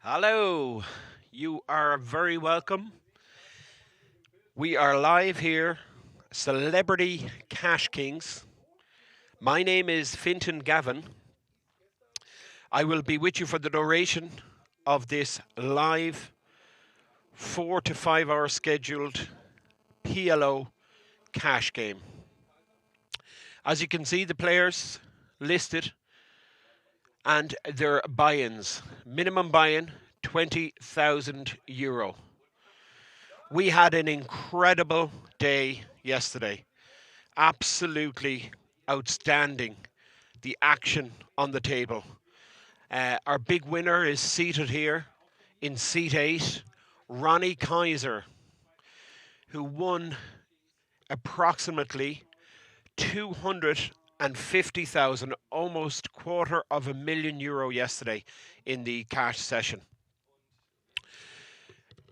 Hello, you are very welcome. We are live here, Celebrity Cash Kings. My name is Fintan Gavin. I will be with you for the duration of this live 4 to 5 hour scheduled PLO cash game. As you can see, the players listed and their buy-ins. Minimum buy-in, €20,000. We had an incredible day yesterday. Absolutely outstanding. The action on the table. Our big winner is seated here in seat 8, Ronnie Kaiser, who won approximately 250,000, almost €250,000 yesterday in the cash session.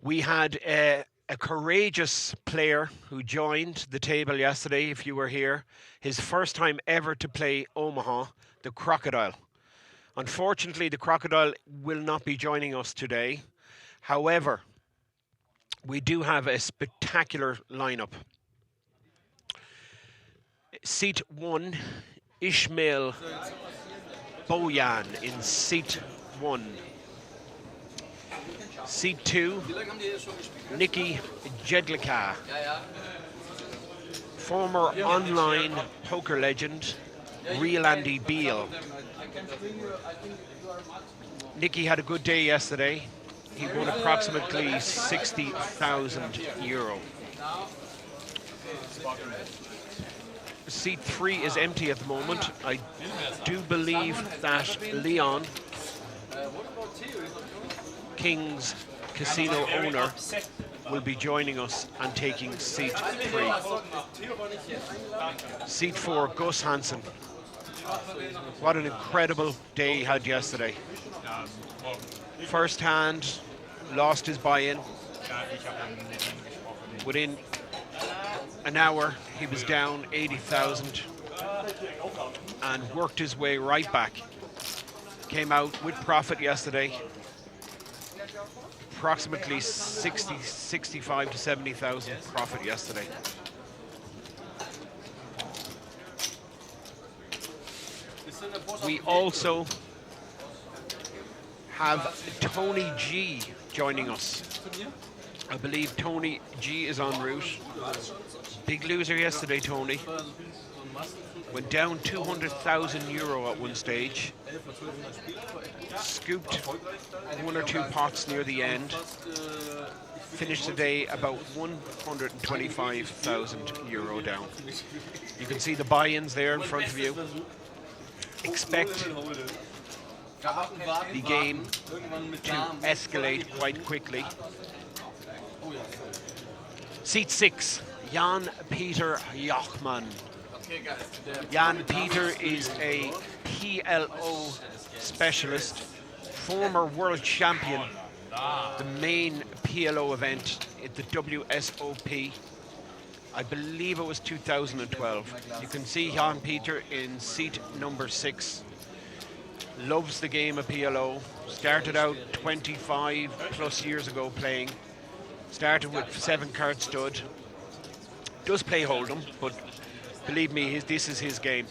We had a courageous player who joined the table yesterday, if you were here. His first time ever to play Omaha, the Crocodile. Unfortunately, the Crocodile will not be joining us today. However, we do have a spectacular lineup. Seat 1, Ishmael Boyan in seat 1. Seat 2, Nikki Jedlicka, former online poker legend, Real Andy Beal. Nikki had a good day yesterday. He won approximately €60,000. Seat 3 is empty at the moment. I do believe that Leon, King's casino owner, will be joining us and taking seat 3. Seat 4, Gus Hansen. What an incredible day he had yesterday. First hand, lost his buy-in. Within an hour, he was down 80,000 and worked his way right back. Came out with profit yesterday. Approximately 65 to 70,000 profit yesterday. We also have Tony G joining us. I believe Tony G is en route. Big loser yesterday, Tony. Went down €200,000 at one stage. Scooped 1 or 2 pots near the end. Finished the day about €125,000 down. You can see the buy-ins there in front of you. Expect the game to escalate quite quickly. Seat 6, Jan-Peter Jachtmann. Jan-Peter is a PLO specialist, former world champion, the main PLO event at the WSOP. I believe it was 2012. You can see Jan-Peter in seat number 6. Loves the game of PLO. Started out 25 plus years ago playing. Started with 7-card stud. Does play Hold'em, but believe me, this is his game.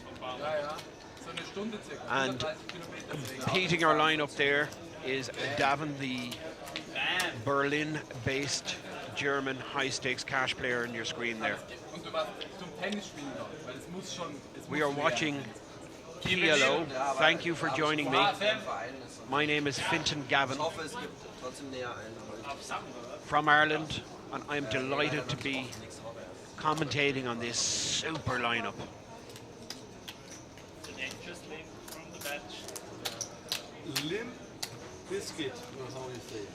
And completing our lineup there is Davin, the Berlin-based German high-stakes cash player on your screen there. We are watching PLO. Thank you for joining me. My name is Fintan Gavin from Ireland, and I'm delighted to be commentating on this super lineup. Limp Biscuit, or how you say.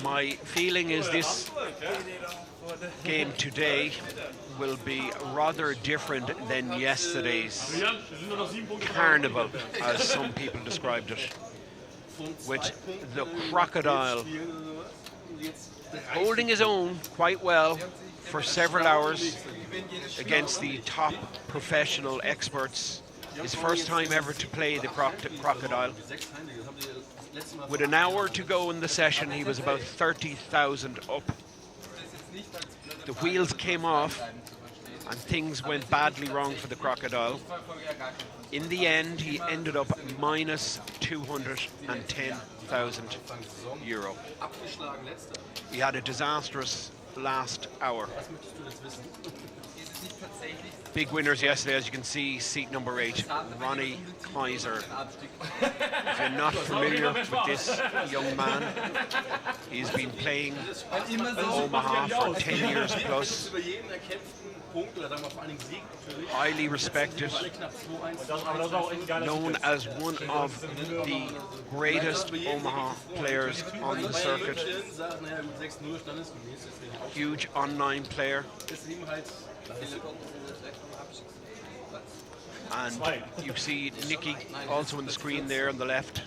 My feeling is this game today will be rather different than yesterday's carnival, as some people described it, with the Crocodile holding his own quite well for several hours against the top professional experts His first time ever to play the crocodile. With an hour to go in the session, he was about 30,000 up. The wheels came off and things went badly wrong for the crocodile. In the end, he ended up minus 210,000 euro. He had a disastrous last hour. Big winners yesterday, as you can see, seat number 8, Ronnie Kaiser. If you're not familiar with this young man, he's been playing Omaha for 10 years plus. Highly respected, known as one of the greatest Omaha players on the circuit. Huge online player. And you see Nicky also on the screen there on the left.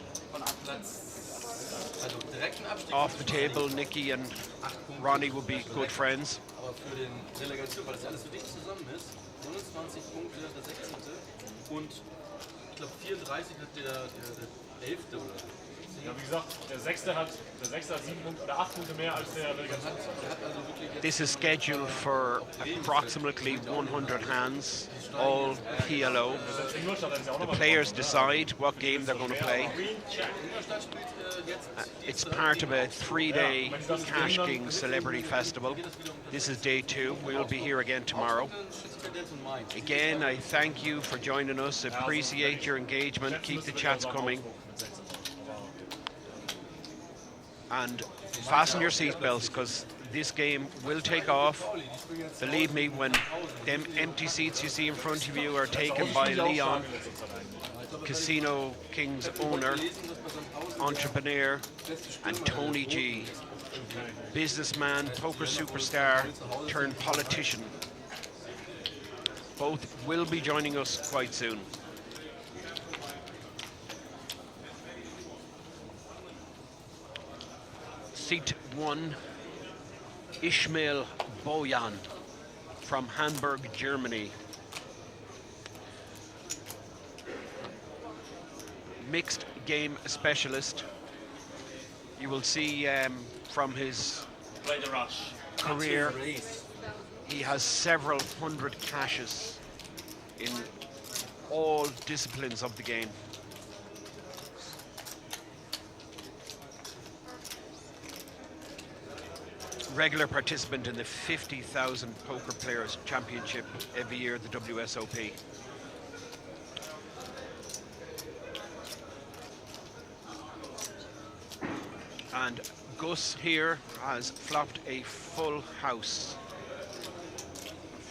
Off the table, Nicky and Ronnie will be good friends. Ja, wie gesagt, der Sechste hat 7 Punkte oder 8 Punkte mehr als der Relegation. This is scheduled for approximately 100 hands, all PLO. The players decide what game they're going to play. It's part of a 3-day Cash King Celebrity Festival. This is day 2. We'll be here again tomorrow. Again, I thank you for joining us. Appreciate your engagement. Keep the chats coming. And fasten your seatbelts, because this game will take off. Believe me, when them empty seats you see in front of you are taken by Leon, Casino Kings owner, entrepreneur, and Tony G, businessman, poker superstar turned politician. Both will be joining us quite soon. Seat 1, Ishmael Boyan from Hamburg, Germany. Mixed game specialist. You will see from his career, he has several hundred cashes in all disciplines of the game. Regular participant in the 50,000 Poker Players Championship every year, the WSOP. And Gus here has flopped a full house.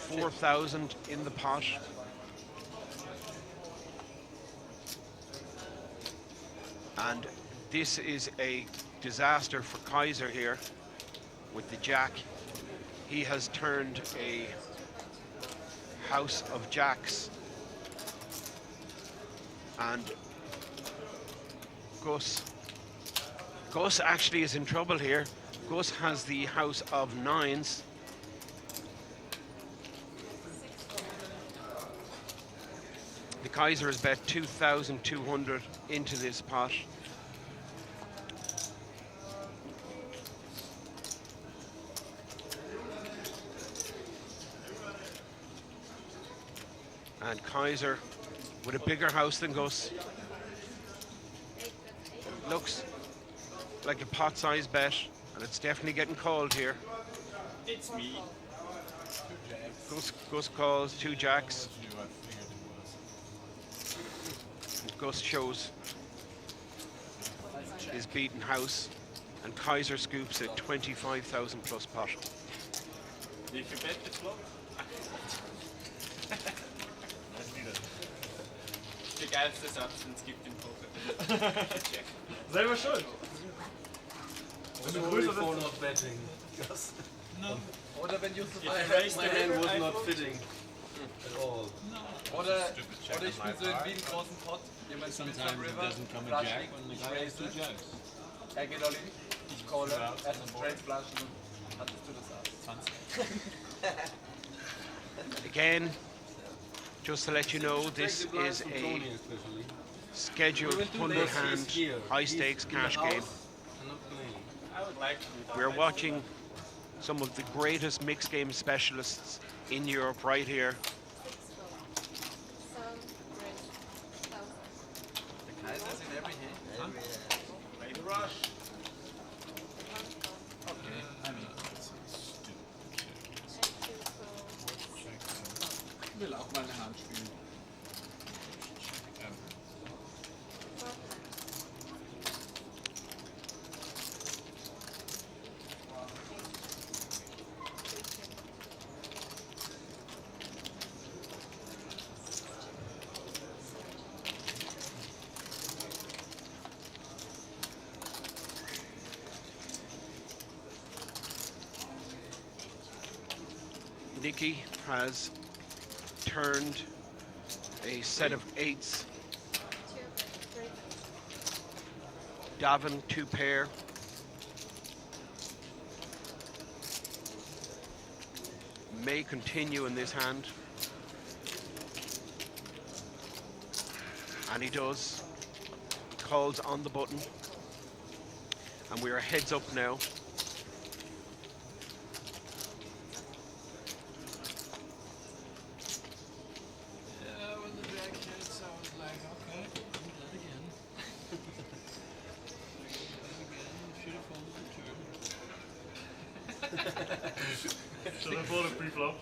4,000 in the pot. And this is a disaster for Kaiser here. With the jack, he has turned a house of jacks, and Gus actually is in trouble here. Gus has the house of 9s. The Kaiser has bet 2,200 into this pot. And Kaiser with a bigger house than Gus. Looks like a pot-sized bet, and it's definitely getting called here. It's me. Gus calls 2 jacks. And Gus shows his beaten house, and Kaiser scoops a 25,000 plus pot. Wie viel bet the flop? Der geilste Satz, den es gibt im Poker. Selber schuld. Sorry for not betting. Yes. No. Oder wenn you My hand was not fitting at all. Oder ich spiele so in Wien großen Pot. Jemand spielt beim River, Flaschen, ich raise it. Er geht all in, ich calle, erst straight Flaschen, hattest du das aus. 20. Again, Just to let you know, this is a scheduled 100-hand high-stakes cash game. We're watching some of the greatest mixed game specialists in Europe right here. Ich will auch mal eine Hand spielen. Nicky has turned a set of 8s. Davin, 2 pair. May continue in this hand. And he does. Calls on the button. And we are heads up now. Should I pull it pre-flop?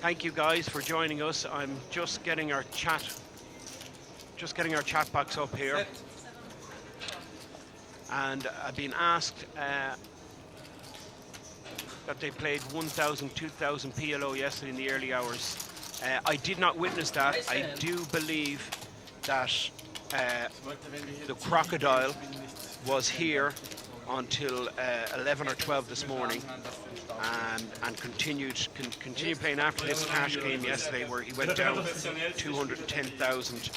Thank you guys for joining us. I'm just getting our chat box up here. And I've been asked that they played 1,000, 2,000 PLO yesterday in the early hours. I did not witness that. I do believe that the Crocodile was here until 11 or 12 this morning and continued playing after this cash game yesterday, where he went down 210,000.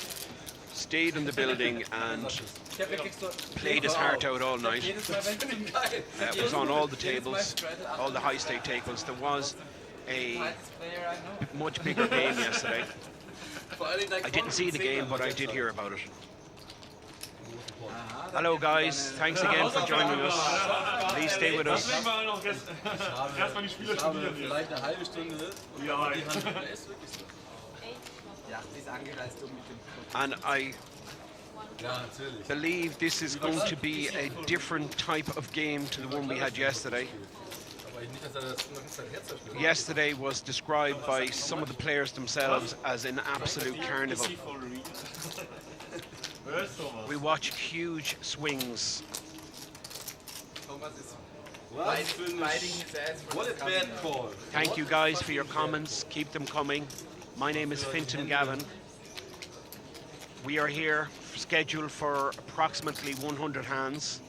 Stayed in the building and played his heart out all night. Was on all the tables, all the high-stake tables. There was a much bigger game yesterday. I didn't see the game, but I did hear about it. Hello guys, thanks again for joining us. Please stay with us. And I believe this is going to be a different type of game to the one we had yesterday. Yesterday was described by some of the players themselves as an absolute carnival. We watched huge swings. Thank you guys for your comments. Keep them coming. My name is Fintan Gavin. We are here scheduled for approximately 100 hands,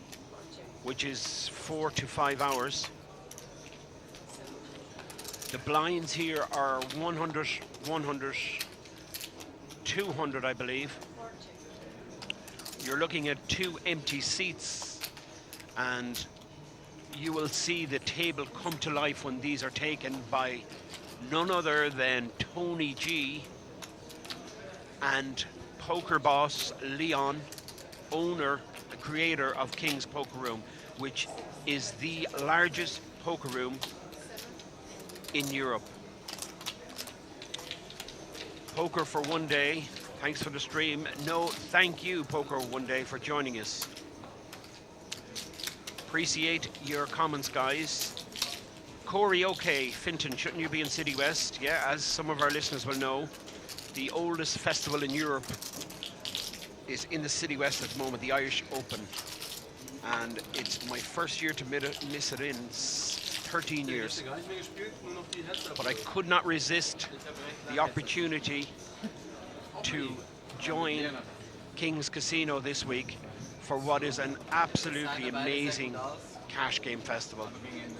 which is 4 to 5 hours. The blinds here are 100, 100, 200, I believe. You're looking at 2 empty seats, and you will see the table come to life when these are taken by none other than Tony G and poker boss Leon, owner, creator of King's Poker Room, which is the largest poker room in Europe. Poker for one day. Thanks for the stream. No, thank you, Poker One Day, for joining us. Appreciate your comments, guys. Corey, okay, Fintan, shouldn't you be in City West? Yeah, as some of our listeners will know, the oldest festival in Europe is in the City West at the moment, the Irish Open. And it's my first year to miss it in 13 years. But I could not resist the opportunity to join King's Casino this week for what is an absolutely amazing cash game festival.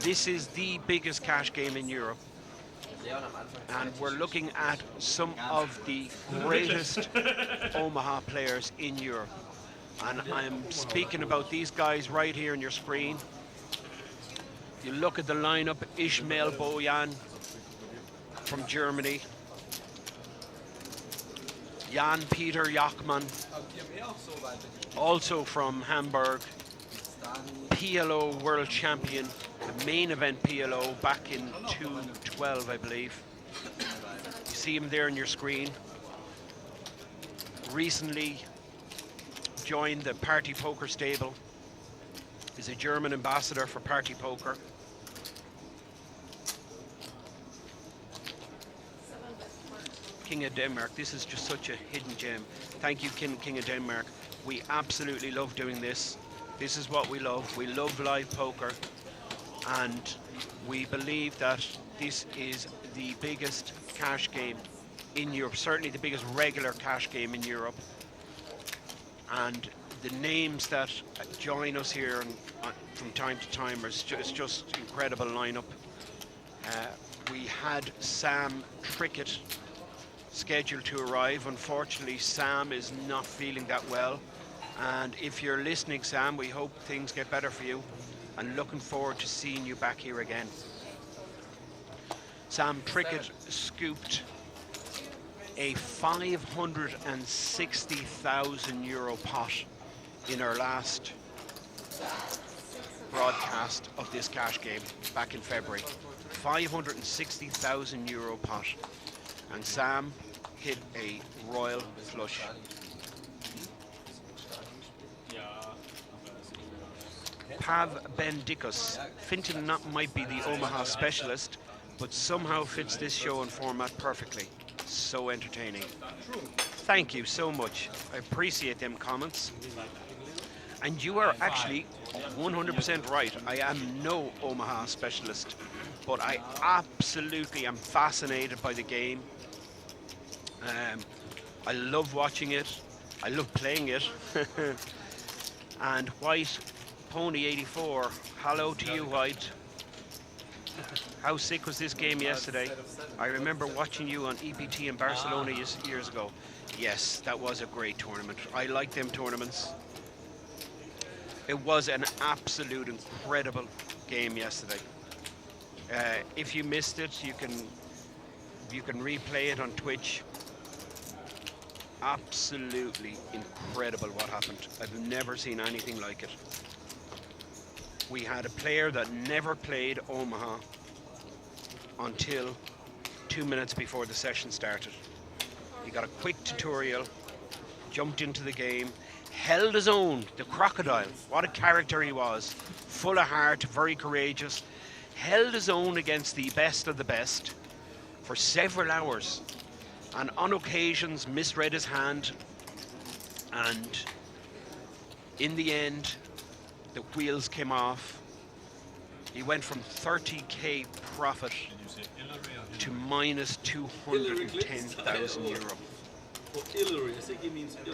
This is the biggest cash game in Europe. And we're looking at some of the greatest Omaha players in Europe. And I'm speaking about these guys right here on your screen. You look at the lineup, Ismail Bojan from Germany, Jan-Peter Jachtmann, also from Hamburg, PLO world champion, the main event PLO back in 2012, I believe. You see him there on your screen. Recently joined the Party Poker stable. He's a German ambassador for Party Poker. King of Denmark, this is just such a hidden gem. Thank you, King of Denmark. We absolutely love doing this. This is what we love. We love live poker, and we believe that this is the biggest cash game in Europe, certainly the biggest regular cash game in Europe. And the names that join us here from time to time is just incredible lineup. We had Sam Trickett scheduled to arrive. Unfortunately, Sam is not feeling that well. And if you're listening, Sam, we hope things get better for you, and looking forward to seeing you back here again. Sam Trickett scooped a €560,000 pot in our last broadcast of this cash game back in February. €560,000 pot. And Sam hit a royal flush. Pav Bendikos. Fintan might be the Omaha specialist, but somehow fits this show and format perfectly. So entertaining. Thank you so much. I appreciate them comments. And you are actually 100% right. I am no Omaha specialist, but I absolutely am fascinated by the game. I love watching it. I love playing it. And White Pony 84, hello to you, White. How sick was this game yesterday? I remember watching you on EPT in Barcelona years ago. Yes, that was a great tournament. I like them tournaments. It was an absolute incredible game yesterday. If you missed it, you can replay it on Twitch. Absolutely incredible what happened. I've never seen anything like it. We had a player that never played Omaha until 2 minutes before the session started. He got a quick tutorial, jumped into the game, held his own, the crocodile. What a character he was. Full of heart, very courageous. Held his own against the best of the best for several hours. And on occasions misread his hand. And in the end, the wheels came off. He went from 30k profit to minus €210,000.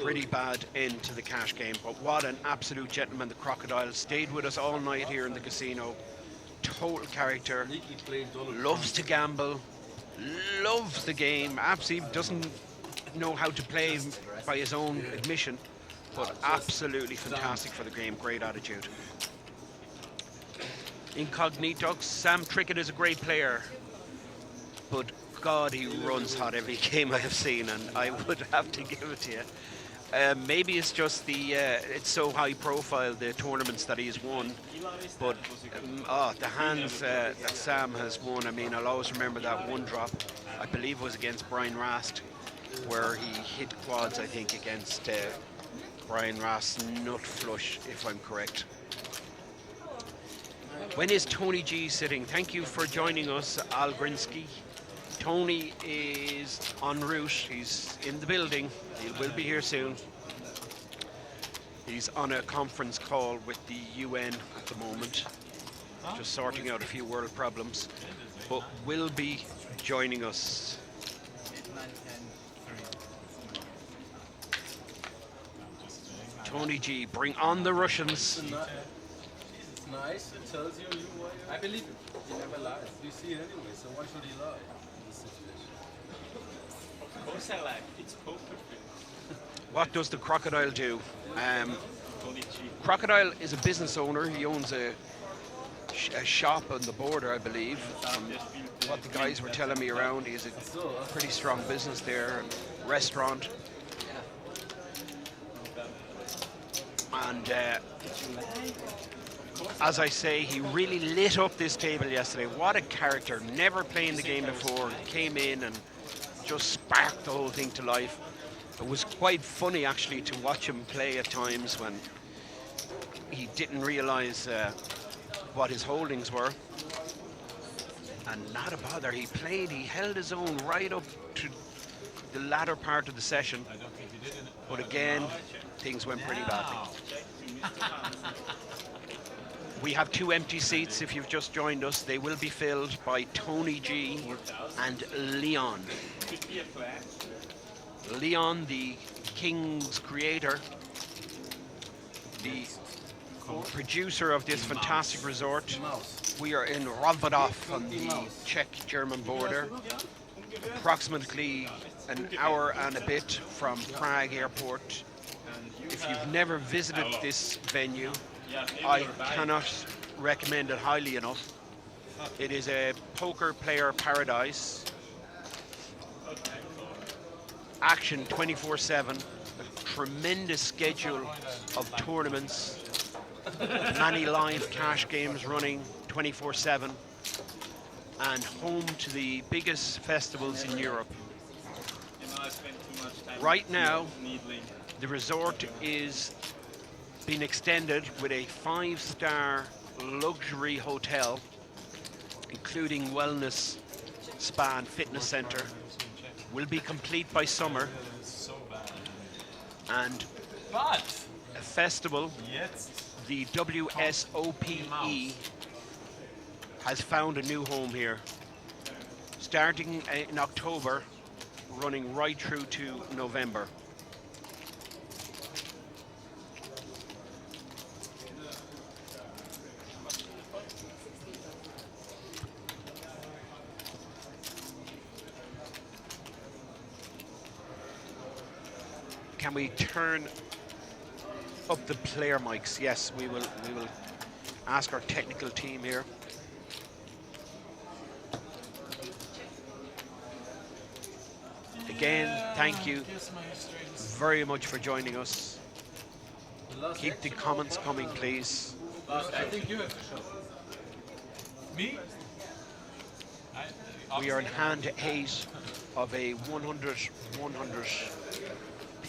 Pretty bad end to the cash game, but what an absolute gentleman. The crocodile stayed with us all night here in the casino. Total character, loves to gamble, loves the game, absolutely doesn't know how to play by his own admission, but absolutely fantastic for the game, great attitude. Incognito, Sam Trickett is a great player, but God, he runs hot every game I have seen, and I would have to give it to you. Maybe it's just it's so high profile, the tournaments that he's won, but the hands that Sam has won, I mean, I'll always remember that one drop, I believe it was against Brian Rast, where he hit quads, I think, against Brian Rast's nut flush, if I'm correct. When is Tony G sitting? Thank you for joining us, Al Grinsky. Tony is en route. He's in the building. He will be here soon. He's on a conference call with the UN at the moment, just sorting out a few world problems, but will be joining us. Tony G, bring on the Russians. nice. It tells you why you... I believe him. He never lies. You see it anyway, so why should he lie in this situation? Of course I like. It's poker. What does the crocodile do? Only cheap. Crocodile is a business owner. He owns a shop on the border, I believe. What the guys were telling me around, he has a pretty strong business there, and restaurant. And as I say, he really lit up this table yesterday. What a character, never playing the game before, came in and just sparked the whole thing to life. It was quite funny actually to watch him play at times when he didn't realize what his holdings were. And not a bother, he played, he held his own right up to the latter part of the session. But again, things went pretty badly. We have 2 empty seats if you've just joined us. They will be filled by Tony G and Leon. Could be a plan. Leon, the King's creator, the producer of this fantastic resort. We are in Rozvadov on the Czech-German border, approximately an hour and a bit from Prague airport. If you've never visited this venue, I cannot recommend it highly enough. It is a poker player paradise. Action 24/7, a tremendous schedule of tournaments, many live cash games running 24/7, and home to the biggest festivals in Europe. I spent too much time Right now, needling. the resort is being extended with a 5-star luxury hotel, including wellness, spa and fitness center. Will be complete by summer. And a festival, the WSOPE, has found a new home here. Starting in October, running right through to November. Can we turn up the player mics? Yes, we will ask our technical team here. Again, thank you very much for joining us. Keep the comments coming, please. I think you have to show. Me? We are in hand 8 of a 100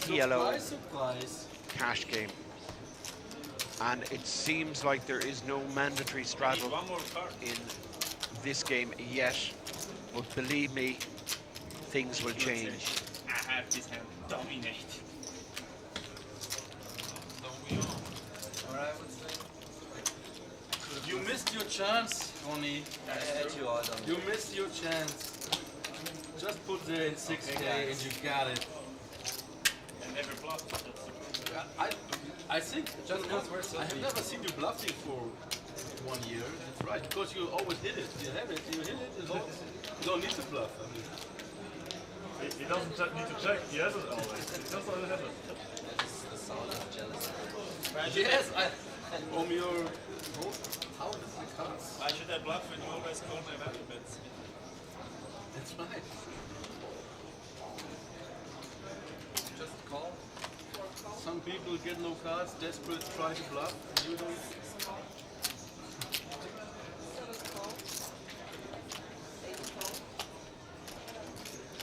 PLO Surprise. cash game. And it seems like there is no mandatory straddle One more card. in this game yet, but believe me, things will change. I have this hand. Dominate. Or I would say. You missed your chance, Ronnie. You missed your chance. Just put there in 6K and you got it. And never bluff. I think I have never seen you bluffing for 1 year. That's right, because you always hit it. You have it, you hit it. You don't need to bluff. I mean. He doesn't need to check, he has it always. He just always has it. Yes, from your how does it come? Why should I bluff when you always call my value bets? That's right. Just call. Some people get no cards, desperate, try to bluff. You don't.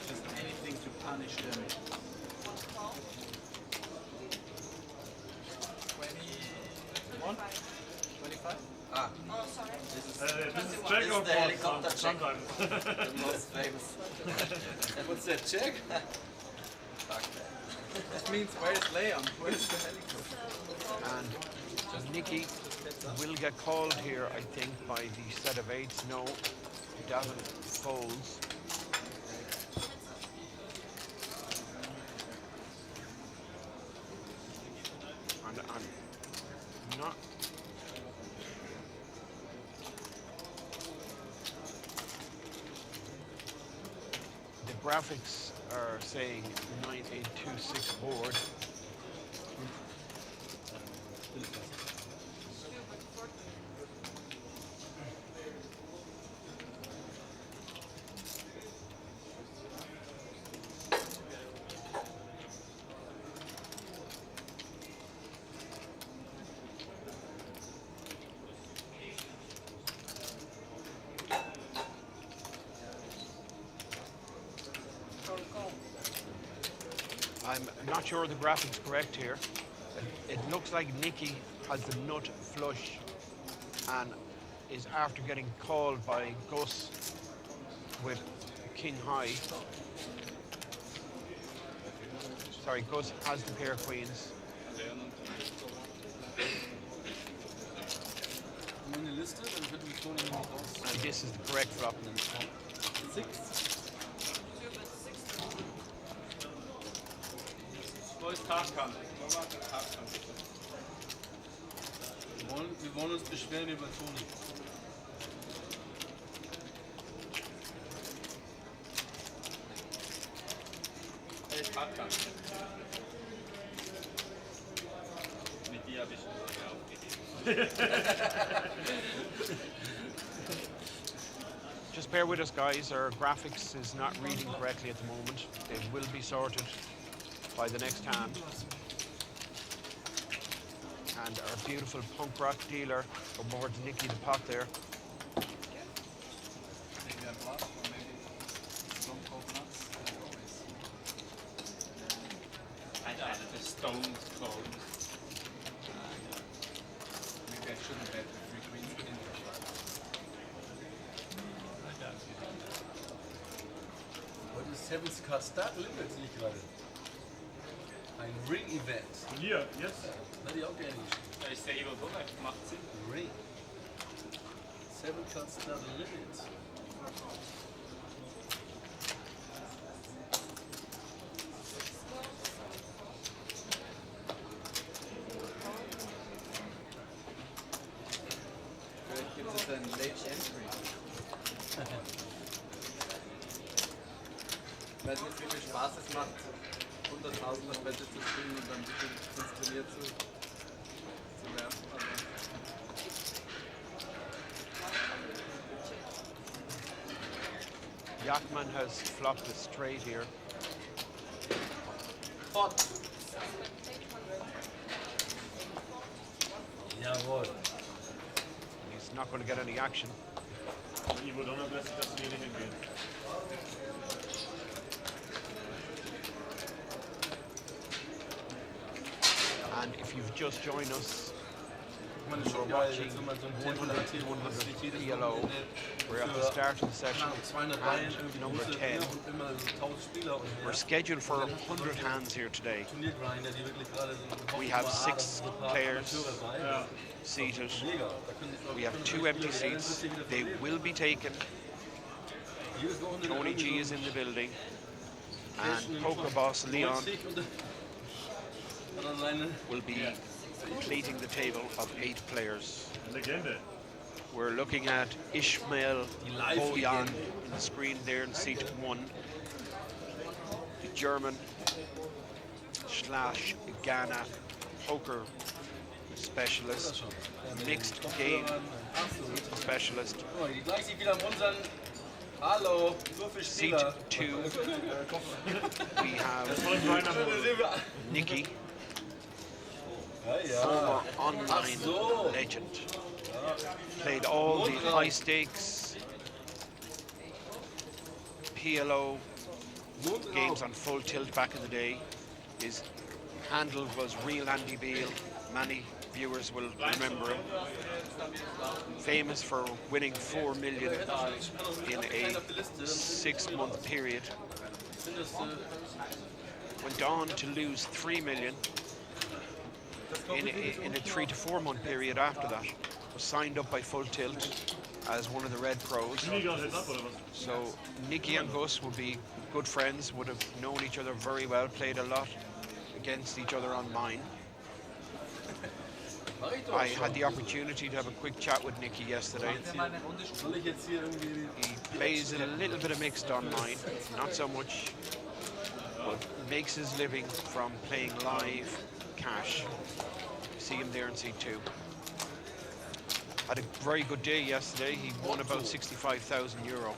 Just anything to punish them. 21? 25? Ah. This is check or helicopter check. sometimes. The most famous. What's that, check? Fuck that. That means where's Leon? Where's the helicopter? And Nicky will get called here, I think, by the set of 8s. No, Davin folds. And I'm not graphics are saying 9826 board. I'm not sure the graphics correct here. It looks like Nicky has the nut flush and is after getting called by Gus with king high. Sorry, Gus has the pair of queens. And this is the correct flop. 6. Wir wollen uns beschweren über Toni. Mit dir habe ich Just bear with us, guys. Our graphics is not reading correctly at the moment. It will be sorted by the next hand. And our beautiful punk rock dealer aboard Nicky the Pot there. Maybe a bluff or maybe some coconuts. the stones cold. Maybe I shouldn't bet the 3 queens in. Heute ist Sevens Card Start Limit, sehe ich gerade. Ein Ring-Event. Hier, jetzt. Hätte ich auch gerne gespielt. Da ist der Eber korrekt, macht Sinn. Ring. 7 Card Start Limit. Vielleicht gibt es einen Late Entry. Ich weiß nicht, wie viel Spaß es macht, 100.000er Wette zu spielen und dann ins Turnier zu werfen. Aber Jachtmann has flopped it straight here. Pot. Jawohl. He's not going to get any action. Ivo Donner lässt sich das Turnier nicht entgehen. And if you've just joined us, Meine we're schon watching wenn man so ein 100 Tempel hat, muss nicht jedes PLO. Wochenende We're at the für, start of the session. 200 Reihen And irgendwie number große 10. und immer so 1000 Spieler und We're mehr. scheduled for 100 hands here today. Turniergrinder, die wirklich gerade so We have 6 players seated. Mega. Da können sich, We have 2 empty seats. They will be taken. jedes Wochenende Tony G irgendwie is so in the building. einen And poker boss Leon 90 und dann alleine. will be completing the table of 8 players. Legende. We're looking at Ishmael live Boyan legende. in the screen there in seat 1. The German / Ghana poker specialist, mixed game specialist. Oh, die gleich sich wieder am Unsern. Hallo, so viel Seat Spieler. 2, we have Voll kleiner Da Modus. sehen wir. Nicky, Ja, former ja. online so. legend. Played all the high stakes PLO games on full tilt back in the day. His handle was Real Andy Beale. Many viewers will remember him. Famous for winning 4 million in a 6-month period. Went on to lose 3 million in a 3 to 4 month period after that. Was signed up by Full Tilt as one of the Red Pros. Knie geht jetzt ab, oder was? So Nicky and Gus would be good friends, would have known each other very well, played a lot against each other online. I had the opportunity to have a quick chat with Nicky yesterday. Soll ich jetzt hier irgendwie... He plays a little bit of mixed online, not so much, but makes his living from playing live cash. See him there in C2. Had a very good day yesterday. He won about €65,000.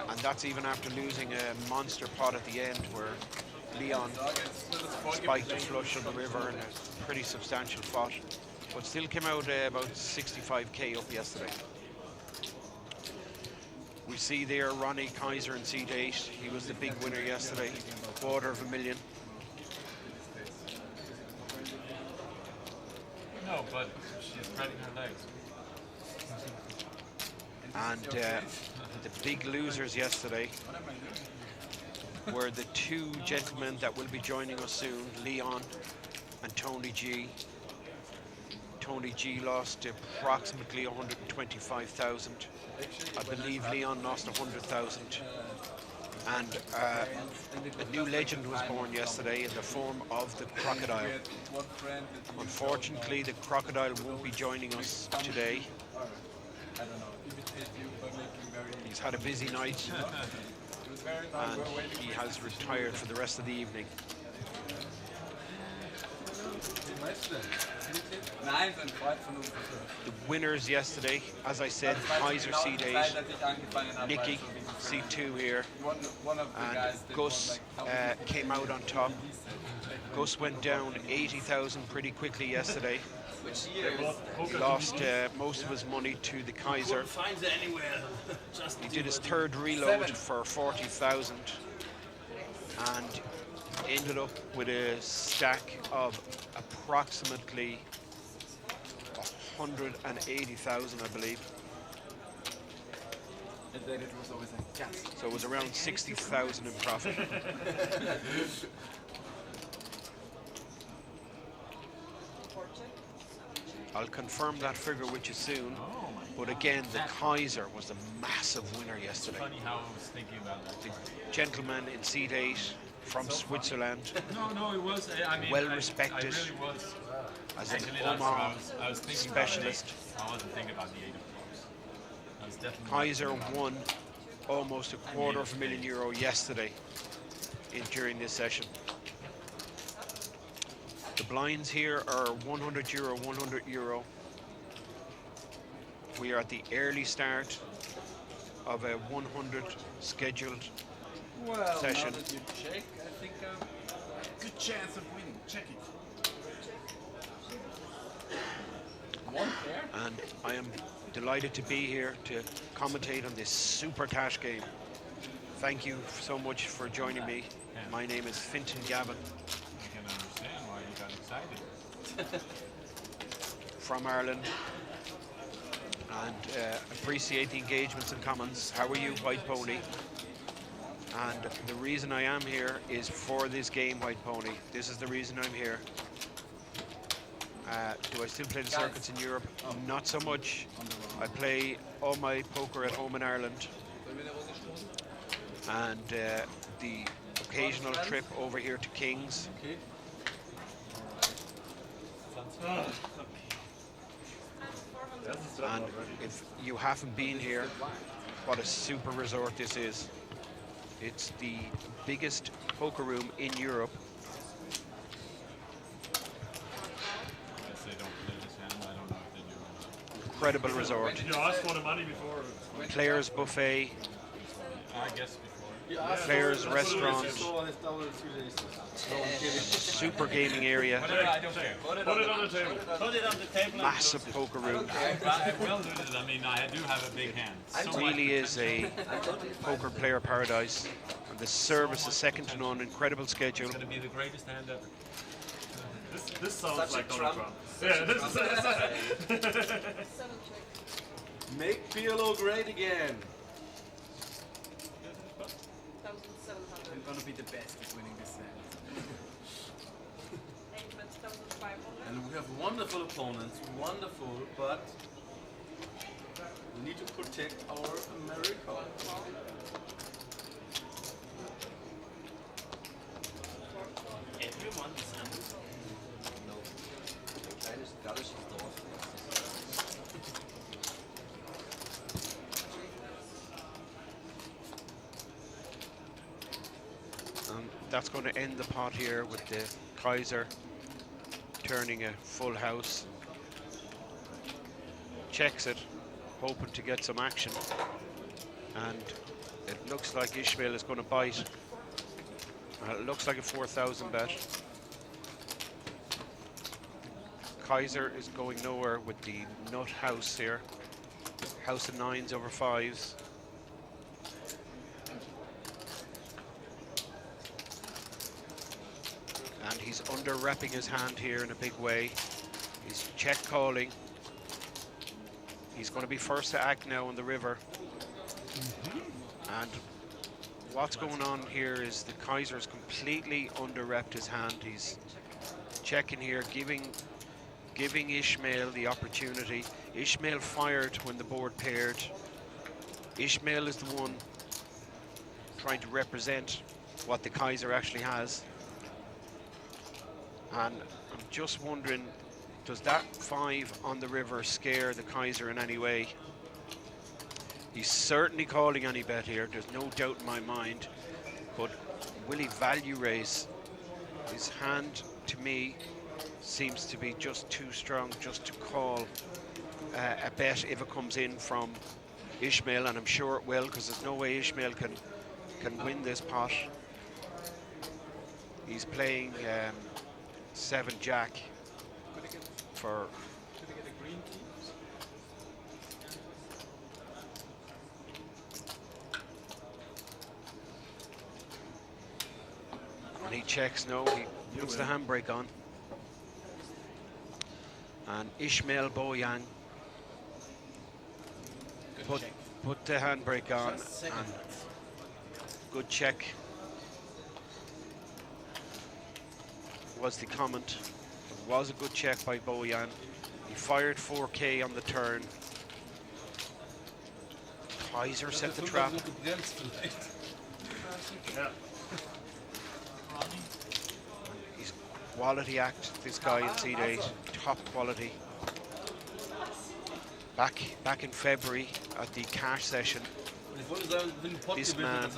And that's even after losing a monster pot at the end where Leon spiked a flush on the river in a pretty substantial pot, but still came out about 65k up yesterday. We see there Ronnie Kaiser in seat 8. He was the big winner yesterday, $250,000. No, but she's spreading her legs. And the big losers yesterday were the two gentlemen that will be joining us soon, Leon and Tony G. Tony G lost approximately 125,000. I believe Leon lost 100,000. And a new legend was born yesterday in the form of the crocodile. Unfortunately, the crocodile won't be joining us today. He's had a busy night and he has retired for the rest of the evening. The winners yesterday, as I said, Kaiser C8, Nicky C2 here, and Gus came out on top. Gus went down 80,000 pretty quickly yesterday. He lost most of his money to the Kaiser. He did his third reload for 40,000 and ended up with a stack of approximately 180,000, I believe. So it was around 60,000 in profit. I'll confirm that figure with you soon. But again, the Kaiser was a massive winner yesterday. Funny how I was thinking about that. The gentleman in seat 8 from Switzerland. No, it was. I mean, well respected I really was. as an Actually, that's what Omaha I was thinking specialist. About I wasn't thinking about the 8 of clubs. I was definitely Kaiser won almost €250,000 yesterday during this session. The blinds here are €100, €100. We are at the early start of a 100 scheduled session. Now that you check, I think good chance of winning. Check it. One pair. And I am delighted to be here to commentate on this super cash game. Thank you so much for joining me. My name is Fintan Gavin. I can understand why you got excited. From Ireland. And appreciate the engagements and comments. How are you, White Pony? And the reason I am here is for this game, White Pony. This is the reason I'm here. Do I still play the circuits in Europe? Not so much. I play all my poker at home in Ireland. And the occasional trip over here to Kings. And if you haven't been here, what a super resort this is. It's the biggest poker room in Europe. Unless they don't play this hand, I don't know if they do or not. Incredible resort. You asked for the money before. Players buffet, I guess before. players restaurant, super gaming area, Put it on the table. Put it on the table. massive poker room. I will do it. I mean, I do have a big hand. It really is a poker player paradise. And the service is second to none. Incredible schedule. It's going to be the greatest hand ever. This sounds like Donald Trump. Yeah, this is Make PLO great again. I'm gonna be the best at winning this set. And we have wonderful opponents, wonderful, but we need to protect our America. Everyone is that's going to end the pot here with the Kaiser turning a full house. Checks it, hoping to get some action. And it looks like Ishmael is going to bite. It looks like a 4,000 bet. Kaiser is going nowhere with the nut house here. House of 9s over 5s. And he's under repping his hand here in a big way. He's check calling. He's going to be first to act now on the river. And what's going on here is the Kaiser's completely under repped his hand. He's checking here, giving Ishmael the opportunity. Ishmael fired when the board paired. Ishmael is the one trying to represent what the Kaiser actually has. And I'm just wondering, does that 5 on the river scare the Kaiser in any way? He's certainly calling any bet here, there's no doubt in my mind. But will he value raise? His hand, to me, seems to be just too strong just to call a bet if it comes in from Ishmael, and I'm sure it will, because there's no way Ishmael can win this pot. He's playing 7 jack for... And he checks, no, he puts the handbrake on. And Ishmael Boyang put the handbrake on, and good check was the comment. It was a good check by Boyan. He fired 4K on the turn. Kaiser set the trap. He's quality act, this guy in Seed 8, top quality. Back in February at the cash session, this man had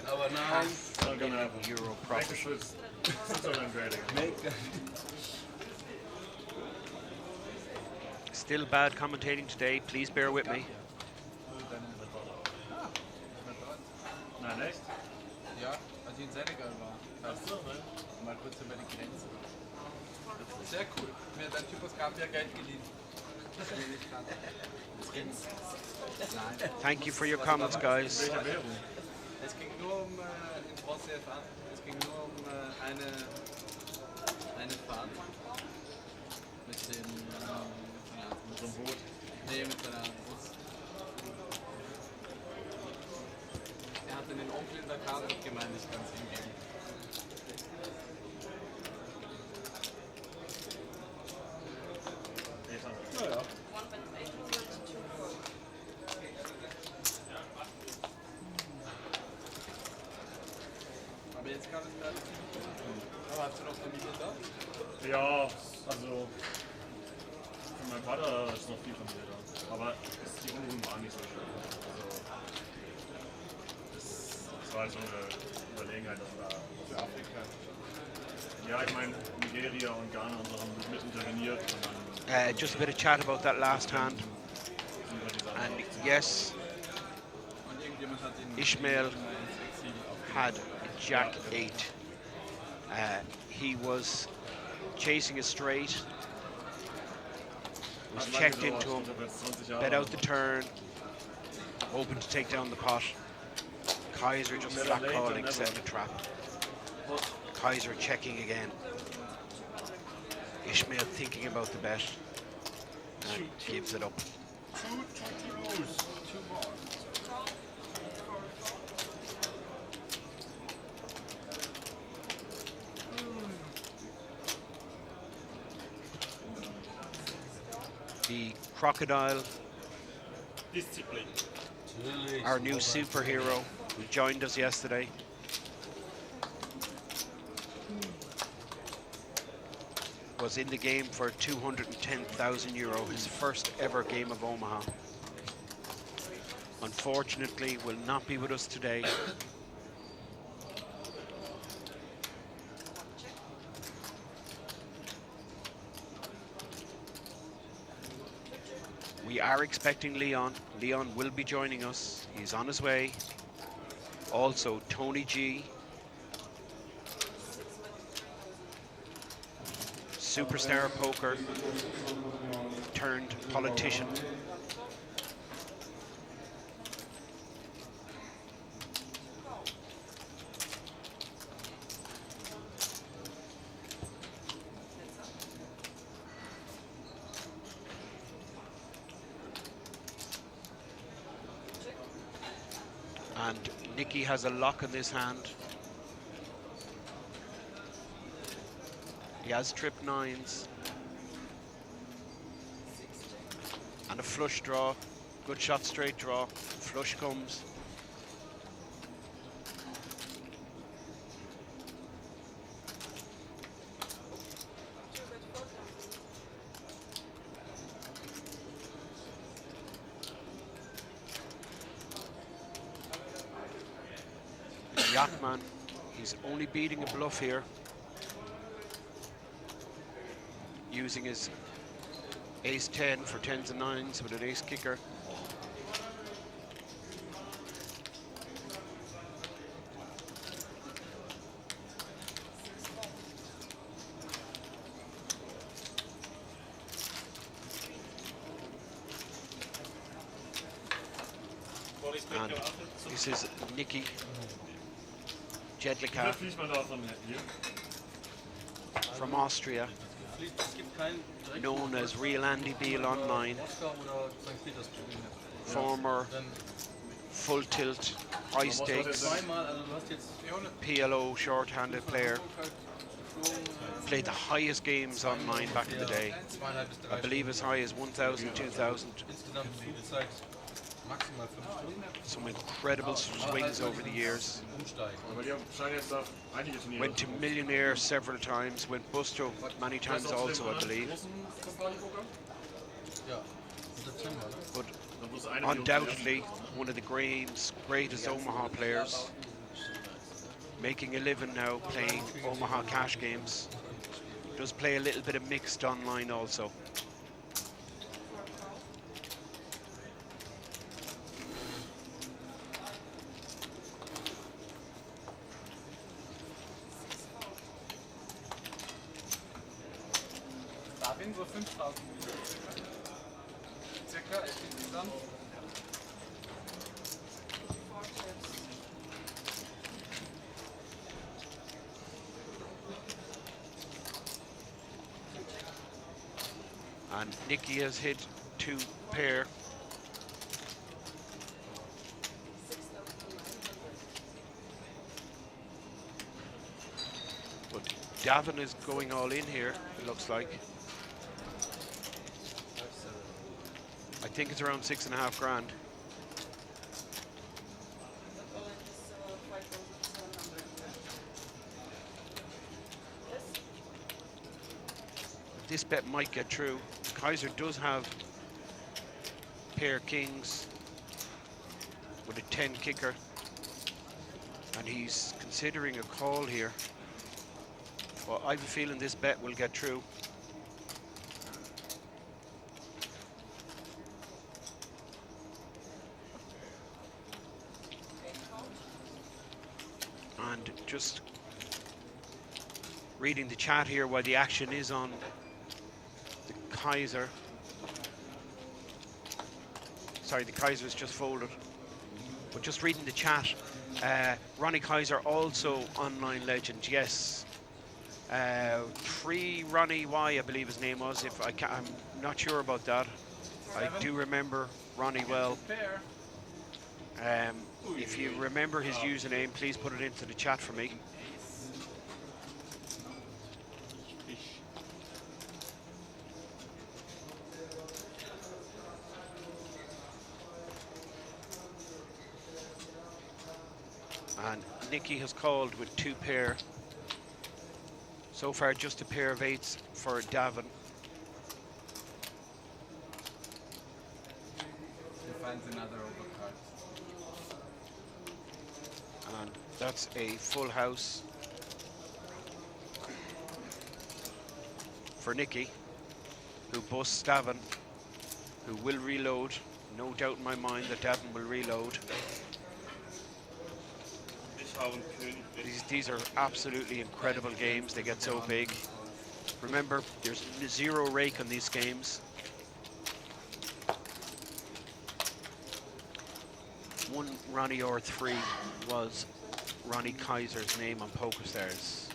€1 profit. Still bad commentating today, please bear with me. Nein, echt? Ja, als ich in Senegal war. Mal kurz über die Grenze. Sehr cool. Mir hat ein Typ aus Gambia Geld geliehen. Thank you for your comments, guys. Es ging nur in CFA, es ging nur eine Fahrt mit dem mit so einem Boot. Nee, mit seiner Bus. Er hatte den Onkel in der Karte und gemeint, ich kann es ihm geben. Naja. Aber jetzt kann es gerade. Aber hast du noch Familie da? Ja, also von meinem Vater ist noch viel Familie da. Aber die Unruhen waren nicht so schön. Also, das war halt so eine Überlegenheit, dass wir da für Afrika. Ja, ich meine, Nigeria und Ghana und so haben mit interveniert. Und dann Just a bit of chat about that last hand. And yes, Ishmael had Jack 8. He was chasing a straight, was checked into him, bet out the turn, hoping to take down the pot. Kaiser just flat calling, setting a trap. Kaiser checking again. Ishmael thinking about the bet and gives it up. The Crocodile, our new superhero, who joined us yesterday. Was in the game for €210,000, his first ever game of Omaha. Unfortunately, will not be with us today. We are expecting Leon. Leon will be joining us. He's on his way. Also, Tony G, superstar poker turned politician. And Nicky has a lock in this hand. He has trip nines. And a flush draw. Good shot, straight draw. Flush comes. Jachtmann, he's only beating a bluff here, using his ace-10 for 10s and 9s with an ace kicker. And this is Nicky Jedlicka from Austria, known as Real Andy Beal online, former full tilt, high stakes, PLO short-handed player, played the highest games online back in the day, I believe as high as 1,000, 2,000. Some incredible swings over the years. Went to millionaire several times, went busto many times also, I believe. But undoubtedly one of the greatest Omaha players, making a living now playing Omaha cash games. Does play a little bit of mixed online also. So 5.000 circa insgesamt. And Nicky has hit 2 pair. But Davin is going all in here, it looks like. I think it's around 6.5 grand. This bet might get through. Kaiser does have pair kings with a 10 kicker, and he's considering a call here. Well, I have a feeling this bet will get through. And just reading the chat here while the action is on the Kaiser. Sorry, the Kaiser's just folded. But just reading the chat, Ronnie Kaiser also online legend, yes. 3 Ronnie Y, I believe his name was. I'm not sure about that. I do remember Ronnie well. If you remember his username, please put it into the chat for me. And Nicky has called with 2 pair. So far, just a pair of 8s for Davin. He finds another overcard. And that's a full house for Nicky, who busts Davin. who will reload. No doubt in my mind that Davin will reload. These are absolutely incredible games. They get so big. Remember, there's 0 rake on these games. One Ronnie R3 was Ronnie Kaiser's name on PokerStars.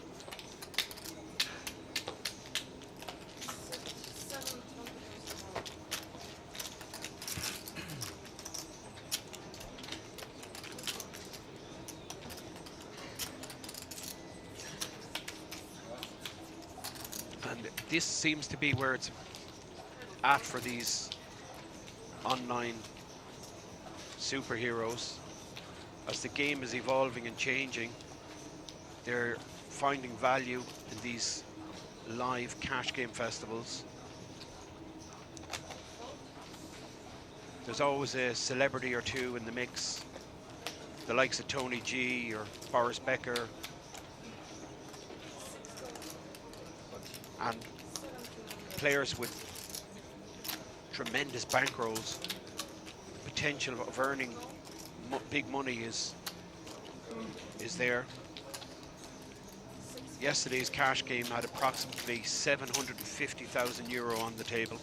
And this seems to be where it's at for these online superheroes. As the game is evolving and changing, they're finding value in these live cash game festivals. There's always a celebrity or two in the mix, the likes of Tony G or Boris Becker, and players with tremendous bankrolls. The potential of earning big money is there. Yesterday's cash game had approximately 750,000 euro on the table.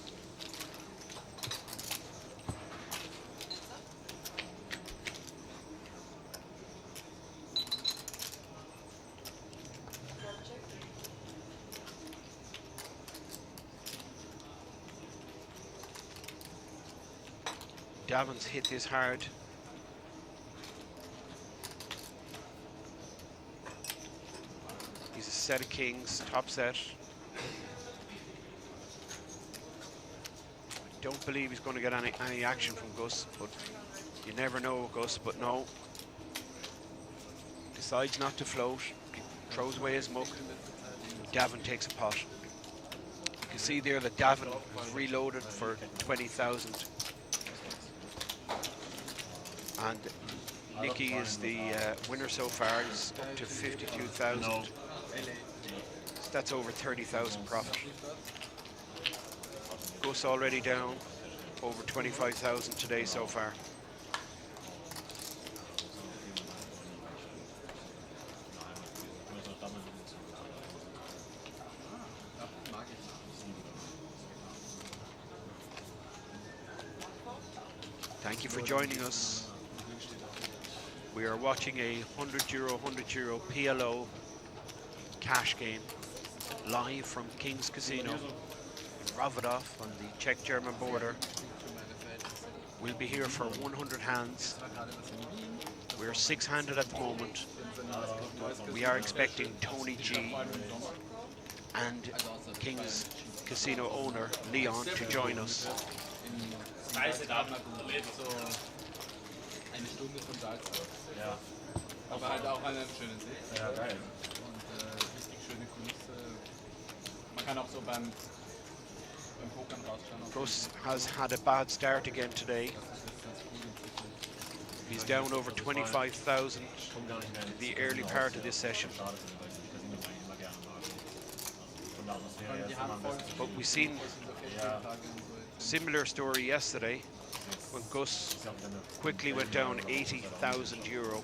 Davin's hit this hard. He's a set of kings, top set. I don't believe he's going to get any action from Gus, but you never know, Gus. But no, decides not to float, throws away his muck. Davin takes a pot. You can see there that Davin has reloaded for 20,000. And Nicky is the winner so far. He's up to 52,000. No. So that's over 30,000 profit. Gus already down over 25,000 today so far. Thank you for joining us. We are watching a €100 PLO cash game live from King's Casino in Rozvadov on the Czech-German border. We'll be here for 100 hands. We're 6-handed at the moment. We are expecting Tony G and King's Casino owner Leon to join us. Eine Stunde von Salzburg. Ja. Aber halt auch an einem schönen See. Ja, geil. Und richtig schöne Kulisse. Man kann auch so beim Pokern rausschauen. Gus has had a bad start again today. He's down over 25,000 in the early part of this session. But we've seen a similar story yesterday, when Gus quickly went down 80,000 euro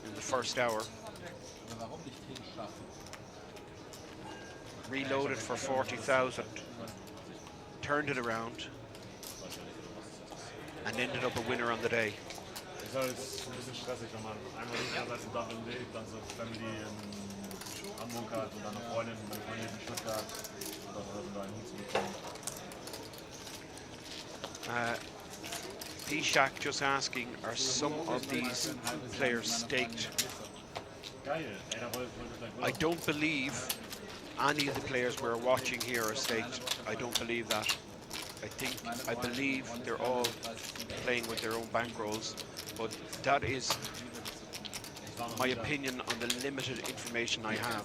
in the first hour. Reloaded for 40,000, turned it around, and ended up a winner on the day. Ist halt ein bisschen stressig, wenn man einmal einerseits in Dublin lebt, dann so Family in Hamburg hat und dann eine Freundin in Stuttgart und da einen Hut zu bekommen. P-Shack just asking, are some of these players staked? I don't believe any of the players we're watching here are staked. I don't believe that. I believe they're all playing with their own bankrolls, but that is my opinion on the limited information I have.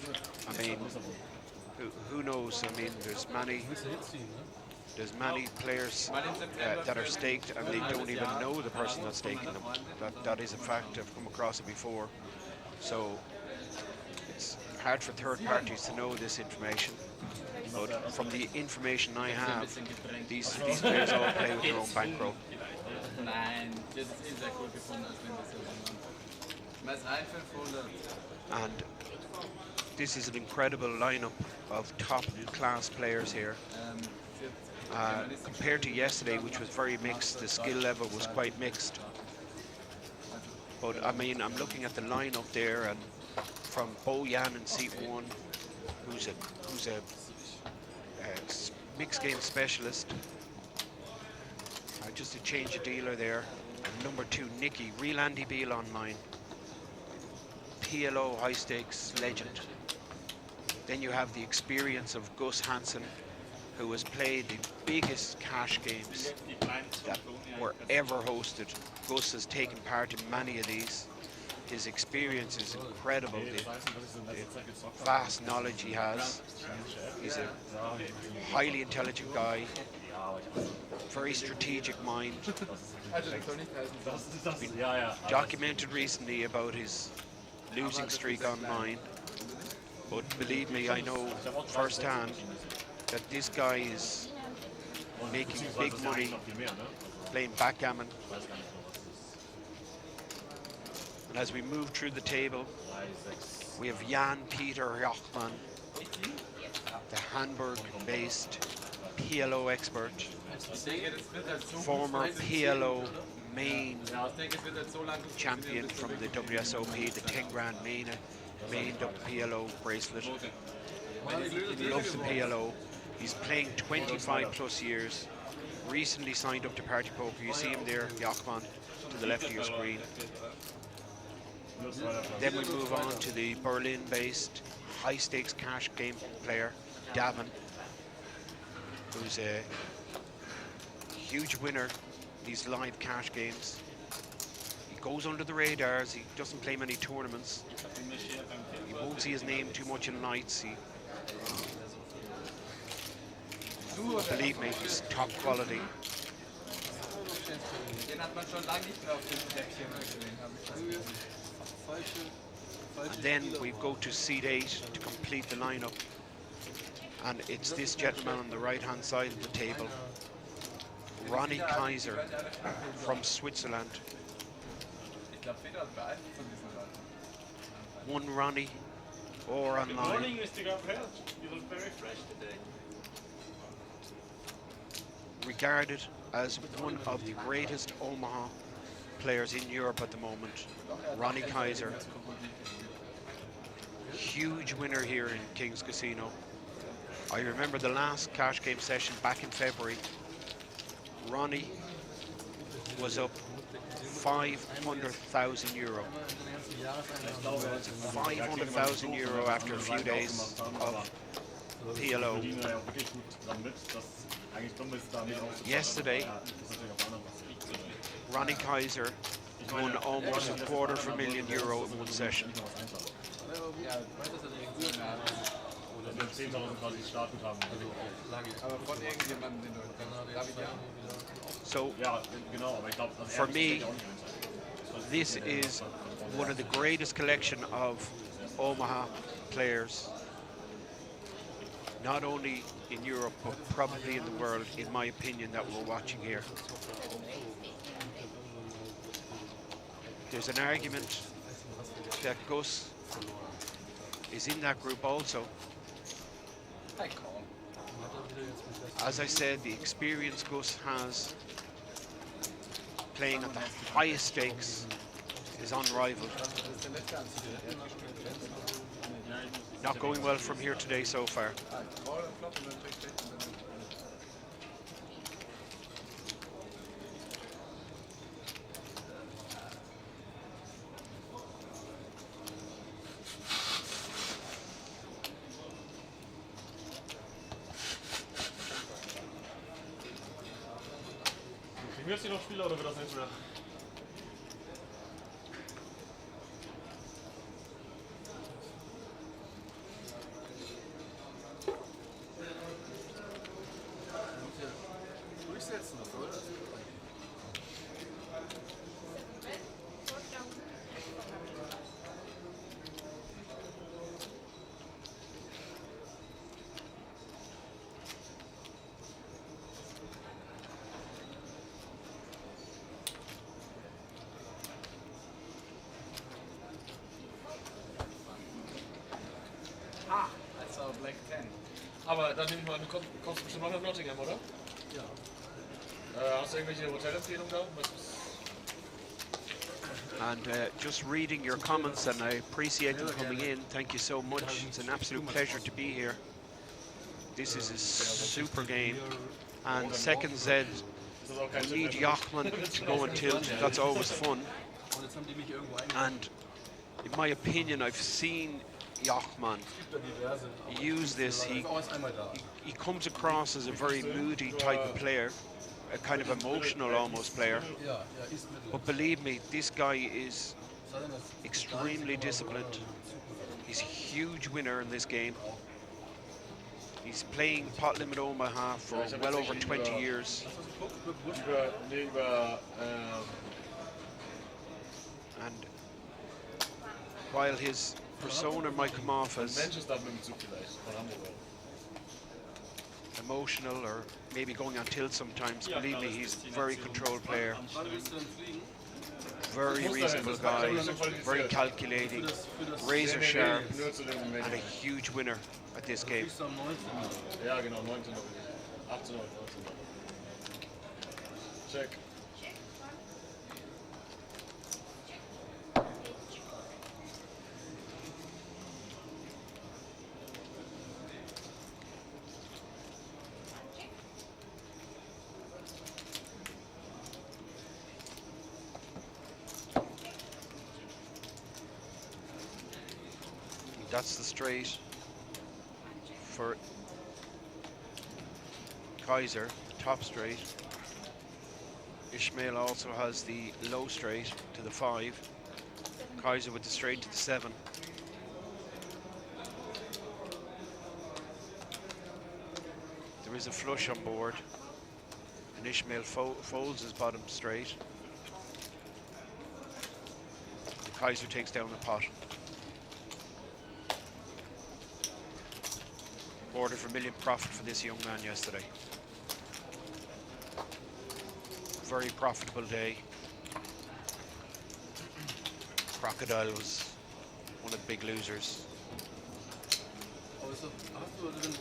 I mean, who knows? I mean, there's many players that are staked and they don't even know the person that's staking them. That is a fact. I've come across it before. So it's hard for third parties to know this information. But from the information I have, these players all play with their own bankroll. Nein, das ist eh sehr cool gefunden, als wenn das so jemand. Was rein 500. And this is an incredible lineup of top-class players here. Compared to yesterday, which was very mixed, the skill level was quite mixed. But I mean, I'm looking at the lineup there, and from Bojan in seat 1, who's a mixed game specialist. Just to change a dealer there. And number 2, Nicky, real Andy Beal online. PLO high stakes legend. Then you have the experience of Gus Hansen, who has played the biggest cash games that were ever hosted. Gus has taken part in many of these. His experience is incredible, the vast knowledge he has. He's a highly intelligent guy, very strategic mind. Been documented recently about his losing streak online, but believe me, I know firsthand that this guy is making big money playing backgammon. And as we move through the table, we have Jan-Peter Jachtmann, the Hamburg-based PLO expert, former PLO main champion from the WSOP, the 10 grand main PLO bracelet. Loves the PLO. He's playing 25 plus years. Recently signed up to Party Poker. You see him there, Jachtmann, to the left of your screen. Then we move on to the Berlin-based high-stakes cash game player, Davin, who's a huge winner these live cash games. He goes under the radars. He doesn't play many tournaments. You won't see his name too much in lights. Believe me, he's top quality. Den hat man schon lange nicht mehr auf dem Treppchen gesehen, habe ich das. And then we go to seat 8 to complete the lineup, and it's this gentleman on the right hand side of the table, Ronnie Kaiser from Switzerland. One Ronnie or online. Good morning, Mr. Gampel. You look very fresh today. Regarded as one of the greatest Omaha players in Europe at the moment, Ronnie Kaiser. Huge winner here in King's Casino. I remember the last cash game session back in February. Ronnie was up 500,000 euro. 500,000 euro after a few days of PLO. Yesterday, Ronnie Kaiser won almost €250,000 in one session. So, for me, this is one of the greatest collection of Omaha players, not only in Europe, but probably in the world, in my opinion, that we're watching here. There's an argument that Gus is in that group also. As I said, the experience Gus has playing at the highest stakes is unrivaled. Not going well from here today so far. Kriegen wir jetzt hier noch Spieler oder wird das nichts mehr? Durchsetzen, was soll das? dann nehme ich mal an, du kommst bestimmt noch nach Nottingham, oder? Ja. Hast du irgendwelche Hotelempfehlungen da? And just reading your comments, and I appreciate them coming in. Thank you so much. It's an absolute pleasure to be here. This is a super game. And second Zed, we need Jachtmann to go and tilt. That's always fun. Und jetzt haben die mich irgendwo And in my opinion, I've seen Jachtmann use this. He comes across as a very moody type of player, a kind of emotional almost player. But believe me, this guy is extremely disciplined. He's a huge winner in this game. He's playing POT Limit Omaha for well over 20 years. And while his persona might come off as emotional or maybe going on tilt sometimes, believe me, he's a very controlled player. Very reasonable guy, very calculating, razor sharp, and a huge winner at this game. Ja, genau, 19. 18, 19. Check. That's the straight for Kaiser, the top straight. Ishmael also has the low straight to the 5. Kaiser with the straight to the 7. There is a flush on board, and Ishmael folds his bottom straight. Kaiser takes down the pot. $250,000 profit for this young man yesterday. Very profitable day. Crocodile was one of the big losers. Aber hast du denn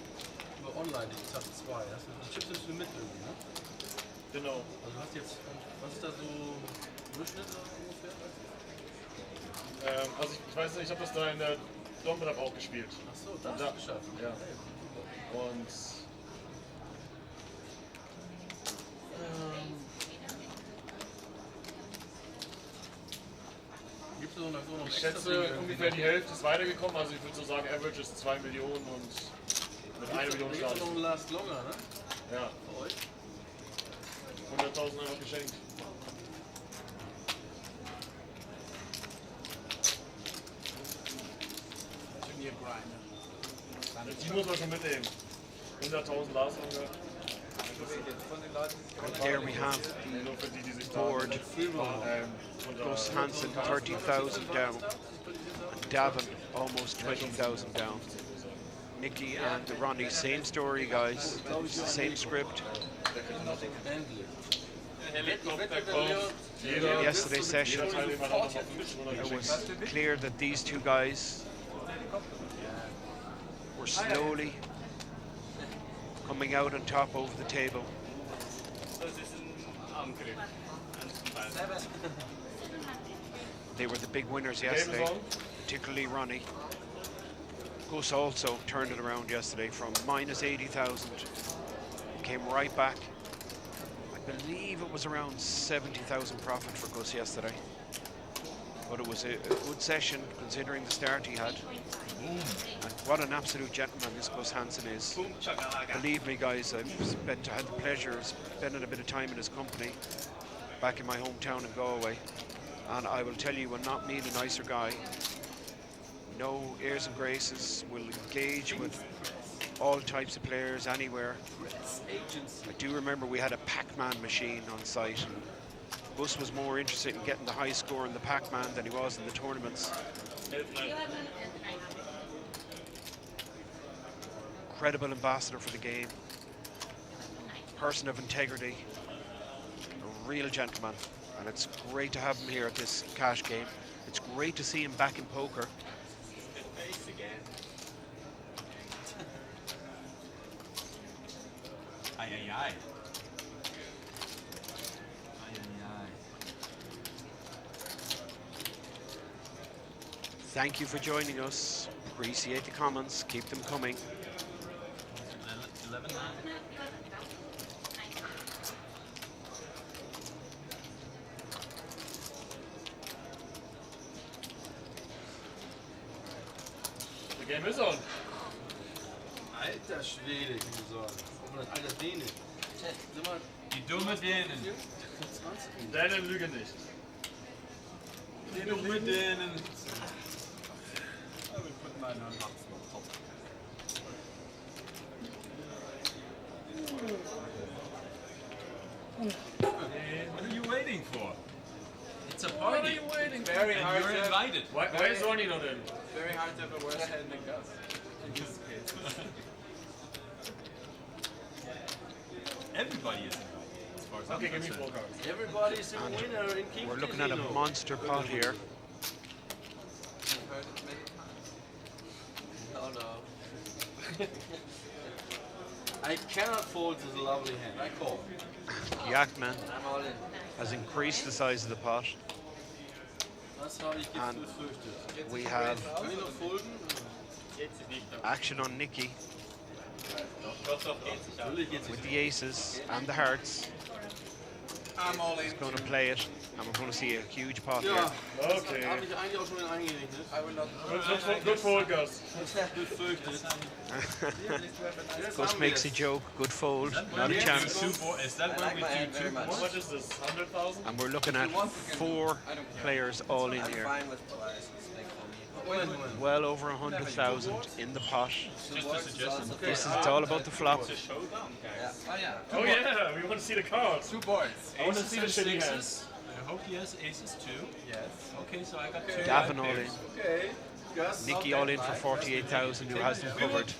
über online die Etappe 2, hast du die Chips jetzt mit irgendwie, ne? Genau. Also du hast jetzt, was ist da so Durchschnitt ungefähr? Also ich weiß nicht, ich habe das da in der Domrep auch gespielt. Achso, da hast du geschafft. Ja. Und Gibt's so noch ich schätze, ungefähr die Hälfte ist weitergekommen. Also ich würde so sagen, Average ist 2 Millionen und mit 1 Million Start. Start. Noch ein Last Longer, ne? Ja. Für euch? 100.000 einfach geschenkt. Die muss man schon mitnehmen. 100.000 Last Longer. And there we have the board. Gus Hansen 30,000 down, and Davin almost 20,000 down. Nicky and Ronnie, same story, guys. It's the same script. Yesterday's session, it was clear that these two guys were slowly coming out on top over the table. They were the big winners yesterday, particularly Ronnie. Gus also turned it around yesterday from minus 80,000, came right back. I believe it was around 70,000 profit for Gus yesterday. But it was a good session considering the start he had. And what an absolute gentleman this Gus Hansen is. Believe me, guys, I've had the pleasure of spending a bit of time in his company back in my hometown in Galway. And I will tell you, will not meet a nicer guy. No airs and graces, will engage with all types of players anywhere. I do remember we had a Pac-Man machine on site. And Gus was more interested in getting the high score in the Pac-Man than he was in the tournaments. Incredible ambassador for the game. Person of integrity. A real gentleman. And it's great to have him here at this cash game. It's great to see him back in poker. ai. Thank you for joining us. Appreciate the comments. Keep them coming. 11-9. The game is on. Alter Schwede, ich muss sagen. Oh, das alter Däne. Sag mal, Die dumme Dänen. 20. Dänen lügen nicht. Die dumme Dänen. I will put mine on top. What are you waiting for? It's a party. What are you waiting for? Very hard. You're invited. Why is Ronnie not in? Very hard to have a worse hand than Gus. In this case. Everybody is invited. As far as I'm Okay, give me concerned. 4 cards. Everybody's a winner in King We're looking at a Casino. monster pot here. You've heard it many times. No, no. I cannot fold this lovely hand. I call. Jachtmann I'm all in. has increased the size of the pot. Das habe ich jetzt And befürchtet. we have Kann ich noch folden? action on Nicky Natürlich geht's with the aces and the hearts. I'm all in. He's going to play it, and we're going to see a huge pot Ja, here. das Okay. habe ich eigentlich auch schon mit eingerechnet. I will not. Good fold, Gus. Befürchtet. Gus makes a joke, good fold, not a chance. Is that where we do two How boards? much is this? 100,000? And we're looking at 4 players all in here. Well over 100,000 in the pot. Just a suggestion. This is it's all about the flop. Oh yeah. Oh yeah, we want to see the cards. 2 boards. I want to see the shitty hands. Sixes. I hope he has aces too. Yes. Okay, so I got 2. Davin all in. Okay. Gus. Nicky all in for 48,000, who has them covered.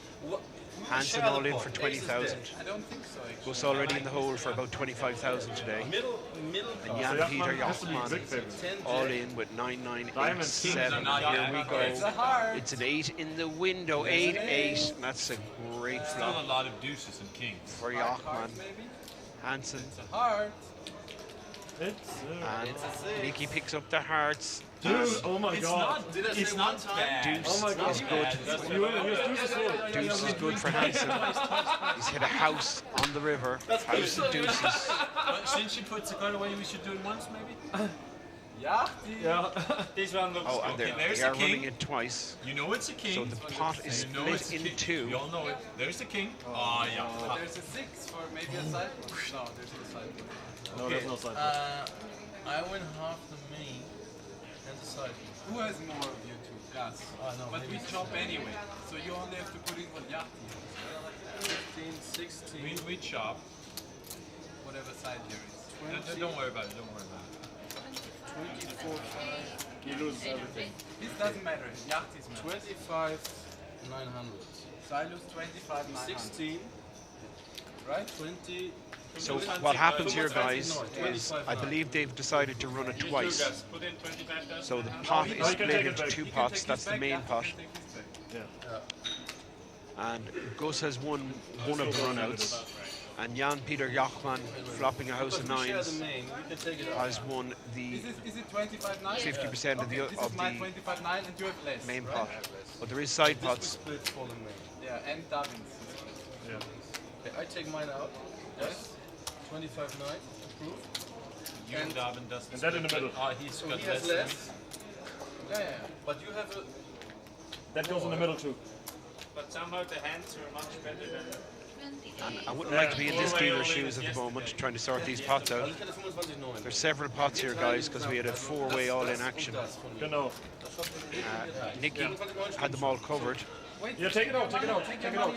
Hansen all in for 20,000. I don't think so. Actually. Gus already in the hole for about 25,000 today. Middle. And Jan So Peter has to be big Jachtmann favorite. all in with 9,987. Kings are Here we not go. yet. It's a heart. It's an 8 in the window, 8-8. And that's a great Still a flop lot of deuces and kings. for Jachtmann. Maybe. Hansen Heart. It's, and Nicky picks up the hearts. dude, oh my It's god. not. Did I say It's one not time? bad. Deuce Oh my God. is good. You win, you have deuces full. Deuce is good for Hansen. He's hit a house on the river. House of deuces. But since you put the card away, we should do it once maybe? Yeah. Yeah. This one looks Oh, and Okay, there's they the are running king. it twice. You know it's a king. So the pot is You know it's split a in king. 2. You all know it. There's the king. Oh, yeah. But there's a 6 for maybe a side. No, there's no side. No, there's no side. I win half the main and the side. Who has more of you two? Gus. no, But we maybe chop anyway. So you only have to put in what Yachty has. 15, 16. We chop. Whatever side there is. Don't worry about it. Don't worry about it. 24, 5, He loses everything. This doesn't matter. Yachty's matter. 25, 900. So I lose 25, 900. 16, Right? 20. So what happens here, guys, is I believe they've decided to run it twice. Put in 25,000. So the pot is you can split take it into back. 2 You pots. That's the main pot. Yeah. And Gus has won one of the runouts. And Jan Peter Jachtmann, flopping a house of But we share the 9s, main. We can take it out. has won the Is it 25, 9? 50% of Okay, the this of is my the 25, 9 and you have less. main right? pot. But there is side This we pots. split for the main. Yeah, and Davins. Yeah. Okay, I take mine out. Yes. 25, 9. Approved. You and Davin doesn't. And that in the split, middle. but, he's So got he has than less. Yeah, yeah. But you have a. That goes in the middle too. But somehow the hands were much better than. I wouldn't like to be in this dealer's shoes at the moment, trying to sort these pots out. Also ich hatte 25, 9. There's several pots here, guys, because we had a 4-way all-in action. Genau. Nicky had them all covered. Yeah, take it out, take it out, take it out.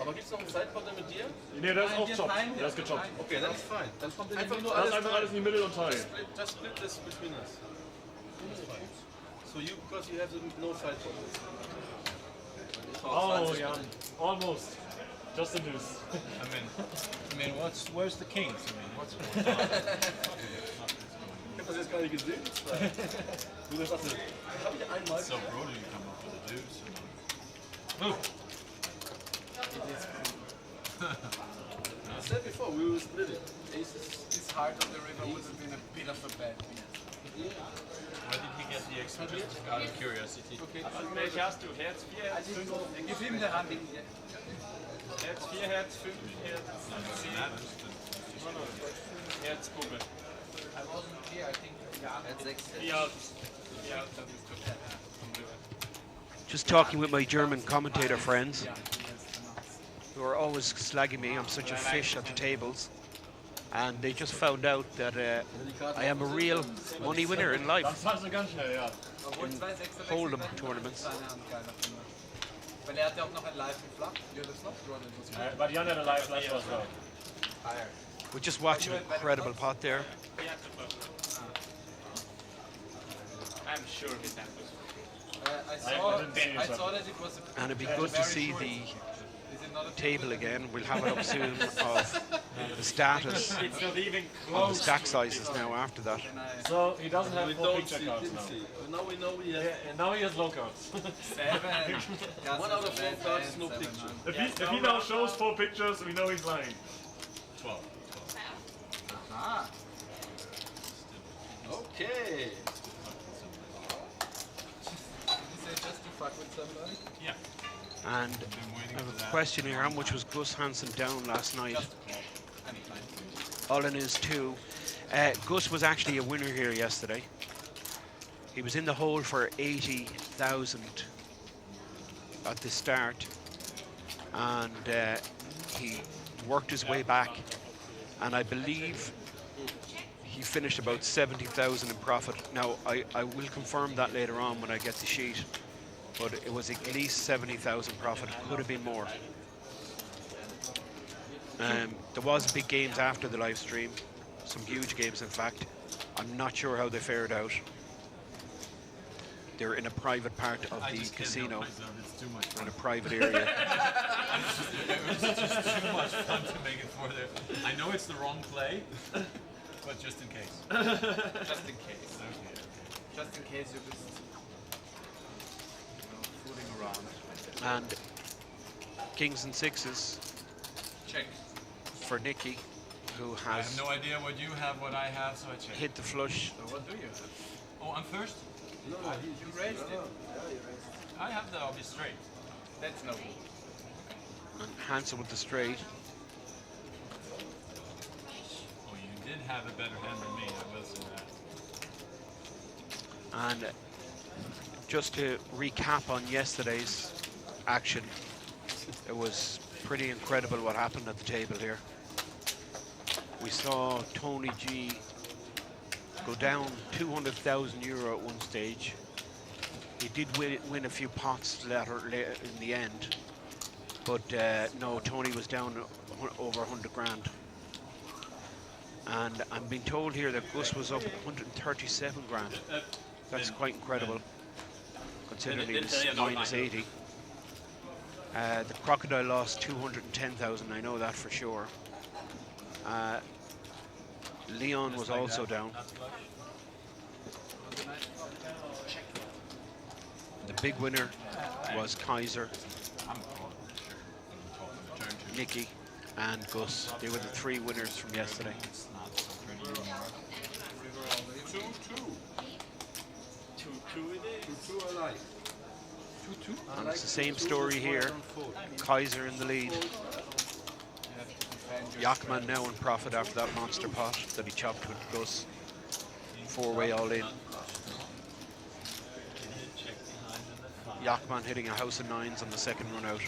Aber gibt es noch einen Sidepot mit dir? Nee, das ist auch chopped. Das ist gechoppt. Okay, dann ist fine. Dann kommt einfach nur Das ist alles. einfach alles in die Mitte und teilen. Just split this between us. That's fine. So you, because you have no sidepot. Oh, yeah. Almost. Just a deuce. I mean, where's the kings? I mean, what's going on? Ich hab das jetzt gar nicht gesehen. Du sagst, hab ich einmal. So brutal you come up with a deuce. said before, we will split it. Aces. This heart of the river would have been a bit of a bad beat. Where did he get the extra? Just out of curiosity. Okay. Welche hast du? Herz 4, Herz 5? Give him the hand. Herz 4, Herz 5, Herz 10. Herz Bube. I wasn't here, I think. At 6. 4 out. 4 out. Just talking with my German commentator friends, who are always slagging me. I'm such a fish at the tables. And they just found out that I am a real money winner in life. Das war so ganz schnell, ja. Obwohl 2 Sechser Hold'em tournaments. Weil er hatte auch noch ein Live mit Flach. Ja, das noch. But Jan had a live flash as well. We just watched an incredible pot there. I'm sure his hand was I saw that it was a... And it'd be good to see the table again. We'll have it up soon of the status It's not even of the close. stack sizes now after that. So he doesn't have We 4 don't picture see, cards didn't now. see. Now we know we have Yeah, and now he has low cards. 7. 1 out of 4 cards, no picture. If he now shows 4 pictures, we know he's lying. 12. Ah. Okay. Is it just to fuck with somebody? Yeah. And I have a question here. How much was Gus Hansen down last night? All in is 2. Gus was actually a winner here yesterday. He was in the hole for 80,000 at the start, and he worked his way back, and I believe he finished about 70,000 in profit. Now, I will confirm that later on when I get the sheet, but it was at least 70,000 profit. Could have been more. There was big games after the live stream, some huge games in fact. I'm not sure how they fared out. They're in a private part of the casino, It's too much in fun. a private area. It's just too much fun to make it for there. I know it's the wrong play, but just in case. Just in case. Okay. Just in case you're just fooling around. And kings and sixes Check. for Nicky, who I have has no idea what you have, what I have, so I check. hit the flush. So what do you have? Oh, I'm first? No, You raised it. I have the obvious straight. That's no. And Hansen with the straight. Oh, you did have a better hand than me, I will say that. And just to recap on yesterday's action, it was pretty incredible what happened at the table here. We saw Tony G go down 200,000 euro at one stage. He did win a few pots later in the end, but no, Tony was down over 100 grand. And I'm being told here that Gus was up 137 grand. That's quite incredible, considering he was minus 80. The Crocodile lost 210,000, I know that for sure. Leon was also down. The big winner was Kaiser, Nicky, and Gus. They were the 3 winners from yesterday. It's not so pretty anymore. 2-2. 2-2 it is. 2-2 I like. 2-2? And it's the same story here. Kaiser in the lead. Jachtmann now in profit after that monster pot that he chopped with Gus. 4-way all in. Jachtmann hitting a house of 9s on the second run out.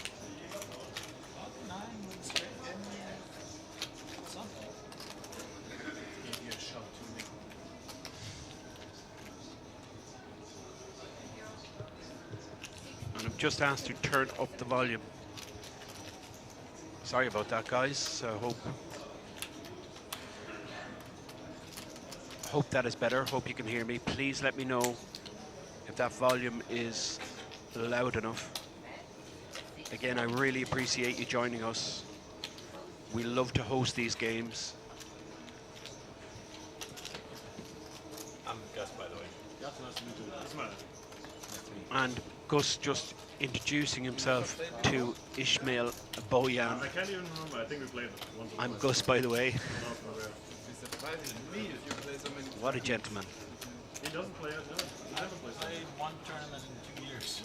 And I'm just asked to turn up the volume. Sorry about that, guys. Hope that is better. Hope you can hear me. Please let me know if that volume is loud enough. Again, I really appreciate you joining us. We love to host these games. I'm Gus, by the way. And Gus just introducing himself to Ishmael Boyan. I can't even remember. I think we played it once. I'm Gus, by the way. Not from there. Be surprising me if you play so many. What a gentleman. He doesn't play it. No, he never plays it. Played one tournament in 2 years.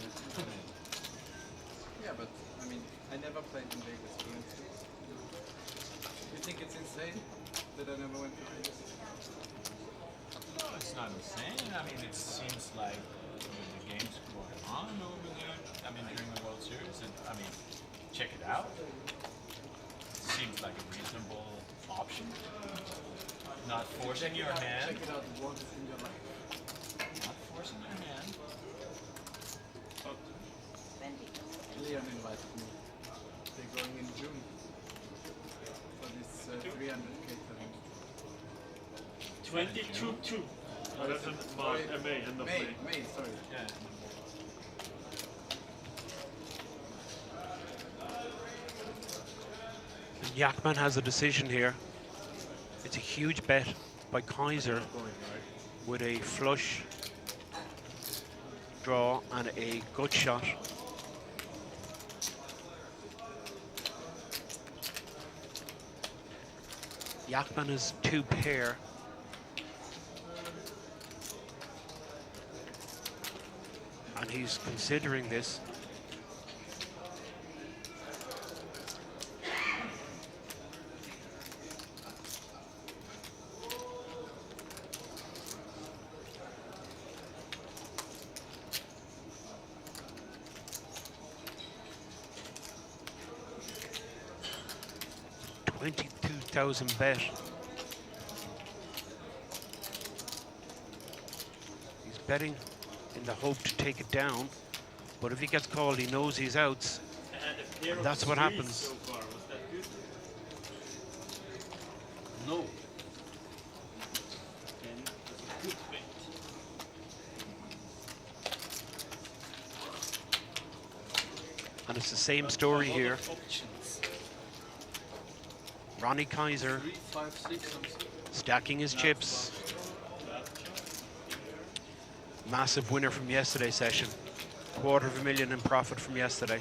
Yeah, but I mean, I never played in Vegas, for instance. You think it's insane that I never went to Vegas? No, it's not insane. I mean, it seems like the game's going on over there. I mean, during the World Series. And, I mean, check it out. Seems like a reasonable option. Not forcing your hand. Check it out once in your life. Not forcing your hand. Leon invited me. They're going in June for this 300k tournament. 22-2. Oh, that's in March, May, end of May. May, sorry. Yeah. Jachtmann has a decision here. It's a huge bet by Kaiser with a flush draw and a gut shot. Jachtmann has 2 pair. And he's considering this. $22,000 bet. He's betting in the hope to take it down, but if he gets called, he knows he's outs. And that's what happens. So far. Was that good? No. And it's the same story here. Ronnie Kaiser 3, 5, 6, something. stacking his chips. Massive winner from yesterday's session. $250,000 in profit from yesterday.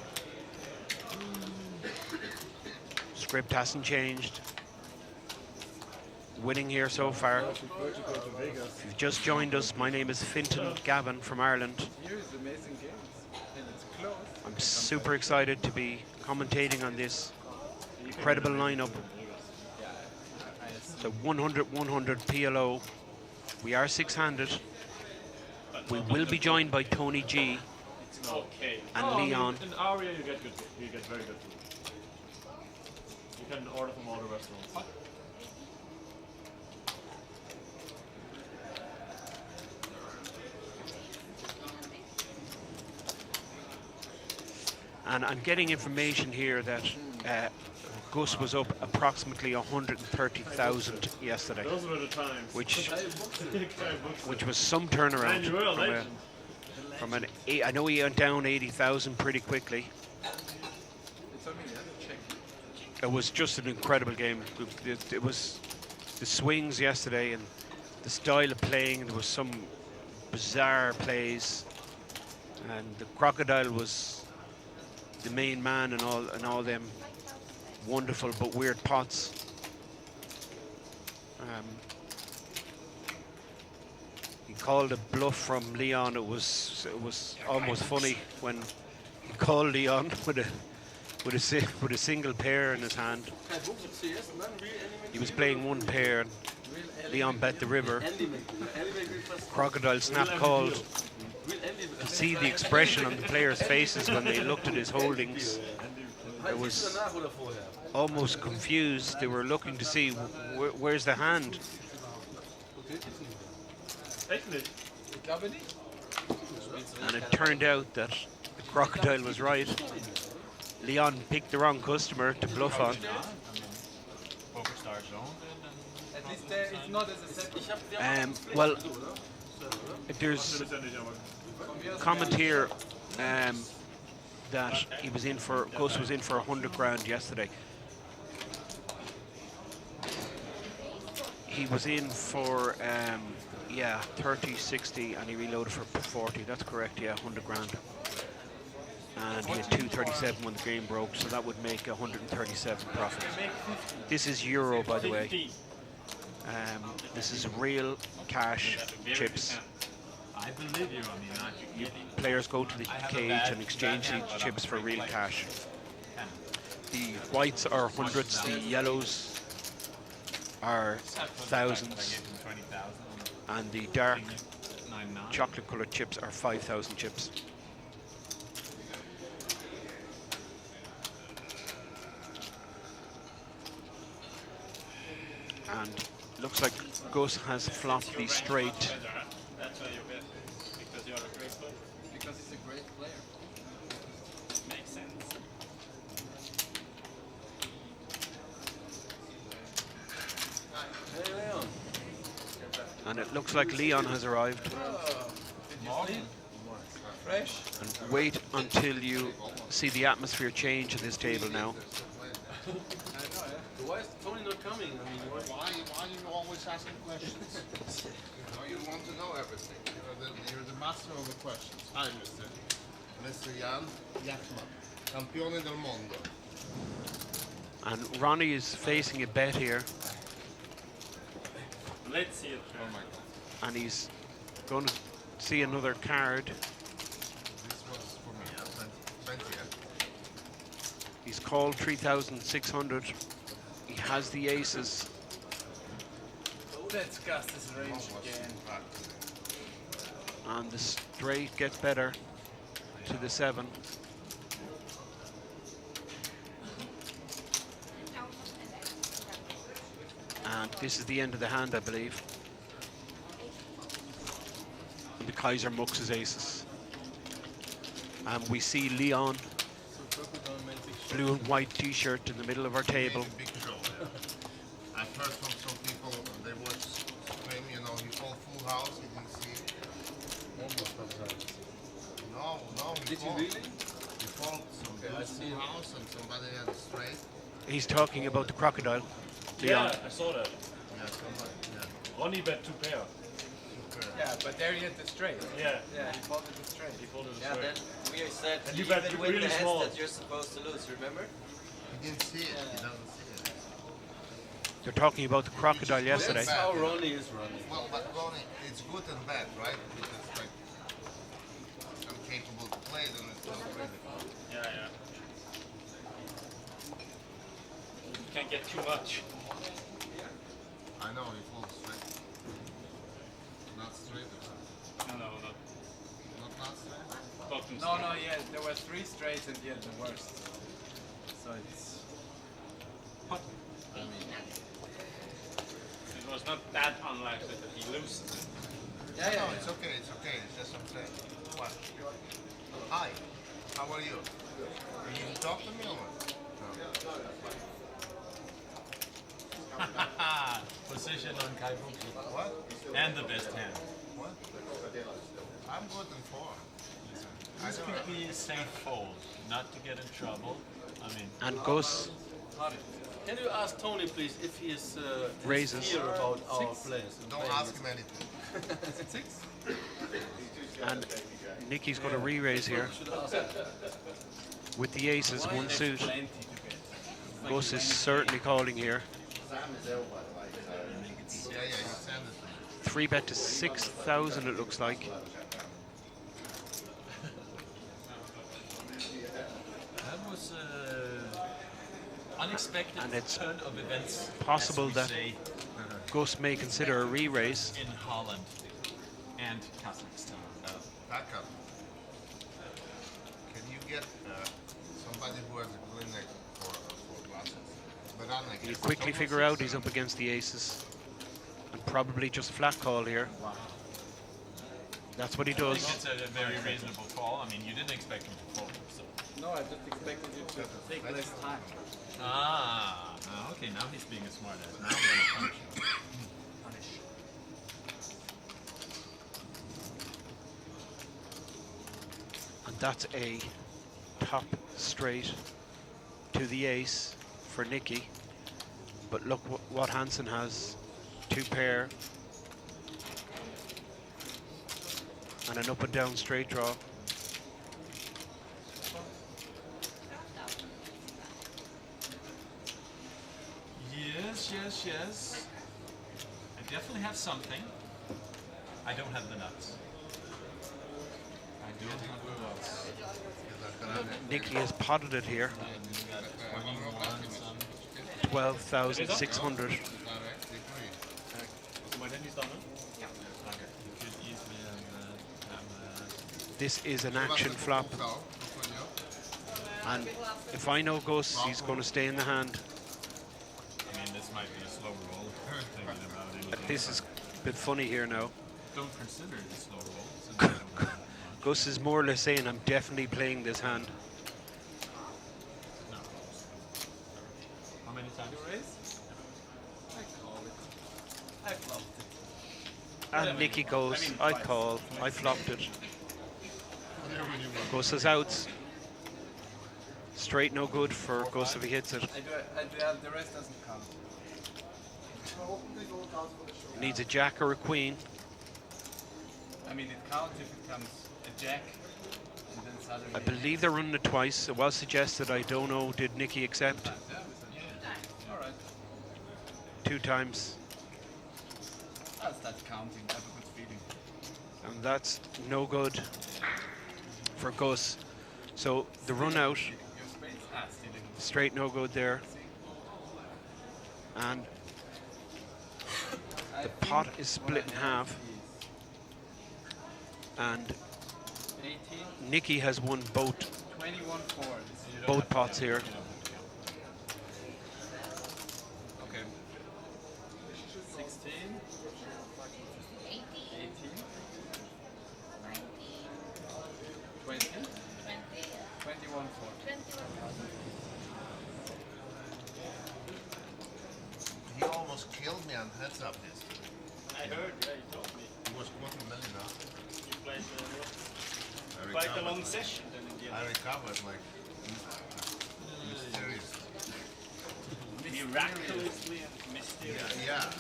Script hasn't changed. Winning here so far. If you've just joined us, my name is Fintan Gavin from Ireland. Here is amazing games, and it's close. I'm super excited to be commentating on this incredible lineup. The 100-100 PLO. We are 6-handed. We will be joined by Tony G Okay. and I mean, Leon. in Aria, you get very good food. You can order from all the restaurants. And I'm getting information here that Gus was up approximately 130,000 yesterday, Those were the times. which Which was some turnaround. And you will, from a- legend. from an I know he went down 80,000 pretty quickly. It's on me, yeah? Check. It was just an incredible game. It was the swings yesterday and the style of playing. There was some bizarre plays, and the Crocodile was the main man and all them wonderful but weird pots. He called a bluff from Leon. It was almost funny when he called Leon with a single pair in his hand. He was playing one pair, and Leon bet the river. Crocodile snap called. To see the expression on the players' faces when they looked at his holdings, it was almost confused. They were looking to see where's the hand. And it turned out that the Crocodile was right. Leon picked the wrong customer to bluff on. Poker Stars owned it. At least there, it's not as a set. Well, there's comment here that he was in for Gus was in for 100 grand yesterday. He was in for 30, 60, and he reloaded for 40. That's correct. Yeah, 100 grand. And he had 237 when the game broke, so that would make 137 profit. This is euro, by the way. This is real cash chips. I believe you. I mean, Players go to the cage and exchange these chips for real cash. The whites are hundreds, the yellows are thousands, and the dark chocolate coloured chips are 5,000 chips. And looks like Gus has flopped the straight. That's why you bet, because you're a great player. Because he's a great player. Makes sense. Hey, Leon. And it looks like Leon has arrived. Fresh. And wait until you see the atmosphere change at this table now. Why is Tony not coming? I mean, Why are you always asking questions? You want to know everything. You're the master of the questions. Hi, Mr. Jan Jachtmann, campione del mondo. And Ronnie is facing a bet here, let's see it. Oh my god. and he's going to see another card. This was for me, 20, He's called 3,600. He has the aces, Oh, that's Gus's range again. and the straight gets better to the 7. And this is the end of the hand, I believe. And the Kaiser mucks his aces. And we see Leon, blue and white t-shirt in the middle of our table. big show. I've heard from some people, they was claiming, he called full house, he didn't see it. No, he did you called. really? He called some full house and somebody had a straight. He's talking about the crocodile. Leon. Yeah, I saw that. Yeah, somebody, yeah. Ronnie bet 2 pair. Yeah, but there he had the straight. Yeah. Yeah, he folded the straight. He folded it Yeah, straight. then we said And you you bet even win really the hands small. that you're supposed to lose, remember? He didn't see it, he doesn't see it. They're talking about the crocodile yesterday. That's how Ronnie is running. Well, but Ronnie, it's good and bad, right? Because like I'm capable to play, then it's not really. Yeah. You can't get too much. I know he falls straight. Not straight. No. Not straight. Bottom No, yeah, there were 3 straights and he had the worst. So it's... I mean, it was not that unlikely that he loses. Yeah, No, it's okay, it's just what I'm saying. What? Hi, how are you? You need to talk to me or what? Position on Kaibuki. What? And the best hand. What? I'm good in form. This could be a safe fold, not to get in trouble. I mean, And Gus Can you ask Tony, please, if he is Raises. clear about our players? Don't ask him anything. and Nicky's going to re-raise here Should ask him. with the aces, 1 suit. plenty to bet. Gus is certainly calling here. Yeah, you send it to me. 3 bet to 6,000 it looks like. that was unexpected And it's turn of events. possible as we that say, Gus may consider a re-raise. in Holland and Kazakhstan. Backup. Can you get somebody who has a clinic for glasses? But I'm He'll quickly figure out he's up against the aces. And probably just flat call here. That's what he I think does. it's a very reasonable call. I mean, you didn't expect him to fold, so. No, I just expected you to take less time. Okay, now he's being a smart ass. Now I'm gonna punish him. And that's a top straight to the ace for Nicky. But look what Hansen has. 2 pair. And an up and down straight draw. yes. I definitely have something. I don't have the nuts. I don't have the nuts. Nicky has potted it here. And you got 21 some. 12,600. Hast du mein Handy da, ne? You could easily have This is an action flop. And if I know Gus, he's going to stay in the hand. I mean, this might be a slow roll. Thinking about anything. This is a bit funny here now. Don't consider it a slow roll. Since I don't have much. Gus is more or less saying, I'm definitely playing this hand. No. How many times? I flopped it. And Nicky goes, I call, I flopped it. Gus has outs. Straight no good for Gus if he hits it. The rest doesn't count. He needs a jack or a queen. I mean, it counts if it comes a jack, and then suddenly... I believe they're running it twice. It was suggested, I don't know, did Nicky accept? All right. 2 times. I'll start counting. I have a good feeling. And that's no good for Gus. So the run out, Your spades? Still in. straight no good there. And the pot is split in half. And 18, Nicky has won both 21 fours. pots here. Okay. 16, 18, 20, 21 fours. He almost killed me on heads up yesterday. I heard, yeah, you told me. He was quarter million now. You played I quite a recovered. long session then in the I end. recovered like mysterious. Miraculously and mysteriously. Yeah. It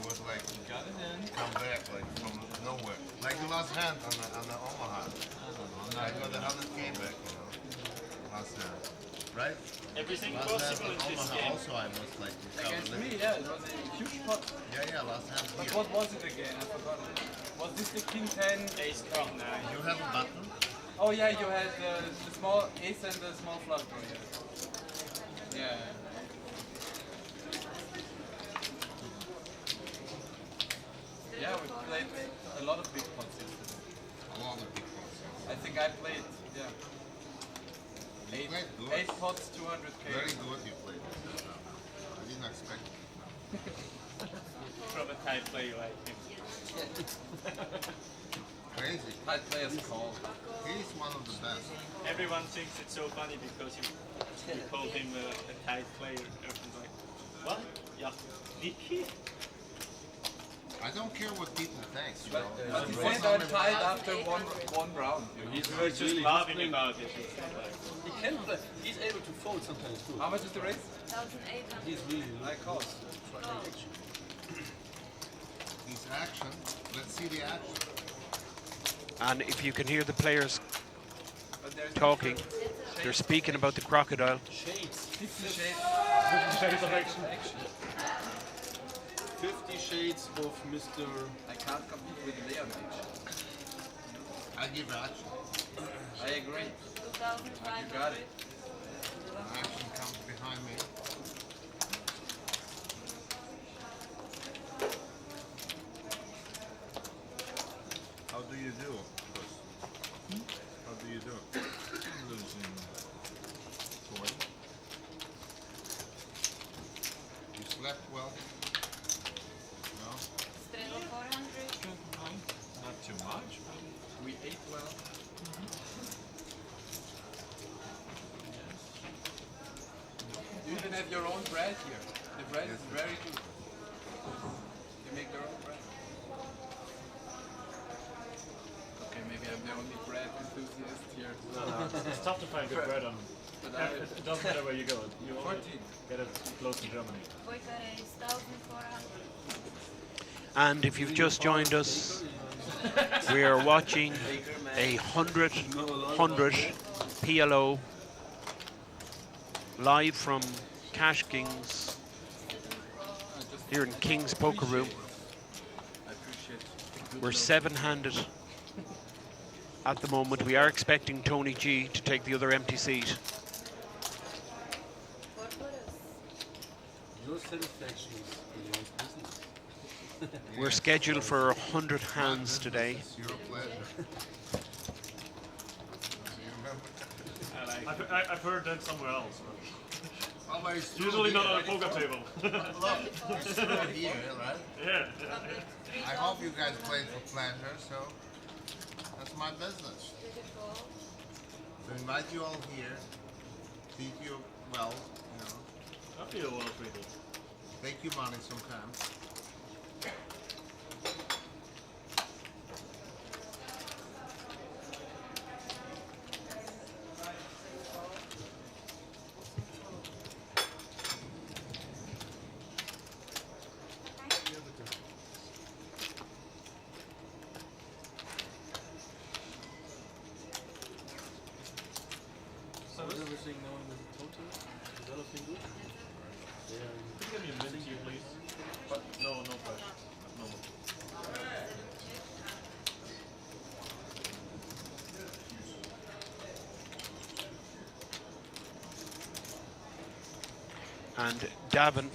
was like Got it in. come back like from nowhere. Like the last hand on the Omaha. I got the 100K back, you know. Last hand. Right? Everything Last hand possible on in this Omaha game. also I was like Against recovered. me, yeah, it was a huge pot. Yeah, last hand But here. what was it again? I forgot. Was this the king 10? Ace, king, nine. You have a button? Oh yeah, you had the small ace and the small flush draw. Yeah. Yeah, we played a lot of big pots yesterday. A lot of big pots. I think I played, yeah. You played good. 8 pots, 200k. Very good you played. I didn't expect it. From a Thai player like him. Crazy. High players call. He's one of the best. Everyone thinks it's so funny because you called him a Thai player. Everyone's like, what? Yeah, Nicky? I don't care what people think, you But know. he said I'm tied after one round. We were just laughing about it. It's not like, He can play. He's able to fold sometimes too. How much is the race? 1,800. He's really I call. He's action. Let's see the action. And if you can hear the players But there's talking, they're speaking about the crocodile. shades. 50 shades. 50 shades of Mr. I can't compete with the Leon Age. I give action. I agree. 2,500. You got it. Action comes behind me. How do you do? How do you do? Losing. You slept well? No? Straddle 400. Not too much, but We ate well. You even have your own bread here. The bread is very good. You make your own bread. Okay, maybe I'm the only bread enthusiast here. it's tough to find good bread on. But It doesn't matter where you go. You only 14. get it close to Germany. Dvojka race 1,400. And if you've just joined us, we are watching a 100 PLO live from Cash Kings here in King's Poker Room. I appreciate We're 7-handed at the moment. We are expecting Tony G to take the other empty seat. your satisfaction is beyond business. We're scheduled for 100 hands today. It's your pleasure. You remember? I've heard that somewhere else. Oh, but it's true Usually here. not on a poker table. Look, it's true here, right? Yeah. I hope you guys play for pleasure, so that's my business. To invite you all here, treat you well, you know, I feel well treated. take you money sometimes. So is everything now in the total? Developing good? Yeah. Can you give me a minute here, please? But no pressure. No more. And Davin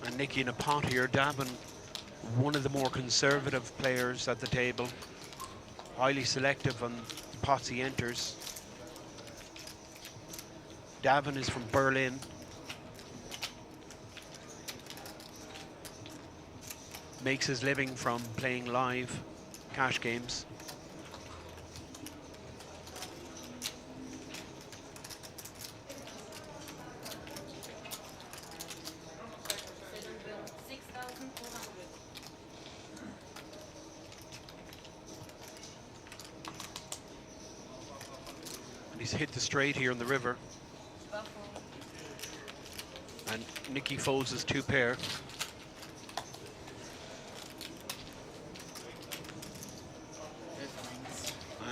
and Nicky in a pot here. Davin, one of the more conservative players at the table, highly selective on the pots he enters. Davin is from Berlin. Makes his living from playing live cash games. And he's hit the straight here on the river. And Nicky folds his 2 pair.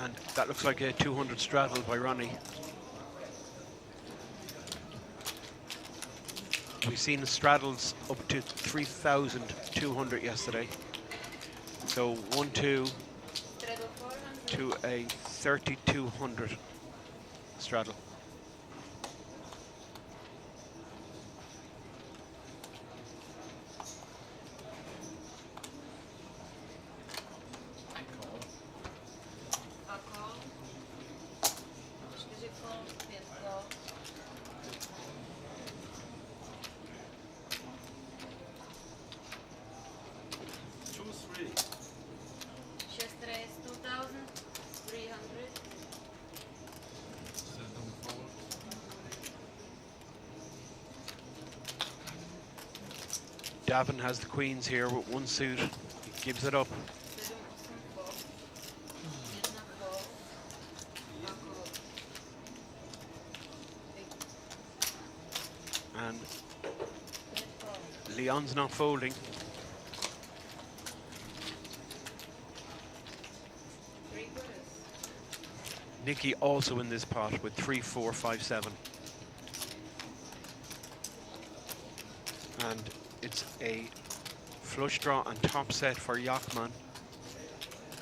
And that looks like a 200 straddle by Ronnie. We've seen straddles up to 3,200 yesterday. So 1-2 to a 3,200 straddle. Davin has the queens here with 1 suit. He gives it up. And Leon's not folding. Nicky also in this pot with 3, 4, 5, 7. And it's a flush draw and top set for Jachtmann.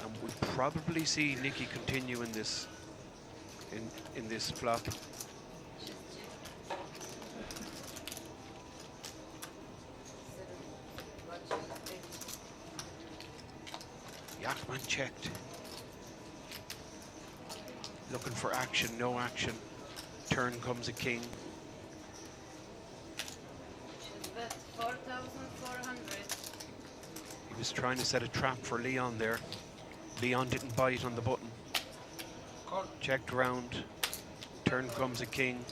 And we'll probably see Nicky continue in this in this flop. Jachtmann checked. Looking for action, no action. Turn comes a king. Bet 4,400. He was trying to set a trap for Leon there. Leon didn't bite on the button. Checked round. Turn comes a king.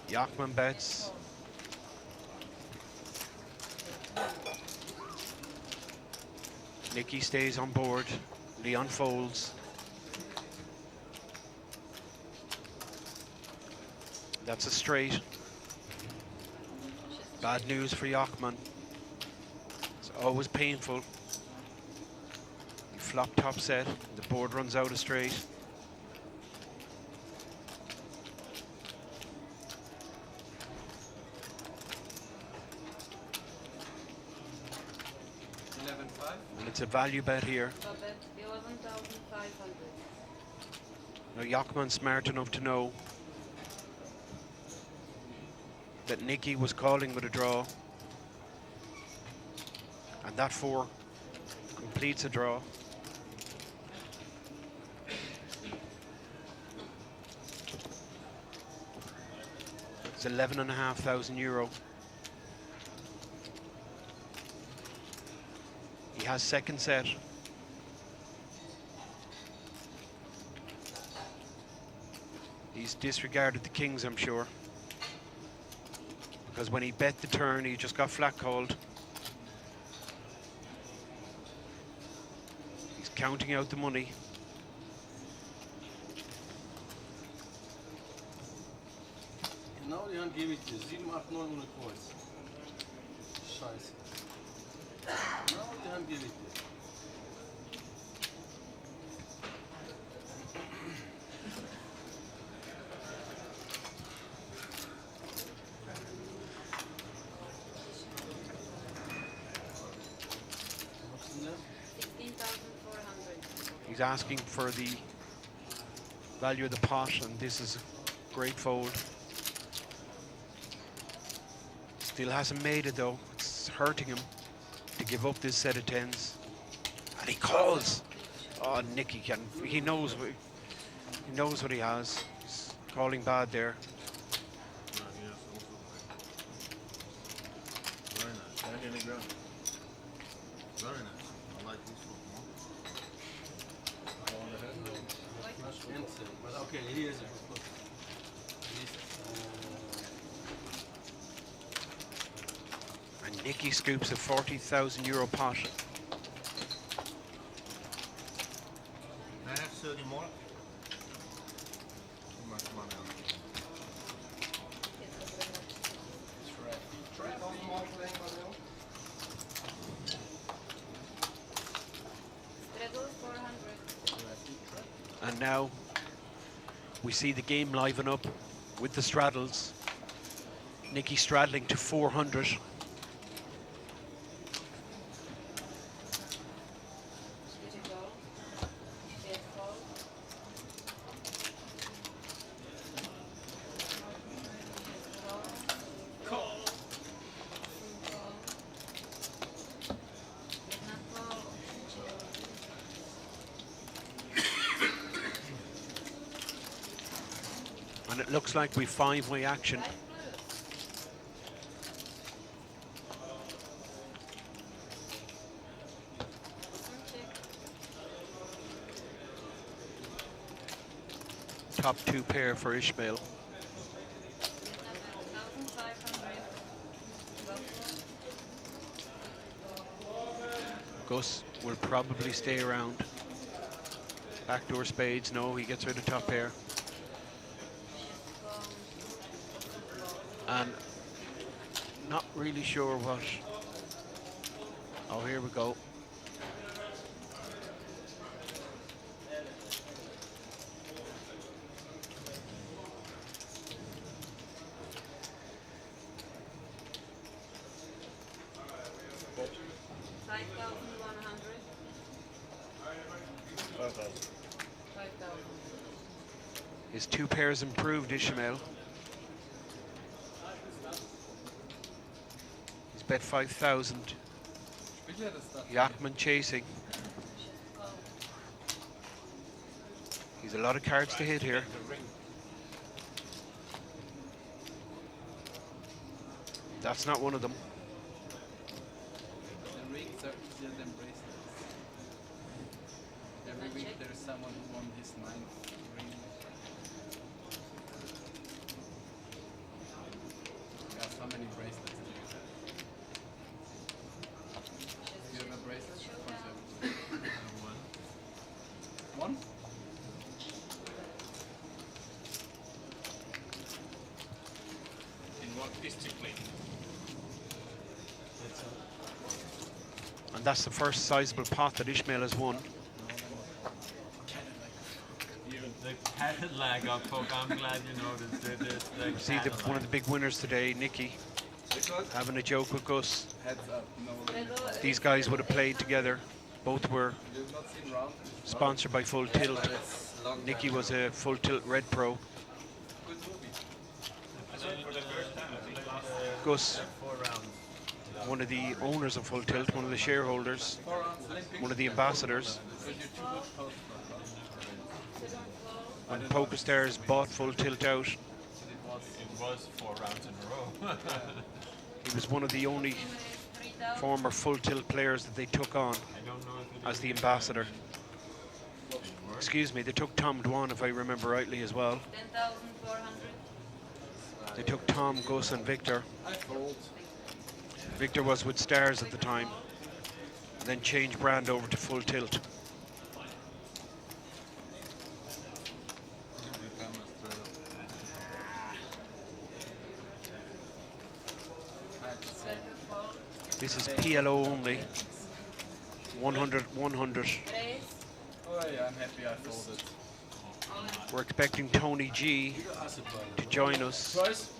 Jachtmann bets. Nicky stays on board. Leon folds. That's a straight. Bad news for Jachtmann. It's always painful. You flop top set, the board runs out of straight. 11.5. And it's a value bet here. So bet 11,500. Now Jachtmann's smart enough to know that Nicky was calling with a draw. And that 4 completes a draw. It's 11,500 euro. He has second set. He's disregarded the kings, I'm sure. Because when he bet the turn, he just got flat called. He's counting out the money. Genau die Hand gebe ich dir. 7, 8, 9 ohne Kreuz. Scheiße. Genau die Hand gebe ich dir. Was ist denn das? 16,400. He's asking for the value of the pot, and this is a great fold. Still hasn't made it though. It's hurting him to give up this set of 10s. And he calls. Oh, Nicky he knows what he has. He's calling bad there. Very nice. Handy on the ground. Very nice. I like this one more. Hansen. But okay, here is it. And Nicky scoops a 40,000 euro pot. I have 30 more. Too much money on it. Straddle 400. And now we see the game liven up with the straddles. Nicky straddling to 400. Did you go? Yes, call. Call. Did not call. And it looks like we 5-way action. Right, blue. Top 2 pair for Ishmael. 1,500. Gus will probably stay around. Backdoor spades, no, he gets rid of top pair. And not really sure what. Oh, here we go. His 2 pairs improved, Ishmael. He's bet 5,000. Jachtmann chasing. He's a lot of cards to hit here. That's not one of them. The rings are easier than bracelets. Every week there is someone who won his 9th ring. Guys, how many bracelets do you have? Do you have a bracelet? One? In what discipline? And that's the first sizable pot that Ishmael has won. The Cadillac of poker, I'm glad you noticed it. See one of the big winners today, Nicky. having a joke with Gus. Heads up, no limit. These guys would have played together. Both were You've not seen round? sponsored by Full Tilt. But it's long Nicky time. was a Full Tilt Red Pro. Good movie. Gus, one of the owners of Full Tilt, one of the shareholders, 4 rounds limping. one of the ambassadors. Because you're too much post. When PokerStars bought Full Tilt out, It was 4 rounds in a row. he was one of the only former Full Tilt players that they took on I don't know if it as the ambassador. Excuse me, they took Tom Dwan, if I remember rightly, as well. 10,400. They took Tom, Gus, and Victor. I fold. Victor was with Stars at the time, and then changed brand over to Full Tilt. This is PLO only. 100, 100. Raise. Oh yeah, I'm happy I folded. We're expecting Tony G to join us. Price?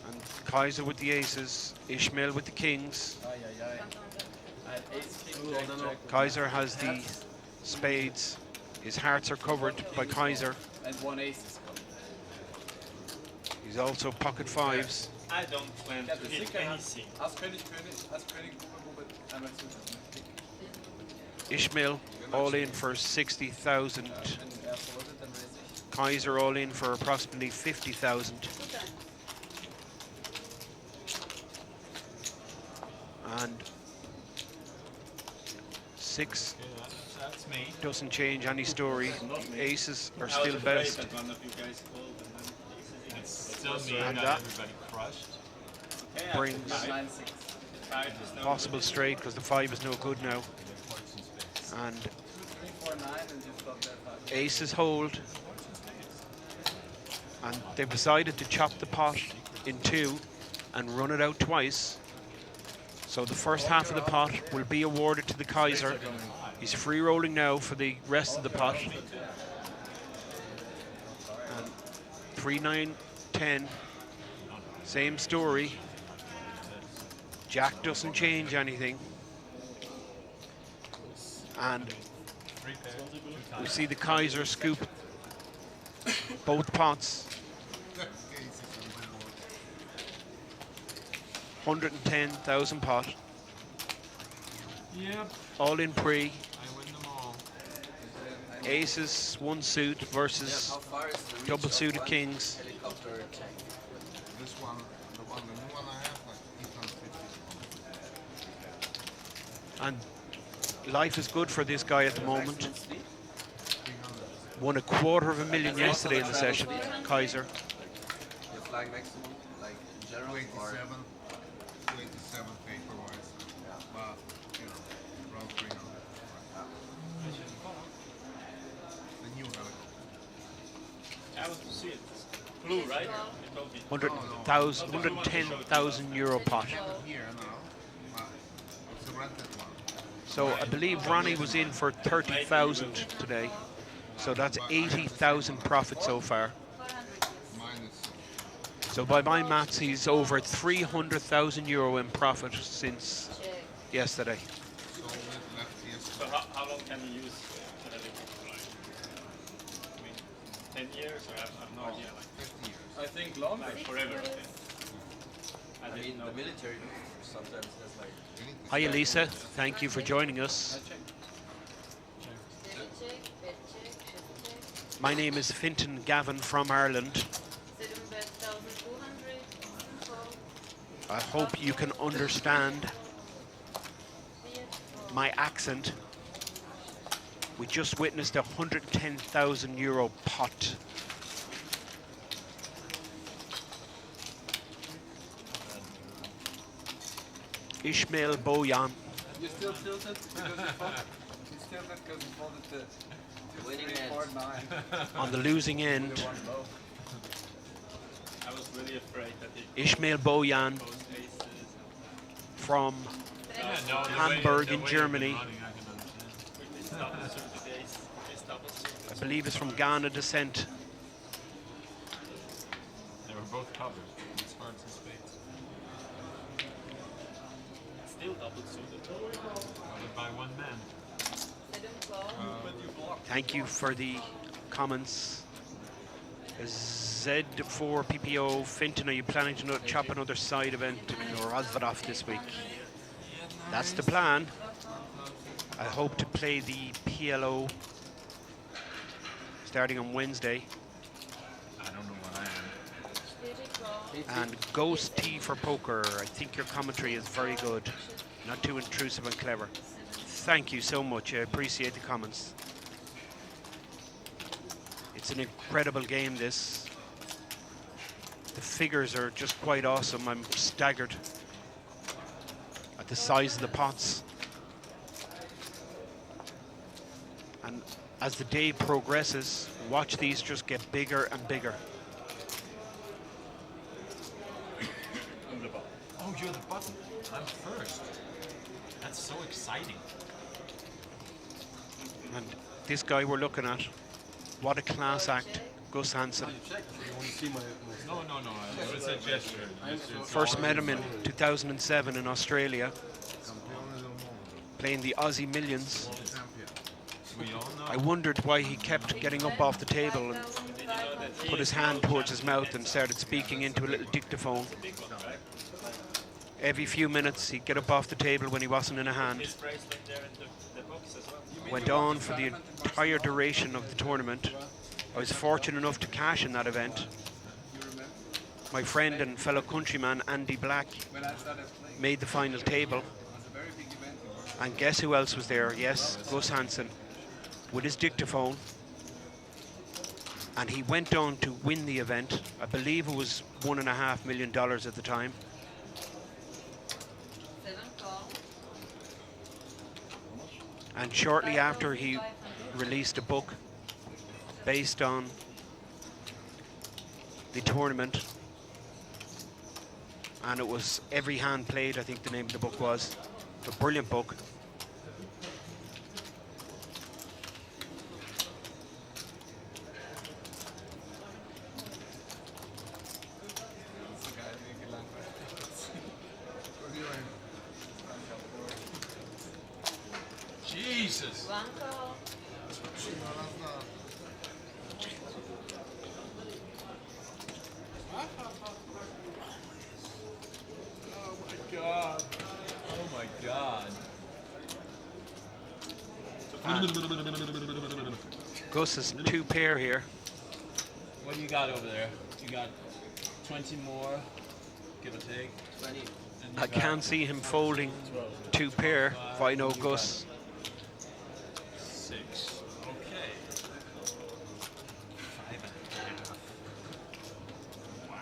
And Kaiser with the aces, Ishmael with the kings. Aye, aye, aye. I had ace, king, jack, jack. Kaiser has the spades. His hearts are covered by Kaiser. And 1 ace is coming. He's also pocket fives. I don't plan Ja, to das hit Sicker hat. anything. Ass König, Bube, Bube. Einmal zu. Pick. Ishmael all in for 60,000. Wenn er folded, dann raise ich. Kaiser all in for approximately 50,000. And 6 Yeah, that's me. doesn't change any story. Aces are I was still afraid best. that one of you guys called and then it's still me And and that everybody crushed. brings 9-6. possible straight because the 5 is no good now. And 3, 4, 9, and you flop that 5. aces hold. And they've decided to chop the pot in 2 and run it out twice. So the first half of the pot will be awarded to the Kaiser. He's free rolling now for the rest of the pot. And 3, 9, 10. Same story. Jack doesn't change anything. And we see the Kaiser scoop both pots. 110,000 pot. Yep, All in pre. I win them all. Aces, 1 suit versus How far is the reach double of suited one kings. helicopter tank? This one, the new one I have, like 850. And life is good for this guy at the moment. Maximum speed? Won $250,000 yesterday in the session, Kaiser. Your flying maximum, like in general, or 287 paper-wise. But, you know, around 300. The new helicopter. I want to see it. Blue, right? You told me. 110,000 euro pot. Here now, but it's a rented one. So I believe Ronnie was in for 30,000 today. So that's 80,000 profit so far. Minus. So by my maths, he's over 300,000 euro in profit since yesterday. So we left So yesterday. how long can you use the helicopter? I mean, 10 years or I have no idea. Like, 50 years. I think longer. forever. Okay. I I mean, didn't know. the military sometimes has like. Hi Elisa, thank you for joining us. My name is Fintan Gavin from Ireland. I hope you can understand my accent. We just witnessed a 110,000 euro pot. Ishmael Boyan. You're still tilted because you folded. He's tilted because you folded the 2, Winning 3, hand. 4, 9. On the losing end, The 1 low. I was really afraid that it Ishmael Boyan both aces. from Yeah, no, the Hamburg way in you've Germany. been running, I can understand. With this double suited ace, this double suited. I believe is from Ghana descent. They were both covered. It's hearts and spades. Still double suited. Followed by one man. Thank you for the comments. Z4 PPO Finton, are you planning to chop another side event in Rozvadov this week? That's the plan. I hope to play the PLO starting on Wednesday. I don't know what I am. And Ghost T for Poker. I think your commentary is very good. Not too intrusive and clever. Thank you so much. I appreciate the comments. It's an incredible game, this. The figures are just quite awesome. I'm staggered at the size of the pots. And as the day progresses, watch these just get bigger and bigger. Oh, you're the button. I'm first. That's so exciting. And this guy we're looking at, what a class act, Gus Hansen. No. It was a gesture. First met him in 2007 in Australia, playing the Aussie Millions. We all know. I wondered why he kept getting up off the table and put his hand towards his mouth and started speaking into a little dictaphone. Every few minutes he'd get up off the table when he wasn't in a hand. Went on for the entire duration of the tournament. I was fortunate enough to cash in that event. My friend and fellow countryman Andy Black made the final table. And guess who else was there? Yes, Gus Hansen with his dictaphone. And he went on to win the event. I believe it was $1.5 million at the time. And shortly after, he released a book based on the tournament. And it was Every Hand Played, I think the name of the book was. A brilliant book. Jesus. God. Oh my God. Gus is 2 pair here. What do you got over there? You got 20 more, give or take. 20. And you I got can't see him folding 2 pair if I know Gus. 6. Okay. 5.5. Wow.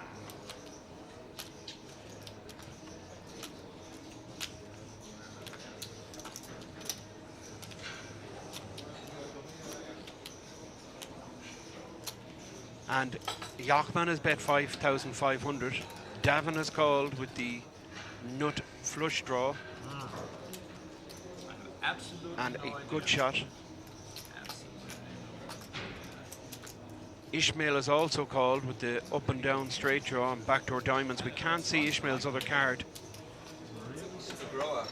And Jachtmann has bet 5,500. Davin has called with the nut flush draw Absolutely and no a idea. good shot. Absolutely Ishmael has also called with the up and down straight draw and backdoor diamonds. We can't see Ishmael's other card. Grower.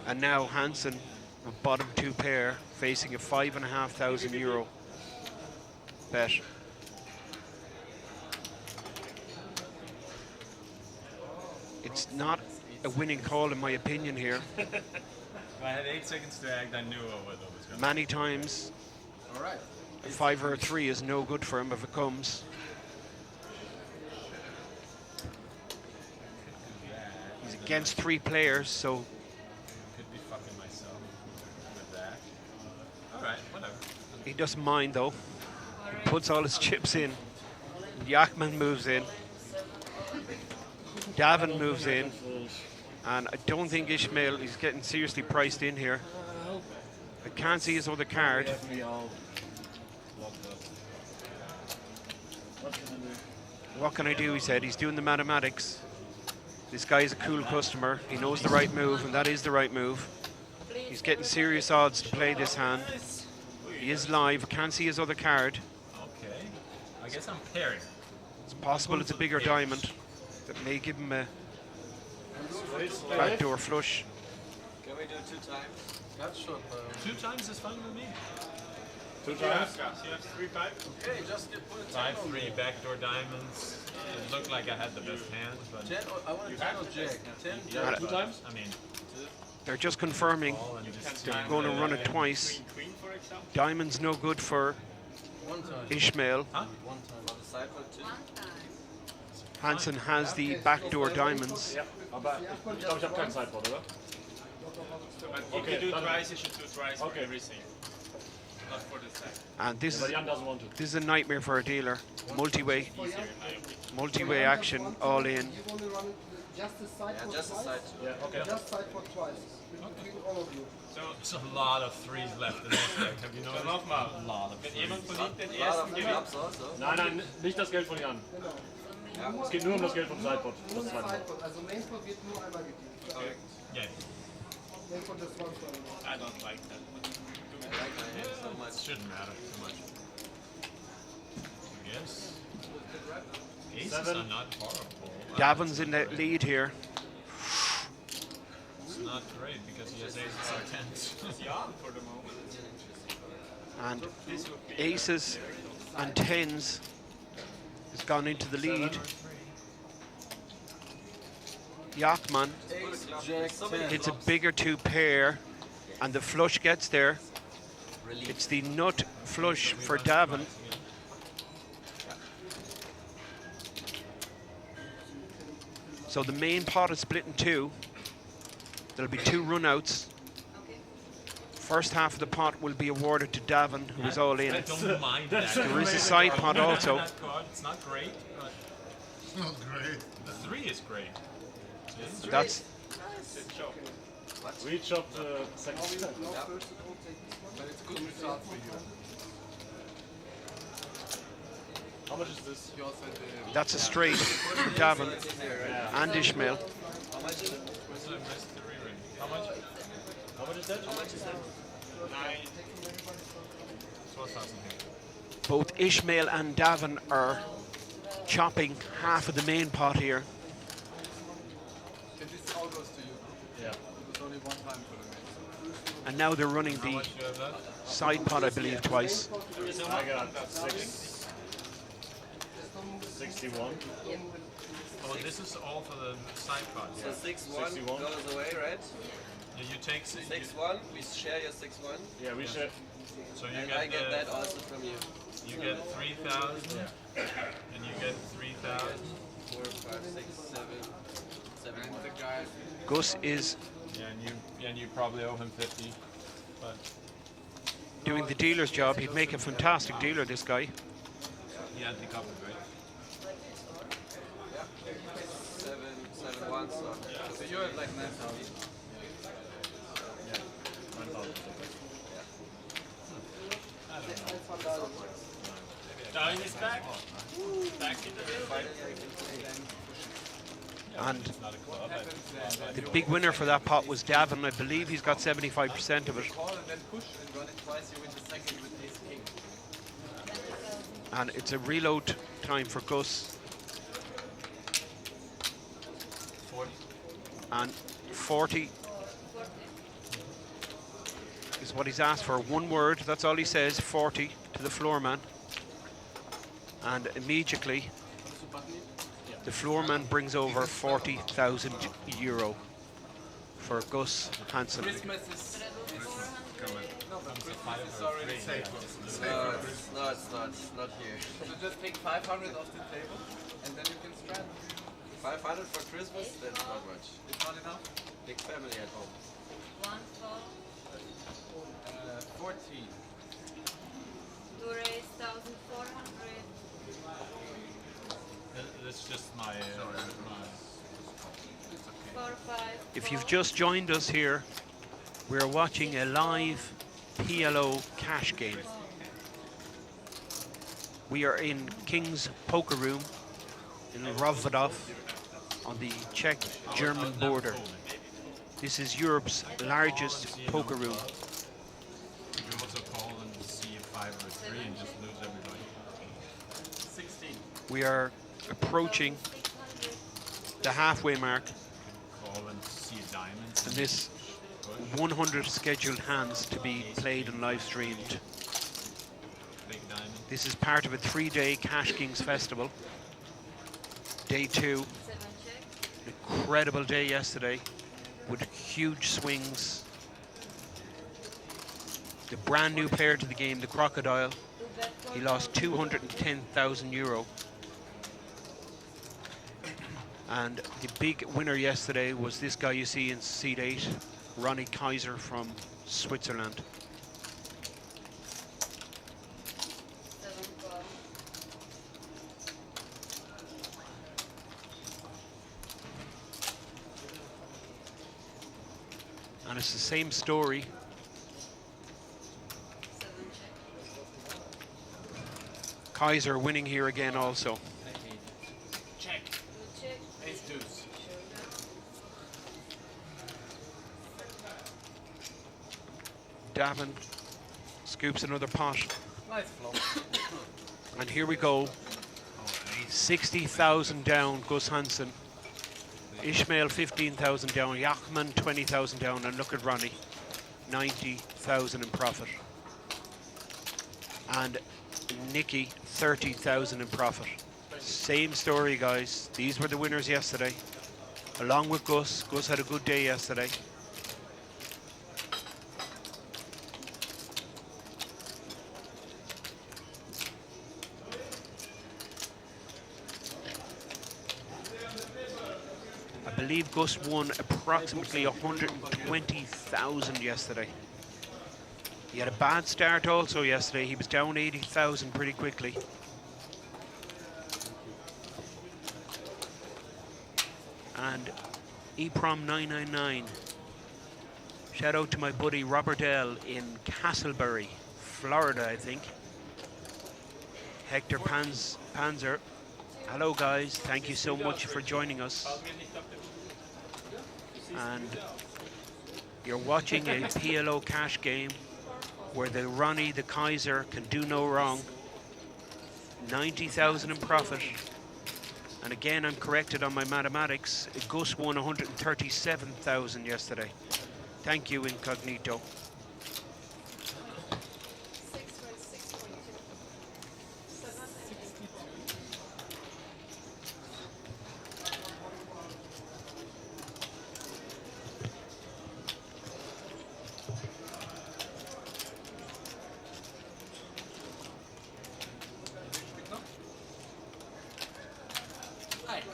And now Hansen, a bottom 2 pair, facing a €5,500 bet. It's not a winning call in my opinion here. If I had 8 seconds to act, I knew what was going to Many times All right. a 5 or a 3 is no good for him if it comes. He's against 3 players, so Could be fucking myself with that. Alright, whatever. he doesn't mind though. He puts all his chips in. Jachtmann moves in. Davin moves in. And I don't think Ishmael is getting seriously priced in here. I can't see his other card. What can I do, he said. He's doing the mathematics. This guy is a cool customer. He knows the right move, and that is the right move. He's getting serious odds to play this hand. He is live. Can't see his other card. Okay. I guess I'm pairing. It's possible it's a bigger diamond that may give him a backdoor flush. Can we do 2 times? Gut shot. 2 times is fine with me. 2 times? You have 3 pipes? Okay, just put a 10 5, on 3 there. backdoor diamonds. It looked like I had the best hand, but 10, I want a 10 on jack. 10 Yeah, jack. 2 times? I mean, They're just confirming all and just they're going to run it twice. Diamond's no good for 1 time. Ishmael. 1 time. On the side for 2. One time. Hansen has the backdoor diamonds. Ja, aber ich glaube, ich habe keinen Sideboard, oder? if you do twice, you should do twice for Okay. everything. Not for the side. And this But is Jan doesn't want to. this is a nightmare for a dealer. Multi-way action, all in. You want to run just the side Yeah, for just the twice? side. Yeah, okay. Just side for twice. Between all of you. So it's a lot of 3s left in this deck. Have you noticed? Nochmal. A lot of Wenn 3s. jemand von Ihnen den A lot ersten of gewinnt, clubs also. Nein, nein, nicht das Geld von Jan. Es geht nur um das Geld vom Sideboard. Das Ohne Sideboard. Sideboard. Also Mainboard wird nur einmal gedealt. Yeah. Mainboard ist once for all. I don't like that. I like my hand so It much. shouldn't matter too much. I guess. Aces 7. are not horrible. Gavin's in the lead here. It's not great because he has aces and 10s. Jan for the moment. And aces and 10s has gone into the lead. Jachtmann Ace, jack, 10. hits a bigger 2 pair, and the flush gets there. Relief. It's the nut flush for Davin. So the main pot is split in 2. There'll be 2 runouts. Okay. First half of the pot will be awarded to Davin, who is all in. I don't mind that. There is a side pot also. That card, it's not great, but It's not great. the 3 is great. That's We chopped second. But it's a good result for you. How much is this? You also had the that's a straight for Davin and Ishmael. How much is it? What's the rest of the re-ring? How much? How much is that? How much is that? 12,000 here. Both Ishmael and Davin are chopping half of the main pot here. And this all goes to you. Yeah. It was only 1 time for the match. And now they're running How the much do you have left? side pot, I believe, twice. I got 61. Oh, this is all for the side pot. So 6-1 61. goes away, right? Yeah, you take 6-1, we share your 6-1. Yeah, we should. So you And get I get the- that also from you. You get 3,000, and you get 3,000. 4, 5, 6, 7, 7. And the guy, Gus is Yeah, and you probably owe him 50. But doing the dealer's job. He'd make a fantastic dealer, this guy. he had the covered, right? 7, 1, so. so you have like 9,000. Darling is back. Back in the building. And the big winner for that pot was Davin. I believe he's got 75% of it. Call and then push and run it twice, you win the second with ace king. And it's a reload time for Gus. 40. And 40 is what he's asked for. 1 word, that's all he says, 40 to the floor man. And immediately the floor man brings over 40,000 euro for Gus Hansen. Christmas is... No, but Christmas is already safe. No, it's not here. So just take 500 off the table and then you can strand. 500 for Christmas? That's not much. It's not enough? Big family at home. 1 fall. 14. To raise 1,400. That's just my. 4, 5. If you've just joined us here, we're watching a live PLO cash game. We are in King's Poker Room in Rozvadov on the Czech-German border. This is Europe's largest poker room. You can also call and see a 5 or a 3 and just lose everybody. 16. We are approaching the halfway mark Call and see a diamond. in this 100 scheduled hands to be played and live streamed. Big diamond. This is part of a 3-day Cash Kings festival. Day 2, 7 check. incredible day yesterday with huge swings. The brand new player to the game, the Crocodile, he lost 210,000 euro. And the big winner yesterday was this guy you see in seat 8, Ronnie Kaiser from Switzerland. 7 call. And it's the same story. 7 check. Kaiser winning here again also. Check. 2 check. Ace deuce. Davin scoops another pot. Nice flop. And here we go. 60,000 down, Gus Hansen. Ishmael 15,000 down, Jachtmann 20,000 down, and look at Ronnie, 90,000 in profit. And Nicky, 30,000 in profit. Same story, guys. These were the winners yesterday, along with Gus. Gus had a good day yesterday. I believe Gus won approximately 120,000 yesterday. He had a bad start also yesterday. He was down 80,000 pretty quickly. And EPROM 999. Shout out to my buddy Robert L in Castleberry, Florida, I think. Hector Panzer. Hello guys, thank you so much for joining us. And you're watching a PLO cash game where the Ronnie, the Kaiser, can do no wrong. 90,000 in profit. And again, I'm corrected on my mathematics. Gus won 137,000 yesterday. Thank you, Incognito. 6.6.2. 7 and 8.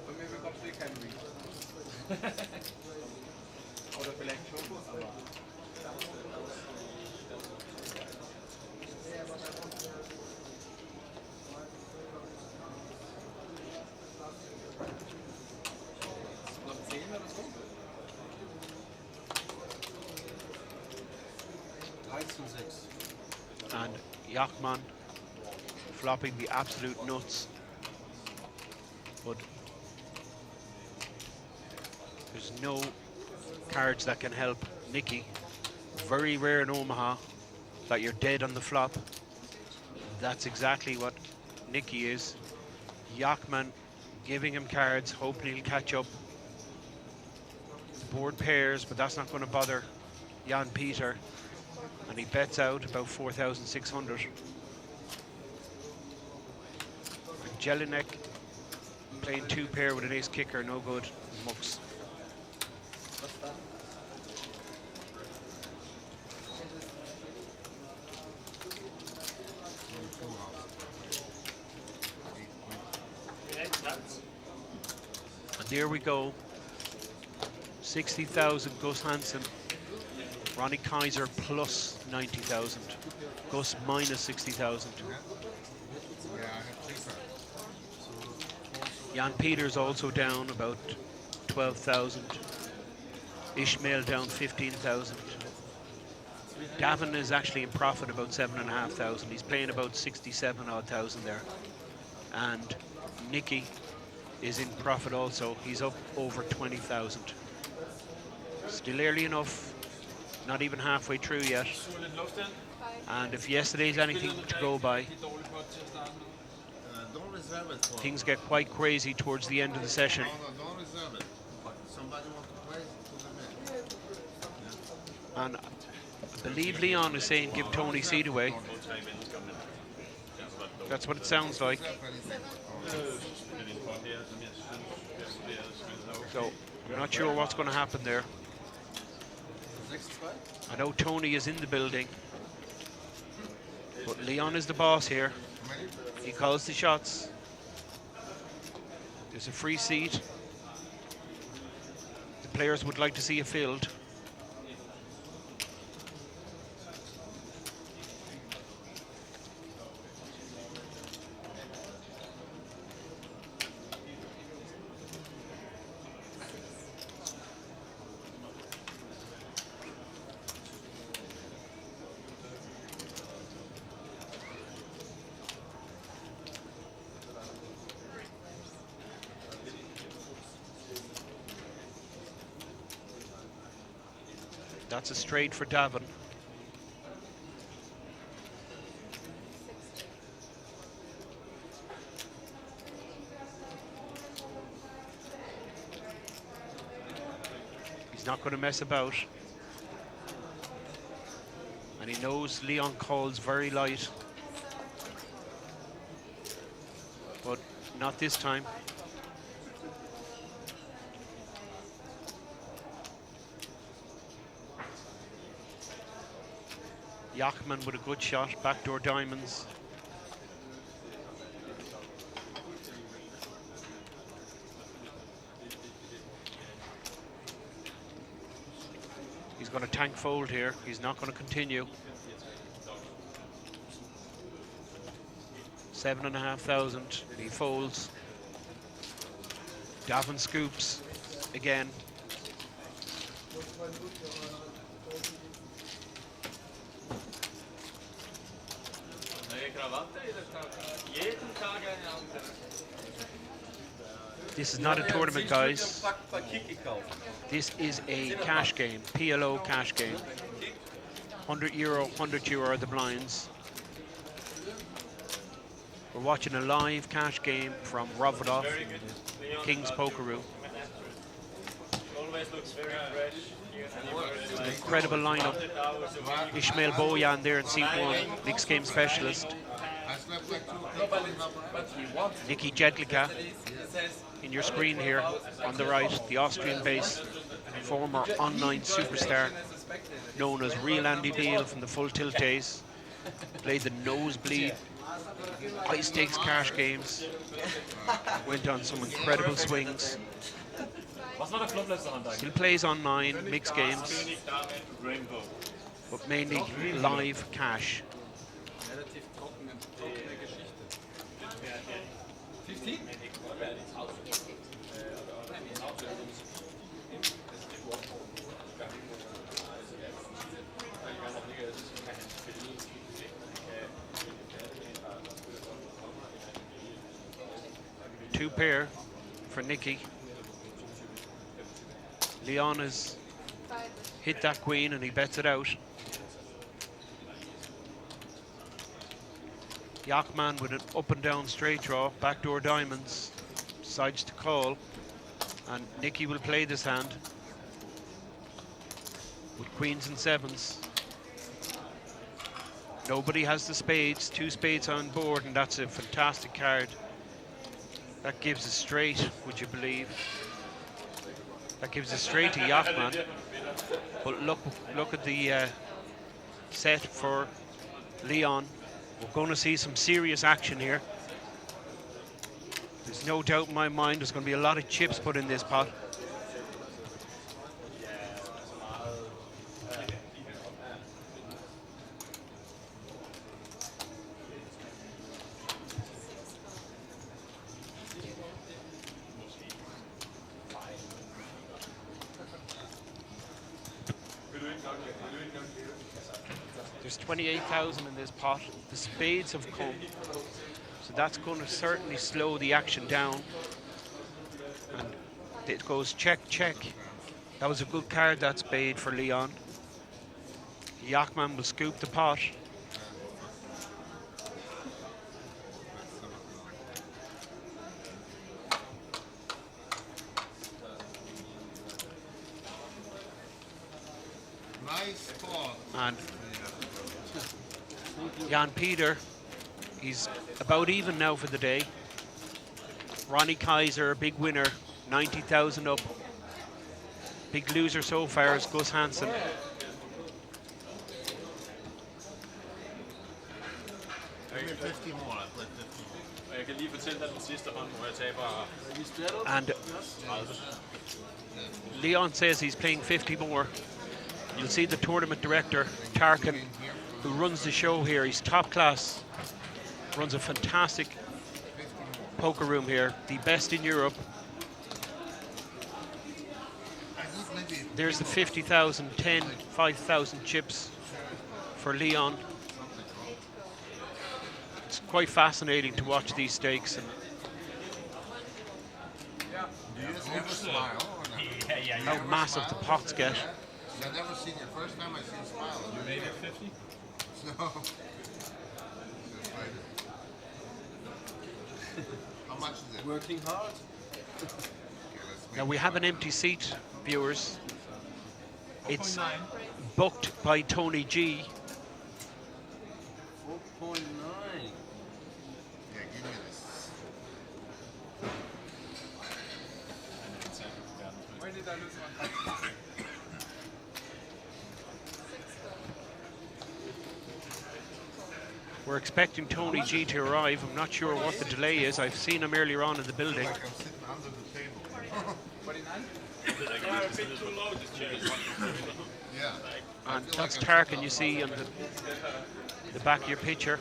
Bei mir bekommst du keinen Read. Oder vielleicht schon, aber... Noch 10 oder so? 13,6. And Jachtmann flopping the absolute nuts. But there's no cards that can help Nicky. Very rare in Omaha that you're dead on the flop. That's exactly what Nicky is. Jachtmann giving him cards, hoping he'll catch up. Board pairs, but that's not going to bother Jan Peter. And he bets out about 4,600. Jelinek playing 2-pair with an ace kicker, no good. Mucks. And there we go. 60,000 Gus Hansen. Ronnie Kaiser plus 90,000. Gus minus 60,000. Jan Peters also down about 12,000. Ishmael down 15,000. Davin is actually in profit about 7,500. He's playing about 67 odd thousand there. And Nicky is in profit also. He's up over 20,000. Still early enough. Not even halfway through yet. And if yesterday's anything to go by, Don't reserve it for things get quite crazy towards the end of the session. No, don't reserve it. Somebody wants to play, put them in. And I believe Leon is saying give Tony seat away. That's what it sounds like. So I'm not sure what's going to happen there. I know Tony is in the building, but Leon is the boss here. He calls the shots. There's a free seat. The players would like to see it filled. That's a straight for Davin. He's not going to mess about. And he knows Leon calls very light. But not this time. Jachtmann with a good shot, backdoor diamonds. He's going to tank fold here. He's not going to continue. 7,500. He folds. Davin scoops again. This is not a tournament, guys. This is a cash game, PLO cash game. €100, €100 are the blinds. We're watching a live cash game from Rozvadov, King's Poker Room. Always looks very fresh. An incredible lineup. Ishmael Boyan there in seat 1, mixed game specialist. Nicky Jedlicka in your screen here on the right, the Austrian base, former online superstar known as Real Andy Beale from the Full Tilt days. Played the nosebleed high stakes cash games, went on some incredible swings. Still plays online, mixed games, but mainly live cash. 15? Two pair for Nicky. Leon has hit that queen and he bets it out. Jachtmann with an up and down straight draw, backdoor diamonds, decides to call, and Nicky will play this hand with queens and sevens. Nobody has the spades, 2 spades on board, and that's a fantastic card. That gives a straight, would you believe? That gives a straight to Jachtmann. But look at the set for Leon. We're going to see some serious action here. There's no doubt in my mind there's going to be a lot of chips put in this pot. There's 28,000 in this pot. The spades have come, so that's going to certainly slow the action down. And it goes check, check. That was a good card, that spade for Leon. Jachtmann will scoop the pot. Nice pot. And Jan Peter, he's about even now for the day. Ronnie Kaiser, big winner, 90,000 up. Big loser so far is Gus Hansen. Give me 50 more. I played 50. Og jeg kan lige fortælle dig den sidste hånd, hvor jeg taber And Leon says he's playing 50 more. You'll see the tournament director, Tarkin, who runs the show here. He's top class, runs a fantastic poker room here, the best in Europe. There's the 50,000, 10, 5,000 chips for Leon. It's quite fascinating to watch these stakes. And Do you ever smile or not? Yeah, how massive the pots get. I've never seen your first time I seen you smile. You made it 50? No. Just like it. How much is it? Working hard. Now we have an empty seat, viewers. It's booked by Tony G. 4.9. Yeah, give me this. Where did I lose my We're expecting Tony G to arrive. I'm not sure what the delay is. I've seen him earlier on in the building. Like I'm sitting under the table. 49? Yeah. And that's Tarkin you see on the back of your picture.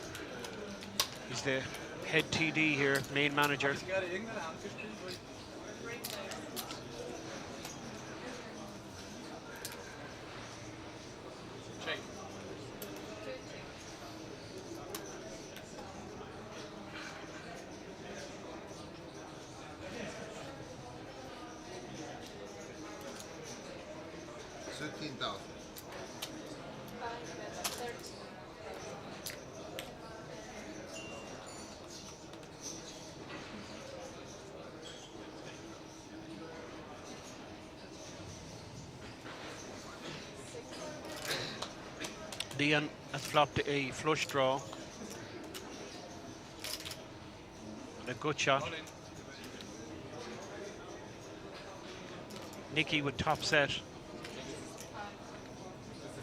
He's the head TD here, main manager. Gerade irgendeine Hand gespielt, wo ich check. $13,000. Leon has flopped a flush draw. A good shot. Nicky with top set. This is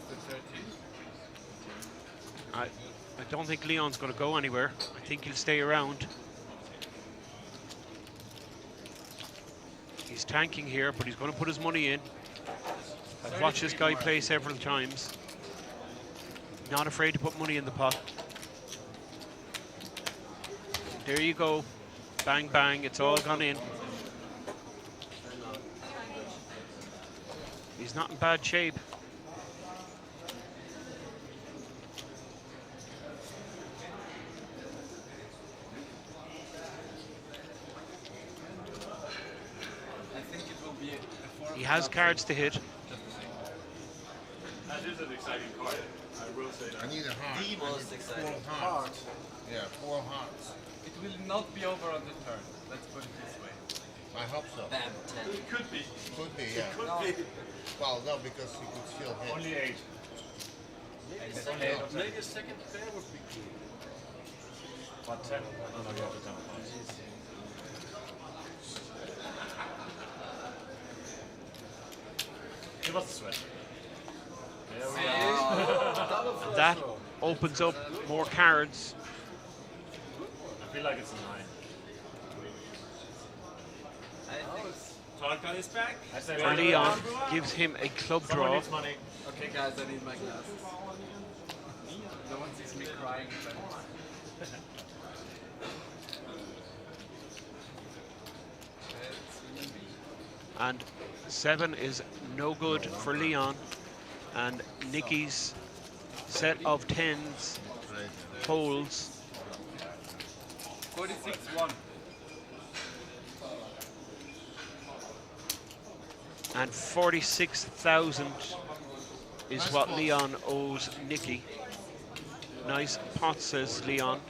the 13. I don't think Leon's going to go anywhere. I think he'll stay around. He's tanking here, but he's going to put his money in. I've watched this guy play several times. Not afraid to put money in the pot. There you go. Bang, bang. It's all gone in. He's not in bad shape. I think it will be a 4. He has cards to hit. That is an exciting card. I will say that. I need a heart. The most exciting. 4 hearts. Yeah, 4 hearts. It will not be over on the turn. Let's put it this way. I hope so. Bam, 10. It could be. Could be, yeah. No, Well, no, because you could still hit. Only 8. Maybe a second pair would be cool. But 10. No, you have to 10. Give us a sweat. There we go. That opens up more cards. I feel like it's a 9. Tarkan is back. I say For Leon, gives him a club Someone draw. needs money. okay, guys, I need my glasses. No one sees me crying. And 7 is no good for Leon. And Nicky's set of tens holds. 46-1. And 46,000 is what Leon owes Nicky. Nice pot, says Leon.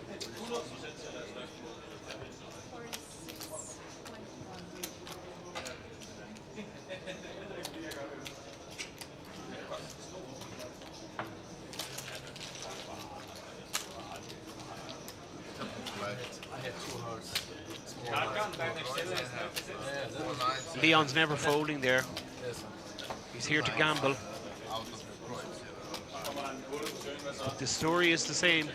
Leon's never folding there. He's here to gamble. But the story is the same.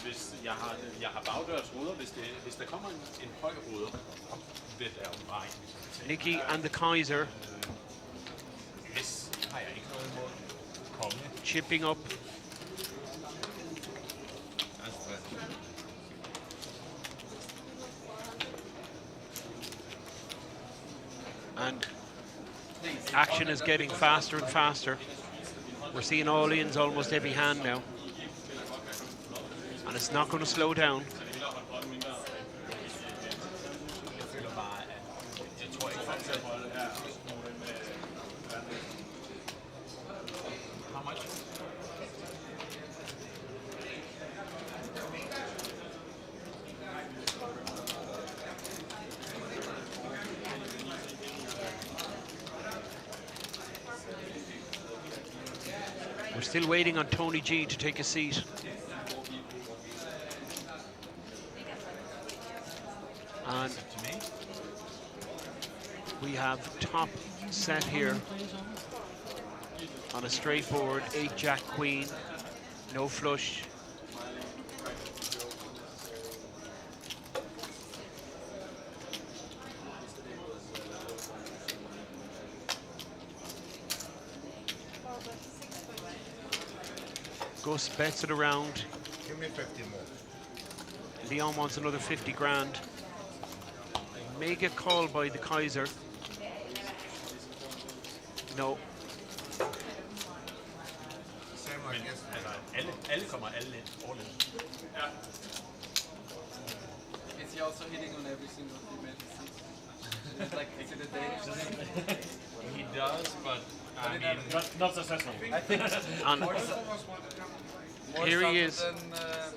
Hvis jeg har bagdørsruder, hvis der kommer en høj ruder, det er jo bare ikke. Nicky and the Kaiser Hvis har jeg ikke noget imod konge. chipping up. And action is getting faster and faster. We're seeing all-ins almost every hand now. And it's not going to slow down. How much? We're still waiting on Tony G to take a seat. And we have top set here on a straight board, 8 Jack Queen, no flush. Gus bets it around. Give me 50 more. Leon wants another 50 grand. May get called by the Kaiser. No. Same like yesterday. Alle kommer all in. Is he also hitting on every single female he sees? It's like, is it a day? He does, but I mean, Not successful. I think And more here subtle he is. than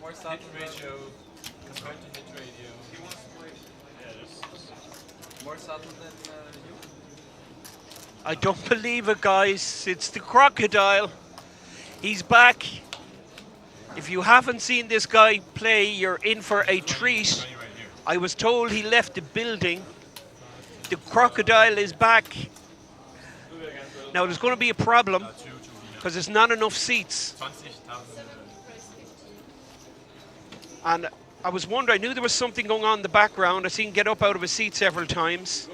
more subtle hit ratio compared to hit radio. more subtle than you. I don't believe it, guys. It's the crocodile. He's back. If you haven't seen this guy play, you're in for a treat. I was told he left the building. The crocodile is back. Now, there's going to be a problem because there's not enough seats. 20,000. And I was wondering, I knew there was something going on in the background. I seen him get up out of his seat several times.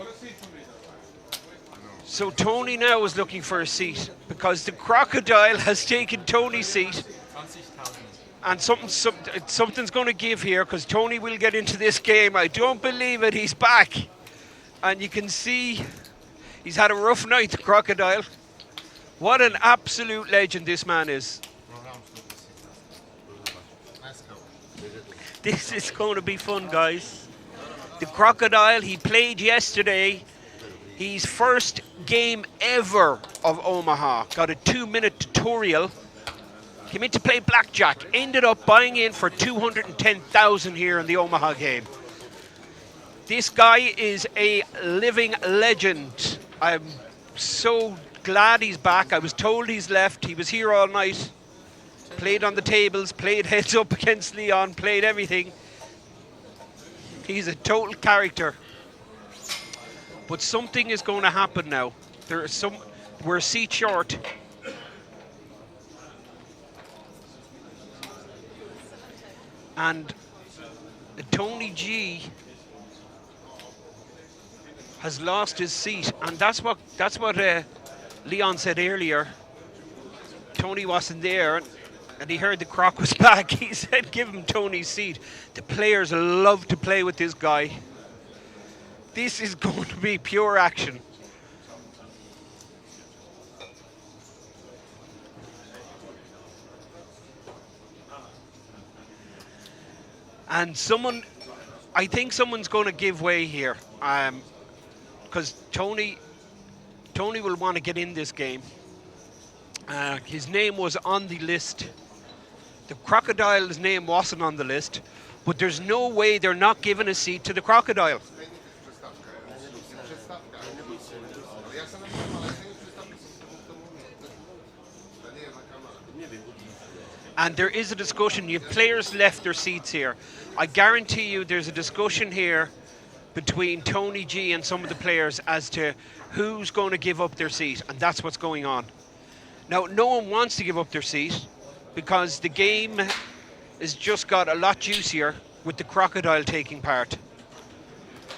So Tony now is looking for a seat because the crocodile has taken Tony's seat. 20,000. And something's going to give here because Tony will get into this game. I don't believe it. He's back. And you can see he's had a rough night, the crocodile. What an absolute legend this man is. Let's go. This is going to be fun, guys. The crocodile, he played yesterday. His first game ever of Omaha. Got a 2-minute tutorial. Came in to play blackjack. Ended up buying in for 210,000 here in the Omaha game. This guy is a living legend. I'm so glad he's back. I was told he's left. He was here all night. Played on the tables, played heads up against Leon, played everything. He's a total character. But something is going to happen now. We're a seat short. And Tony G has lost his seat, and that's what Leon said earlier. Tony wasn't there, and he heard the croc was back. He said, "Give him Tony's seat." The players love to play with this guy. This is going to be pure action. And I think someone's going to give way here, because Tony will want to get in this game. His name was on the list. The crocodile's name wasn't on the list, but there's no way they're not giving a seat to the crocodile. And there is a discussion. You have players left their seats here. I guarantee you there's a discussion here between Tony G and some of the players as to who's going to give up their seat, and that's what's going on. Now, no one wants to give up their seat because the game has just got a lot juicier with the crocodile taking part.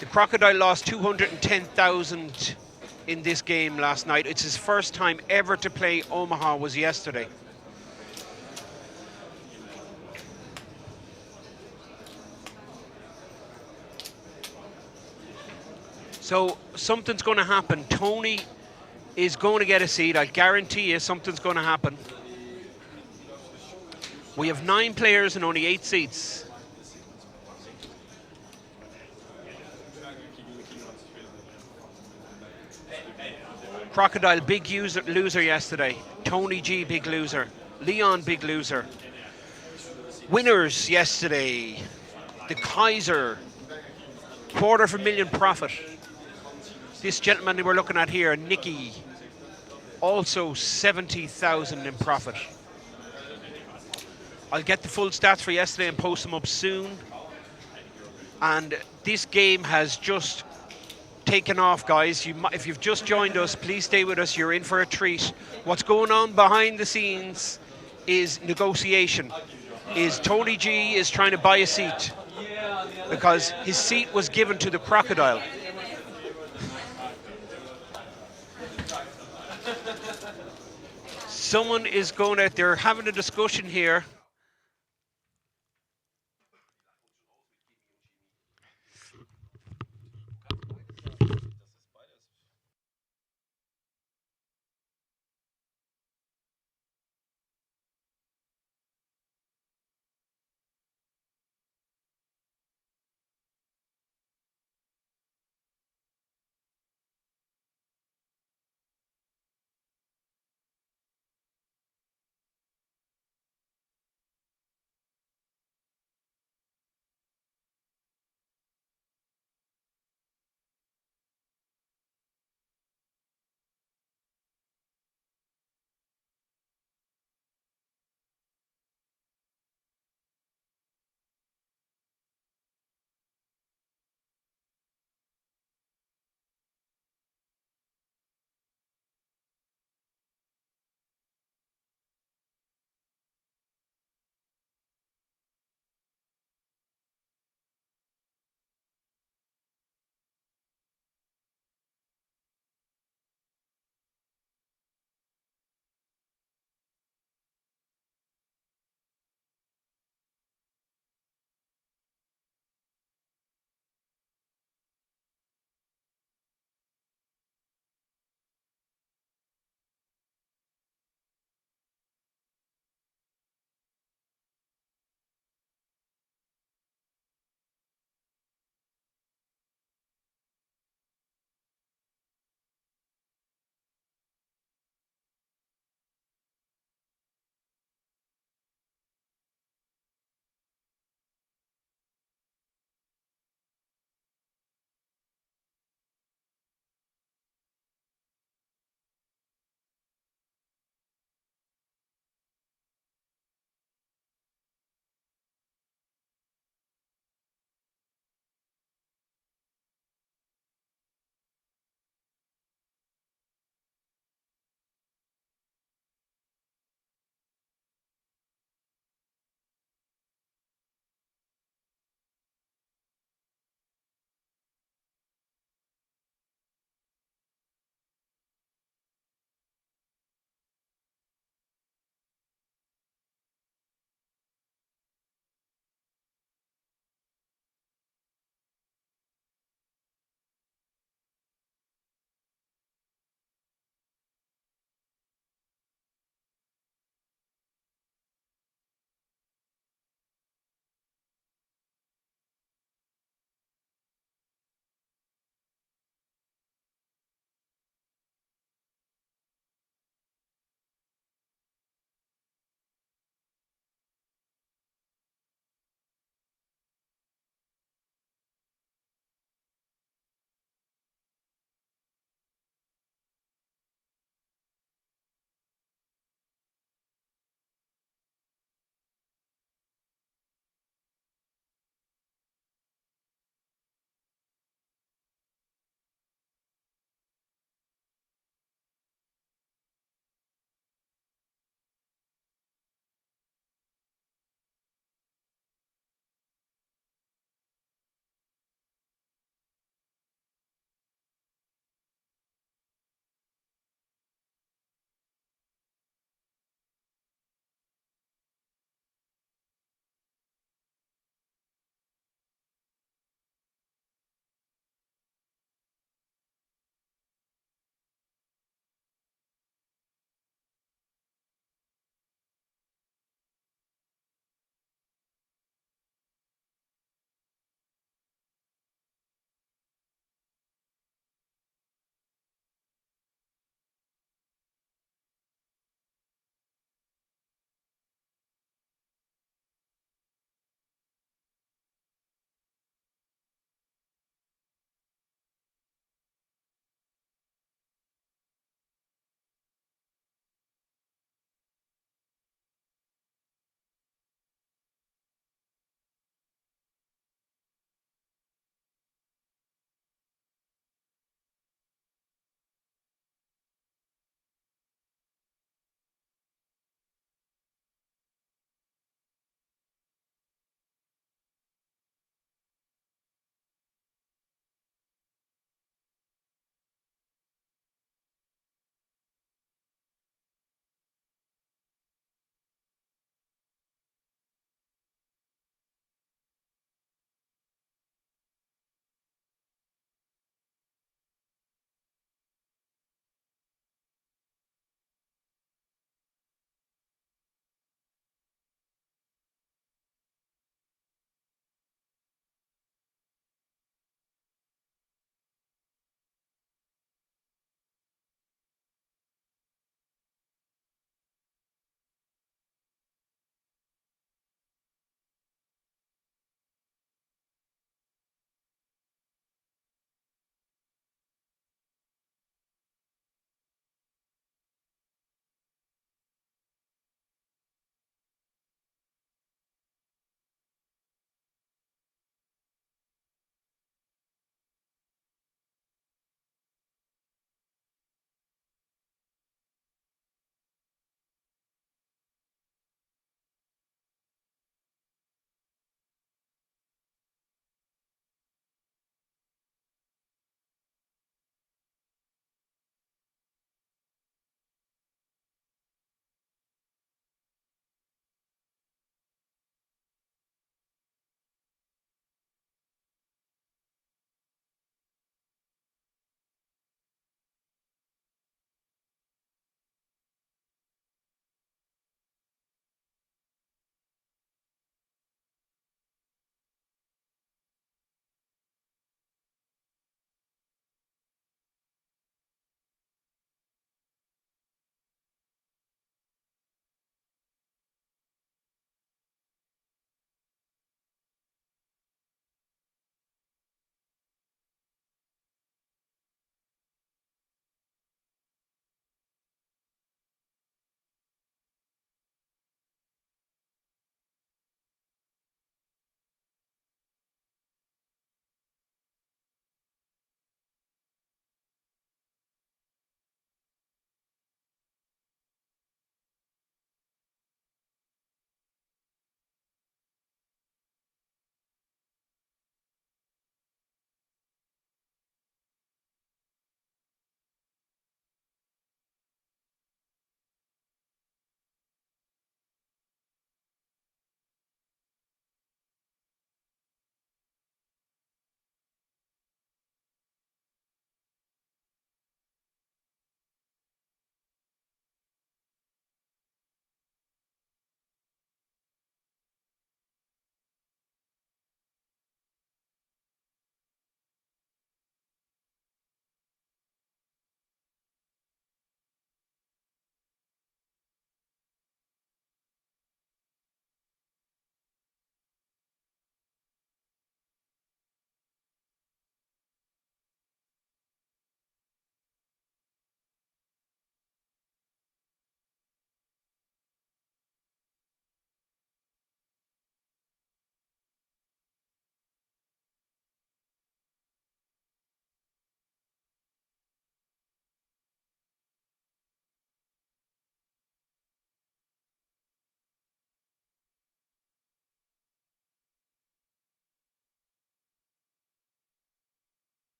The crocodile lost 210,000 in this game last night. It's his first time ever to play Omaha was yesterday. So something's going to happen. Tony is going to get a seat. I guarantee you something's going to happen. We have 9 players and only 8 seats. Crocodile, big loser yesterday. Tony G, big loser. Leon, big loser. Winners yesterday. The Kaiser, $250,000 profit. This gentleman that we're looking at here, Nicky, also 70,000 in profit. I'll get the full stats for yesterday and post them up soon. And this game has just taken off, guys. If you've just joined us, please stay with us. You're in for a treat. What's going on behind the scenes is negotiation. Tony G is trying to buy a seat because his seat was given to the crocodile. Someone is they're having a discussion here.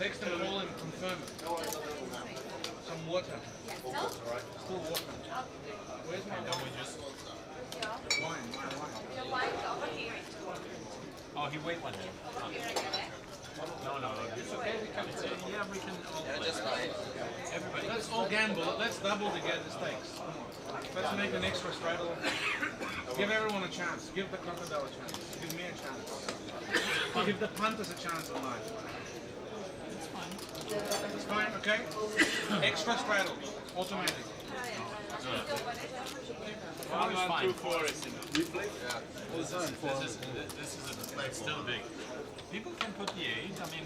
Text and call and confirm it. Some water. Still water. Where's my Don't we just... wine? Your wine's over here. Oh, he wait one here. No, it's okay. Yeah, we can all play. Just like Everybody. Let's all gamble. Let's double to get the stakes. Let's make an extra straddle. Give everyone a chance. Give the crocodile a chance. Give me a chance. Give the punters a chance on mine. It's fine, okay? Extra straddle. Automatic. Four is fine. 4 is enough. This is still big. People can put the 8. I mean,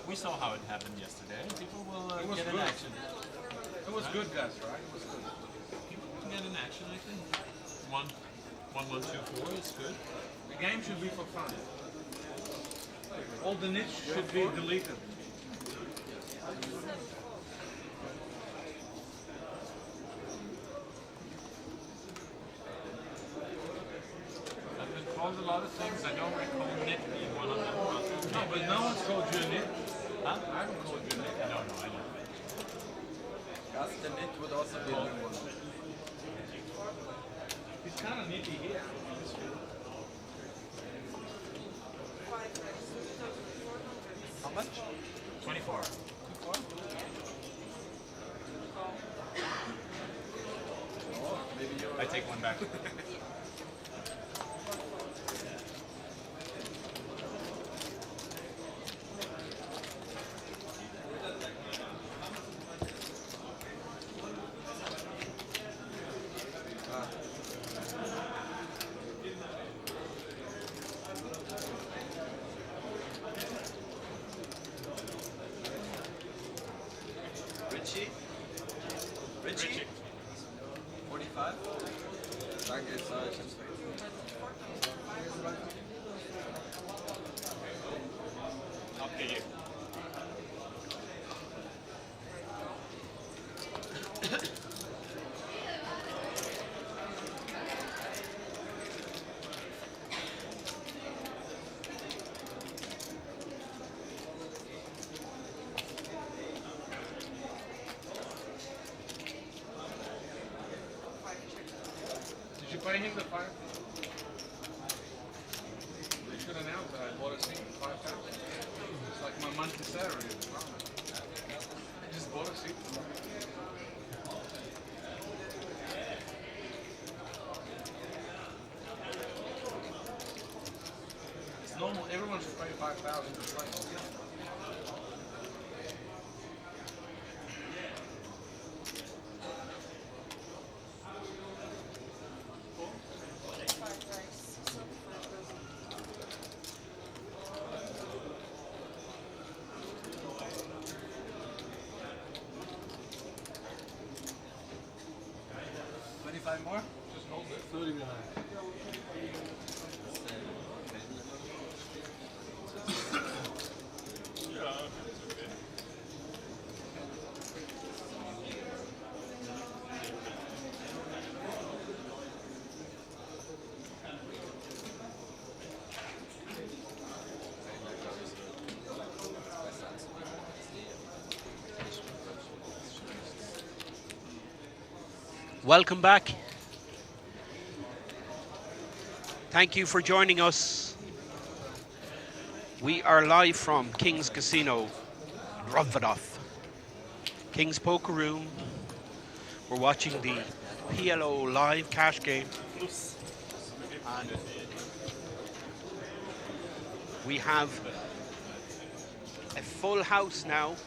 we saw how it happened yesterday. People will It was get good. an action. It was good, Gus, right? It was good. People can get an action, I think. 1, 1, 2, 4 is good. The game should be for fun. All the niche should be deleted. I've been called a lot of things. I don't recall net being one of them. No, but no one's called you a nit. Huh? I haven't called you a nit. No, I don't. Gus the Nit would also be a new one. He's kind of nitty here. How much? 24. I take one back. Richie? 45? Danke, sorry, ich hab's vergessen. Okay. Did you pay him the 5? They should announce that I bought a seat for 5,000. It's like my monthly salary at the moment. I just bought a seat. It's normal. Everyone should pay 5,000 to play. More? Just hold it. 39. Welcome back. Thank you for joining us. We are live from King's Casino, Rozvadov. King's Poker Room. We're watching the PLO live cash game. And we have a full house now.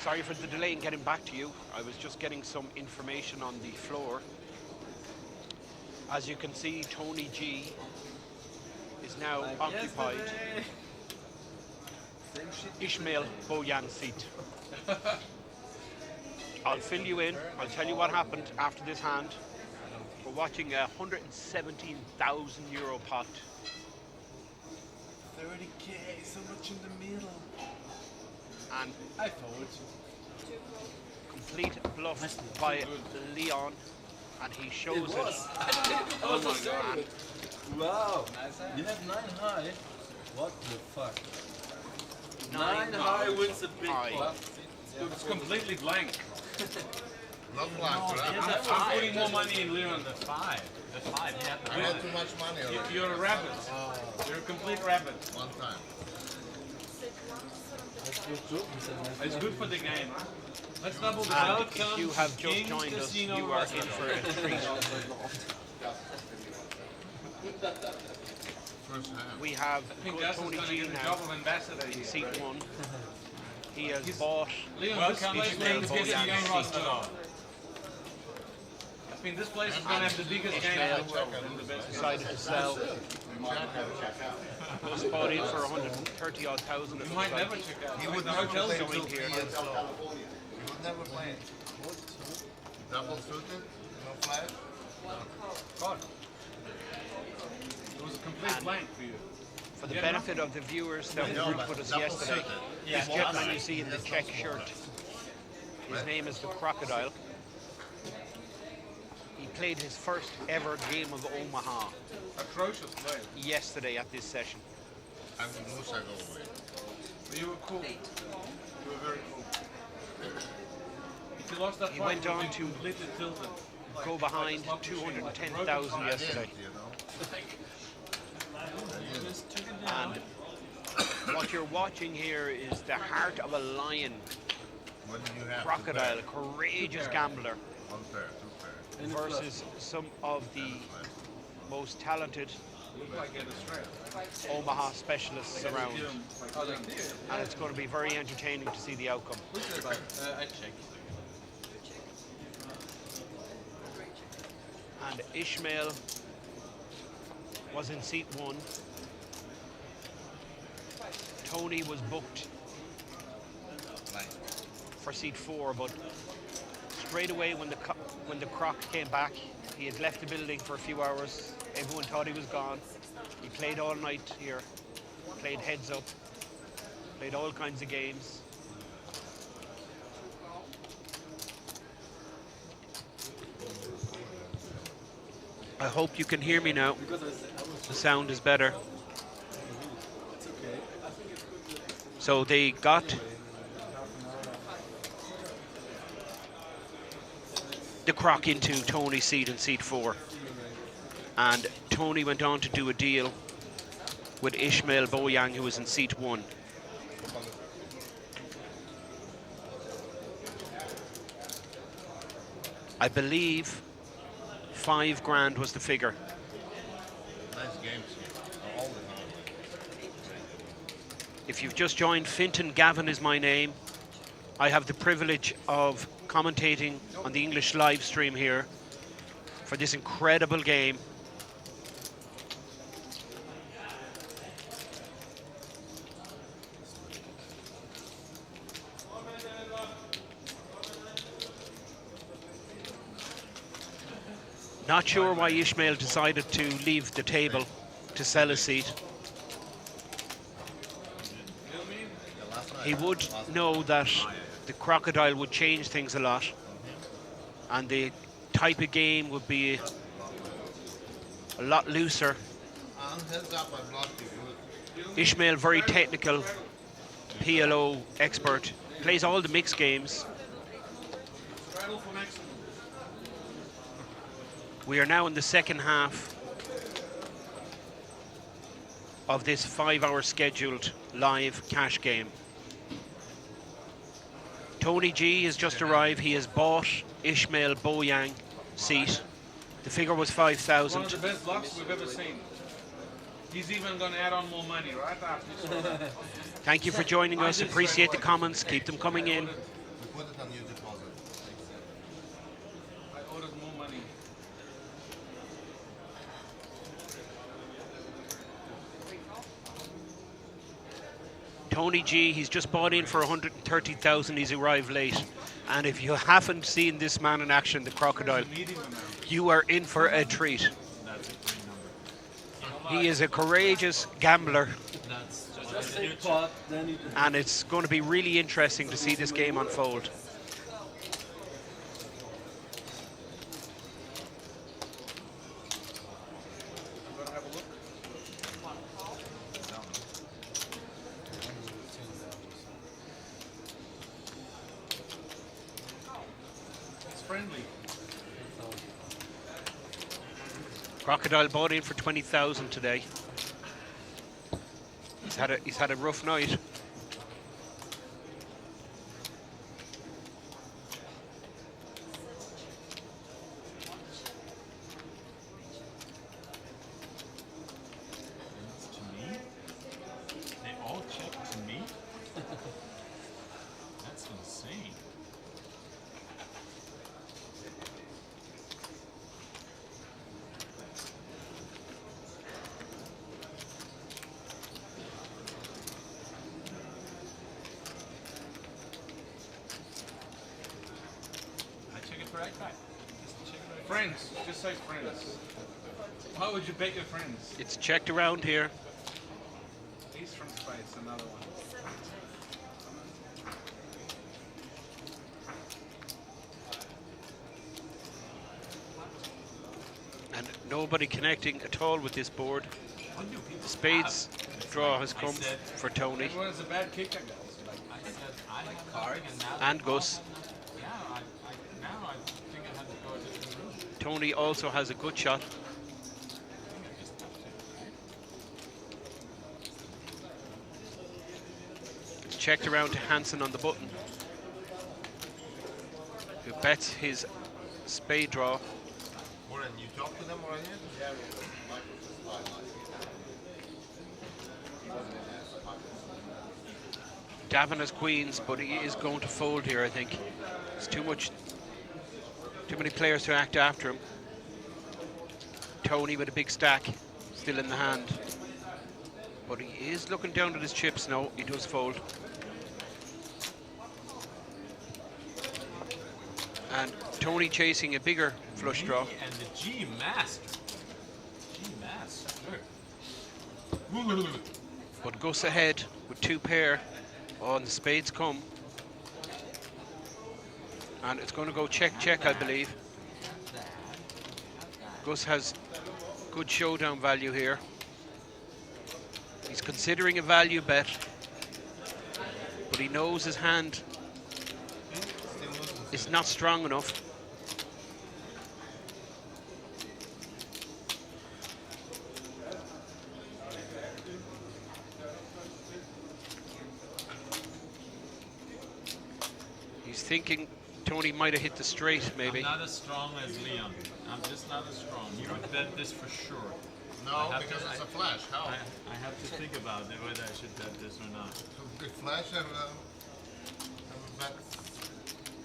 Sorry for the delay in getting back to you. I was just getting some information on the floor. As you can see, Tony G is now occupied. Ishmael Boyan's seat. I'll fill you in. I'll tell you what happened after this hand. We're watching a €117,000 pot. 30K, so much in the middle. And I fold. complete bluff by Leon. And he shows it. I was so sorry. Wow. You have 9 high. What the fuck? 9 high wins a big pot. It's completely blank. Not blank, I'm putting more money in Leon. The 5. The 5. I had too much money already. You're a rabbit. You're a complete rabbit. One time. It's good for the game, huh? Let's double the And welcome. if you have just Kings joined us, Casino you are in Rozvadov. for a treat. First hand. We have I think good Gus is Tony going to G get a now job of ambassador in here. seat 1. He has bought Leon, this Welcome place to makes Kings biggest game Casino Rozvadov. I mean, this place is going to have the biggest game in the world and the best. decided to sell. Was bought in for 130 odd thousand. You might never check out. He Like would the never hotels play are until built 3 here. years old. He would never play. Double suited, no flash. God. It was a complete blank for you. For the benefit of the viewers that No, were but with us double yesterday, suited. this gentleman you see in the Czech shirt, his name is the Crocodile. He played his first ever game of Omaha Atrocious play. yesterday at this session. I would lose, I go away. But you were cool. You were very cool. If you lost that He fight, went you would on be to completely tilted. Go behind 210,000 I yesterday. didn't, you know. And what you're watching here is the heart of a lion, What do you have? crocodile, a courageous gambler, 1 pair, 2 pair. versus some of the most talented Like get a straight. Omaha specialists around. And it's going to be very entertaining to see the outcome. I check. And Ishmael was in seat 1. Tony was booked for seat 4, but straight away when the croc came back, he had left the building for a few hours. Everyone thought he was gone. He played all night here, played heads up, played all kinds of games. I hope you can hear me now. The sound is better. So they got the croc into Tony's seat in seat 4. And Tony went on to do a deal with Ishmael Boyang, who was in seat 1. I believe 5 grand was the figure. Nice games here. All the time. If you've just joined, Fintan Gavin is my name. I have the privilege of commentating on the English live stream here for this incredible game. Not sure why Ishmael decided to leave the table to sell his seat. He would know that the crocodile would change things a lot, and the type of game would be a lot looser. Heads up, I've lost you. Ishmael, very technical, PLO expert, plays all the mixed games. We are now in the second half of this 5-hour scheduled live cash game. Tony G has just arrived. He has bought Ishmael Boyang seat. The figure was 5,000. One of the best blocks we've ever seen. He's even going to add on more money right after this one. Thank you for joining us. Appreciate the comments. Keep them coming in. We put it on your deposit. I ordered more money. Tony G, he's just bought in for 130,000. He's arrived late. And if you haven't seen this man in action, the crocodile, you are in for a treat. He is a courageous gambler. Just take pot, then you And it's going to be really interesting to see this game unfold. Crocodile bought in for 20,000 today. He's had a rough night. To me? They all check to me? That's insane. I check it for right back. Just check it right back. Friends, just say friends. Why would you bet your friends? It's checked around here. He's from Space, another one. And nobody connecting at all with this board. The spades draw has come for Tony Everyone's a bad kicker, guys. I said I have a card and now and Gus. yeah, now I think I have to go a different room. Tony also has a good shot. I think I just have to. It's checked around to Hansen on the button, who bets his spade draw. Warren, you talk to them already? Davin has queens, but he is going to fold here, I think. It's too many players to act after him. Tony with a big stack, still in the hand. But he is looking down at his chips now. He does fold. And Tony chasing a bigger flush draw. And the G master. G master. But Gus ahead with two pair. Oh, and the spades come. And it's going to go check, check, I believe. Gus has good showdown value here. He's considering a value bet, but he knows his hand is not strong enough. He's thinking Tony might have hit the straight, maybe. I'm not as strong as Leon. I'm just not as strong. You would bet this for sure. No, because it's a flash. How? I have to think about it, whether I should bet this or not. Good flash and have a bet.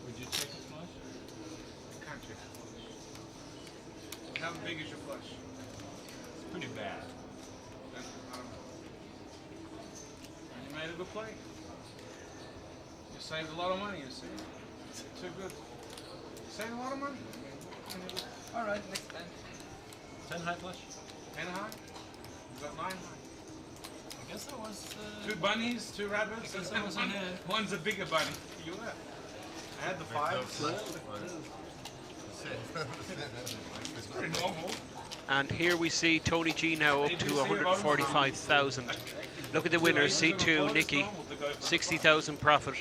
Would you check a flush? Can't check a flush. How big is your flush? It's pretty bad. Then, you made a good play. You saved a lot of money, you see. Too good. Saved a lot of money. All right, next time. 10 high flush? 10 high. You got 9 high. I guess I was... 2 bunnies, 2 rabbits. I guess I was ahead. One's a bigger bunny. You were. I had the 5. It's pretty normal. And here we see Tony G now up to 145,000. Look at the winners, C2, Nicky, 60,000 profit.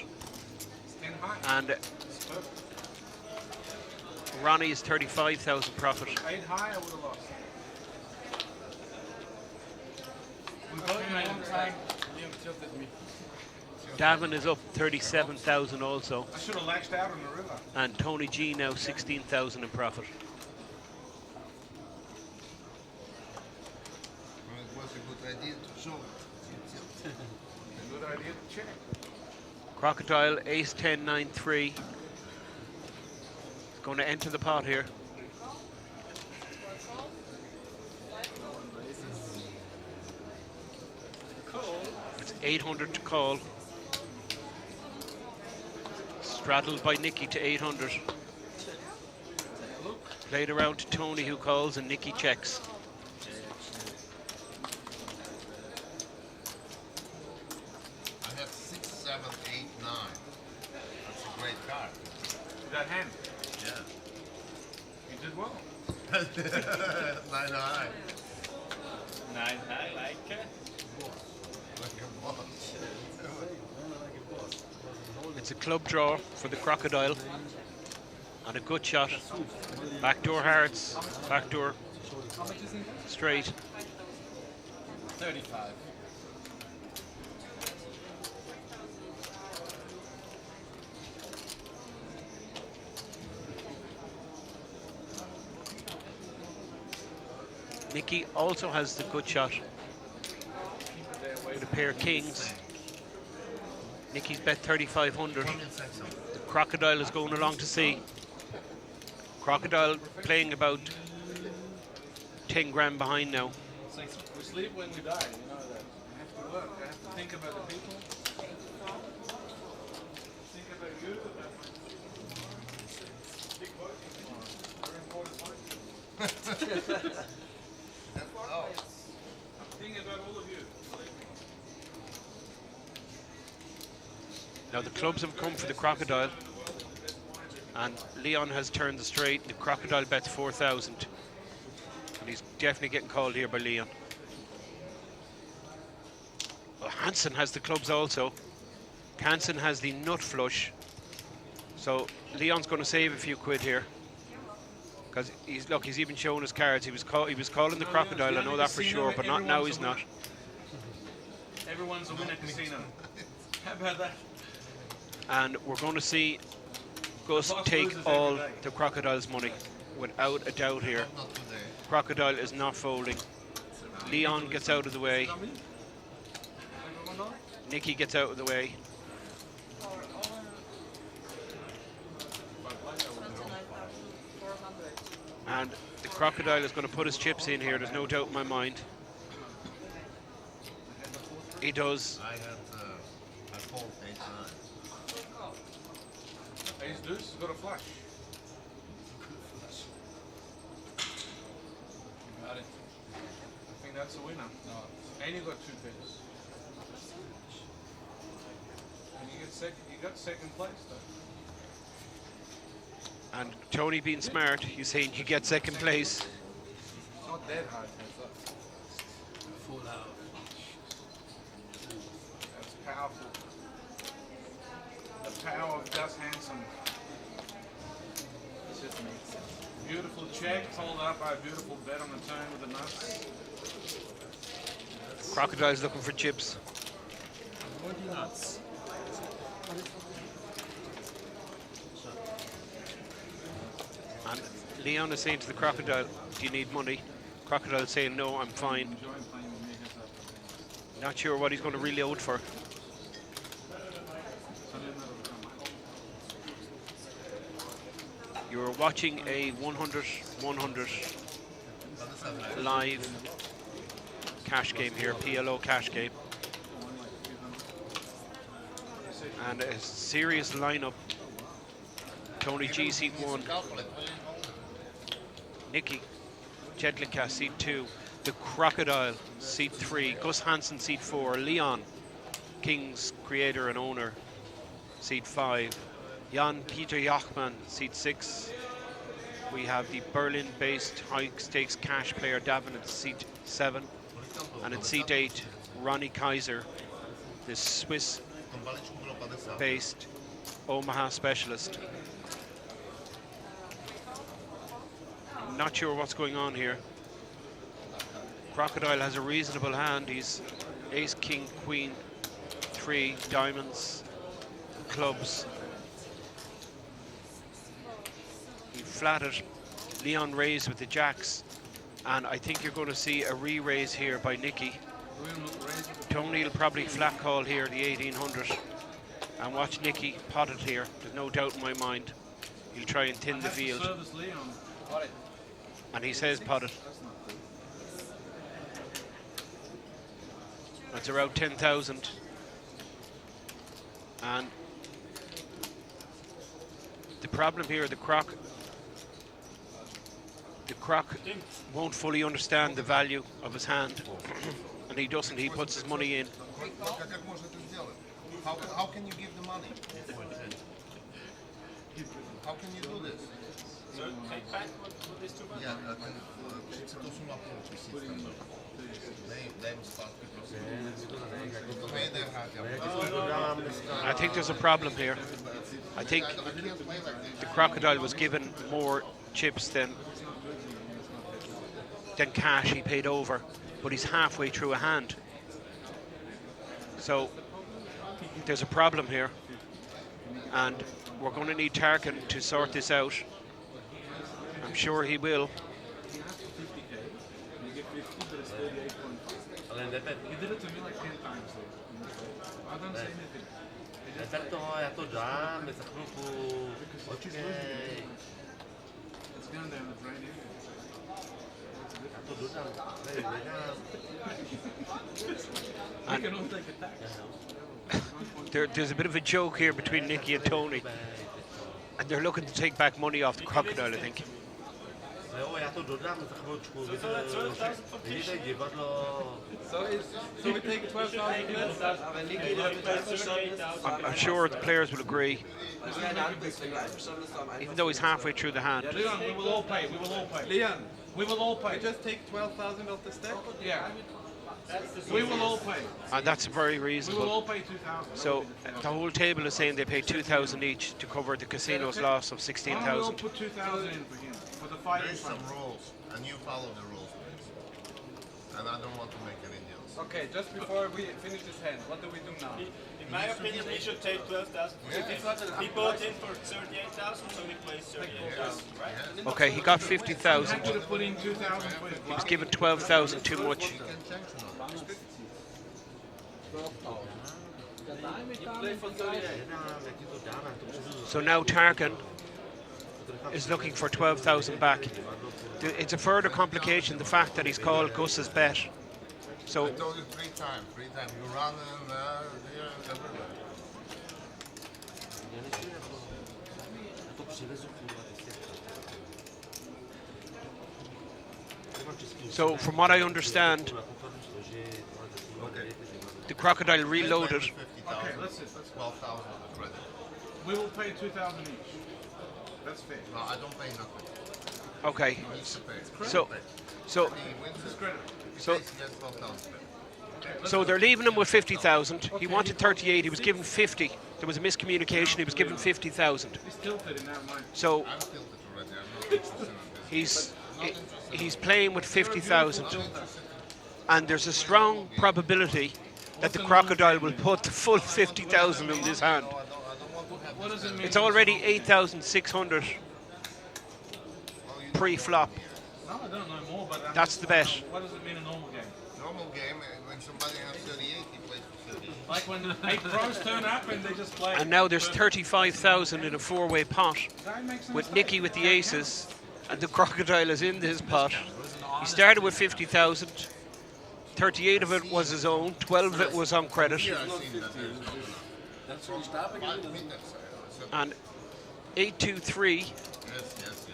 10 high. And Ronnie is 35,000 profit. 8 high, I would have lost. We both made a mistake. Liam tilted me. Davin is up 37,000 also. I should have lashed out on the river. And Tony G now 16,000 in profit. Well, it was a good idea to show it. A good idea to check. Crocodile, ace 10, 9, 3. Going to enter the pot here. It's 800 to call. Straddled by Nicky to 800. Played around to Tony, who calls, and Nicky checks. I have 6, 7, 8, 9. That's a great card. That hand. Yeah. You did well. 9 high. 9 high, like it. Like a boss. It's a club draw for the Crocodile. And a good shot. Backdoor hearts, backdoor How much is it? Straight. 35. Nicky also has the good shot with a pair of kings. Nicky's bet 3,500. The Crocodile is going along to see. Crocodile playing about 10 grand behind now. We sleep when we die, you know that. I have to work, I have to think about the people. Think about you. Very important point. Think about all of you. Now the clubs have come for the Crocodile, and Leon has turned the straight. The Crocodile bets 4,000, and he's definitely getting called here by Leon. Well, Hansen has the clubs also. Hansen has the nut flush, so Leon's going to save a few quid here, because he's even showing his cards. He was calling the Crocodile, I know that for sure, but not now. He's not. Everyone's a winner casino. How about that? And we're going to see Gus take all the Crocodile's money, without a doubt here. Crocodile is not folding. Leon gets out of the way. Nicky gets out of the way. And the Crocodile is going to put his chips in here, there's no doubt in my mind. He does. I fold 8-9. Ace deuce has got a flush. Got it. I think that's a winner. No. And you got 2 pairs. And you got second place though. And Tony being smart, he's saying you get second place. It's not that hard. Full out. That's powerful. The power of Gus Hansen. It's just amazing. Beautiful check, followed up by a beautiful bet on the turn with the nuts. Crocodile's looking for chips. Nuts. And Leon is saying to the Crocodile, do you need money? Crocodile saying, no, I'm fine. Enjoying playing with me. Not sure what he's going to reload for. You're watching a 100-100 live cash game here, PLO cash game. And a serious lineup. Tony G, seat 1. Nicky Jedlicka, seat 2. The Crocodile, seat 3. Gus Hansen, seat 4. Leon, Kings creator and owner, seat 5. Jan-Peter Jachtmann, seat 6. We have the Berlin-based high-stakes cash player Davin at seat 7. And at seat 8, Ronnie Kaiser, the Swiss-based Omaha specialist. I'm not sure what's going on here. Crocodile has a reasonable hand. He's ace, king, queen, 3 diamonds, clubs. He flattered Leon raised with the jacks, and I think you're going to see a re-raise here by Nicky. Tony will probably flat call here the 1800 and watch Nicky pot it here. There's no doubt in my mind. He'll try and thin the field. And he says pot it. That's around 10,000. And the problem here, the Croc won't fully understand the value of his hand. And he doesn't, he puts his money in. How can you give the money? How can you do this? So take back what is too much? Yeah, I think there's a problem here. I think the Crocodile was given more chips than than cash he paid over, but he's halfway through a hand. So there's a problem here, and we're going to need Tarkin to sort this out. I'm sure he will. Alleen dat het. He did it to me like 10 times. Though. I don't say anything. Certo, ja to già, mi sa proprio. Ok. It's gonna damn it right here. I can only take attack. There's a bit of a joke here between Nicky and Tony, and they're looking to take back money off the crocodile, I think. So we take 12,000 less. I'm sure the players will agree, even though he's halfway through the hand. Leon, we will all pay. We will all pay. Leon, we will all pay. Just take 12,000 off the stack. Yeah. We will all pay. And that's very We will reasonable. all pay 2,000. So the whole table is saying they pay 2,000 each to cover the casino's loss of We'll 16,000. put 2,000 in for him for the fighting There's some fund. rules, and you follow the rules, please. And I don't want to make any deals. Okay, just before we finish this hand, what do we do now? In my opinion, we should take 12,000. We bought in for 38,000, so we play 38,000, right? Okay, he got 50,000. I could have put in 2,000 for his He was given 12,000 too much. You can change or not. So now Tarkin is looking for 12,000 back. It's a further complication, the fact that he's called Gus's bet. So I told you three times. You run and here and everywhere. So from what I understand, the crocodile reloaded. Okay, let's see. 12,000 is ready. We will pay 2,000 each. That's fair. No, I don't pay nothing. Okay, He needs to pay. so He wins This is it. credit. So- He gets 12,000 back. so they're leaving him with 50,000. He wanted 38. He was given 50. There was a miscommunication. He was given 50,000. He's tilted in that mind. So I'm tilted already. I'm not interested in this. he's playing with 50,000, and there's a strong probability that the crocodile will put the full 50,000 in this hand. I don't want to have What does it mean? It's already 8,600 pre-flop. No, I don't know more, but That's the bet. What does it mean in a normal game? normal game. When somebody has 38, he plays for 38. Like when 8 pros turn up and they just play. And now there's 35,000 in a four-way pot Guy makes a with mistake. Nicky with the aces, and the crocodile is in this pot. He started with 50,000. 38 of it was his own. 12 of it was on credit. Here I've seen that there's no That's from stopping 5 it. meters. And 8-2-3 Yes.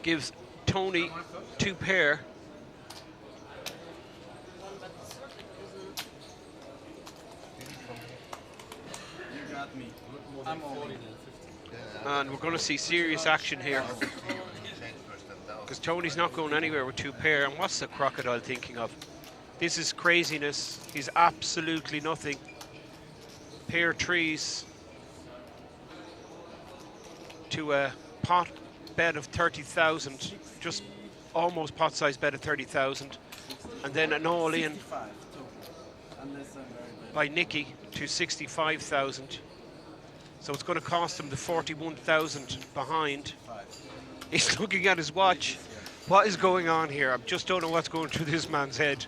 gives Tony 2 pair. You got me. I'm all in. And we're going to see serious action here, because Tony's not going anywhere with 2 pair. And what's the crocodile thinking of? This is craziness. He's absolutely nothing. Pair trees to a pot bet of 30,000, just almost pot size bet of 30,000, and then an all in by Nicky to 65,000. So it's going to cost him the 41,000 behind. He's looking at his watch. What is going on here? I just don't know what's going through this man's head.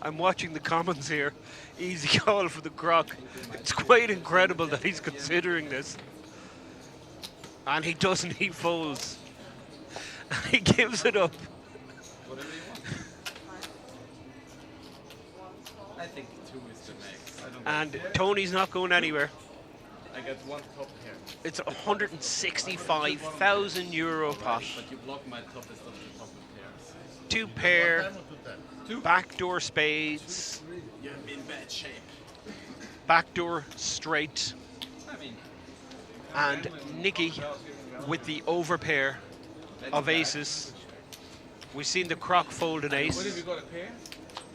I'm watching the comments here. Easy call for the croc. It's quite incredible that he's considering this. And he doesn't, he folds. He gives it up. I think 2 is the max. I don't And Tony's not going anywhere. I got 1 top here. It's a €165,000 pot. But you block my top is not the top of pairs. 2 pair, 2? backdoor spades, You're in bad shape. backdoor straight, I mean, and Nicky with the overpair of aces. We've seen the croc fold an what if ace. you got a pair?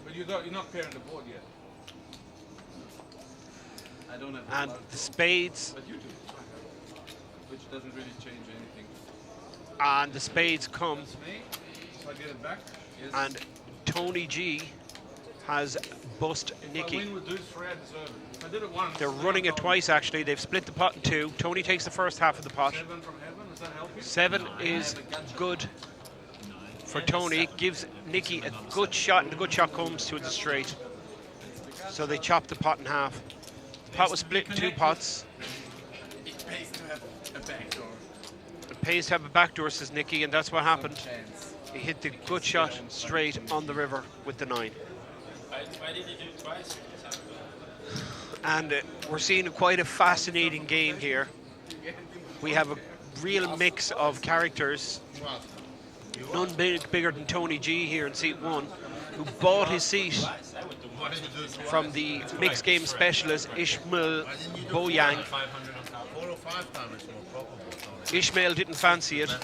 But you're not pairing the board yet. I don't have And bluff, the spades, but you do. Which doesn't really change anything. and the spades come, Me? So I get it back? Yes. and Tony G has bust If I Nicky. win with those three, I deserve it. If I did it once, They're then running I'm it twice actually. They've split the pot in two. Tony takes the first half of the pot. 7 from heaven, does that help you? 7 is good for Tony. Gives Nicky a good shot, and the good shot comes to the straight. So they chop the pot in half. The pot was split in 2 pots. It pays to have a backdoor. It pays to have a backdoor, says Nicky, and that's what happened. Chance. He hit the good shot straight on the river with the 9. Why did he do it twice? And we're seeing quite a fascinating game here. We have a real mix of characters. None bigger than Tony G here in seat 1, who bought his seat from the mixed game specialist Ishmael Boyang. 4 or 5 times is more probable. Ishmael didn't fancy it.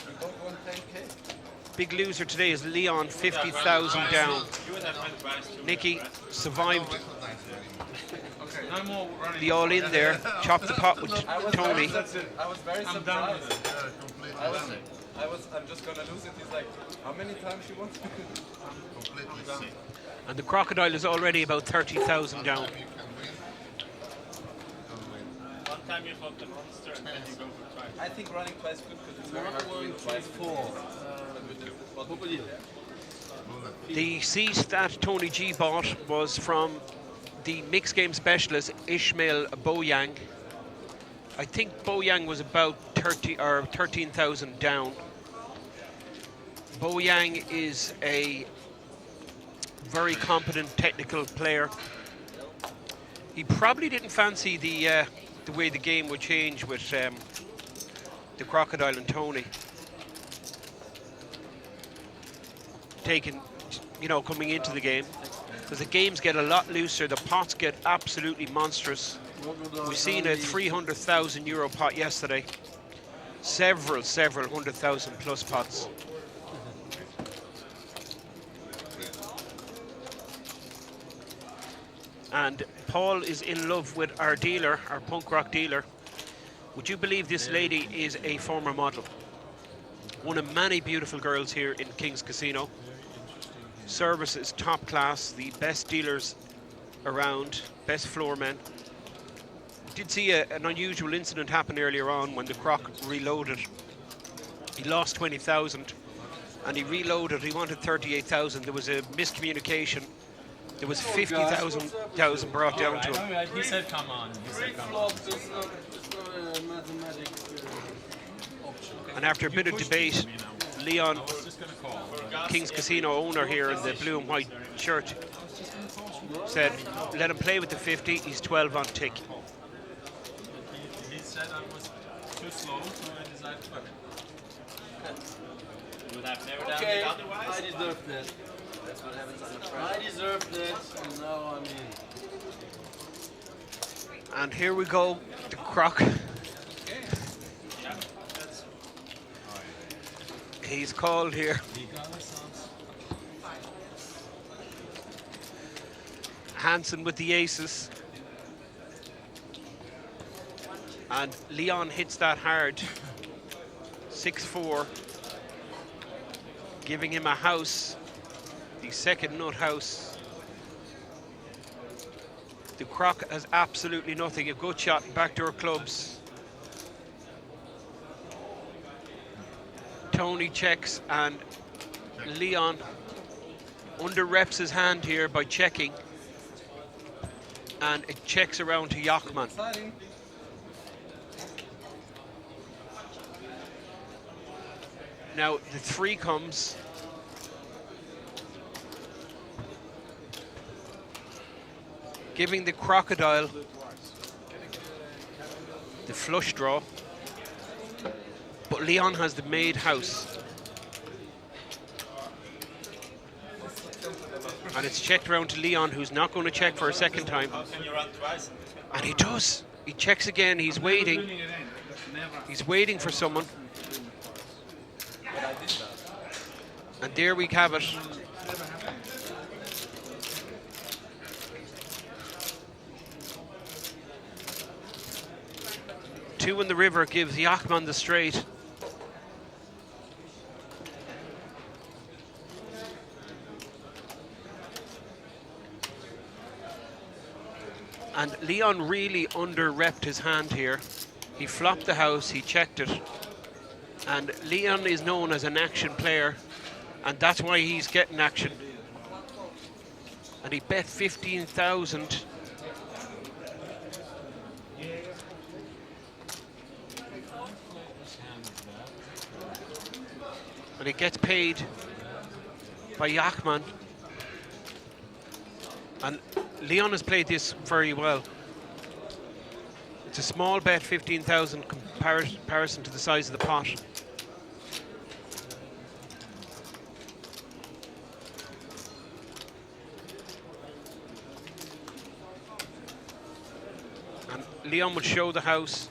Big loser today is Leon, 50,000 down. You would have had the price too. Nicky survived Okay, no more running. the all-in there, chopped the pot with Tony. I was very I'm done with surprised. it. Completely I was, done it. I'm just gonna lose it. He's like, how many times you want? Completely sick. And the crocodile is already about 30,000 down. You can win. Don't win. One time you fought the monster and then you go for twice. I think running twice good because it's very hard to win twice. 4. The seat that Tony G bought was from the mixed game specialist Ishmael Boyang. I think Boyang was about 13,000 down. Boyang is a very competent technical player. He probably didn't fancy the way the game would change with the crocodile and Tony. Coming into the game, because the games get a lot looser, the pots get absolutely monstrous. We've seen a 300,000 euro pot yesterday, several 100,000 plus pots. And Paul is in love with our dealer, our punk rock dealer. Would you believe this lady is a former model? One of many beautiful girls here in King's Casino. Service is top class, the best dealers around, best floor men. Did see an unusual incident happen earlier on when the croc reloaded. He lost 20,000 and he reloaded, he wanted 38,000. There was a miscommunication. There was 50,000 brought down to him. He said, come on. He said, come on. It's not a mathematic option. And after a bit of debate, Leon, King's Casino owner here in the blue and white shirt, said, let him play with the 50, he's 12 on tick. He said I was too slow, so I decided to. You would have never done Okay, it otherwise. I deserve that. That's what happens under pressure. I deserve that, and now I'm in. And here we go, the croc. Yeah, that's He's called here. Hansen with the aces. And Leon hits that hard. 6-4. Giving him a house. The second nut house. The croc has absolutely nothing. A good shot, backdoor clubs. Tony checks and Leon under reps his hand here by checking. And it checks around to Jachtmann. Now the 3 comes. Giving the crocodile the flush draw. But Leon has the made house. And it's checked around to Leon, who's not going to check for a second time. can you run twice? And he does. He checks again. He's waiting. He's waiting for someone. And there we have it. 2 in the river gives Jachtmann the straight. And Leon really under-repped his hand here. He flopped the house, he checked it. And Leon is known as an action player, and that's why he's getting action. And he bet 15,000. And he gets paid by Jachtmann. And Leon has played this very well. It's a small bet, 15,000 comparison to the size of the pot. And Leon would show the house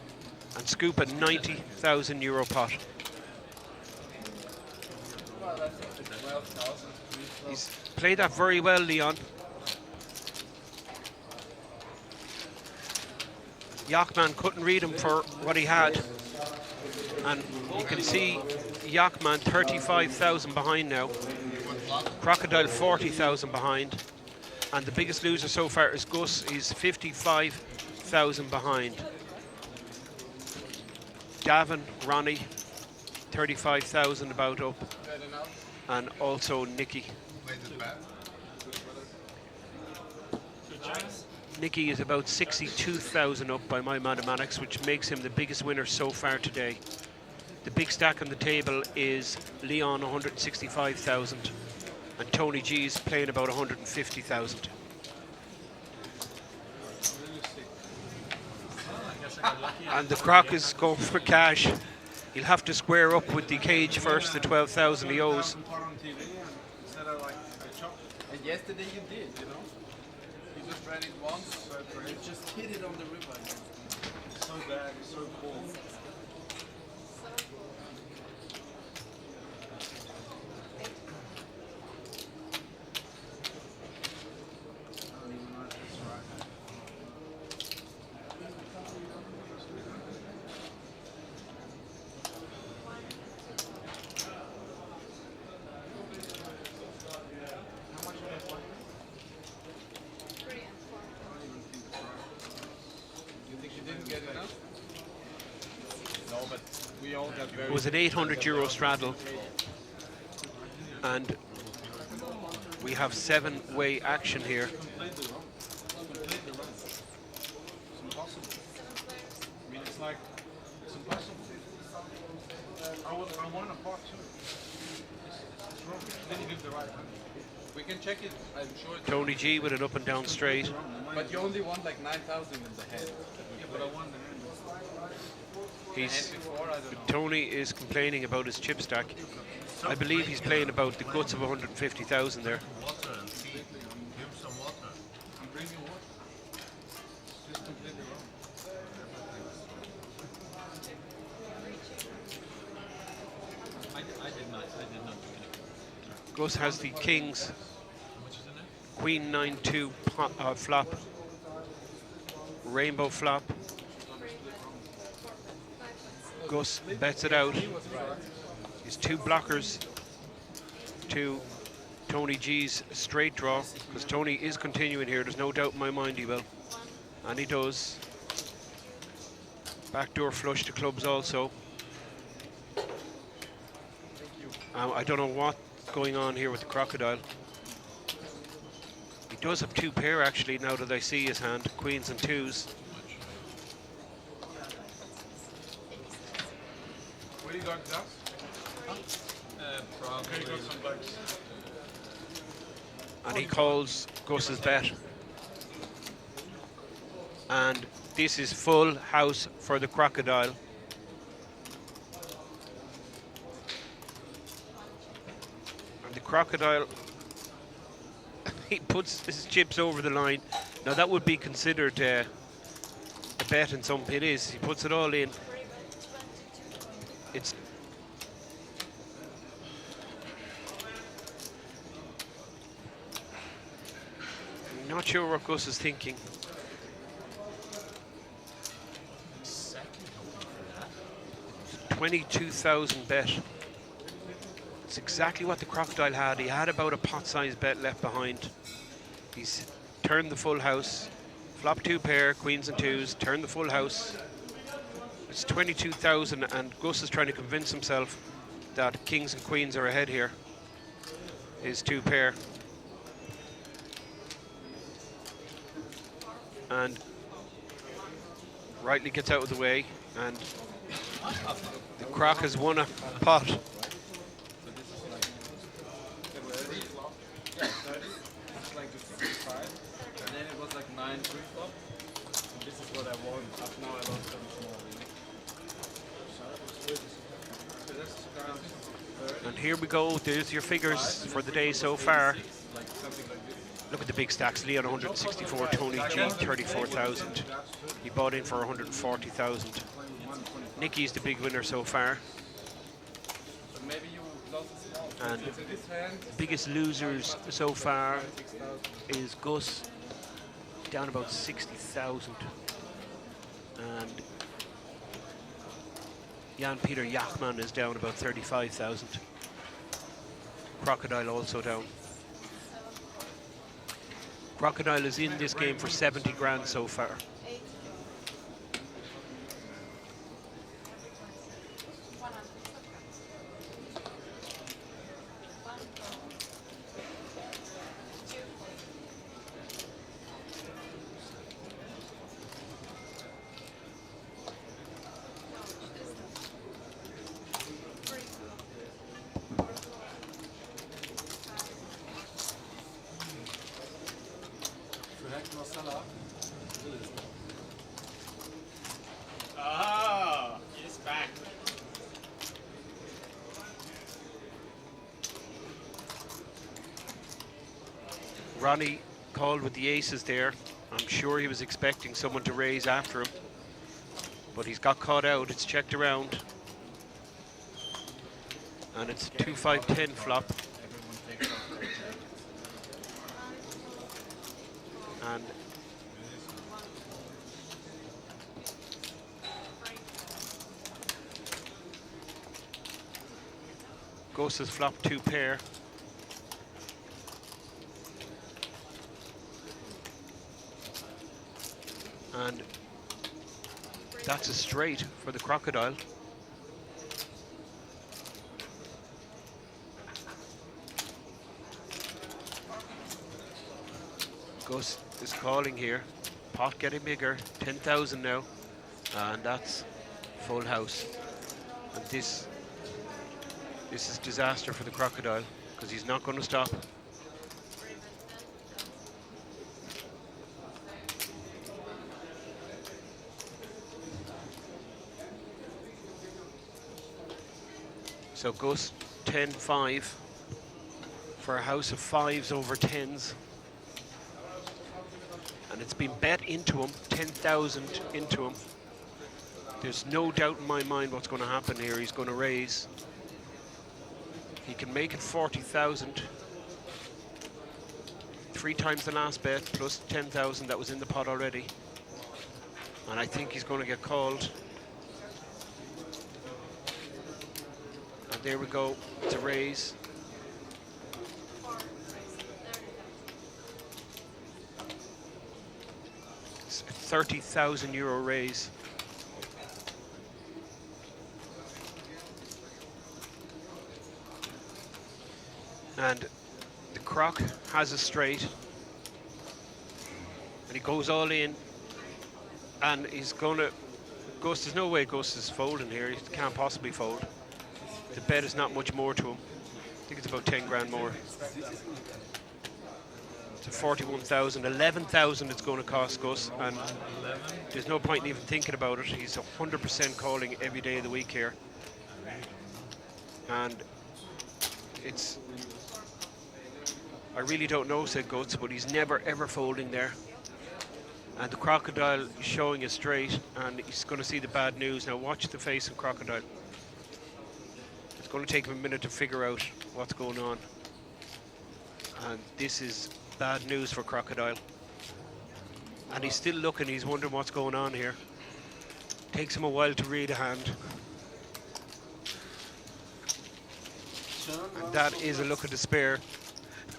and scoop a 90,000 euro pot. He's played that very well, Leon. Jachtmann couldn't read him for what he had. And you can see Jachtmann 35,000 behind now. Crocodile 40,000 behind. And the biggest loser so far is Gus. He's 55,000 behind. Gavin, Ronnie, 35,000 about up. And also Nicky. Nicky is about 62,000 up by my mathematics, which makes him the biggest winner so far today. The big stack on the table is Leon, 165,000, and Tony G is playing about 150,000. And the Croc is going for cash. He'll have to square up with the cage first, the 12,000 he owes. And yesterday you did, you know? You just ran it once, you just hit it on the river. It's so bad, it's so cold. It was an 800 euro straddle, and we have 7-way action here. I mean, it's like, it's impossible. I want a part too. It's wrong. Didn't give the right one. We can check it, I'm sure. Tony G with an up and down straight. But you only won like 9,000 in the head. Yeah, but I won the hand. Tony is complaining about his chip stack. I believe he's playing about the guts of 150,000 there. Water and tea. Give him some water. I'm drinking water. It's just completely wrong. I did not do it. Gus has the kings, queen 9-2 flop, rainbow flop. Gus bets it out. He's 2 blockers to Tony G's straight draw, because Tony is continuing here. There's no doubt in my mind he will. And he does. Backdoor flush to clubs also. I don't know what's going on here with the crocodile. He does have 2 pair actually, now that I see his hand. Queens and 2s. What do you got, Gus? Probably. Okay, got some bucks. And he calls Gus's bet. And this is full house for the crocodile. And the crocodile, he puts his chips over the line. Now that would be considered a bet in some, it is. He puts it all in. It's not sure what Gus is thinking. 22,000 bet. It's exactly what the crocodile had. He had about a pot-sized bet left behind. He's turned the full house. Flop 2 pair, queens and twos, turn the full house. It's 22,000 and Gus is trying to convince himself that kings and queens are ahead here. His 2 pair. And rightly gets out of the way, and the croc has won a pot. So this is like It's like the 65, and then it was like 9 pre-flop. And this is what I won. Up now I lost very small. So this is around 30. And here we go, there's your figures for the day so far. Like something like this. Look at the big stacks. Leon 164, Tony G 34,000. He bought in for 140,000. Nicky's the big winner so far. So maybe you lost a small. And So this hand the biggest losers so far 6,000. is Gus, down about 60,000. And Jan-Peter Jachtmann is down about 35,000. Crocodile also down. Crocodile is in this game for 70 grand so far. Oh, he's back. Ronnie called with the aces there. I'm sure he was expecting someone to raise after him, but he's got caught out. It's checked around, and it's 2-5-10 flop. And Gus has flopped 2 pair. And that's a straight for the crocodile. Gus is calling here. Pot getting bigger, 10,000 now. And that's full house. And this is disaster for the crocodile, because he's not going to stop. So Gus 10-5 for a house of 5s over 10s. And it's been bet into him, 10,000 into him. There's no doubt in my mind what's going to happen here. He's going to raise. He can make it 40,000. 3 times the last bet, plus 10,000 that was in the pot already. And I think he's going to get called. And there we go, it's a raise. It's a 30,000 euro raise. And the croc has a straight. And he goes all in. And he's gonna, Gus, there's no way Gus is folding here. He can't possibly fold. The bet is not much more to him. I think it's about 10 grand more. It's a 41,000, 11,000 it's going to cost Gus, and there's no point in even thinking about it. He's 100% calling every day of the week here. And it's, I really don't know, said Guts, but he's never ever folding there. And the crocodile is showing a straight, and he's going to see the bad news. Now watch the face of crocodile. It's going to take him a minute to figure out what's going on. And this is bad news for crocodile. And he's still looking, he's wondering what's going on here. Takes him a while to read a hand. And that is a look of despair.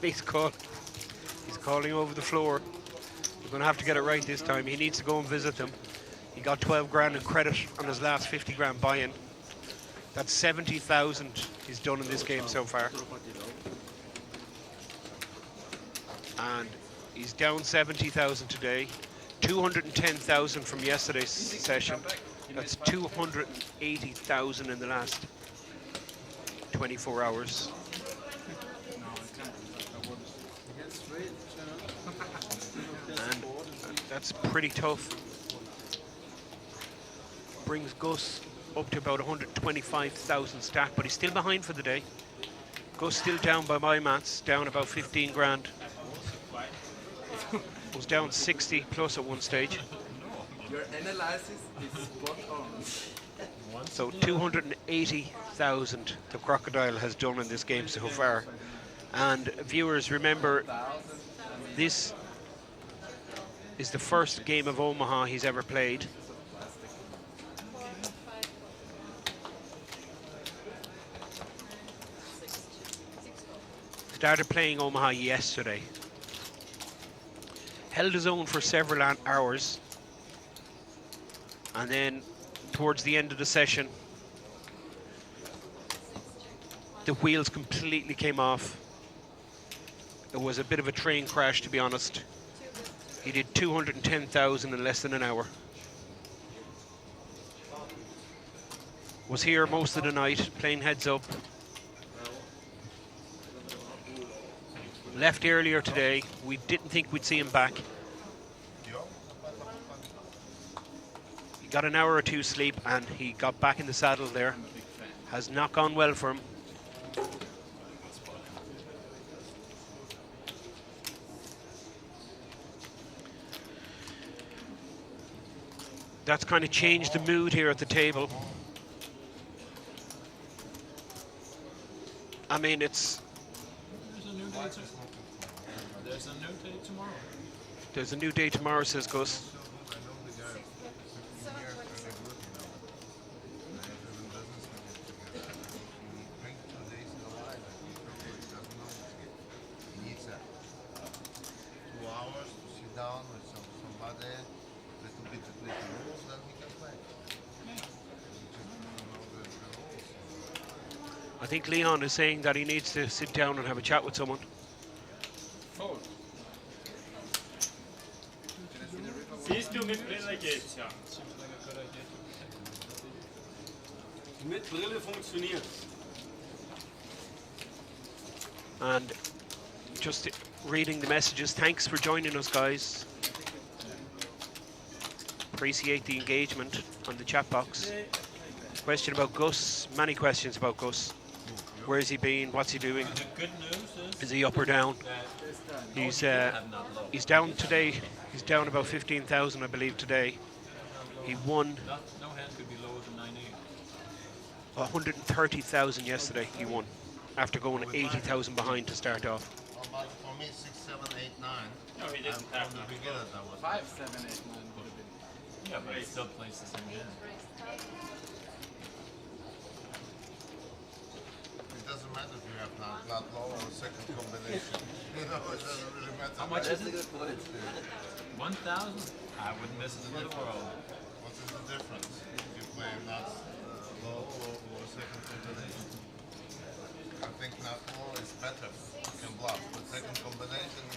He's calling over the floor. We're going to have to get it right this time. He needs to go and visit them. He got 12 grand in credit on his last 50 grand buy-in. That's 70,000 he's done in this game so far. And he's down 70,000 today. 210,000 from yesterday's session. That's 280,000 in the last 24 hours. And that's pretty tough. Brings Gus up to about 125,000 stack, but he's still behind for the day. Gus still down by my maths, down about 15 grand. Was down 60 plus at one stage. Your analysis is spot on. So 280,000 the Crocodile has done in this game so far. And viewers, remember, this is the first game of Omaha he's ever played. Started playing Omaha yesterday. Held his own for several hours. And then towards the end of the session, the wheels completely came off. It was a bit of a train crash, to be honest. He did 210,000 in less than an hour. Was here most of the night, playing heads up. Left earlier today. We didn't think we'd see him back. He got an hour or two sleep and he got back in the saddle there. Has not gone well for him. That's kind of changed the mood here at the table. I mean, it's... There's a new day tomorrow. There's a new day tomorrow, says Gus. I think Leon is saying that he needs to sit down and have a chat with someone. Siehst du, mit Brille geht's, ja. Mit Brille funktioniert. And just reading the messages, thanks for joining us, guys. Appreciate the engagement on the chat box. Question about Gus, many questions about Gus. Where's he been? What's he doing? The good news Is he up or down? He's down today. He's down about 15,000, I believe, today. He won no hand could be lower than 98. 130,000 yesterday. He won after going 80,000 behind to start off. For me, 6, 7, 8, 9. No, he didn't have From the beginning, that was 5, 7, 8, 9 would have been. Yeah, but he still plays the same hand. It doesn't matter if you have not low or second combination. You know, it doesn't really matter. How much is it? 1,000? I wouldn't miss it in the world. What is the difference if you play not low or second combination? I think not low is better. You can bluff. But second combination,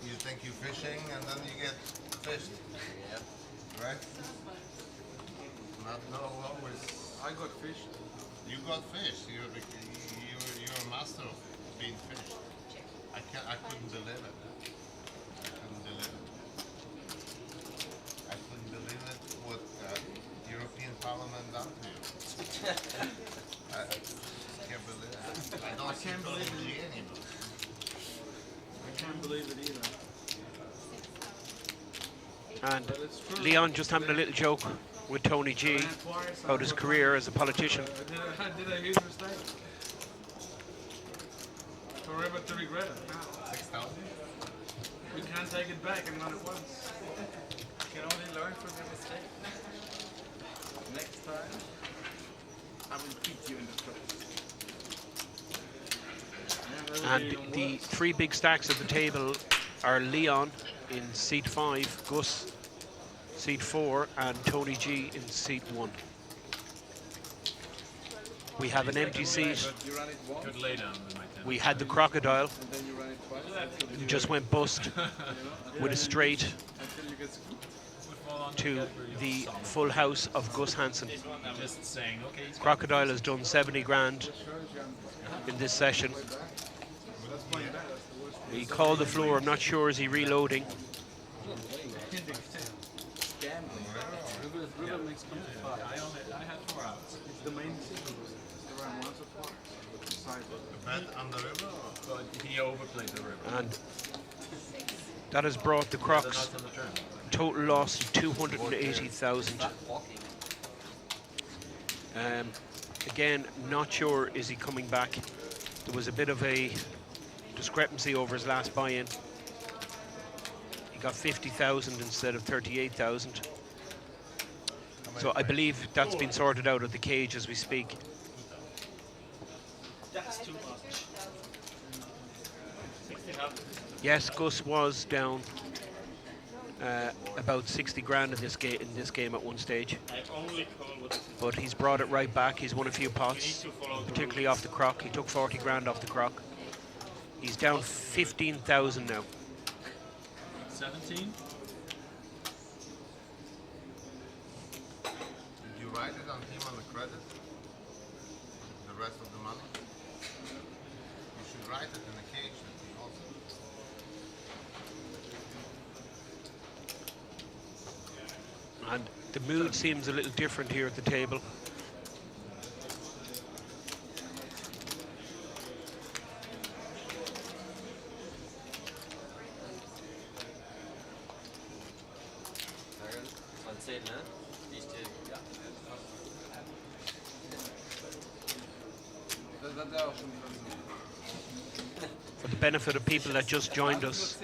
you think you're fishing and then you get fished. Right? Not low is... I got fished. You got fished. You're a master of being fished. I couldn't believe it. I couldn't believe it what European Parliament done to you. I can't believe it. I can't believe it anymore. I can't believe it either. And Leon just having a little joke with Tony G about his career as a politician. Did a huge mistake. Forever to regret it now. 6,000? We can't take it back and run it once. You can only learn from your mistake. Next time, I will beat you in the face. And the three big stacks at the table are Leon in seat 5, Gus seat 4, and Tony G in seat 1. We have an empty seat. You run it once, Good lay down with my 10. We had the crocodile, and then you run it twice who just went bust with a straight until you get scooped. to the full house of Gus Hansen. Just saying, okay, he's Crocodile has done 70 grand in this session. He called the floor. I'm not sure, is he reloading? I had 4 outs. It's the main decision. It's around once or twice. Bet on the river or? But he overplayed the river. And that has brought the Crocs Not on the turn. total loss to 280,000. Again, not sure is he coming back. There was a bit of a discrepancy over his last buy-in. He got 50,000 instead of 38,000. So I believe that's been sorted out at the cage as we speak. That's too much. Yes, Gus was down about 60 grand in this game at one stage, I only call what is it. but he's brought it right back. He's won a few pots, particularly off the croc. He took 40 grand off the croc. He's down 15,000 now. 17? Did you write it on him on the credit? The rest of the money? You should write it in the cage that he also. And the mood seems a little different here at the table. For the benefit of people that just joined us,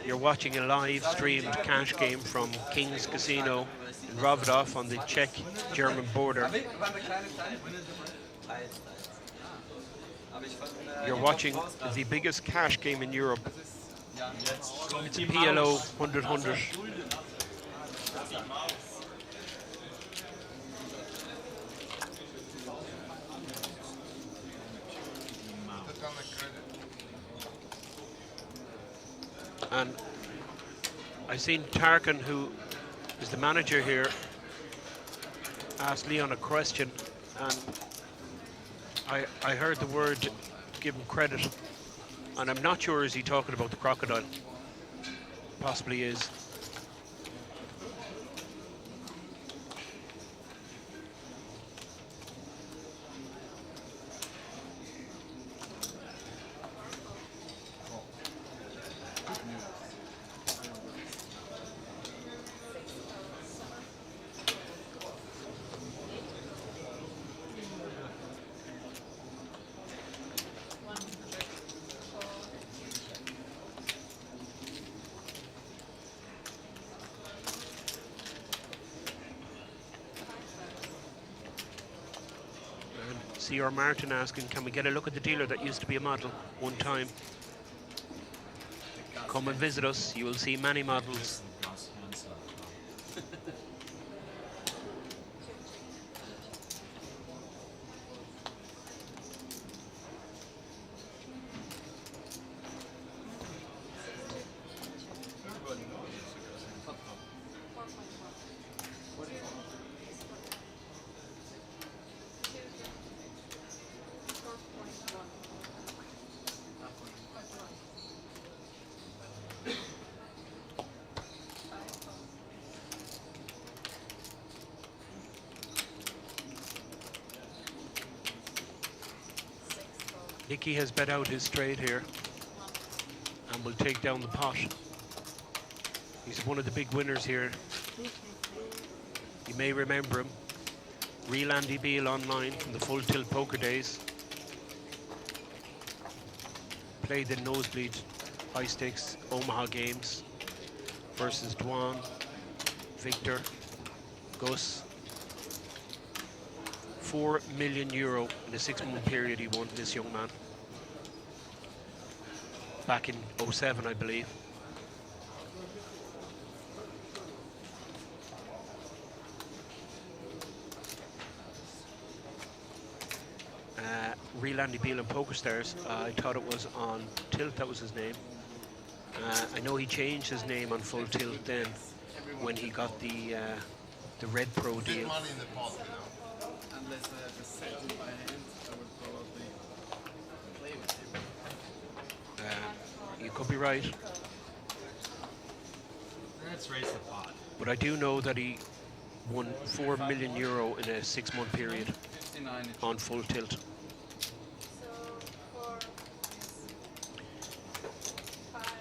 you're watching a live streamed cash game from King's Casino in Rozvadov on the Czech-German border. You're watching the biggest cash game in Europe. It's a PLO 100-100. Put on the credit. And I've seen Tarkin, who is the manager here, ask Leon a question, and I heard the word give him credit, and I'm not sure is he talking about the crocodile. Possibly is. C.R. Martin asking, can we get a look at the dealer that used to be a model one time? Come and visit us, you will see many models. Gus Hansen. Nicky has bet out his straight here and will take down the pot. He's one of the big winners here. You may remember him. Real Andy Beale online from the Full Tilt Poker days. Played the nosebleed high stakes Omaha games versus Dwan, Victor, Gus. €4 million in a 6-month period he won, this young man. back in 07, I believe. Real Andy Beal and Poker Stars. I thought it was on Tilt, that was his name. I know he changed his name on Full Tilt then when he got the Red Pro Big deal. money in the pot, you know. Unless I have a set in my hand, I would probably play with him. You could be right, Let's raise the pot. but I do know that he won €4 million in a 6-month period 59. on Full Tilt. So for five.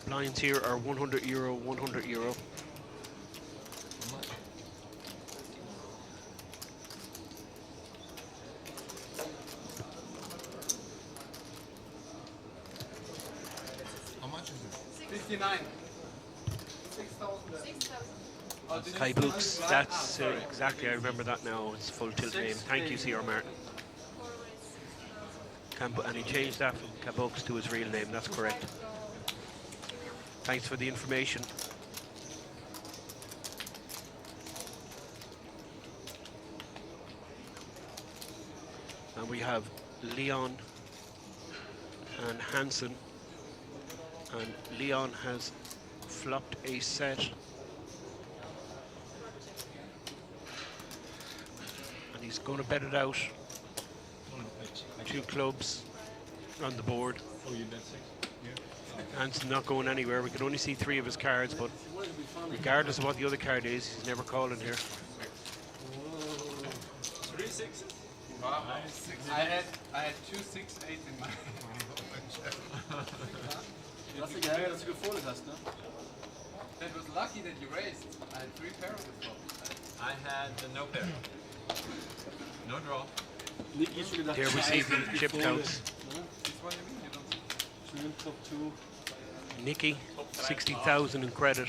Blinds here are €100, €100. How much is it? 59. 6,000. Kai Books, that's exactly, I remember that now, it's Full Tilt name. Thank you, C.R. Martin. And he changed that from Kabooks to his real name, that's correct. Thanks for the information. And we have Leon and Hansen. And Leon has flopped a set. And he's going to bet it out. 2 clubs on the board. Oh, you bet 6? Hansen not going anywhere. We can only see 3 of his cards, but regardless of what the other card is, he's never calling here. 3 sixes? Wow. I had 2, 6, 8 in my hand. Das ist geil, dass du gefolgt hast, ne? That was lucky that you raised. I had 3 pairs of flops. I had no pair. No draw. Niki schon gedacht, Here we see the chip counts. That's what I mean. You don't Schön Top 2. Nikki, 60,000 in credit.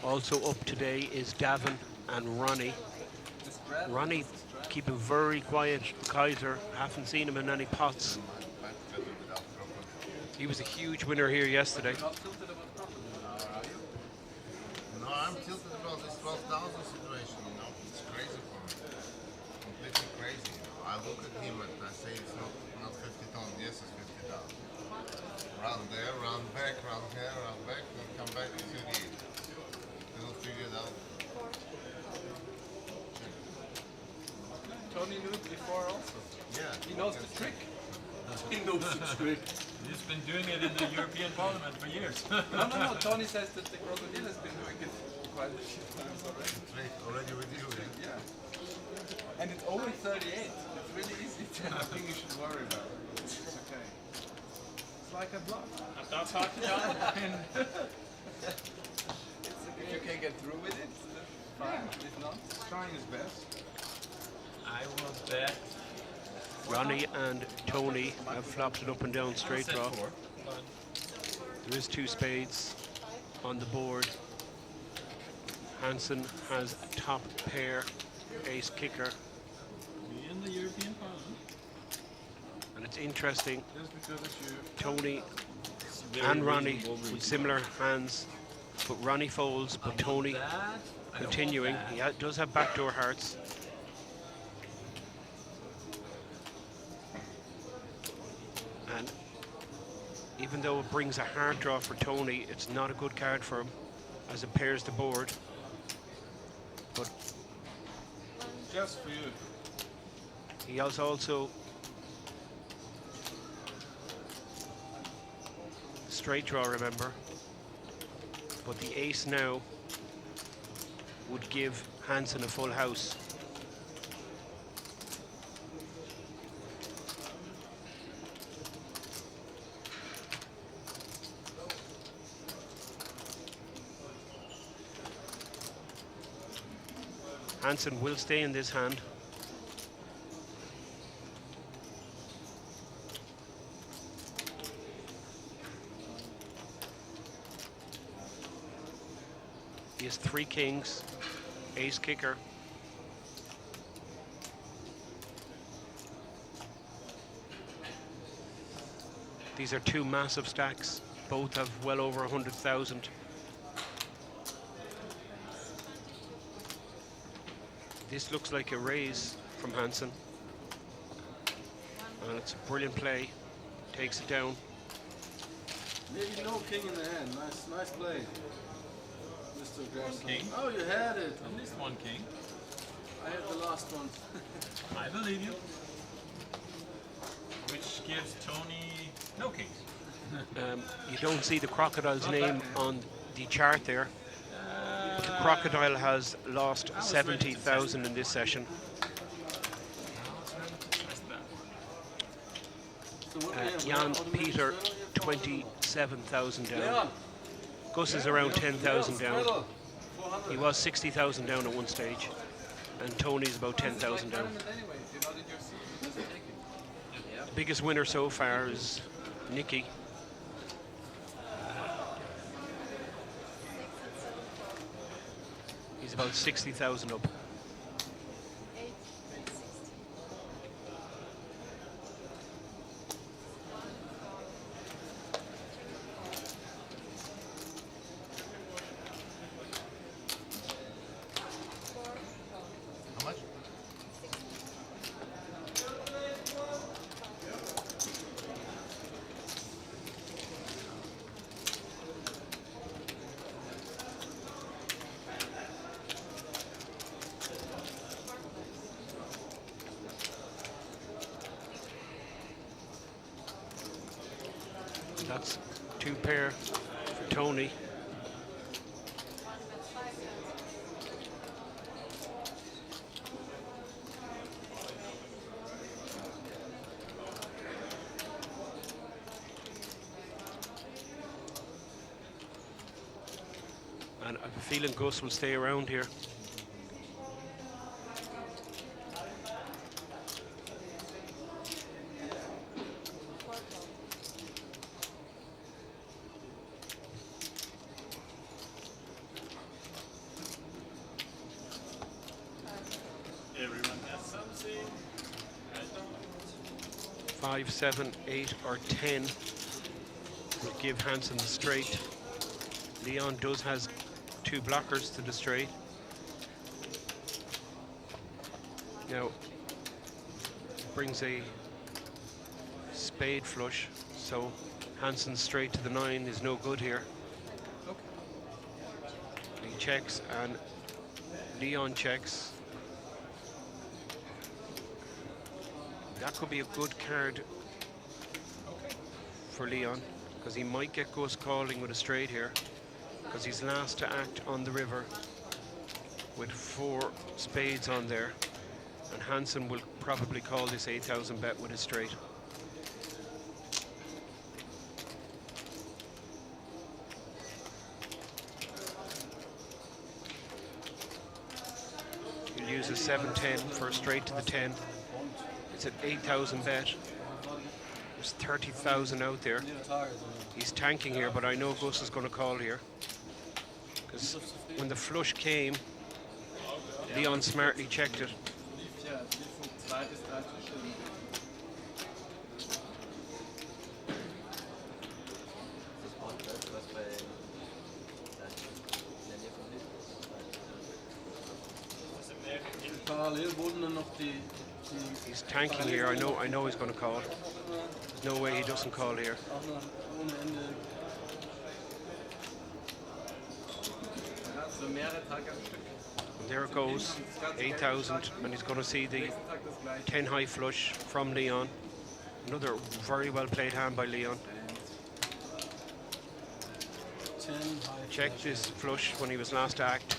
Also up today is Davin and Ronnie. Ronnie keeping very quiet. Kaiser, haven't seen him in any pots. He was a huge winner here yesterday. No, I'm tilted about this 12,000 situation, you know. It's crazy for me. Completely crazy. You know. I look at him and I say it's not 50 tons. Yes, it's 50,000. Run there, run back, run here, run back, and come back to 38. We'll figure it out. Tony knew it before also. Yeah. He knows the trick. He knows the trick. He's been doing it in the European Parliament for years. No. Tony says that the crocodile has been doing it quite a few times already. Trick already with you, yeah? Yeah. And it's only 38. It's really easy. Nothing you should worry about. It's okay. It's like a bluff. That's hard to do. If you can get through with it, fine. If not, trying his best. I will bet. Ronnie and Tony have flopped it up and down straight Set draw. 4. But There is 2 spades on the board. Hansen has a top pair, ace kicker. be in the European Parliament. And it's interesting, Just because it's you. Tony It's very and Ronnie reasonable with reason. similar hands, but Ronnie folds, but Tony That, I don't continuing. want He that. does have backdoor hearts. And even though it brings a hard draw for Tony, it's not a good card for him as it pairs the board. But Just for you. he has also straight draw, remember. But the ace now would give Hansen a full house. Hansen will stay in this hand. He has 3 kings, ace kicker. These are two massive stacks. Both have well over 100,000. This looks like a raise from Hansen. And it's a brilliant play. Takes it down. Maybe no king in the hand. Nice play, Mr. Gus. King. Oh, you had it. At least one king. I had the last one. I believe you. Which gives Tony no kings. You don't see the crocodile's name on the chart there. But the crocodile has lost 70,000 in this session. Jan Peter, 27,000 down. Gus is around 10,000 down. He was 60,000 down at one stage. And Tony's about 10,000 down. The biggest winner so far is Nicky. He's about 60,000 up. How much? That's two pair for Tony. And I have a feeling Gus will stay around here. Everyone has something. 5, 7, 8 or 10 will give Hansen the straight. Leon has two blockers to the straight. Now brings a spade flush, so Hansen straight to the 9 is no good here. He checks and Leon checks. That could be a good card for Leon, because he might get Gus calling with a straight here, because he's last to act on the river with 4 spades on there, and Hansen will probably call this 8,000 bet with a straight. He'll use a 7-10 for a straight to the 10. It's an 8,000 bet. There's 30,000 out there. He's tanking here, but I know Gus is going to call here, because when the flush came, Leon smartly checked it. Parallel wurden dann noch die He's tanking here. I know he's going to call. There's no way he doesn't call here. auch noch ohne Ende. So mehrere Tage am Stück. And there it goes, 8,000, and he's going to see the 10 high flush from Leon. Another very well played hand by Leon. 10 high. Checked this flush when he was last to act.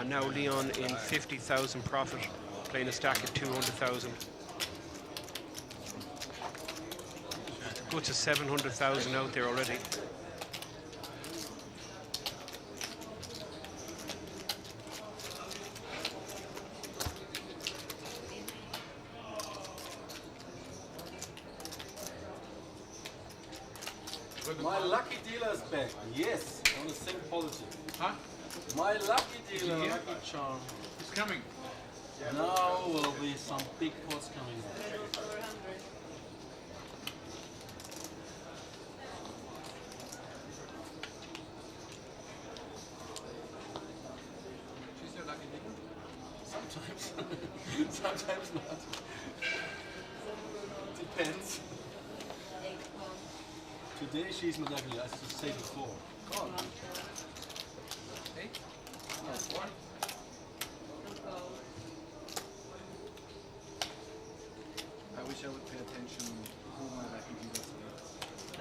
And now Leon in 50,000 profit, playing a stack at 200,000. Go to 700,000 out there already. My lucky dealer is back. Yes, on the same policy. Huh? My lucky dealer, lucky charm. He's coming. Now will be some big pots coming. Sometimes. Sometimes not. Depends. Today she's not ugly, as I said before. Come on. Eight? No, four. I wish I would pay attention who my lucky dealers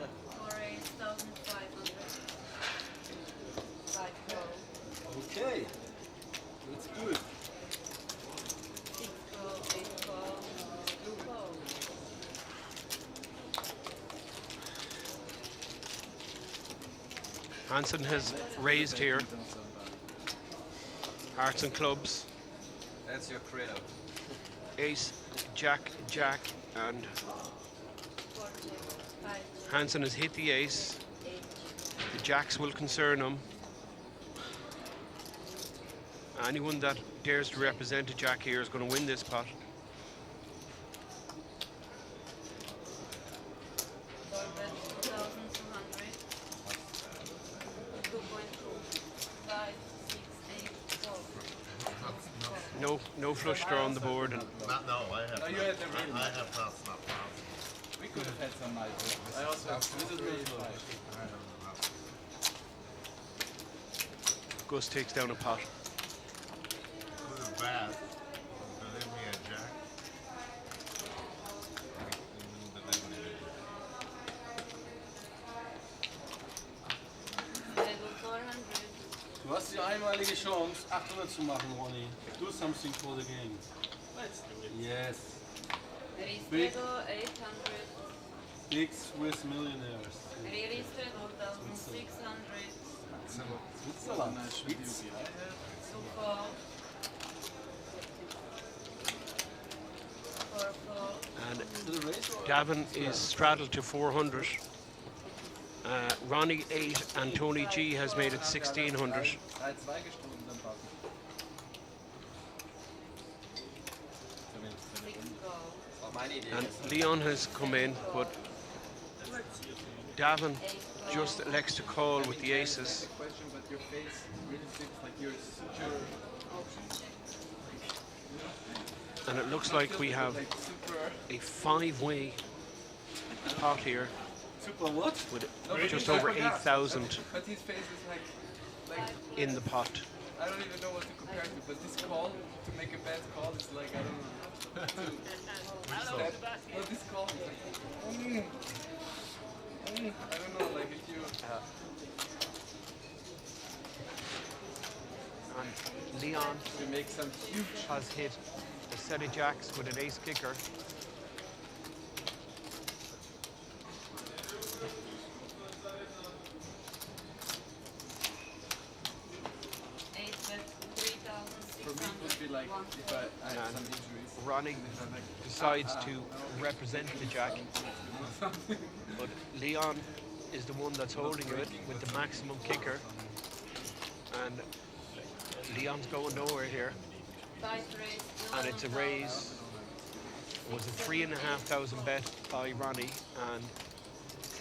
are. For 8,500. 5 gold. Okay. That's good. 6 gold, 8 gold, 2 gold. Hansen has raised here. Hearts and clubs. That's your credo. Ace, Jack, Jack, and 4 jacks, 5 jacks, Hansen has hit the ace. 8 The jacks will concern him. Anyone that dares to represent a jack here is going to win this pot. 4 bets, 2,200. 2.2. 5, 6, 8, 4. No flush draw on the board. And No, I have. Oh, you had the ring. I have not snap now. We could have had some nice. I also have three, five. Gus takes down a pot. Good or bad, believe me, a jack. Believe me. Table 400. Du hast die einmalige Chance, 800 zu machen, Ronny. Do something for the game. Let's do it. Yes. Ristredo 800. Big Swiss millionaires. Ristredo 1,600. Switzerland. Schweiz. 2 4. 4 4. And Gavin is straddled to 400. Ronnie 8 and Tony G has made it 1,600. 3-2 gestohlen, dann passen. 6 gold. Meine Idee. And Leon has come in, but Davin 8 gold. just elects to call with the aces. The question, but your face really seems like you're secure. And it looks like we have Like super. a 5-way pot here Super what? with No, just I over forgot. 8,000 But his face is like in the pot. I don't even know what to compare to. But this call to make a bad call is like I don't know. Well, this call is like I don't know. Like if you. And Leon You make some huge. has hit a set of jacks with an ace kicker. Eight bet, For me, it would be like if I had some injuries. Ronnie decides to represent the jack, but Leon is the one that's holding it with the maximum kicker. And Leon's going nowhere here. 5 raise. And it's a raise. It was a 3,500 bet by Ronnie, and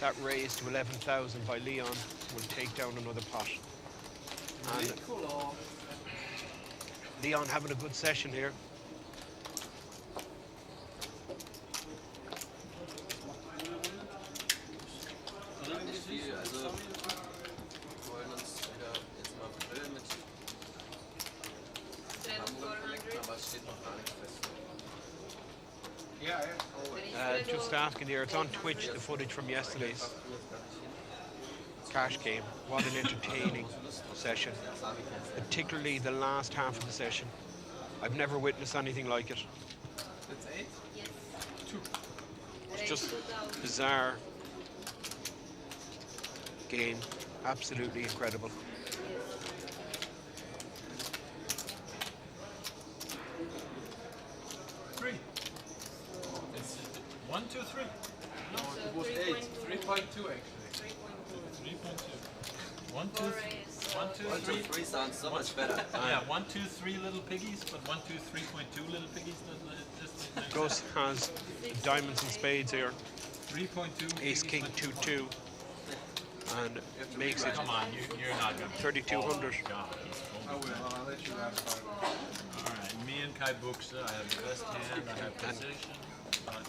that raise to 11,000 by Leon will take down another pot. And Leon having a good session here. Also, wir wollen uns wieder jetzt mal grillen mit Hamburg, aber es steht noch gar nicht fest. Just asking here, it's on Twitch, the footage from yesterday's cash game. What an entertaining session, particularly the last half of the session. I've never witnessed anything like it. That's 8. Yes. 2. It's just bizarre game, absolutely incredible. Three. It's 1, 2, 3. No, it was 8. 3.2 actually. 3.2. 1, 2, 4 3. raise. 1, 2, 1, 2, 3. 3 sounds so much better. Yeah, 1, 2, 3 little piggies, but 1, 2, 3.2 little piggies. Gus has diamonds and spades here, 3.2. ace king 2-2, and makes it Come on, you're not gonna. 3,200. God, I will. I'll let you have 5. All right, me and Kai Books, I have the best hand, I have position.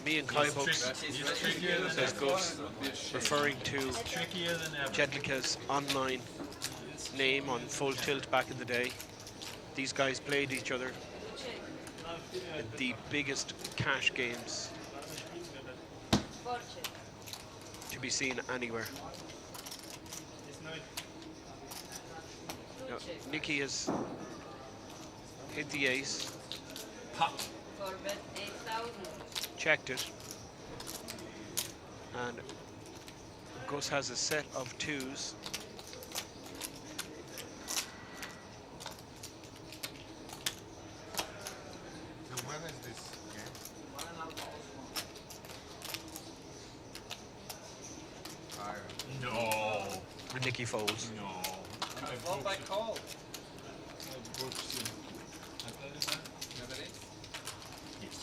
Me and Kai Books, He's trickier than says ever. Gus, referring to Trickier than ever. Jedlicka's online name on Full Tilt back in the day. These guys played each other in the biggest cash games to be seen anywhere. Now, Nikki has hit the ace, For bet 8,000. checked it, and Gus has a set of twos. And when is this game? No. And Nikki folds. No. Well, by call. Books. I played this one? You have an ace? Yes.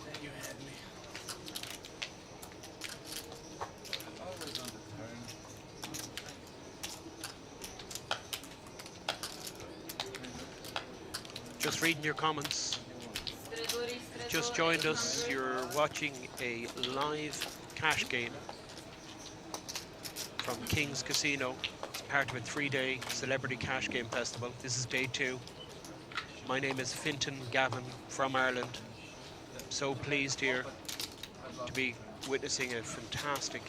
There you had me. Always on the turn. Just reading your comments. Just joined us. You're watching a live cash game from King's Casino. It's part of a 3-day celebrity cash game festival. This is day 2. My name is Fintan Gavin from Ireland. So pleased here to be witnessing a fantastic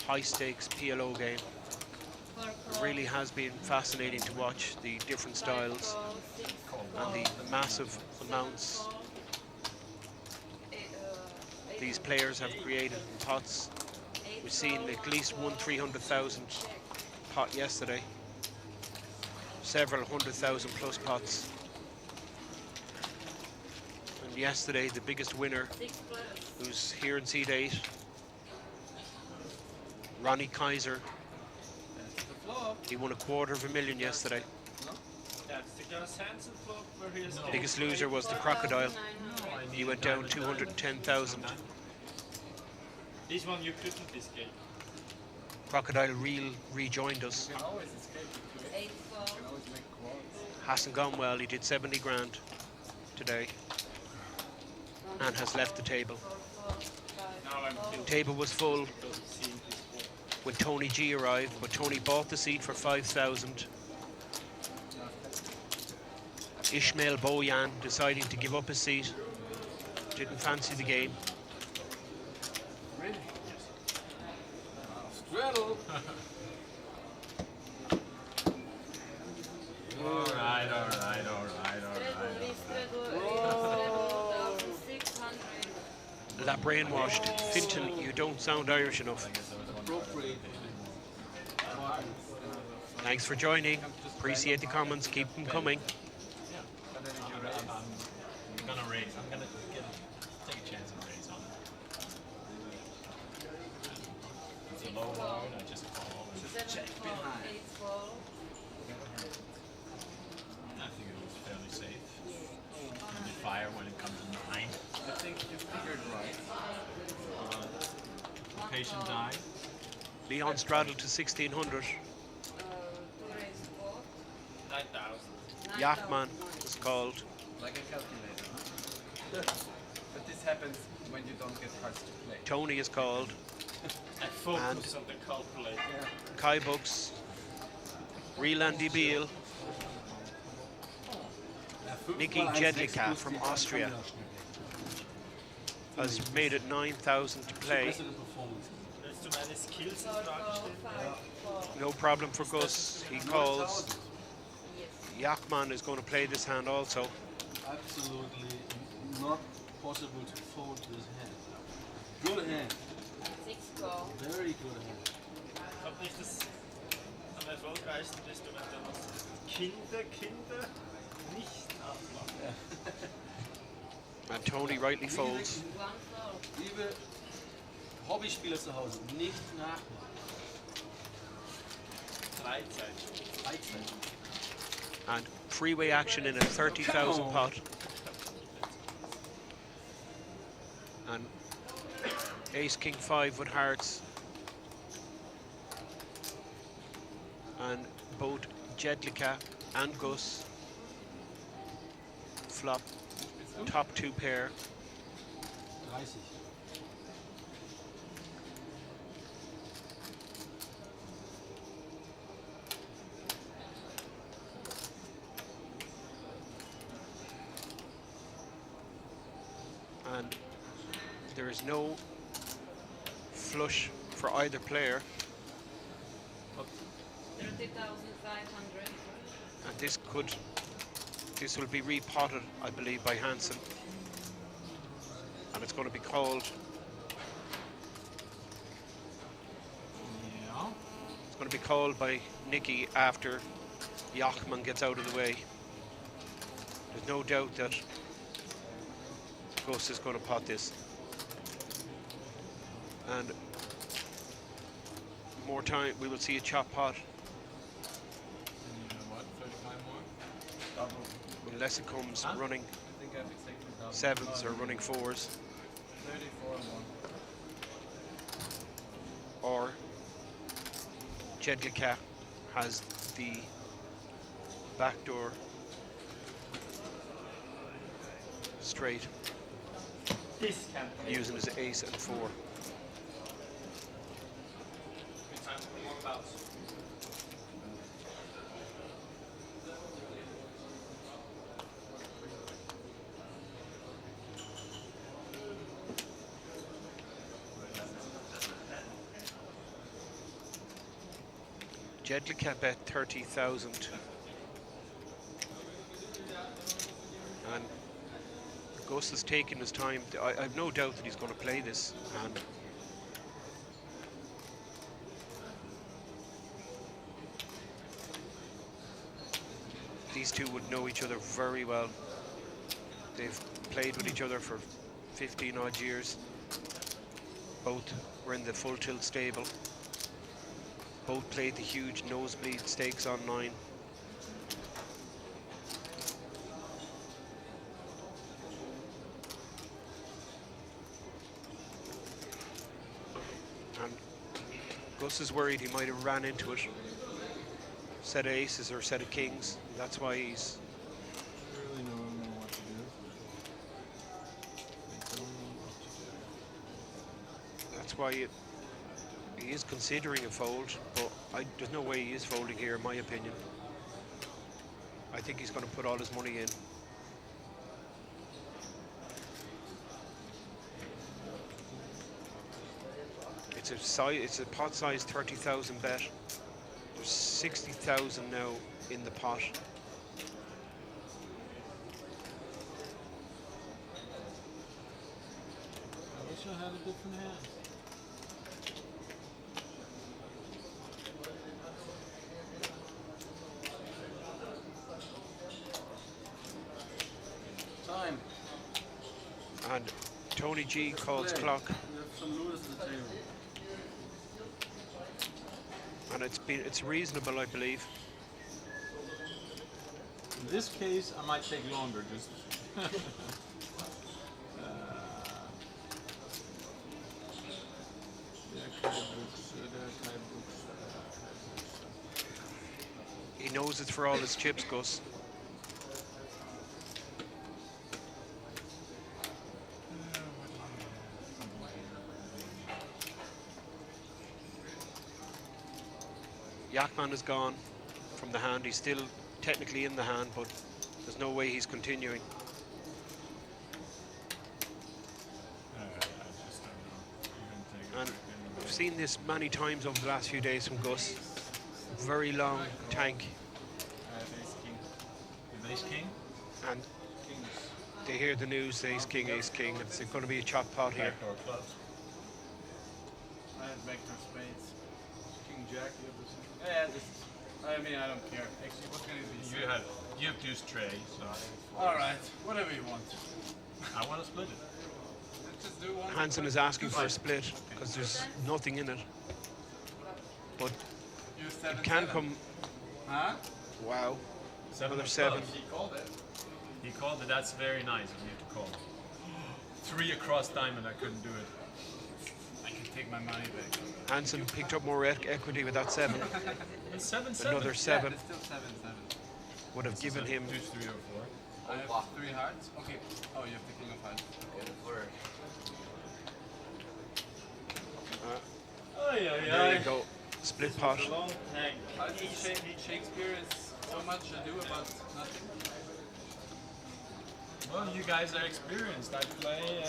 high stakes PLO game. It really has been fascinating to watch the different styles and the massive amounts these players have created in pots. We've seen at least one 300,000 pot yesterday, several 100,000 plus pots. And yesterday, the biggest winner, who's here in seat 8, Ronnie Kaiser. He won $250,000 yesterday. That's the Gus Hansen flop where he is. Biggest loser was the Crocodile. He went down 210,000. This one you couldn't escape. Crocodile rejoined us. You can always escape with 2 aces. You can always make quads. Hasn't gone well. He did 70 grand today and has left the table. Now I'm The table was full when Tony G arrived, but Tony bought the seat for 5,000. Ishmael Boyan deciding to give up his seat. Didn't fancy the game. Really? Straddle. Alright. That brainwashed. Fintan, you don't sound Irish enough. Appropriate. Thanks for joining. Appreciate the comments. Keep them coming. I'm gonna raise. I'm gonna take a chance and raise on it. It's a low board. I just call. Check behind. I think it was fairly safe. And the fire when it comes in 9. I think you figured right. Patient die. Leon straddled to 1,600. 9,000. Jachtmann is called. Like a calculator. But this happens when you don't get cards to play. Tony is called. I focus on the calculator. Kai Books. Real Andy Beal. Nikki Jedlicka from Austria has made it 9,000 to play. There's too many skills in Frankstein. No problem for Gus. He calls. Jachtmann is going to play this hand also. Absolutely not possible to fold this hand. Good hand. Very good hand. Ob nicht das am erfolgreichsten bist, wenn du was Kinder nicht nachmachen. And Tony rightly folds. Liebe Hobbyspieler zu Hause, nicht nachmachen. Freizeit. And freeway action in a 30,000 pot. And Ace King 5 with hearts. And both Jedlicka and Gus flop, top 2 pair. 30. And there is no flush for either player. 30,500. And this will be repotted, I believe, by Hansen. And it's going to be called. Yeah. It's going to be called by Nicky after Jachtmann gets out of the way. There's no doubt that Gus is going to pot this. And more time, we will see a chop pot. And you know what? 35 more? Unless it comes running I think I've exactly double. sevens or running fours. 34 and 1. Or Jedlicka has the backdoor straight This can play. using his ace and 4. Good time for more bouts. Jedlicka bet 30,000. And Gus is taking his time. I have no doubt that he's going to play this. And these two would know each other very well. They've played with each other for 15 odd years. Both were in the full tilt stable. Both played the huge nosebleed stakes online. And Gus is worried he might have ran into it. Set of aces or set of kings. That's why he's Really don't know what to do. They don't know what to do. that's why he is considering a fold, but there's no way he is folding here, in my opinion. I think he's going to put all his money in. It's a pot size 30,000 bet. There's 60,000 now in the pot. I wish I had a different hand. Time. And Tony G calls Play. clock. We have some losers at the table. And it's reasonable, I believe. In this case, I might take longer. Just He knows it's for all his chips, Gus. Jachtmann is gone from the hand. He's still technically in the hand, but there's no way he's continuing. And we've seen this many times over the last few days from Gus. Very long tank, I have ace king. with ace king. and Kings. they hear the news, ace king, ace king. It's going to be a chop pot here. Backdoor clubs. I have vector spades. King jack, you have this. Yeah, this. I mean, I don't care. Actually, what can it be? You have deuce tray, so Alright, whatever you want. I want to split it. Let's just do one. Hansen is asking for a split because there's nothing in it. But You have seven, it can seven. come. Huh? Wow, Seven another of 7. clubs. He called it. He called it. That's very nice of you to call. 3 across diamond. I couldn't do it. I can take my money back. Hansen picked up more equity with that 7. It's 7-7. Another 7 Yeah, it's still 7-7. would have given him deuce 3 or 4. I have 3 hearts. Okay. Oh, you have the king of hearts. There you go. Split pot. Long hang. I think Shakespeare is so much ado about nothing. Well, you guys are experienced. I play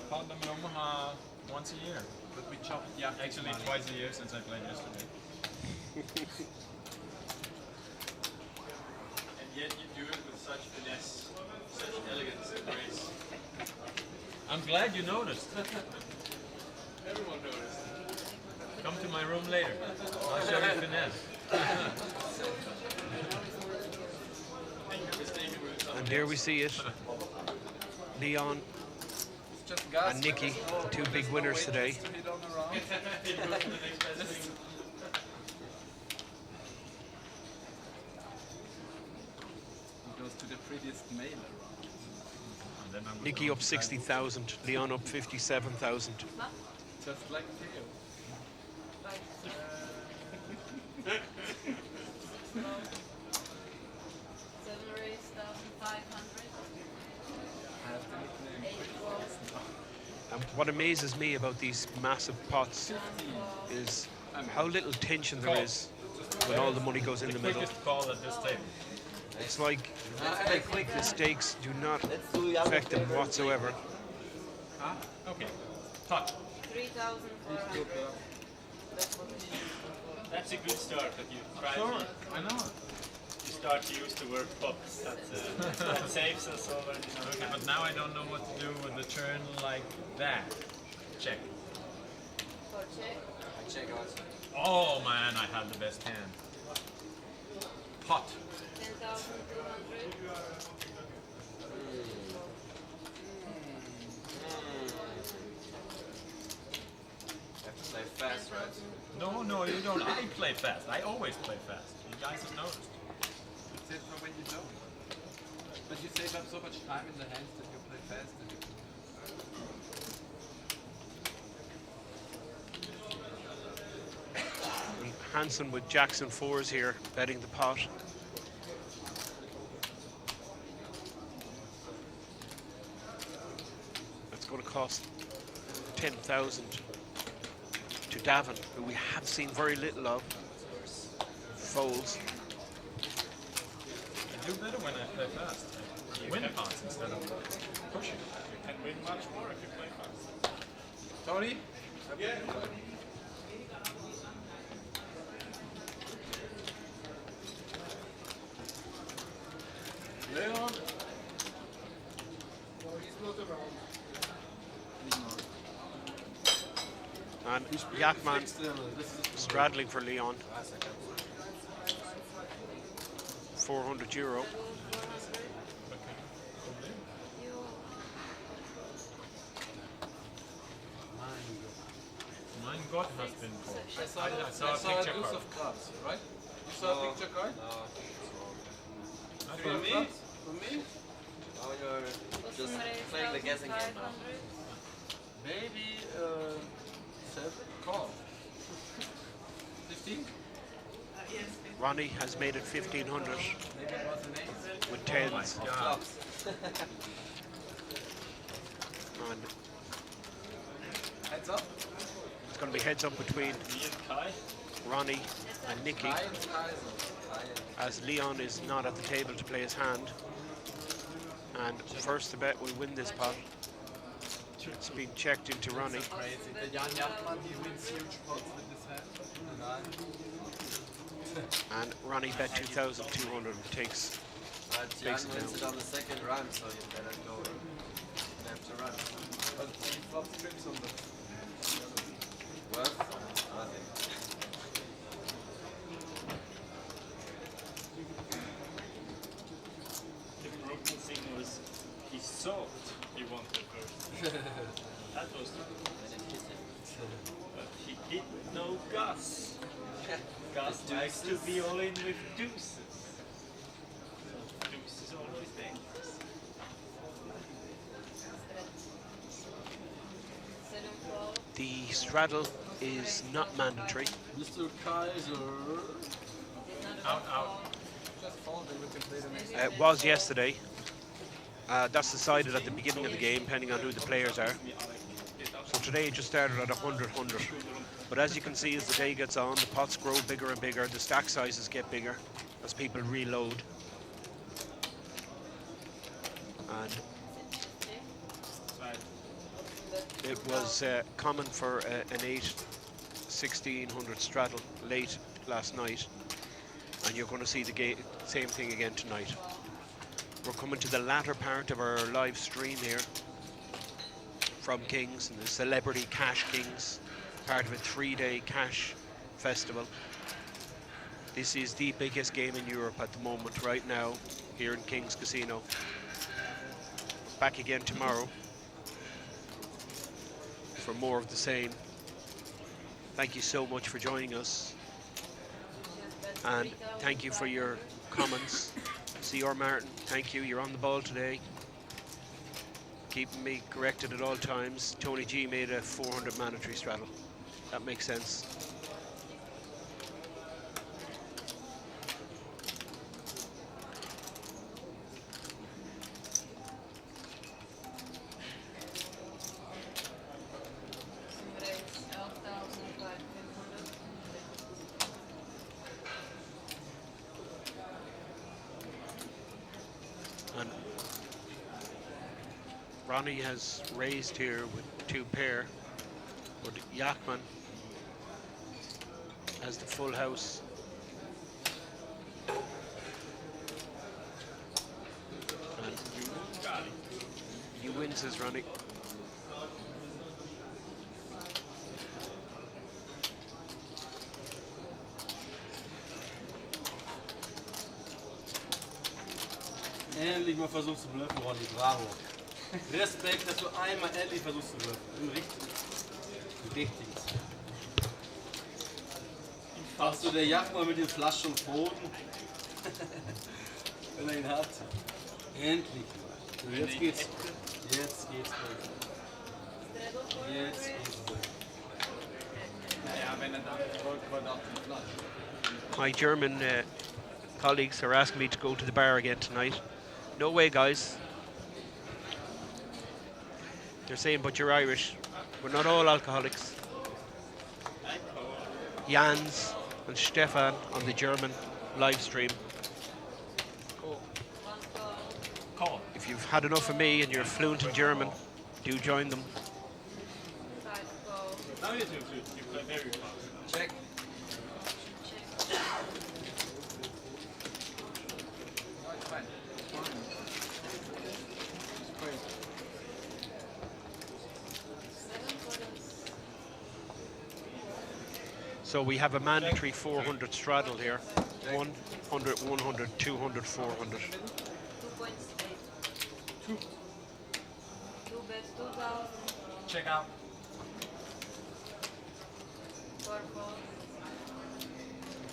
POT LIMIT OMAHA once a year. But we chopped Jachtmann. Actually, twice a year since I played yesterday. And yet you do it with such finesse, such elegance and grace. I'm glad you noticed. Everyone noticed. Come to my room later. I'll show you finesse. And there we see it. Leon It's just Gus. and Nikki, the 2 big winners today. To hit on the round. He goes to the prettiest male around. Nikki up 60,000, Leon up 57,000. Just like Theo. I have the nickname. And what amazes me about these massive pots is how little tension there is when all the money goes in the middle. Quickest call at this table. It's like the stakes do not affect them whatsoever. Okay. Pot. 3,400. That's a good start, but you try to I know. start to use the word pop. That saves us already. Okay, but now I don't know what to do with the turn like that. Check. For check. Oh man, I had the best hand. Pot. 10,200. Play fast, right? No, you don't. I play fast. I always play fast. You guys have noticed. It's it for when you don't. But you save up so much time in the hands that you play fast. And you And Hansen with Jackson 4s here, betting the pot. That's going to cost 10,000 to Davin, who we have seen very little of. Folds. I do better when I play fast. I win pots instead of pushing. You can win much more if you play fast. Tony? Yeah. Leon? And Jachtmann straddling for Leon. €400. Mein Gott has been called. I saw, I saw a a picture deuce card. of clubs, right? You saw a picture card? I For thought- me? For me? Oh, you're just playing the guessing game now. Maybe 7? Call. 15? Ronnie has made it 1,500 Maybe it was an 8. with tens. God. Clubs. And Heads up. it's going to be heads up between Me and Kai. Ronnie and Nikki, Kai and Kaiser. as Leon is not at the table to play his hand. And first to bet will win this pot. It's been checked into Ronnie. Crazy. The Jan Jachtmann, he wins huge pots with his hand. And Ronnie bet 2,200 and takes. But Jan Takes it wins down. it on the second run, so you better go left to run. But he flops trips on the... Worth? Nothing. The broken thing was he thought he wanted first. That was the but he did know Gus. Gus likes to be all in with deuces. So deuce is always dangerous. The straddle is not mandatory. Mr. Kaiser. Out. Just fold and we can play the next. It was yesterday. That's decided at the beginning of the game, depending on who the players are. So today it just started at 100. But as you can see, as the day gets on, the pots grow bigger and bigger, the stack sizes get bigger as people reload. And it was common for an 1600 straddle late last night, and you're going to see the same thing again tonight. We're coming to the latter part of our live stream here from Kings, and the Celebrity Cash Kings, part of a 3-day cash festival. This is the biggest game in Europe at the moment right now here in Kings Casino. Back again tomorrow for more of the same. Thank you so much for joining us, and thank you for your comments. CR Martin, thank you, you're on the ball today, keeping me corrected at all times. Tony G made a 400 mandatory straddle. That makes sense. And Ronnie has raised here with 2 pair, but Jachtmann has the full house. And he wins his Ronnie. Endlich mal versuchst zu bluffen, Ronny, bravo. Respekt, dass du einmal endlich versuchst zu bluffen. Im Richtigen. Machst du der Jachtmann mit den Flaschen und Boden? Wenn er ihn hat. Endlich. Jetzt geht's. Jetzt geht's. Jetzt geht's. Naja, wenn er dann zurückkommt auf den Flasch. My German colleagues are asking me to go to the bar again tonight. No way, guys. They're saying, but you're Irish. We're not all alcoholics. Jans and Stefan on the German live stream. Call. If you've had enough of me and you're fluent in German, do join them. Now you do. You play very fast. Check. So we have a mandatory 400 straddle here. 100, 100, 200, 400. 2.8. 2 bets, 2,000. Check out. 4 calls.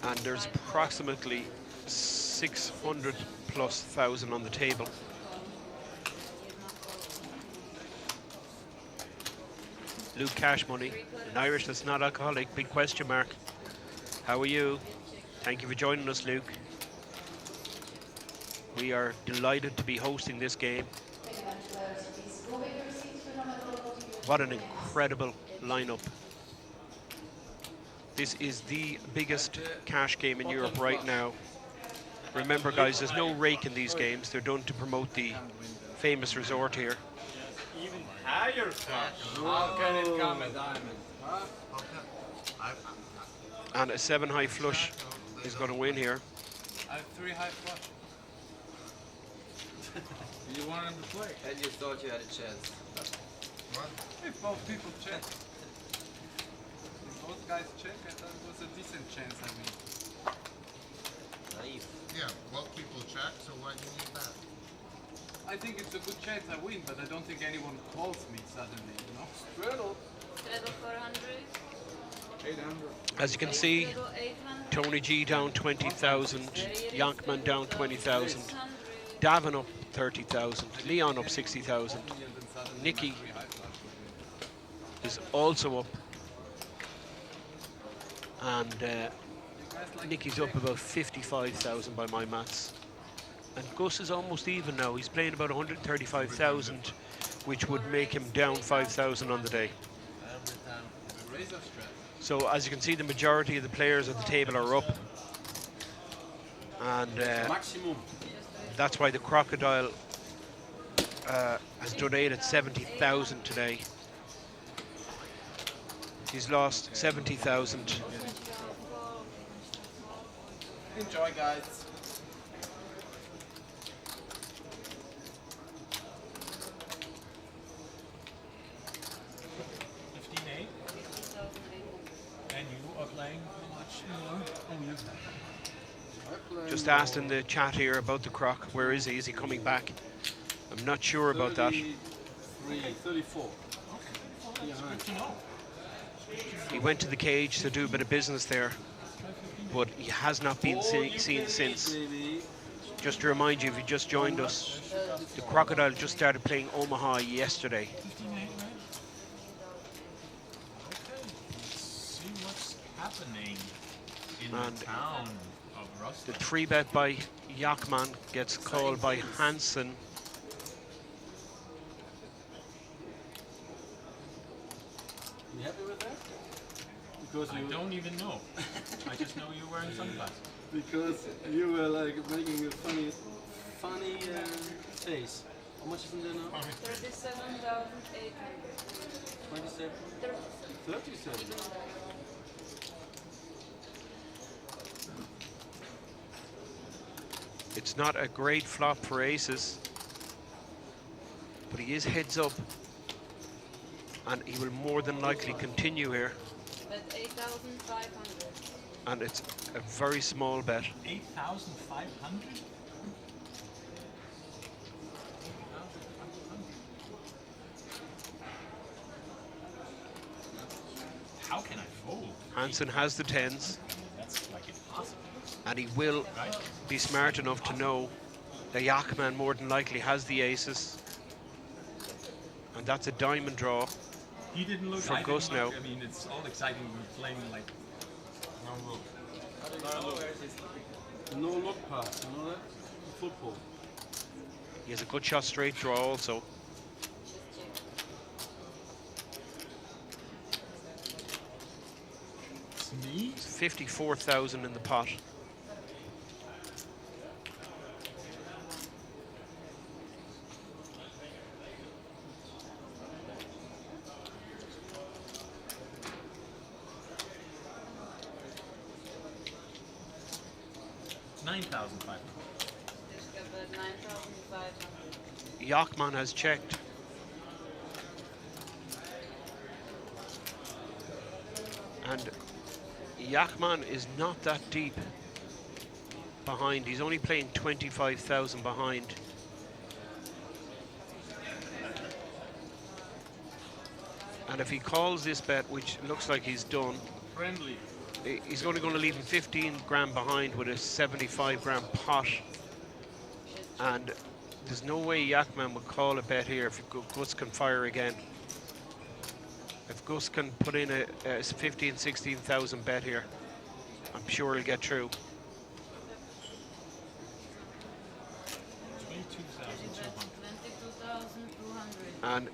And there's approximately 600 plus thousand on the table. Luke Cash Money, an Irish that's not alcoholic, big question mark. How are you? Thank you for joining us, Luke. We are delighted to be hosting this game. What an incredible lineup. This is the biggest cash game in Europe right now. Remember, guys, there's no rake in these games. They're done to promote the famous resort here. Even higher flush. How can it come a diamond? Huh? And a 7 high flush is going to win here. I have 3 high flush. You want him to play? And you thought you had a chance. If both people check. If both guys check, I thought it was a decent chance, I mean. Naive. Yeah, well, people check, so why do you need that? I think it's a good chance I win, but I don't think anyone calls me suddenly, you know? Straddle. Straddle 400. 800. As you can see, Straddle 800. Tony G down 20,000, Jachtmann down 20,000, 600. Davin up 30,000, Leon up 60,000, Nicky is also up, and Nicky's up about 55,000 by my maths. And Gus is almost even now. He's playing about 135,000, which would make him down 5,000 on the day. So as you can see, the majority of the players at the table are up. And Maximum. that's why the Crocodile has donated 70,000 today. He's lost 70,000. Enjoy, guys. And you are playing how much more? Oh, Just asked in the chat here about the Croc. Where is he? Is he coming back? I'm not sure about that. 34. good to know. He went to the cage to do a bit of business there, but he has not been seen since. Just to remind you, if you just joined us, the Crocodile just started playing Omaha yesterday. 59, right? Okay, let's see what's happening in And the town of Rozvadov. the 3-bet by Jachtmann gets called by Hansen. You happy with that? Because I you don't even know. I just know you're wearing sunglasses. because you were like making a funny face. How much is in there now? 37,800. 27. 37. It's not a great flop for aces, but he is heads up, and he will more than likely continue here. Bet 8,500. And it's a very small bet. 8,500? How can I fold? Hansen has the tens, That's like impossible. and he will Right? be smart enough to know that Jachtmann more than likely has the aces. And that's a diamond draw. He didn't look. For I Gus didn't look. now. I mean, it's all exciting. We're playing like. No look. No look pass, you know that? Football. He has a good shot straight draw also. It's me. It's 54,000 in the pot. It's 9,500. Bet 9,500. Jachtmann has checked. And Jachtmann is not that deep behind. He's only playing 25,000 behind. And if he calls this bet, which looks like he's done, Friendly. he's only going to leave him 15 grand behind with a 75 grand pot. And there's no way Jachtmann would call a bet here if Gus can fire again. If Gus can put in a 15, 16,000 bet here, I'm sure he'll get through. 22,200. 22,200. And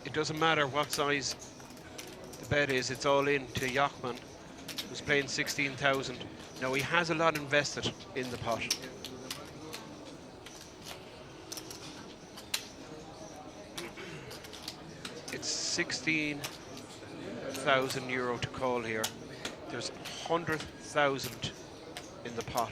it doesn't matter what size the bet is, it's all in to Jachtmann, who's playing 16,000. Now he has a lot invested in the pot. It's 16,000 euro to call here. There's 100,000 in the pot.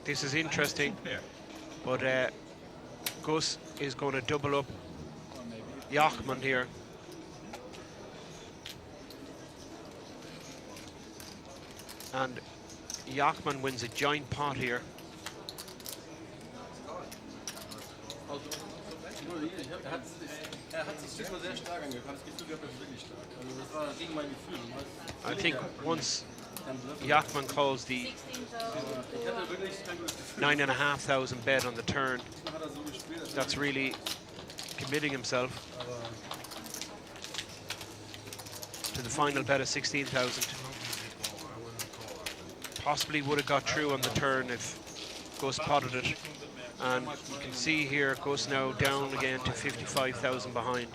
This is interesting, but Gus is going to double up Jachtmann here. And Jachtmann wins a giant pot here. Er hat sich diesmal sehr stark angehört. Ich habe das Gefühl gehabt, er ist wirklich stark. Also das war gegen mein Gefühl. I think once Jachtmann calls the 9,500 bet on the turn, that's really committing himself to the final bet of 16,000. Possibly would have got through on the turn if Gus potted it. And you can see here Gus now down again to 55,000 behind.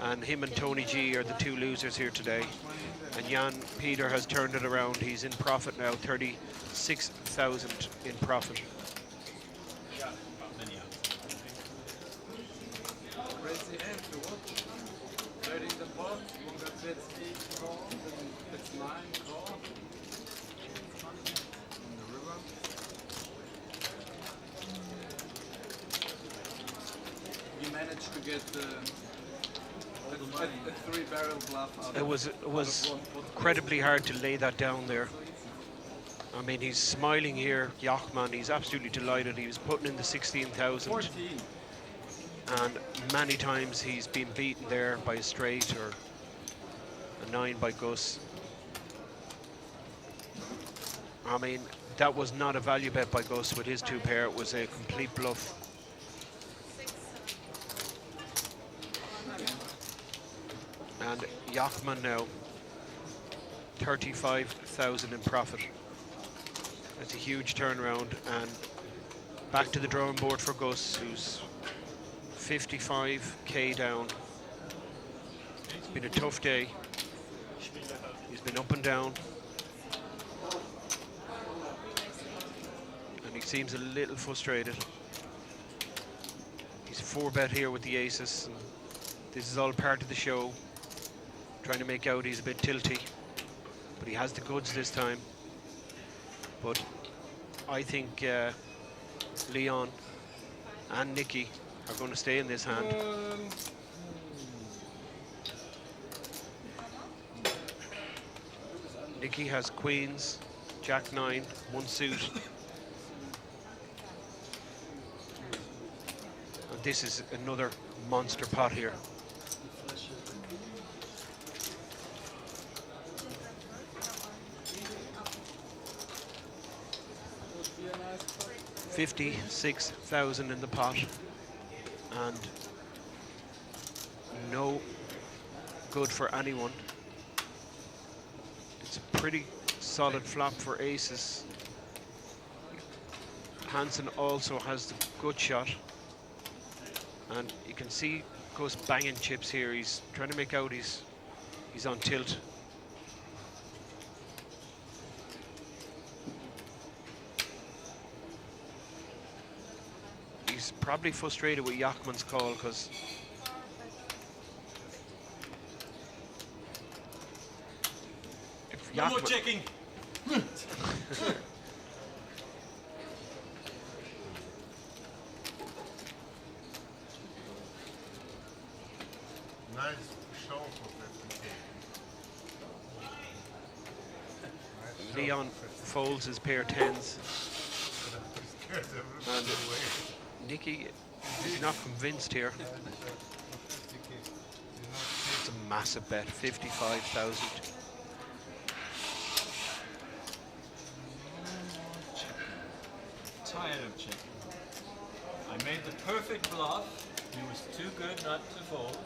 And him and Tony G are the two losers here today. And Jan Peter has turned it around. He's in profit now, 36,000 in profit. Raise the hand to watch. 30 in the pot, one got bets 8 call, then bets 9 call. On the river. You managed to get a 3-barrel bluff out It was incredibly hard to lay that down there. I mean, he's smiling here, Jachtmann. He's absolutely delighted. He was putting in the 16,000. 14. And many times he's been beaten there by a straight or a 9 by Gus. I mean, that was not a value bet by Gus with his 2 pair. It was a complete bluff. And Jachtmann now, 35,000 in profit. That's a huge turnaround, and back to the drawing board for Gus, who's 55k down. It's been a tough day. He's been up and down. And he seems a little frustrated. He's 4-bet here with the aces. And this is all part of the show. Trying to make out he's a bit tilty. But he has the goods this time. But I think Leon and Nicky are going to stay in this hand. Nicky has queens, jack 9, 1 suit. And this is another monster pot here. $56,000 in the pot, and no good for anyone. It's a pretty solid flop for aces. Hansen also has the good shot, and you can see Gus banging chips here. He's trying to make out he's on tilt. He's probably frustrated with Jachtmann's call because if No more checking. Nice show for 50k. Leon folds his pair 10s, and Nicky is not convinced here. It's a massive bet, 55,000. Tired of checking. I made the perfect bluff. He was too good not to fold.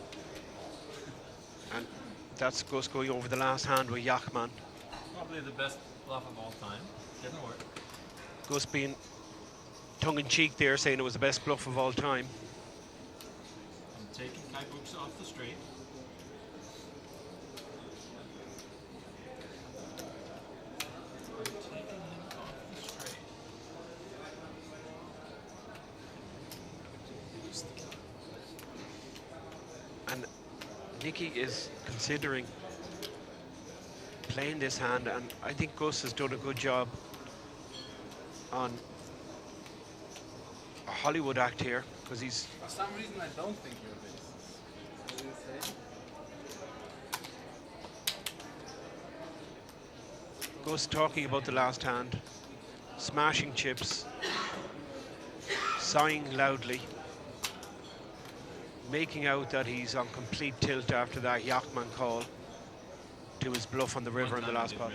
And that's Gus going over the last hand with Jachtmann. Probably the best bluff of all time. Didn't work. Gus being tongue-in-cheek there, saying it was the best bluff of all time. I'm taking Kai Books off the straight. I'm taking him off the straight. And Nicky is considering playing this hand, and I think Gus has done a good job on a Hollywood act here, because he's... For some reason I don't think you're this. What do you say? Gus talking about the last hand, smashing chips, sighing loudly, making out that he's on complete tilt after that Jachtmann call to his bluff on the river in the last pot.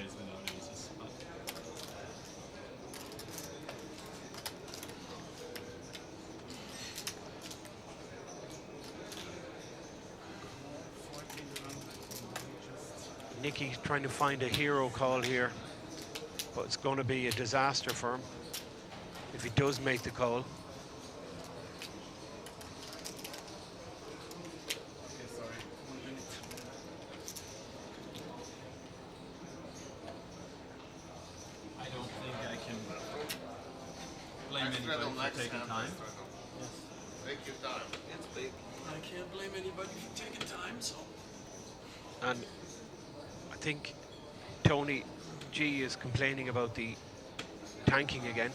Nicky's trying to find a hero call here, but it's going to be a disaster for him if he does make the call. I don't think I can blame anybody for taking time. Take your time. It's big. I can't blame anybody for taking time, so. And I think Tony G is complaining about the tanking again,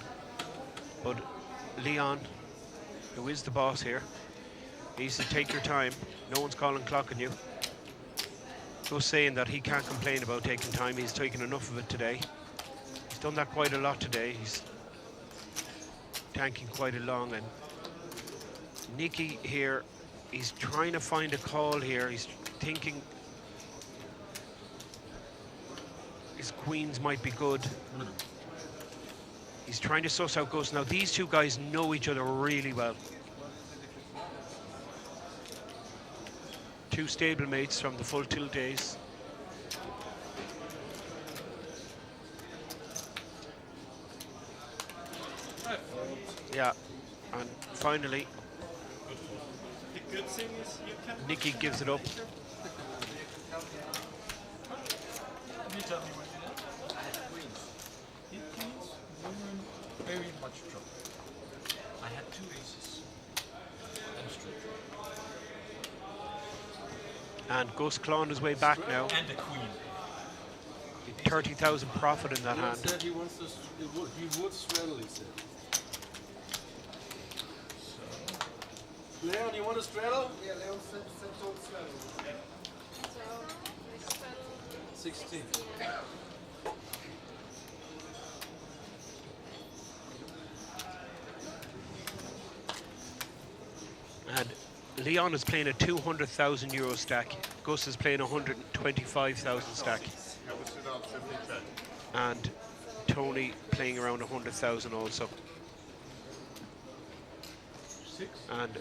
but Leon, who is the boss here, needs to take your time. No one's calling clocking you. Just saying that he can't complain about taking time. He's taken enough of it today. He's done that quite a lot today. He's tanking quite a long, and Nicky here, he's trying to find a call here. He's thinking his queens might be good. He's trying to suss out Gus. Now these two guys know each other really well. Two stablemates from the full tilt days. Yeah, and finally, The good thing is you can. Nicky gives it up. Can you tell me what you did? I had queens. You queens, we were in very much trouble. I had two aces and a straight. And Gus clawing his way back now. And a queen. 30,000 profit in that Leon hand. said he wants to. He would straddle. He said. Leon, you want to straddle? Yeah, Leon said don't straddle. So we straddle 16. And Leon is playing a 200,000 euro stack. Gus is playing a 125,000 stack. Have a sit out 50 check. And Tony playing around 100,000 also. And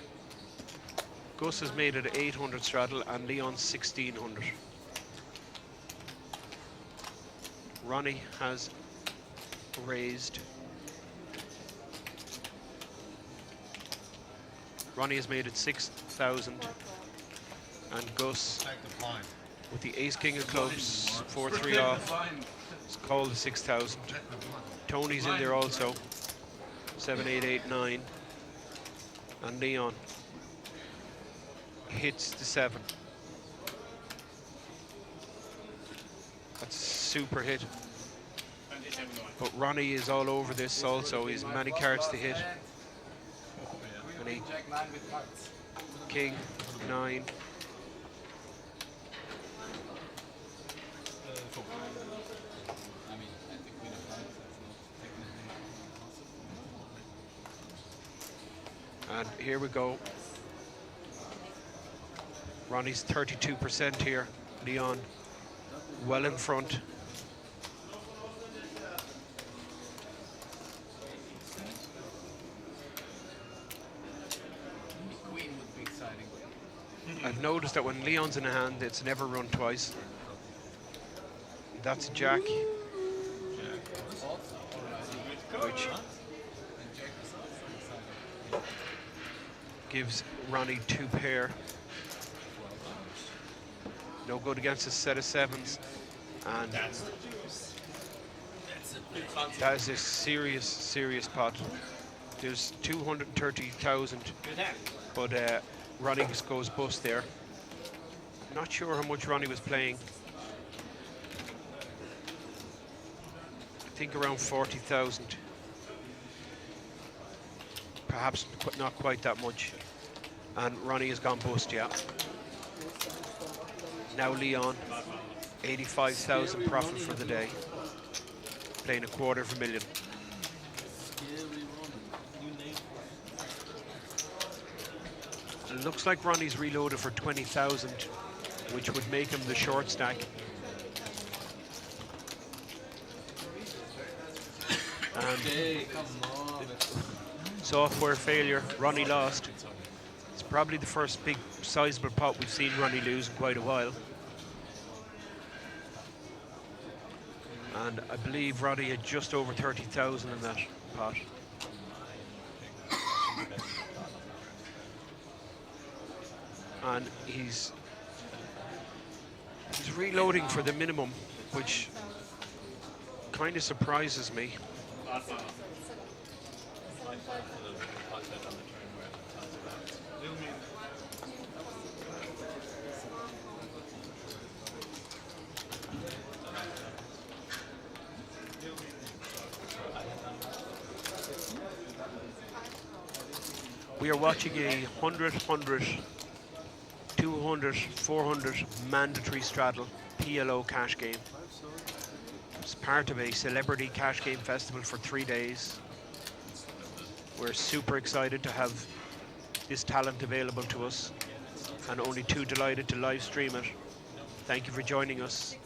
Gus has made it 800 straddle and Leon 1600. Ronnie has raised. Ronnie has made it 6,000. And Gus, Take the blind. with the ace king of clubs, 4-3 off, has called the 6,000. Tony's in there also, 7, 8, 8, 9. And Leon hits the 7. That's a super hit. But Ronnie is all over this also. He's many cards to hit. And he Jack 9 with hearts. king 9. I mean, I think queen of hearts, that's not technically impossible. And here we go. Ronnie's 32% here. Leon well in front. Queen would be exciting. I've noticed that when Leon's in a hand, it's never run twice. That's a jack. Which gives Ronnie 2 pair. No good against a set of 7s. And that is a serious, serious pot. There's 230,000, but Ronnie just goes bust there. Not sure how much Ronnie was playing. I think around 40,000. Perhaps not quite that much. And Ronnie has gone bust, yeah. Now Leon, 85,000 profit for the day. Playing $250,000. It looks like Ronnie's reloaded for 20,000, which would make him the short stack. Okay, come on. Software failure. Ronnie lost. It's probably the first big sizable pot we've seen Ronnie lose in quite a while. And I believe Ronnie had just over 30,000 in that pot. And he's reloading for the minimum, which kind of surprises me. We are watching a 100, 100, 200, 400 mandatory straddle PLO cash game. It's part of a celebrity cash game festival for 3 days. We're super excited to have this talent available to us and only too delighted to live stream it. Thank you for joining us.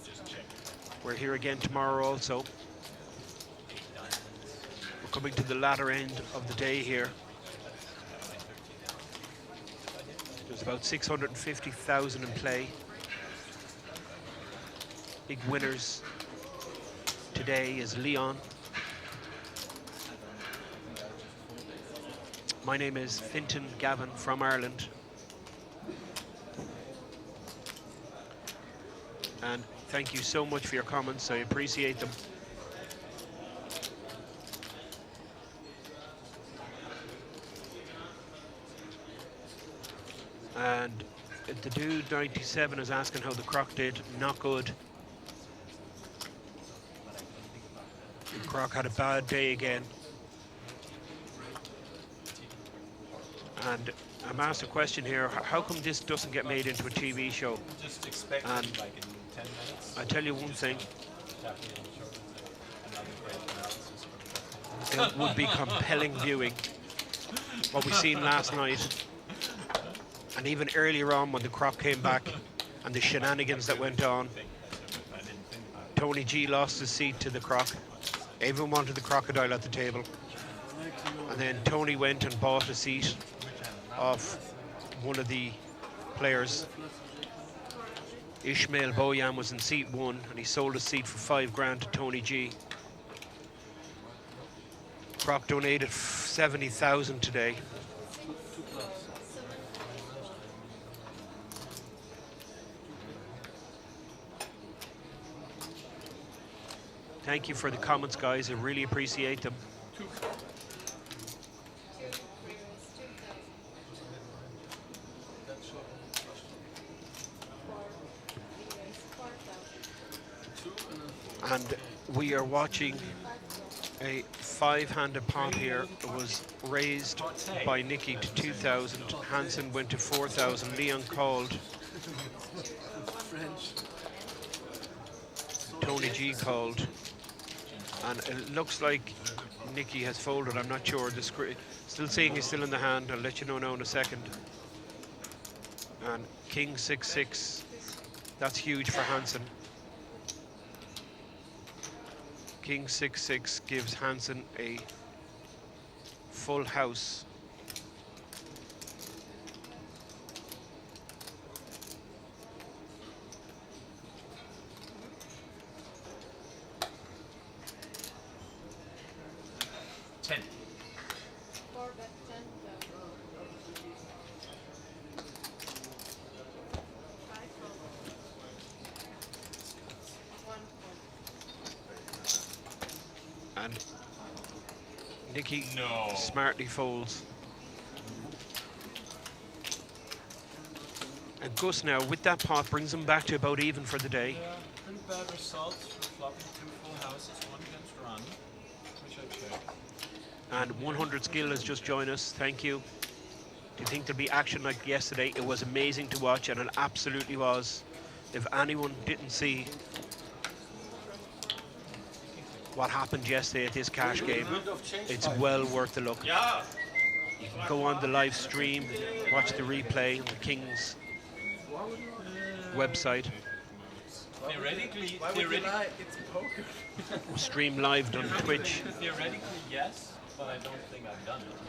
We're here again tomorrow also. We're coming to the latter end of the day here. There's about 650,000 in play. Big winners today is Leon. My name is Fintan Gavin from Ireland. And thank you so much for your comments. I appreciate them. And the dude 97 is asking how the croc did. Not good. The croc had a bad day again. And I'm asked a question here, how come this doesn't get made into a TV show? Just expect And like in 10 minutes. I tell you one thing, Tap me on the shoulder and say, another great analysis from it would be compelling viewing. What we seen last night, and even earlier on when the croc came back and the shenanigans that went on. Tony G lost his seat to the croc. Everyone wanted the crocodile at the table. And then Tony went and bought a seat off one of the players. Ishmael Boyan was in seat 1 and he sold his seat for $5,000 to Tony G. Croc donated 70,000 today. Thank you for the comments, guys. I really appreciate them. And we are watching a 5-handed pot here. It was raised by Nicky to 2,000. Hansen went to 4,000. Leon called. Tony G called. And it looks like Nicky has folded. I'm not sure. The screen still saying he's still in the hand. I'll let you know now in a second. And King 6-6. That's huge for Hansen. King 6-6 gives Hansen a full house. And Nicky smartly folds. And Gus now, with that pot, brings him back to about even for the day. Yeah, pretty bad results for flopping 2 full houses, 1 against run, which I checked. And 100 Skill has just joined us. Thank you. Do you think there'll be action like yesterday? It was amazing to watch, and it absolutely was. If anyone didn't see what happened yesterday at this cash game, it's well worth a look. Yeah. You can go on the live stream, watch the replay on the Kings website. Theoretically, Why would you lie? It's poker. Stream live on Twitch. theoretically, yes, but I don't think I've done it.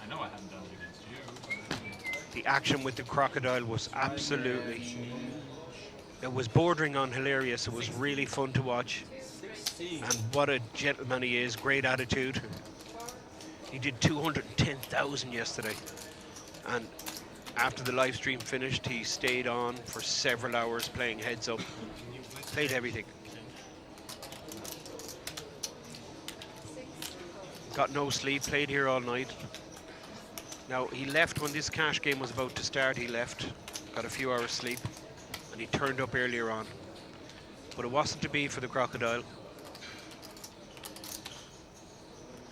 I know I haven't done it against you. The action with the crocodile was absolutely... It was bordering on hilarious. It was really fun to watch. And what a gentleman he is. Great attitude. He did 210,000 yesterday. And after the live stream finished, he stayed on for several hours playing heads up. Played everything. Got no sleep, played here all night. Now, he left when this cash game was about to start. He left, got a few hours sleep, and he turned up earlier on. But it wasn't to be for the crocodile.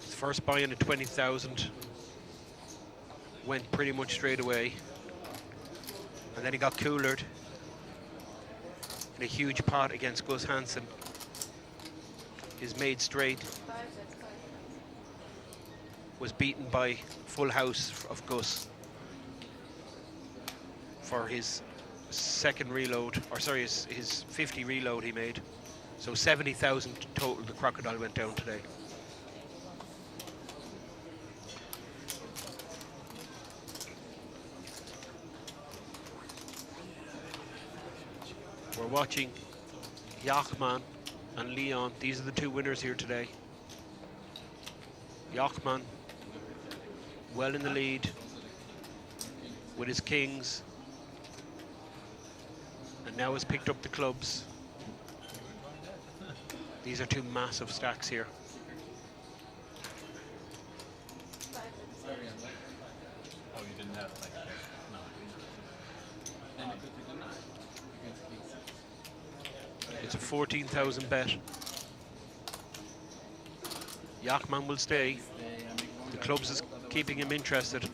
His first buy-in at 20,000 went pretty much straight away. And then he got coolered in a huge pot against Gus Hansen. His made straight was beaten by full house of Gus for his second reload, or sorry, his 50 reload he made. So 70,000 total the crocodile went down today. We're watching Jachtmann and Leon. These are the two winners here today. Jachtmann well in the lead with his kings, and now has picked up the clubs. These are two massive stacks here. Oh, you didn't have like no. And it could be denied against Kings. It's a 14,000 bet. Jachtmann will stay. The clubs is keeping him interested.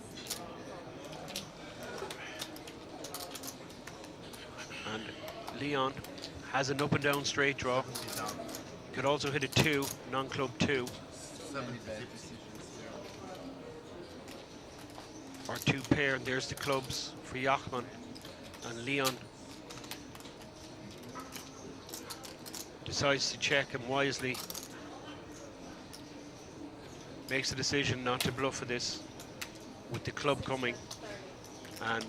And Leon has an up and down straight draw. Could also hit a 2, non-club 2. Or 2 pair, and there's the clubs for Jachtmann. And Leon decides to check, and wisely makes a decision not to bluff for this with the club coming. And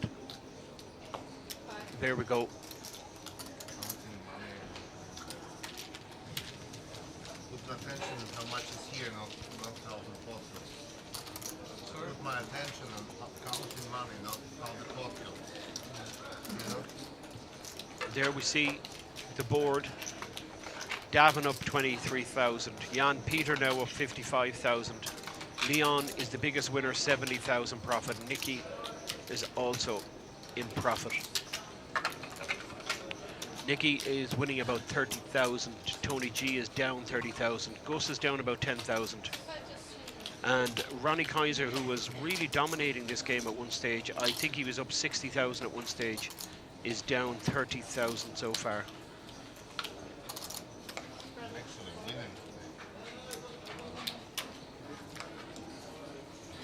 there we go. Put attention on how much is here, not how the pot goes. Put my attention on counting money, not how the pot goes. You know? There we see the board. Davin up 23,000. Jan Peter now up 55,000. Leon is the biggest winner, 70,000 profit. Nicky is also in profit. Nicky is winning about 30,000. Tony G is down 30,000. Gus is down about 10,000. And Ronnie Kaiser, who was really dominating this game at one stage, I think he was up 60,000 at one stage, is down 30,000 so far. Actually, winning.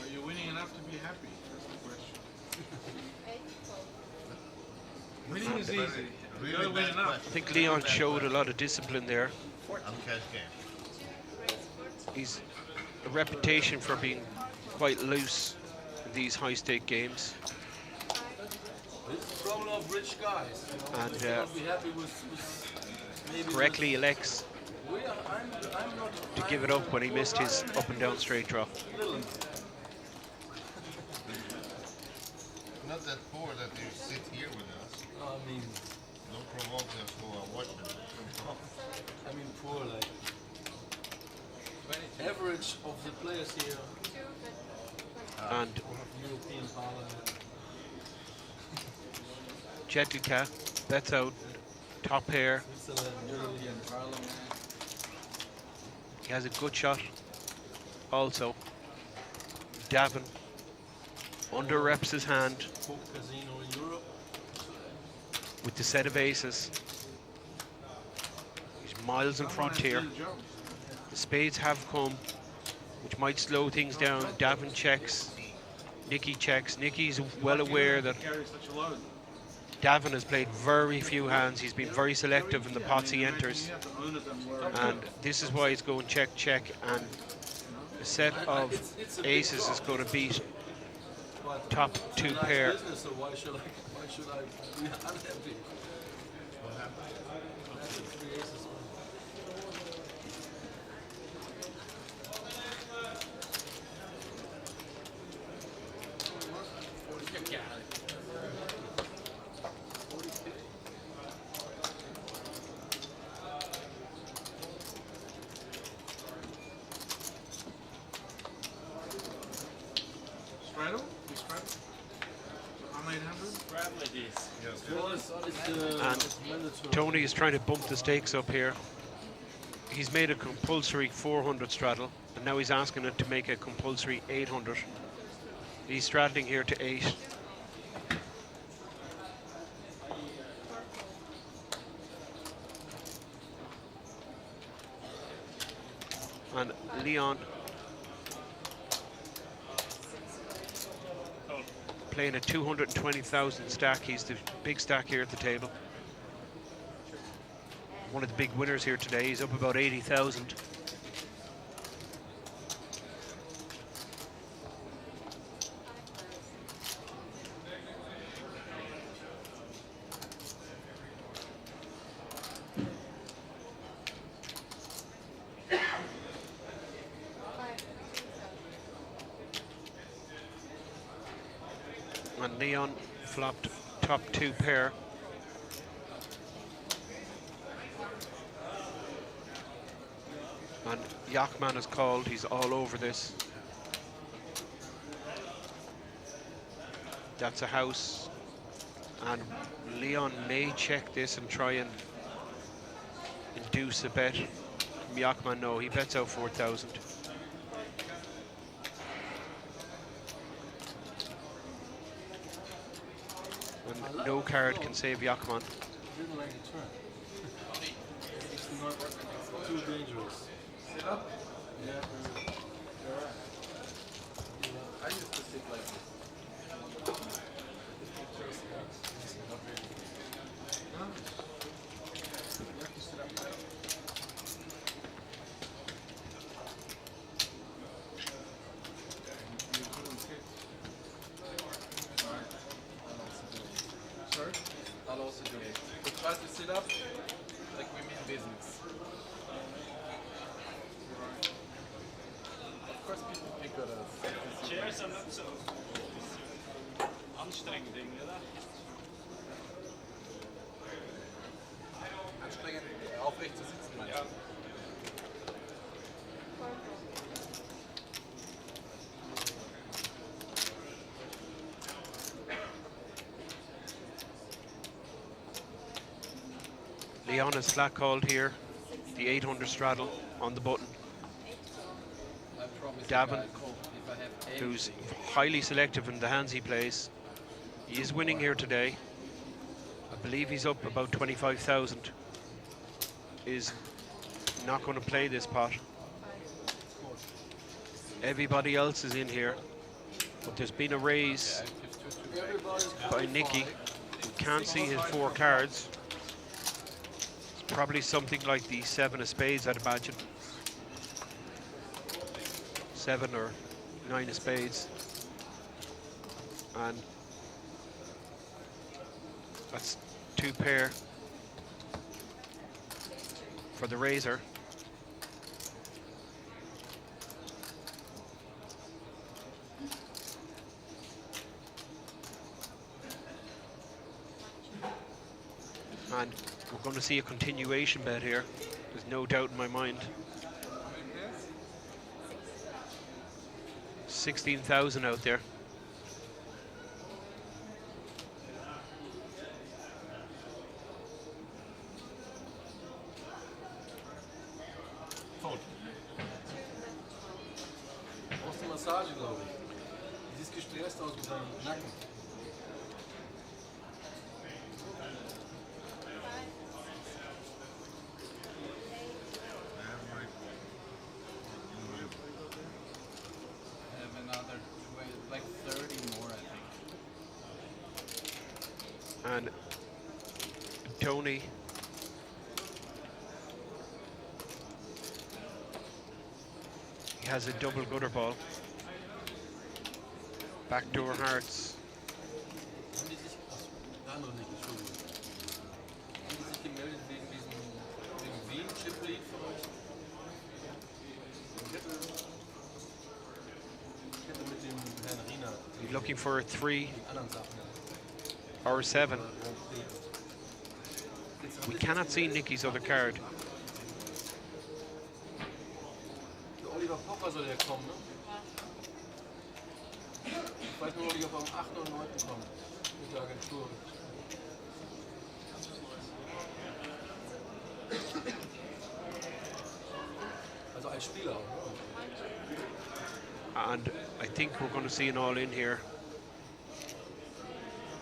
Are you winning enough to be happy? That's the question. Winning is easy. You gotta win enough. I think Leon showed a lot of discipline there. On cash game. He's a reputation for being quite loose in these high-stake games. This is the problem of rich guys. You know? And, They cannot be happy with maybe Correctly elects I'm not to give it up when he missed his up and down straight draw. little. Not that poor that you sit here with us. I mean, Don't provoke us who are watching. poor like average of the players here. And European parliament. Jedlicka bets out top pair. Switzerland, European parliament. He has a good shot also. Davin under reps his hand Poker casino in Europe. with the set of aces. He's miles in front here. The spades have come, which might slow things down. Davin checks. Nicky checks. Nicky's well aware that Carry such a load. Davin has played very few hands. He's been very selective in the pots he enters. You have to own it and worry. And this is why he's going check, check. And a set of aces is going to beat top two Nice pair. business, so why should I be unhappy? Three aces. Straddle? You straddle? I'm 800. Straddle it is. And Tony is trying to bump the stakes up here. He's made a compulsory 400 straddle, and now he's asking it to make a compulsory 800. He's straddling here to 8. And Leon playing a 220,000 stack. He's the big stack here at the table. One of the big winners here today. He's up about 80,000. And Leon flopped top two pair. And Jachtmann is called. He's all over this. That's a house. And Leon may check this and try and induce a bet. Jachtmann, no, he bets out 4,000. And no card can save Jachtmann. Didn't like the turn. It's not too dangerous. Sit up. Yeah. I used to sit like this. Sorry? I'll also do it. So try to sit up like we mean business. Of course people pick at us. Chairs are not so anstrengend, oder? Anstrengend, aufrecht zu sitzen, meinst du? Leon is flat called here. The 800 straddle on the button. I promise Davin, you, if I have who's highly selective in the hands he plays. He is winning here today. I believe he's up about 25,000. Is not going to play this pot. Everybody else is in here. But there's been a raise by Nicky, who can't see his 4 cards. It's probably something like the 7 of spades, I'd imagine. 7 or 9 of spades. And that's 2 pair for the raiser. And we're going to see a continuation bet here. There's no doubt in my mind. 16,000 out there. Brauchst du Massage, glaube ich. Du siehst gestresst aus mit deinem Nacken. Tony. He has a double gutter ball. Backdoor hearts. Haben die sich, der andere nicht, Entschuldigung. Haben die sich gemeldet wegen Wien Chip League für euch? Ich hätte mit dem Herrn Riener He's looking for a 3 die anderen Sachen. or a 7. We cannot see Nicky's other card. Der Oliver Pocher soll ja kommen, ne? Ich weiß nur, ob ich auf am 8. oder 9. komme. Mit der Agentur. Also als Spieler auch, ne? And I think we're going to see an all-in here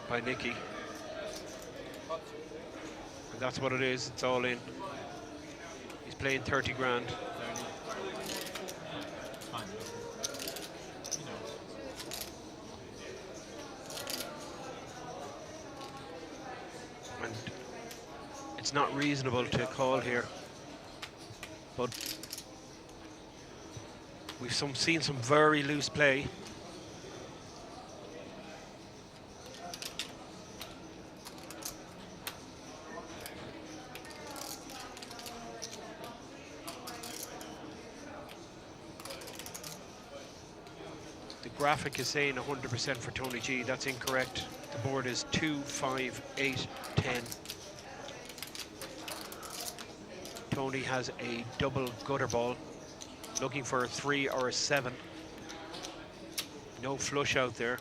by Nicky. And that's what it is, it's all in. He's playing 30 grand. Fine. You know. And it's not reasonable to call here. But we've seen some very loose play. The graphic is saying 100% for Tony G. That's incorrect. The board is 2, 5, 8, 10. Tony has a double gutter ball, looking for a 3 or a 7. No flush out there.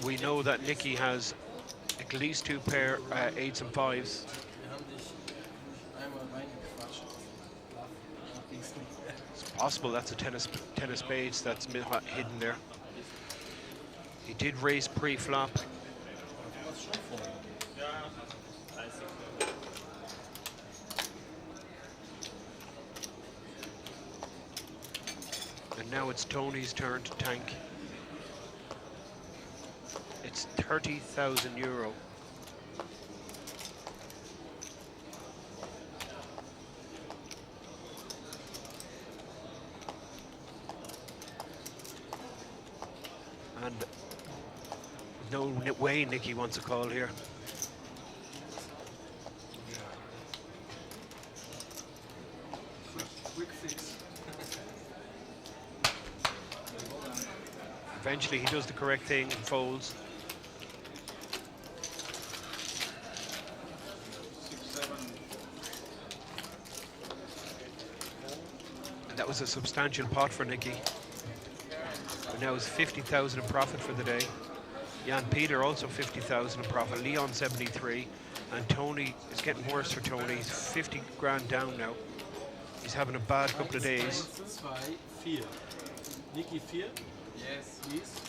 We know that Nicky has at least 2 pair 8s and 5s. Wir haben dich einmal reingequatscht. Da ging's nicht. It's possible that's a ten of spades that's hidden there. He did raise pre-flop. Du warst schon vorher. And now it's Tony's turn to tank. It's 30,000 euro. And no way Nicky wants a call here. Quick fix. Eventually he does the correct thing and folds. 6, 7. And that was a substantial pot for Nicky. And now it's 50,000 in profit for the day. Jan Peter also 50,000 in profit. Leon 73. And Tony, it's getting worse for Tony. He's 50 grand down now. He's having a bad couple of days. 1, 2, 4. Nicky 4. Yes. Please.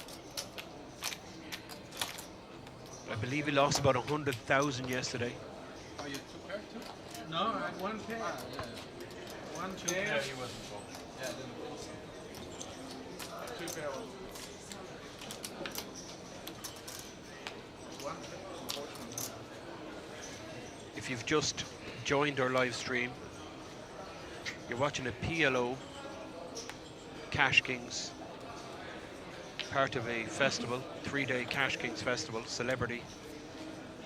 I believe he lost about 100,000 yesterday. Oh, you took her too? No, I had 1 pair. Ah, yeah. 1, 2 Yeah, pairs. he wasn't wrong. Yeah, then 2 pair. 1 pair. If you've just joined our live stream, you're watching a PLO Cash Kings, part of a festival, 3-day Cash Kings festival, celebrity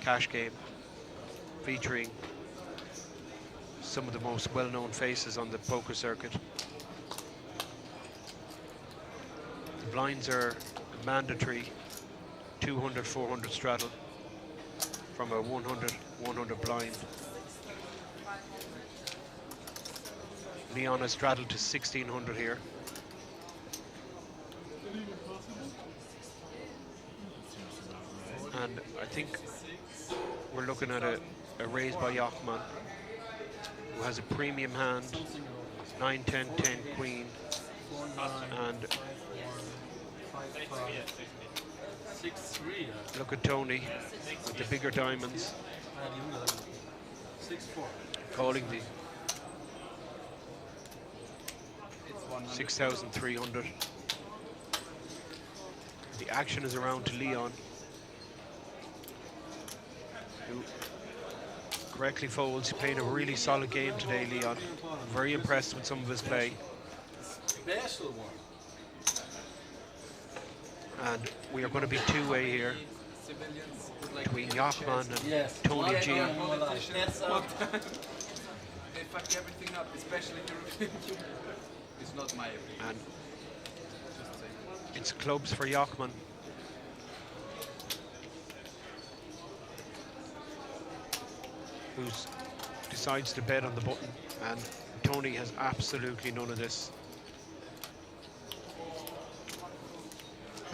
cash game, featuring some of the most well-known faces on the poker circuit. The blinds are mandatory 200, 400 straddle from a 100, 100 blind. Leon has straddled to 1600 here. And I think we're looking at a raise by Jachtmann, who has a premium hand, 9, 10, 10, queen, and 6-3. look at Tony with the bigger diamonds, 6-4. calling the It's 100. 6,300. The action is around to Leon, who correctly folds. He played a really solid game today, Leon. Very impressed with some of his play. Special one. And we are going to be two-way here Civilians would like between Jachtmann and Yes. Tony G. politicians. They fuck everything up, especially European Union. It's not my opinion. And Just saying. it's clubs for Jachtmann. Who decides to bet on the button, and Tony has absolutely none of this.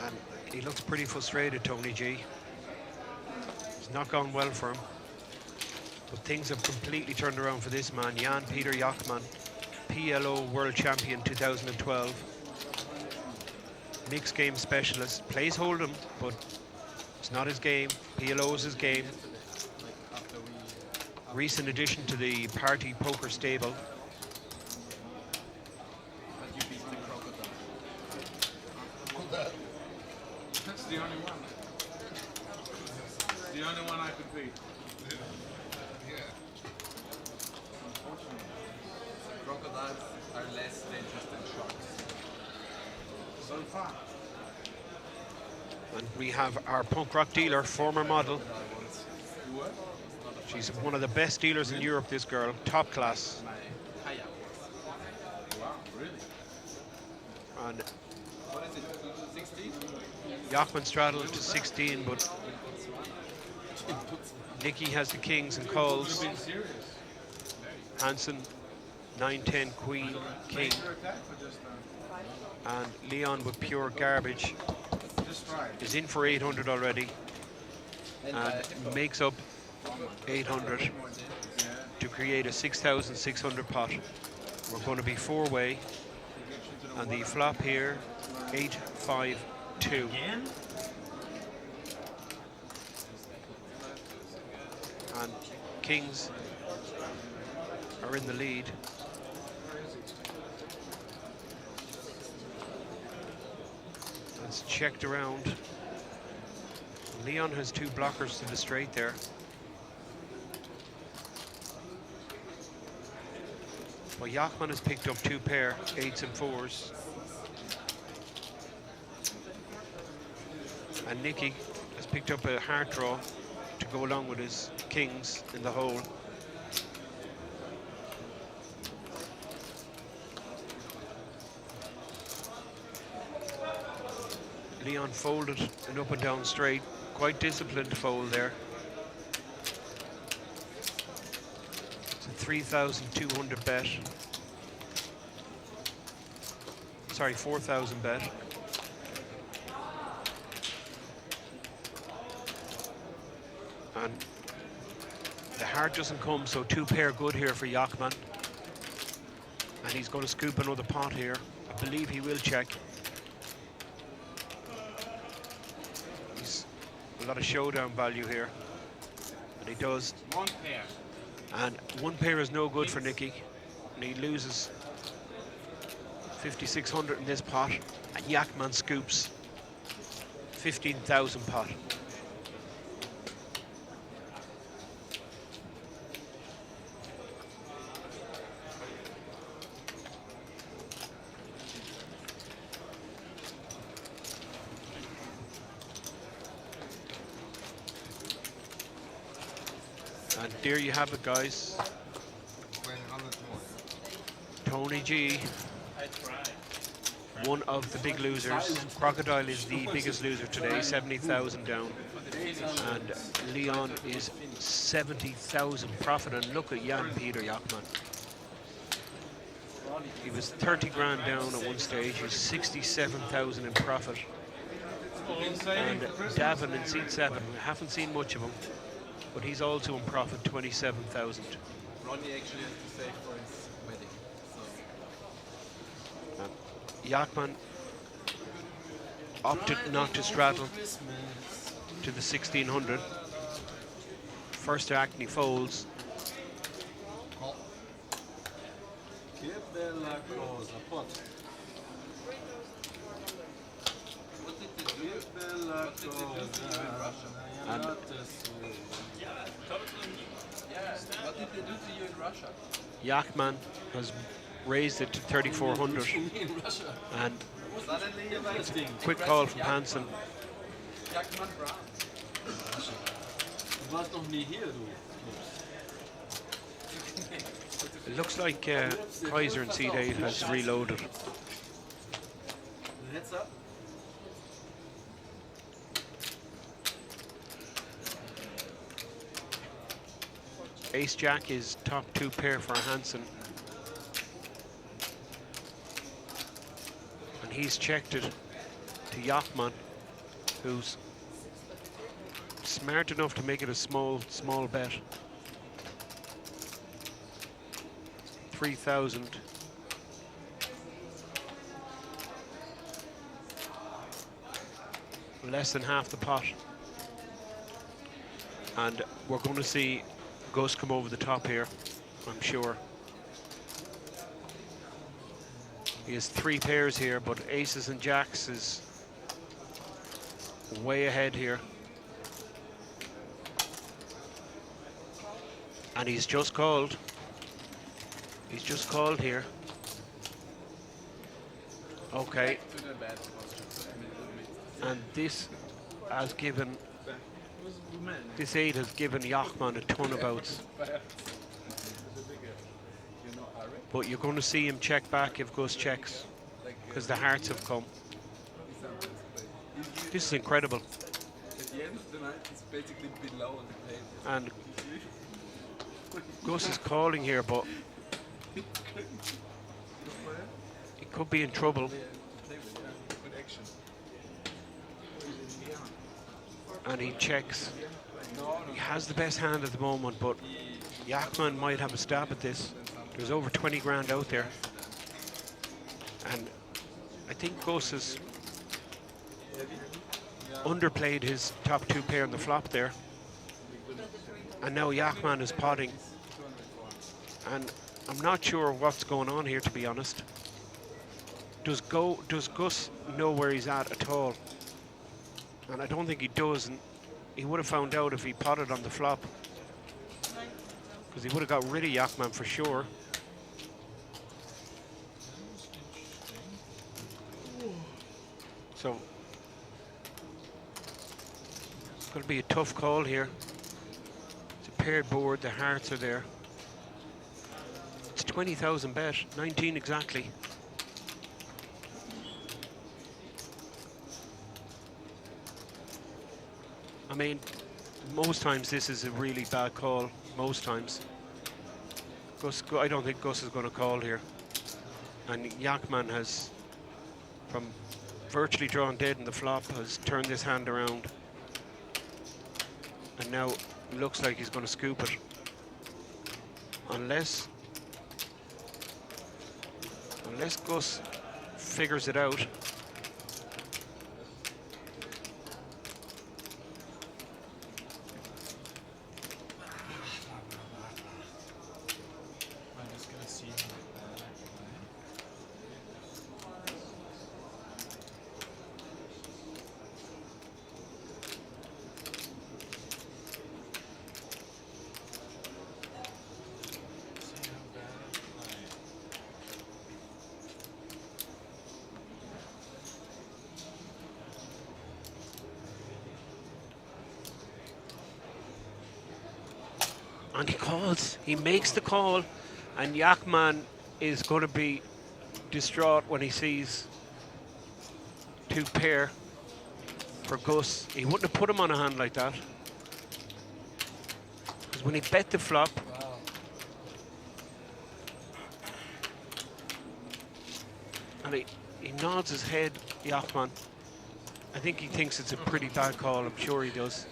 And he looks pretty frustrated, Tony G. It's not gone well for him. But things have completely turned around for this man, Jan Peter Jachtmann, PLO World Champion 2012. Mixed game specialist, plays Hold'em, but it's not his game. PLO is his game. Recent addition to the party poker stable. But you beat the crocodile. That's the only one. It's the only one I could beat. Crocodiles are less dangerous than sharks. So far. And we have our punk rock dealer, former model. You were? She's one of the best dealers in Europe, this girl, top class. My kayak. Wow, really? And What is it? 16? Jachtmann straddled to 16, but Nicky has the kings and calls. Been serious. Hansen, 9-10, queen, king. Major attack or just And Leon with pure garbage just try? is in for 800 already. And makes up 800 to create a 6,600 pot. We're going to be four-way, and the flop here, 8-5-2. Again? And kings are in the lead. It's checked around. Leon has two blockers to the straight there. Well, Jachtmann has picked up two pair, 8s and 4s. And Nicky has picked up a heart draw to go along with his kings in the hole. Leon folded an up and down straight. Quite disciplined fold there. It's a 3,200 bet. Sorry, 4,000 bet. And the heart doesn't come, so two pair good here for Jachtmann. And he's going to scoop another pot here. I believe he will check. He's a lot of showdown value here. And he does. One pair. And one pair is no good for Nicky. And he loses 5,600 in this pot. And Jachtmann scoops 15,000 pot. And there you have it, guys. Playing 100 more. Tony G, I tried. one of the big losers. Crocodile is the biggest loser today, 70,000 down. And Leon is 70,000 profit. And look at Jan Peter Jachtmann. He was 30 grand down at one stage. He's 67,000 in profit. And Davin in seat 7, we haven't seen much of him, but he's also in profit, 27,000. Ronnie actually has to save for his wedding. So Jachtmann opted not to straddle to the 1600. First act and he folds. Que bella cosa, pot. what did they do? luck. And Yeah, what did they do to you in Russia? Jachtmann has raised it to 3,400. In Russia. And Suddenly interesting. quick call from Hansen. Jachtmann Brown. Du warst noch nie hier, du. It looks like Kaiser in seat 8 has reloaded. Heads up. Ace Jack is top 2 pair for Hansen. And he's checked it to Jachtmann, who's smart enough to make it a small bet. 3,000. Less than half the pot. And we're going to see Gus come over the top here, I'm sure. He has 3 pairs here, but aces and jacks is way ahead here. And he's just called. He's just called here. Okay. And this has given, this 8 has given Jachtmann a ton of outs. But you're going to see him check back if Gus checks, because the hearts have come. This is incredible. At the end of the night, it's basically below the table. And Gus is calling here, but he could be in trouble. And he checks. He has the best hand at the moment, but Jachtmann might have a stab at this. There's over 20 grand out there. And I think Gus has underplayed his top 2 pair on the flop there. And now Jachtmann is potting. And I'm not sure what's going on here, to be honest. Does Gus know where he's at all? And I don't think he does. And he would have found out if he potted on the flop, because he would have got rid of Jachtmann for sure. So it's going to be a tough call here. It's a paired board, the hearts are there. It's 20,000 bet, 19 exactly. I mean, most times this is a really bad call, most times. I don't think Gus is going to call here. And Jachtmann has, from virtually drawn dead in the flop, has turned this hand around. And now it looks like he's going to scoop it. Unless Gus figures it out. And he calls, he makes the call, and Jachtmann is going to be distraught when he sees 2 pair for Gus. He wouldn't have put him on a hand like that, because when he bet the flop, and he nods his head, Jachtmann. I think he thinks it's a pretty bad call, I'm sure he does.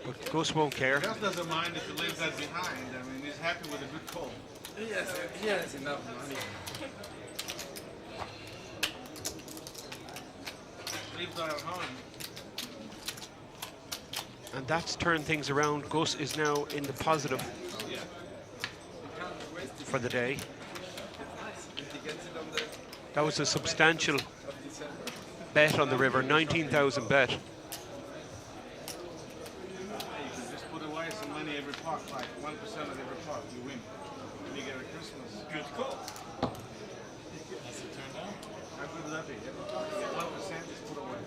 But Gus won't care. Gus doesn't mind if he leaves that behind. I mean, he's happy with a good call. Yes, he has enough money. Leave that at home. And that's turned things around. Gus is now in the positive for the day. bet on the river, 19,000 bet. You can just put away some money every pot, like 1% of every pot, you win. And you get a Christmas. Good call. Has it turned out? How good would that be? Every pot you get 1%, just put away.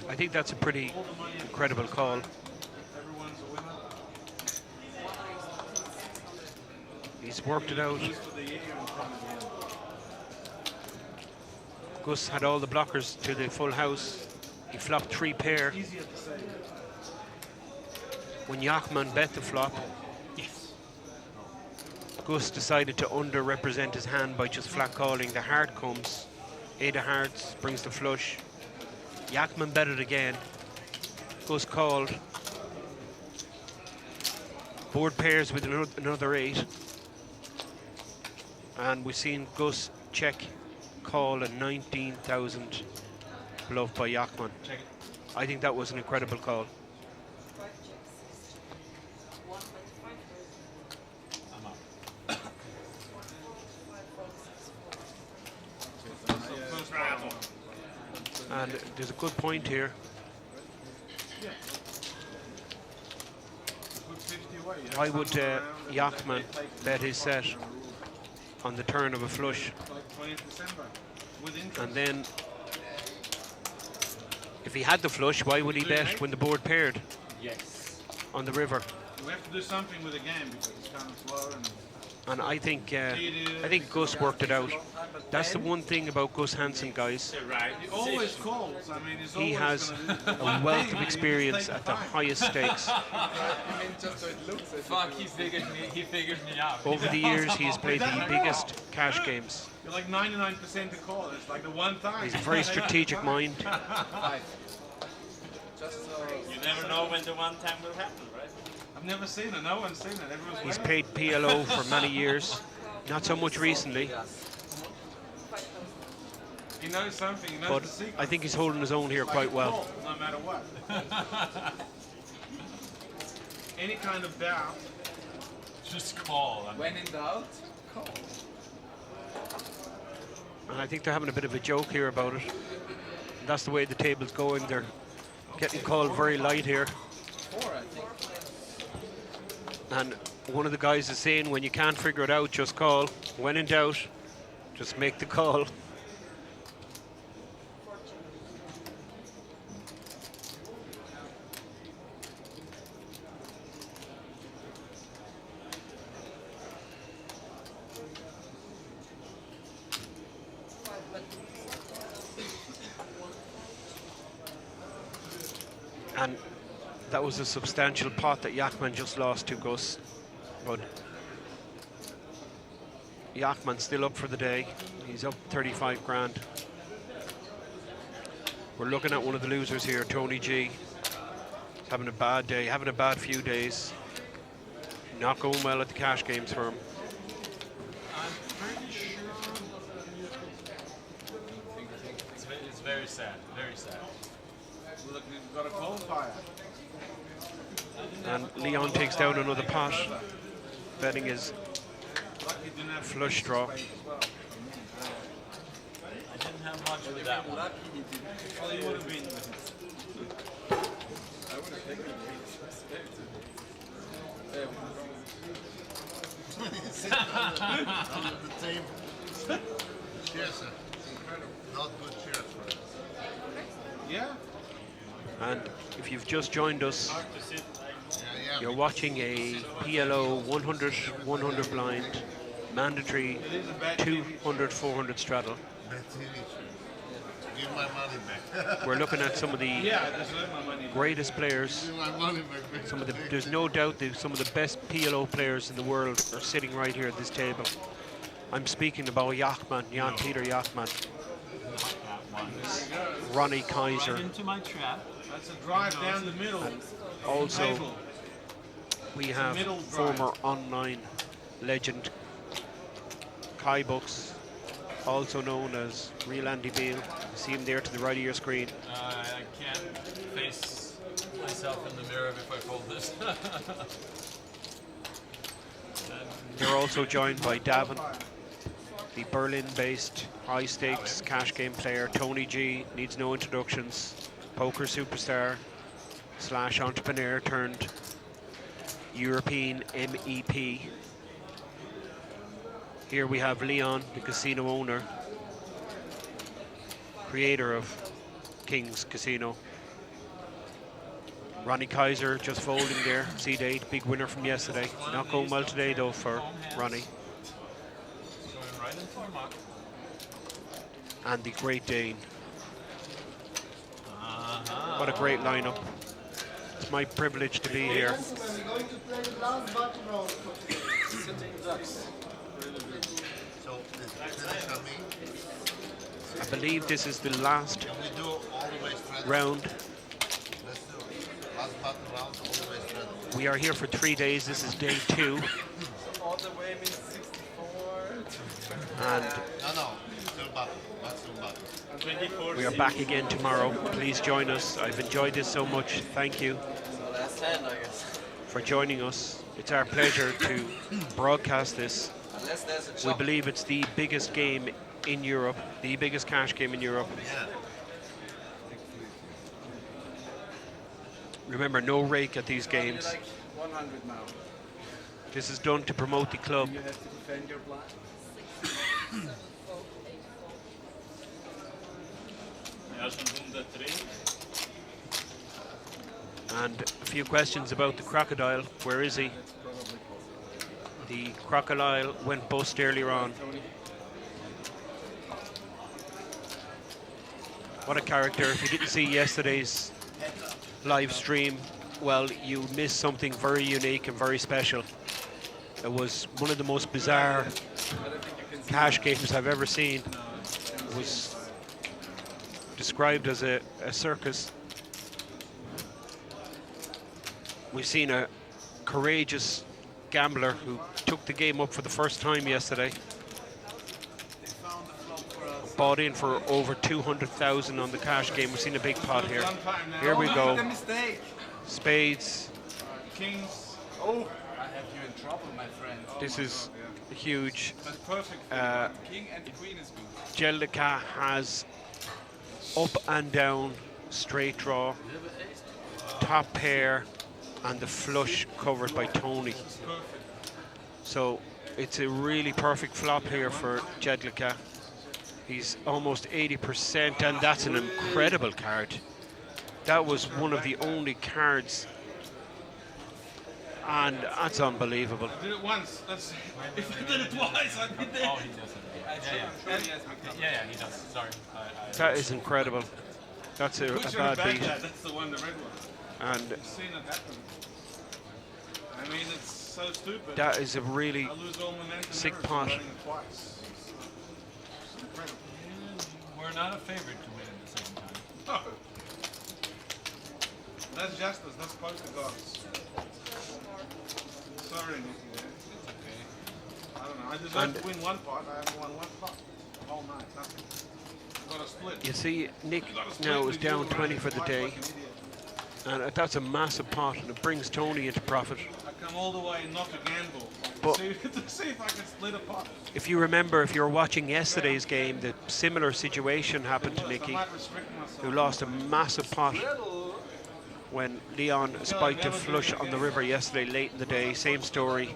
I think that's a pretty incredible call. Everyone's a winner. He's worked it out. Lose for the year and come again. Gus had all the blockers to the full house. He flopped 3 pair. Easier to say. When Jachtmann bet the flop, Gus decided to underrepresent his hand by just flat calling. The heart comes, 8 of hearts, brings the flush. Jachtmann bet it again. Gus called. Board pairs with another 8. And we've seen Gus check call a 19,000 bluff by Jachtmann. I think that was an incredible call. And there's a good point here. Why would Jachtmann bet his set on the turn of a flush? And then, if he had the flush, why would he bet when the board paired? Yes. On the river? We have to do something with the game because it's kind of slow. And I think Gus worked it out. That's the one thing about Gus Hansen, guys. Right. He always calls. I mean, he's He always has gonna a wealth of experience at the highest stakes. I mean, just so it looks as Fuck, he figured me out. Over the years, he has played the biggest cash games. You're like 99% to call. It's like the one time. He's a very strategic mind. just so. You never know when the one time will happen, right? I've never seen it. No one's seen it. Everyone's He's waiting. paid PLO for many years. Not so much recently, He knows something. He knows but the secret. I think he's holding his own here Like quite a well. call, no matter what. Any kind of doubt. Just call. I mean, When in doubt, call. And I think they're having a bit of a joke here about it. And that's the way the table's going. They're getting called very light here. 4, I think. And one of the guys is saying, when you can't figure it out, just call. When in doubt, just make the call. And that was a substantial pot that Jachtmann just lost to Gus. But Jachtmann's still up for the day. He's up 35 grand. We're looking at one of the losers here, Tony G. He's having a bad day, having a bad few days. Not going well at the cash games for him. I'm pretty sure. It's very sad. Very sad. Look, we've got a qualifier. And Leon takes down another pot, betting his Lucky didn't have flush draw. I didn't have much with that one. Lucky he didn't. Well, you would have been. I would have taken Under the table. Cheers, sir. Not good cheers for us. Yeah. And if you've just joined us, Yeah. you're watching a PLO 100 blind, mandatory 200-400 straddle. Bad TV. Give my money back. We're looking at some of the Yeah, just let my money back. greatest players. Give my money back. Some of the, there's no doubt that some of the best PLO players in the world are sitting right here at this table. I'm speaking about Jachtmann, Jan-Peter Jachtmann, Ronnie Kaiser. Right into my trap. That's a drive down the middle. Also, Table. we have middle drive. former online legend Kai Bucks, also known as Real Andy Beale. You see him there to the right of your screen. I can't face myself in the mirror if I fold this. They're also joined by Davin, the Berlin-based high-stakes cash game player. Tony G needs no introductions. Poker superstar / entrepreneur turned European MEP. Here we have Leon, the casino owner, creator of Kings Casino. Ronnie Kaiser just folding there, seed 8, big winner from yesterday. Not going well today though for Ronnie. Going right into the muck. And the Great Dane. What a great lineup. It's my privilege to be here. We're going to play the last button round. Sitting ducks. So, is finish on me? I believe this is the last Can we do all the way straight? round. Let's do it. Last button round, all the way straight. We are here for 3 days. This is day 2. All the way means 64. And No, still button. That's still button. And 24. we are back again tomorrow. Please join us. I've enjoyed this so much. Thank you So last 10, I guess. for joining us. It's our pleasure to broadcast this. Unless there's a We chop. believe it's the biggest game in Europe, the biggest cash game in Europe. Yeah. Remember, no rake at these games. Like 100 now. This is done to promote the club. You have to defend your blind. Ja, schon 103. And a few questions about the crocodile. Where is he? The crocodile went bust earlier on. What a character. If you didn't see yesterday's live stream, well, you missed something very unique and very special. It was one of the most bizarre cash games I've ever seen. It was described as a circus. We've seen a courageous gambler who took the game up for the first time yesterday. Bought in for over 200,000 on the cash game. We've seen a big pot here. Here we go. The mistake. Spades. Kings. Oh, I have you in trouble, my friend. This is huge. That's perfect. King and queen is good. Jellica has up and down straight draw, top pair, and the flush covered by Tony. So it's a really perfect flop here for Jedlica. He's almost 80%, and that's an incredible card. That was one of the only cards, and that's unbelievable. I did it once. That's, if I did it twice, I'd be there. Oh, he does it. Yeah, he does. Sorry. That is incredible. That's a Butcher bad and beat. Baghdad, that's the one, the red one. And I've seen it happen. I mean, it's so stupid. that is a really I lose all momentum sick ever from pot. running it twice. It's incredible. We're not a favorite to win it the second time. No. That's justice. That's poker gods. Sorry, Nicky. It's okay. I don't know. I deserve to win one pot. I haven't won one pot the whole night. Nothing. Got a split. You see, Nick You got a split now is with down you 20 running for the like day, an idiot. and that's a massive pot, and it brings Tony into profit. I come all the way not to gamble. But- to see if I can split a pot. If you remember, if you were watching yesterday's game, the similar situation happened to I Nicky, might restrict myself. who lost a massive pot when Leon spiked a flush on the river yesterday late in the day. Same story.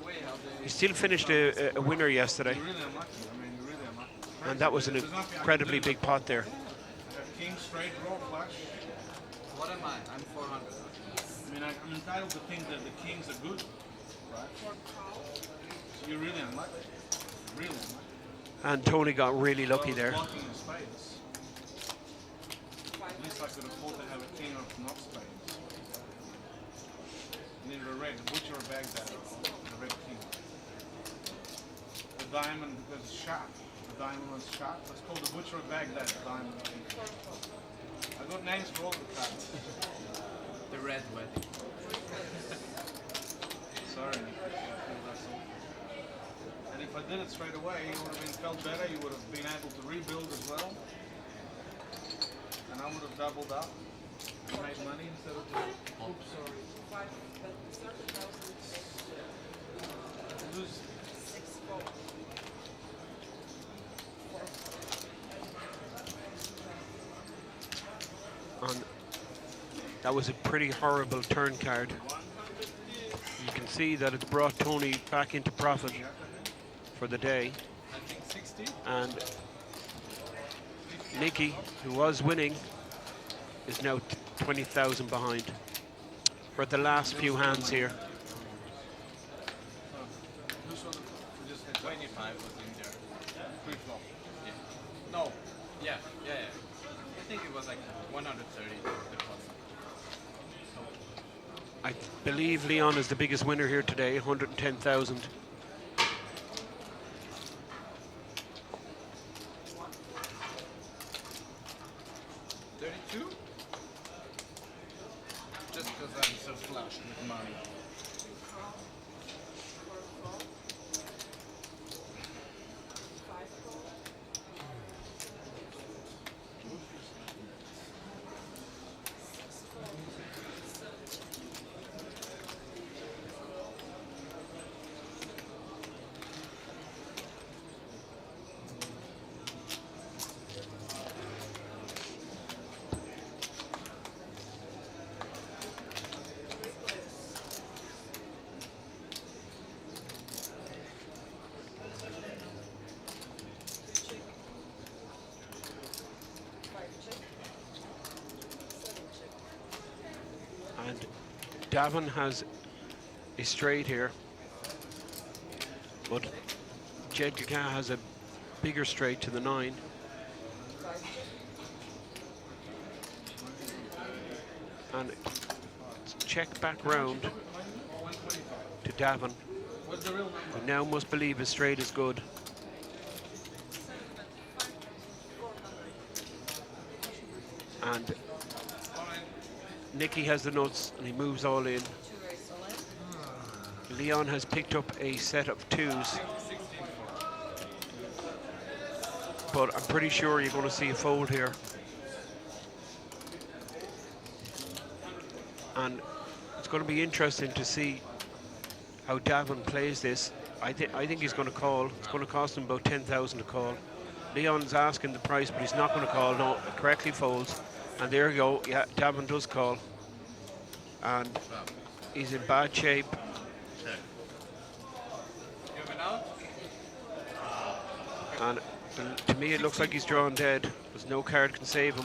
He still finished a winner yesterday, You're really unlucky. I mean, you're really unlucky. and that was an There's nothing I can incredibly do. big pot there. I have king, straight, draw, flush. What am I? I'm 400. I mean, I'm entitled to think that the kings are good, right? So you're really unlucky. Really unlucky. And Tony got really lucky there. Blocking the spades. At least I could afford to have a king of not spades. You needed a red, butcher or Baghdad, a red king. The diamond, because it's sharp. The diamond was sharp. It's called the butcher of Baghdad, the diamond king. I got names for all the cards. The red wedding. Sorry, Nick. That's all. And if I did it straight away, you would have been felt better. You would have been able to rebuild as well. And I would have doubled up and made money instead of just, oops, sorry. Lose. That was a pretty horrible turn card. You can see that it's brought Tony back into profit for the day. I think 60. And Nicky, who was winning, is now 20,000 behind. We're at the last few hands here. 25 was in there. Pre-flop. Yeah. No. Yeah. I think it was like 130 deposit. I believe Leon is the biggest winner here today, 110,000. Just because I'm so flush with money. And Davin has a straight here, but Jedka has a bigger straight to the 9. And it's check back round to Davin, who now must believe his straight is good. And Nicky has the nuts and he moves all in. Leon has picked up a set of 2s, but I'm pretty sure you're going to see a fold here. And it's going to be interesting to see how Davin plays this. I think he's going to call. It's going to cost him about 10,000 to call. Leon's asking the price, but he's not going to call. No, correctly folds. And there you go. Yeah, Davin does call. And he's in bad shape. And to me, it looks like he's drawn dead. There's no card can save him.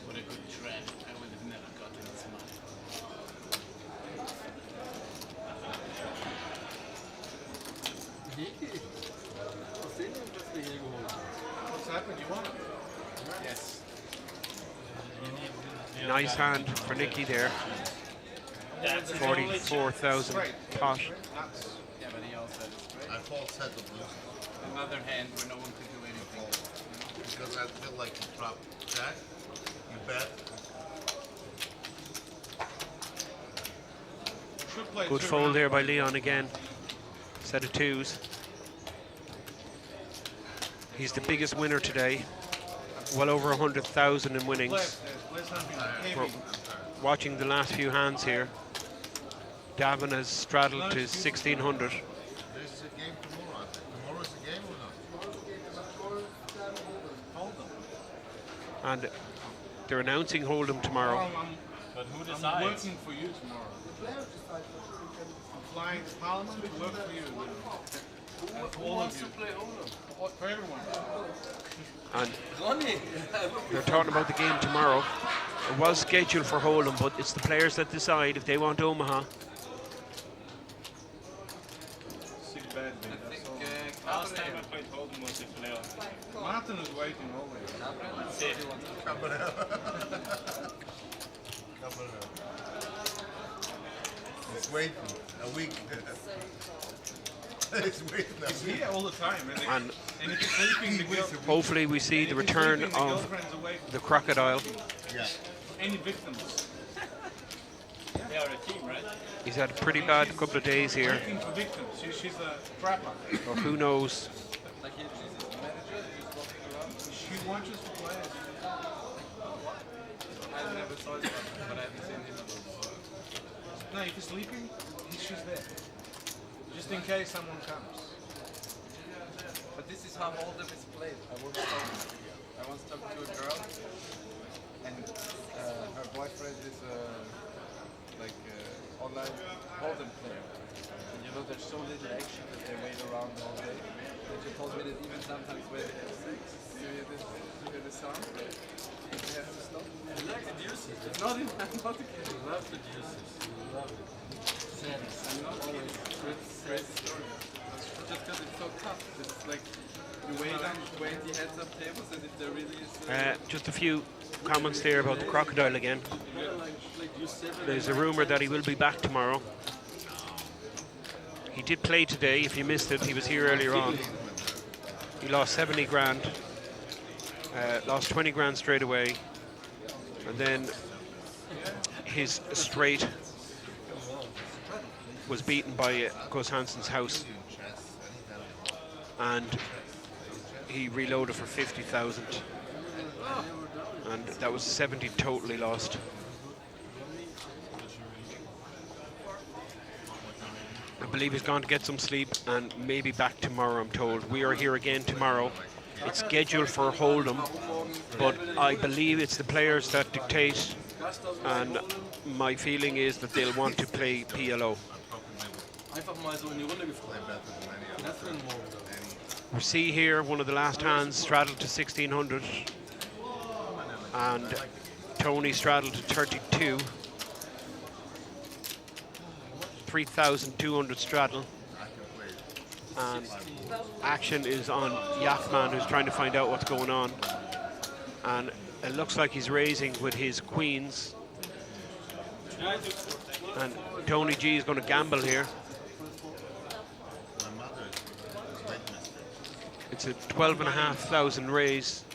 What a good trend. I would have never gotten this What's happened? You won it? Yes. Nice hand for Nicky there. 44,000 pot. Yeah, but he also had a straight. I fold set of blues Another hand where no one could do anything. because I feel like you drop jack, you bet. Should play Good 2 fold rounds. there by Leon again. Set of 2s. He's the biggest winner today. Well over 100,000 in winnings. We're watching the last few hands here. Davin has straddled to 1,600. There's a game tomorrow, I think. Tomorrow's the game or not? And they're announcing Hold'em tomorrow. But who I'm decides? working for you tomorrow. I'm flying to Parliament to work for you. And for all of you. For everyone. And Ronnie! they're talking about the game tomorrow. It was scheduled for Hold'em, but it's the players that decide if they want Omaha. Sick bad, man. That's all. Last time I played Hold'em was with Leon. Martin is waiting always. That's it. It's waiting a week. It's waiting a He's week. here all the time. And And if you're sleeping, the girl, hopefully we see the return of girlfriend's away the crocodile. Yeah. from any victims. They are a team, right? He's had a pretty bad couple of days here. Waiting for victims. She's a trapper. Or who knows? Like she's his manager, he's walking around. She watches the players. I never saw him, but I haven't seen him before. No, if he's sleeping, she's there. Just in case someone comes. But this is how Hold'em is played. I once talked to a girl, and her boyfriend is like online Holden player. And you know, there's so little action that they wait around all day. And she told me that even sometimes when they have sex, you hear the sound, they have to stop. I like the deuces. It's not in not the case. I love the deuces. I love it. I'm not always crazy story. Just because it's so tough. It's like you wait the heads up tables, and if there really is. Just a few comments there about the crocodile again. Like deuce 7. There's a rumour that he will be back tomorrow. He did play today. If you missed it, he was here earlier on. He lost 70 grand, lost 20 grand straight away, and then his straight was beaten by Gus Hansen's house, and he reloaded for 50,000, and that was 70 totally lost. I believe he's gone to get some sleep and maybe back tomorrow, I'm told. We are here again tomorrow. It's scheduled for Hold'em, but I believe it's the players that dictate, and my feeling is that they'll want to play PLO. Einfach mal so in die Runde gefragt. Das für ein Morgen. We see here one of the last hands straddled to 1600, and Tony straddled to 32. 3,200 straddle, and action is on Jachtmann, who's trying to find out what's going on, and it looks like he's raising with his queens, and Tony G is going to gamble here. It's a 12,500 raise,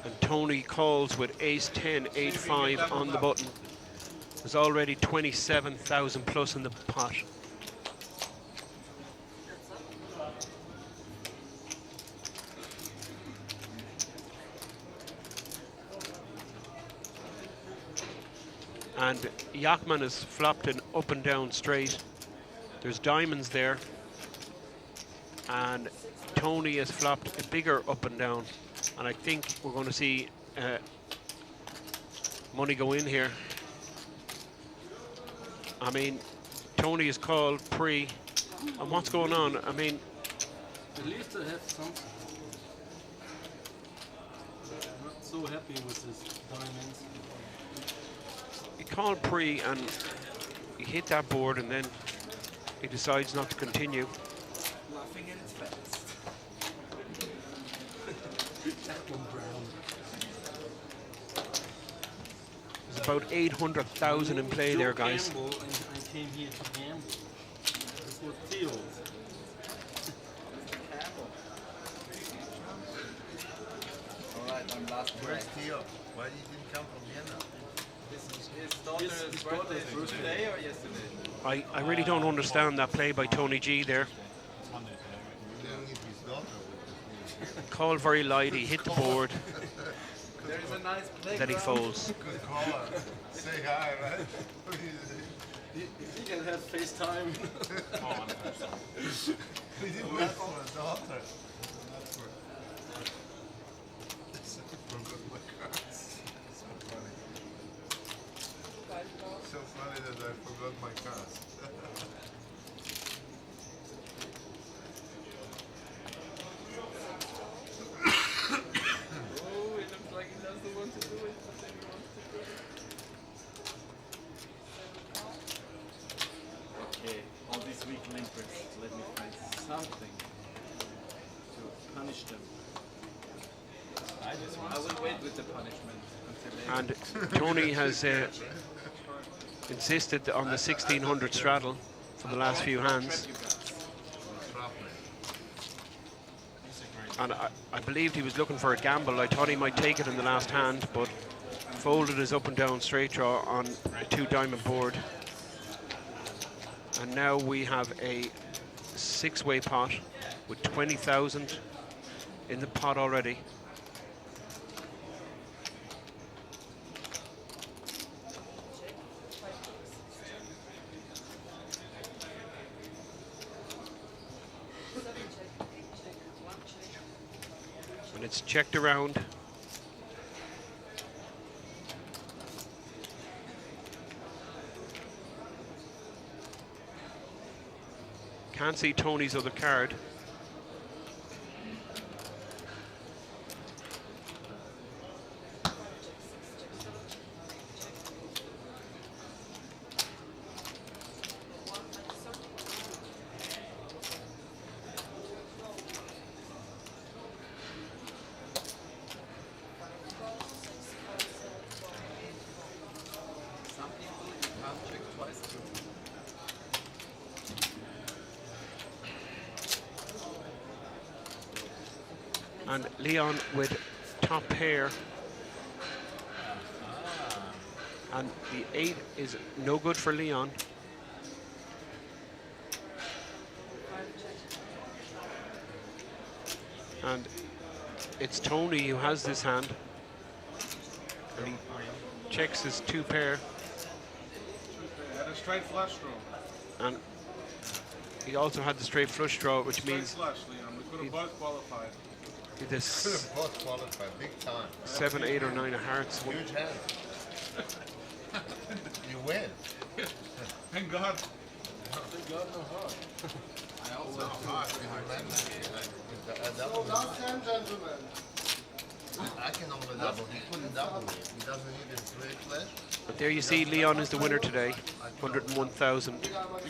and Tony calls with ace 10, 8-5 on the button. There's already 27,000 plus in the pot. And Jachtmann has flopped an up and down straight. There's diamonds there. And Tony has flopped a bigger up and down. And I think we're going to see money go in here. I mean, Tony is called pre, and what's going on? I mean, At least I have something. I'm not so happy with his diamonds. he called pre, and he hit that board, and then he decides not to continue. Laughing at its best. Jachtmann Brown. There's about 800,000 in play there, guys. Gamble, and I came here to gamble. That's what feels. Alright, I'm last. Where's Theo? Why did you didn't come from Vienna? His daughter's birthday is today or yesterday? I really don't understand that play by Tony G there. We didn't need his daughter with us. Called very light, he hit the board, There is a nice playground. then he folds. Good caller. Say hi, right? He can have FaceTime. We didn't ask for a daughter. That's for... Forgot my cards. So funny. So funny that I forgot my cards. Oh, it looks like he doesn't want to do it, but then he wants to do it. Okay, all these weak linkers, let me find something to punish them. I will wait with the punishment until later. And Tony has insisted on the 1600 straddle for the last few hands. And I believed he was looking for a gamble. I thought he might take it in the last hand, but folded his up and down straight draw on a 2-diamond board. And now we have a 6-way pot with 20,000 in the pot already. And it's checked around. Can't see Tony's other card. Some people you can't check twice too. And Leon with top pair. And the 8 is no good for Leon. And it's Tony who has this hand. And he checks his 2 pair. Had a straight flush draw. And he also had the straight flush draw, which Straight means flush, Leon. We could have both qualified. this Could have both qualified, big time. 7, 8, or 9 of hearts. Huge hand. You win. Thank God. Thank God, no heart. I also No have heart, two you behind remember me. me, like, with the double. Last hand, gentlemen. I can only double. He couldn't double me. He doesn't need a straight flash. But there you see, Leon is the winner today. 101,000. You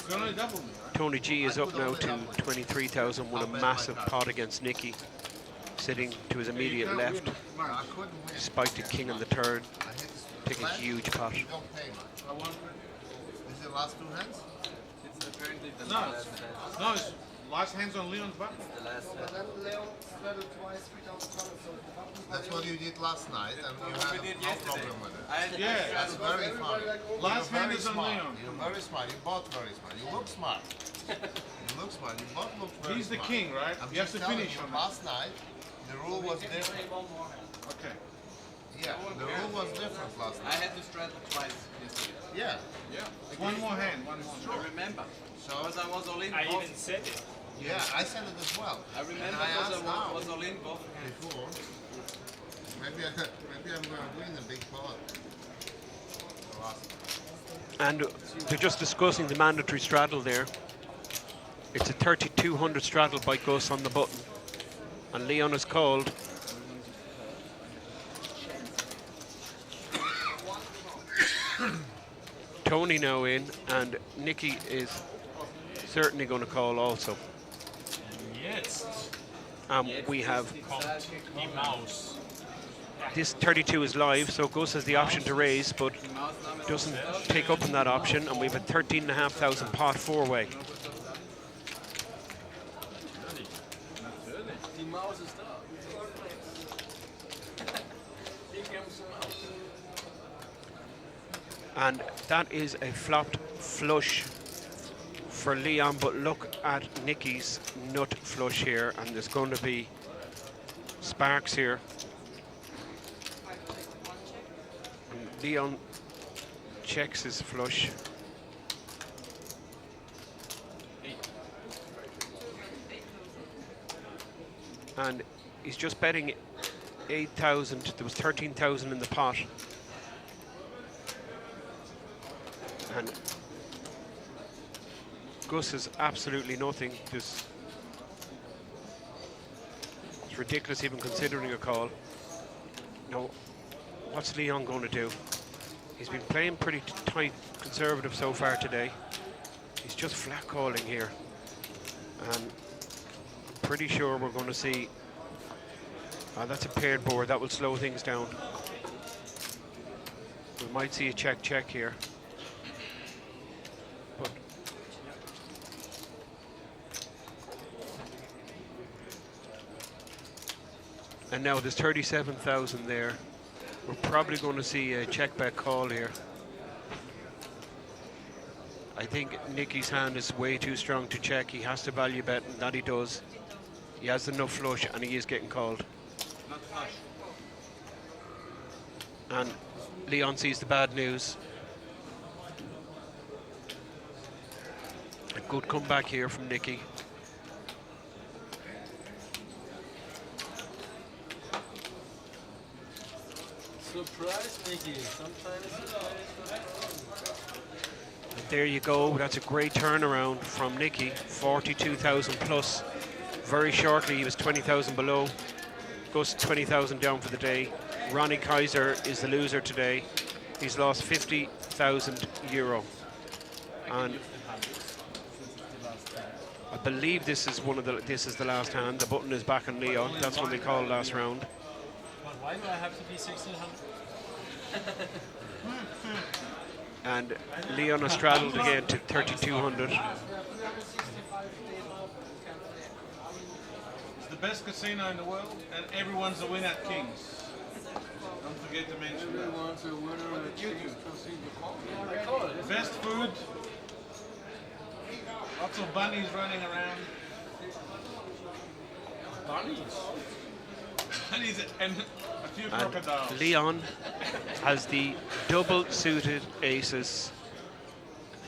can only double me, right? Tony G is up now to 23,000 with a massive pot against Nicky, sitting to his immediate left. I couldn't win. Despite the king on the turn, I hit take a huge pot. You don't pay much. I won. Is it last 2 hands? It's apparently the No, last hand. no, it's last hands on Leon's button. The last hand. That's what you did last night, and you had We did no yesterday. problem with it. Yeah. That's very funny. Last You're hand very is on smart. Leon. You're very smart. You both very smart. You look smart. You look smart. You both look very He's the smart. king, right? I'm He has just to telling finish you, on that. last night, the rule was different. Okay. Yeah, the rule was different last I night. had to straddle twice yesterday. Yeah. One more hand. One more. I remember. So, Because I was all in I both. even said it. yeah, I said it as well. I remember And I because asked I now, was all in both hands. before, maybe I'm going to win the big pot. And they're just discussing the mandatory straddle there. It's a 3,200 straddle by Gus on the button. And Leon is called. Tony now in, and Nicky is certainly going to call also. Yes. We have The mouse. this 32 is live, so Gus has the option to raise, but doesn't take up on that option, and we have a 13,500 pot 4-way. Die Maus ist da. Hier comes the mouse. And that is a flopped flush for Leon, but look at Nicky's nut flush here, and there's going to be sparks here. And Leon checks his flush. And he's just betting 8,000. There was 13,000 in the pot. And Gus is absolutely nothing. It's ridiculous even considering a call. Now, what's Leon going to do? He's been playing pretty tight conservative so far today. He's just flat calling here. And I'm pretty sure we're going to see... that's a paired board. That will slow things down. We might see a check here. But and now there's 37,000 there. We're probably going to see a check back call here. I think Nicky's hand is way too strong to check. He has to value bet, and that he does. He has enough flush, and he is getting called. Not flush. And Leon sees the bad news. A good comeback here from Nicky. Surprise, Nicky. Sometimes surprise. There you go. That's a great turnaround from Nicky. 42,000 plus. Very shortly, he was 20,000 below. Gus 20,000 down for the day. Ronnie Kaiser is the loser today. He's lost 50,000 euro. And I believe this is the last hand. The button is back on Leon. That's what they call last round. But why do I have to be 1,600? And Leon has straddled again to 3,200. It's the best casino in the world, and everyone's a winner at Kings. Don't forget to mention that. Everyone's a winner at Kings Casino. Best food. Lots of bunnies running around. Bunnies? Bunnies and a few And crocodiles. Leon has the double suited aces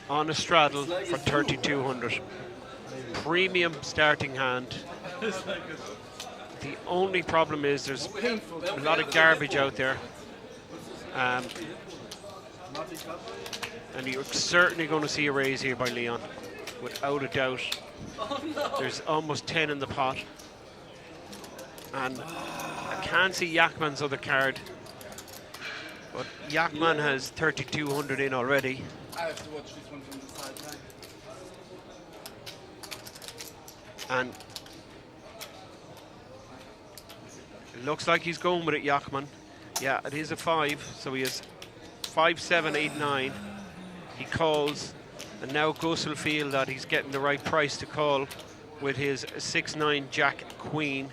on a straddle for 3,200. Premium starting hand. It's like The only problem is there's a lot of garbage out there. And you're certainly going to see a raise here by Leon, without a doubt. There's almost 10 in the pot. And I can't see Jachtmann's other card, but Jachtmann has 3,200 in already. I have to watch this one from the sideline. And it looks like he's going with it, Jachtmann. Yeah, it is a 5, so he has 5, 7, 8, 9. He calls, and now Gus will feel that he's getting the right price to call with his 6, 9, Jack, Queen.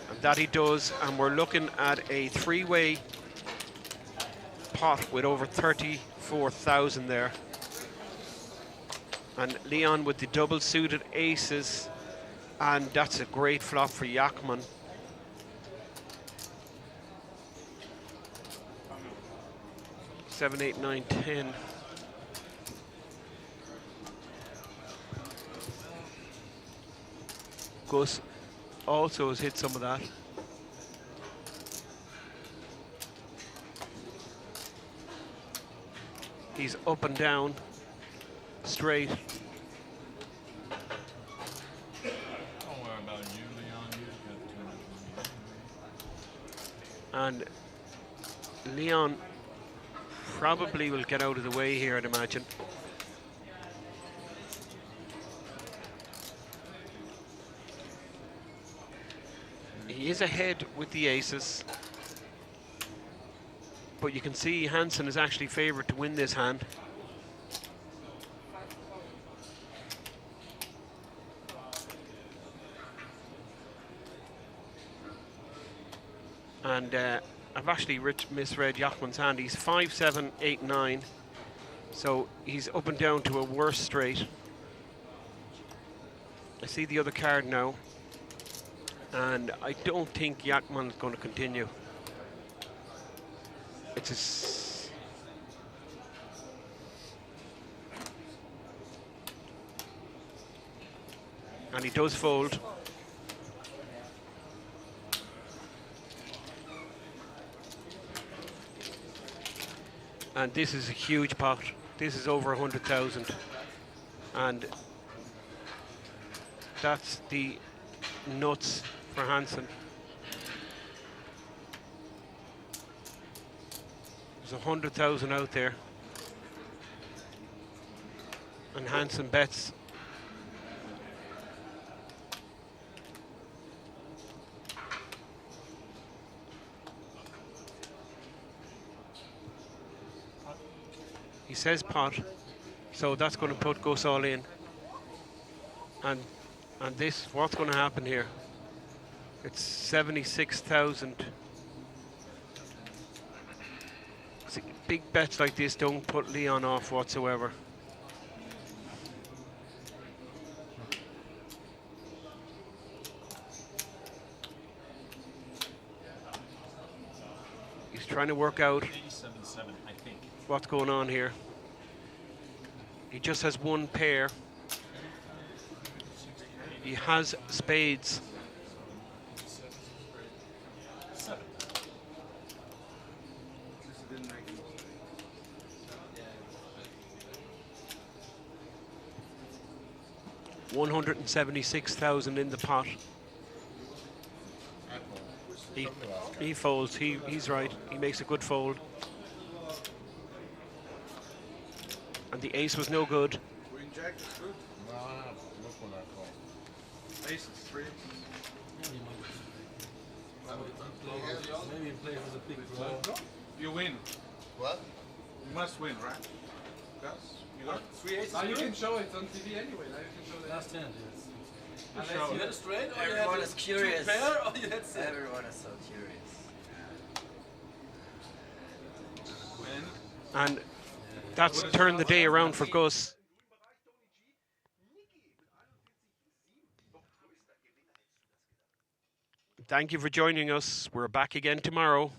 And that he does, and we're looking at a 3-way pot with over 34,000 there. And Leon with the double suited aces, and that's a great flop for Jachtmann. Seven, 8, 9, 10. Gus also has hit some of that. He's up and down, straight. Don't worry about you, Leon. You've got too much money. And Leon probably will get out of the way here, I'd imagine. He is ahead with the aces, but you can see Hansen is actually favoured to win this hand. And I've actually misread Jachtmann's hand. He's 5, 7, 8, 9. So he's up and down to a worse straight. I see the other card now. And I don't think Jachtmann is going to continue. It's and he does fold. And this is a huge pot. This is over 100,000. And that's the nuts for Hansen. There's 100,000 out there. And Hansen bets. He says pot, so that's going to put Gus all in. And this, what's going to happen here? It's 76,000. Big bets like this don't put Leon off whatsoever. He's trying to work out 87.7, I think. what's going on here. He just has one pair. He has spades. 7. 176,000 in the pot. He folds. He's right. He makes a good fold. And the ace was no good. Queen Jack is good. No, look when I call. Ace is 3. Maybe he plays with a big draw. You win. What? You must win, right? Gus? You got 3 aces. Now you can show it on TV anyway. Now you can show the Last hand, yes. Unless You had a straight or you Everyone had is a curious. two pair or you had set? Everyone is so curious. And that's turned the day around for Gus. Thank you for joining us. We're back again tomorrow.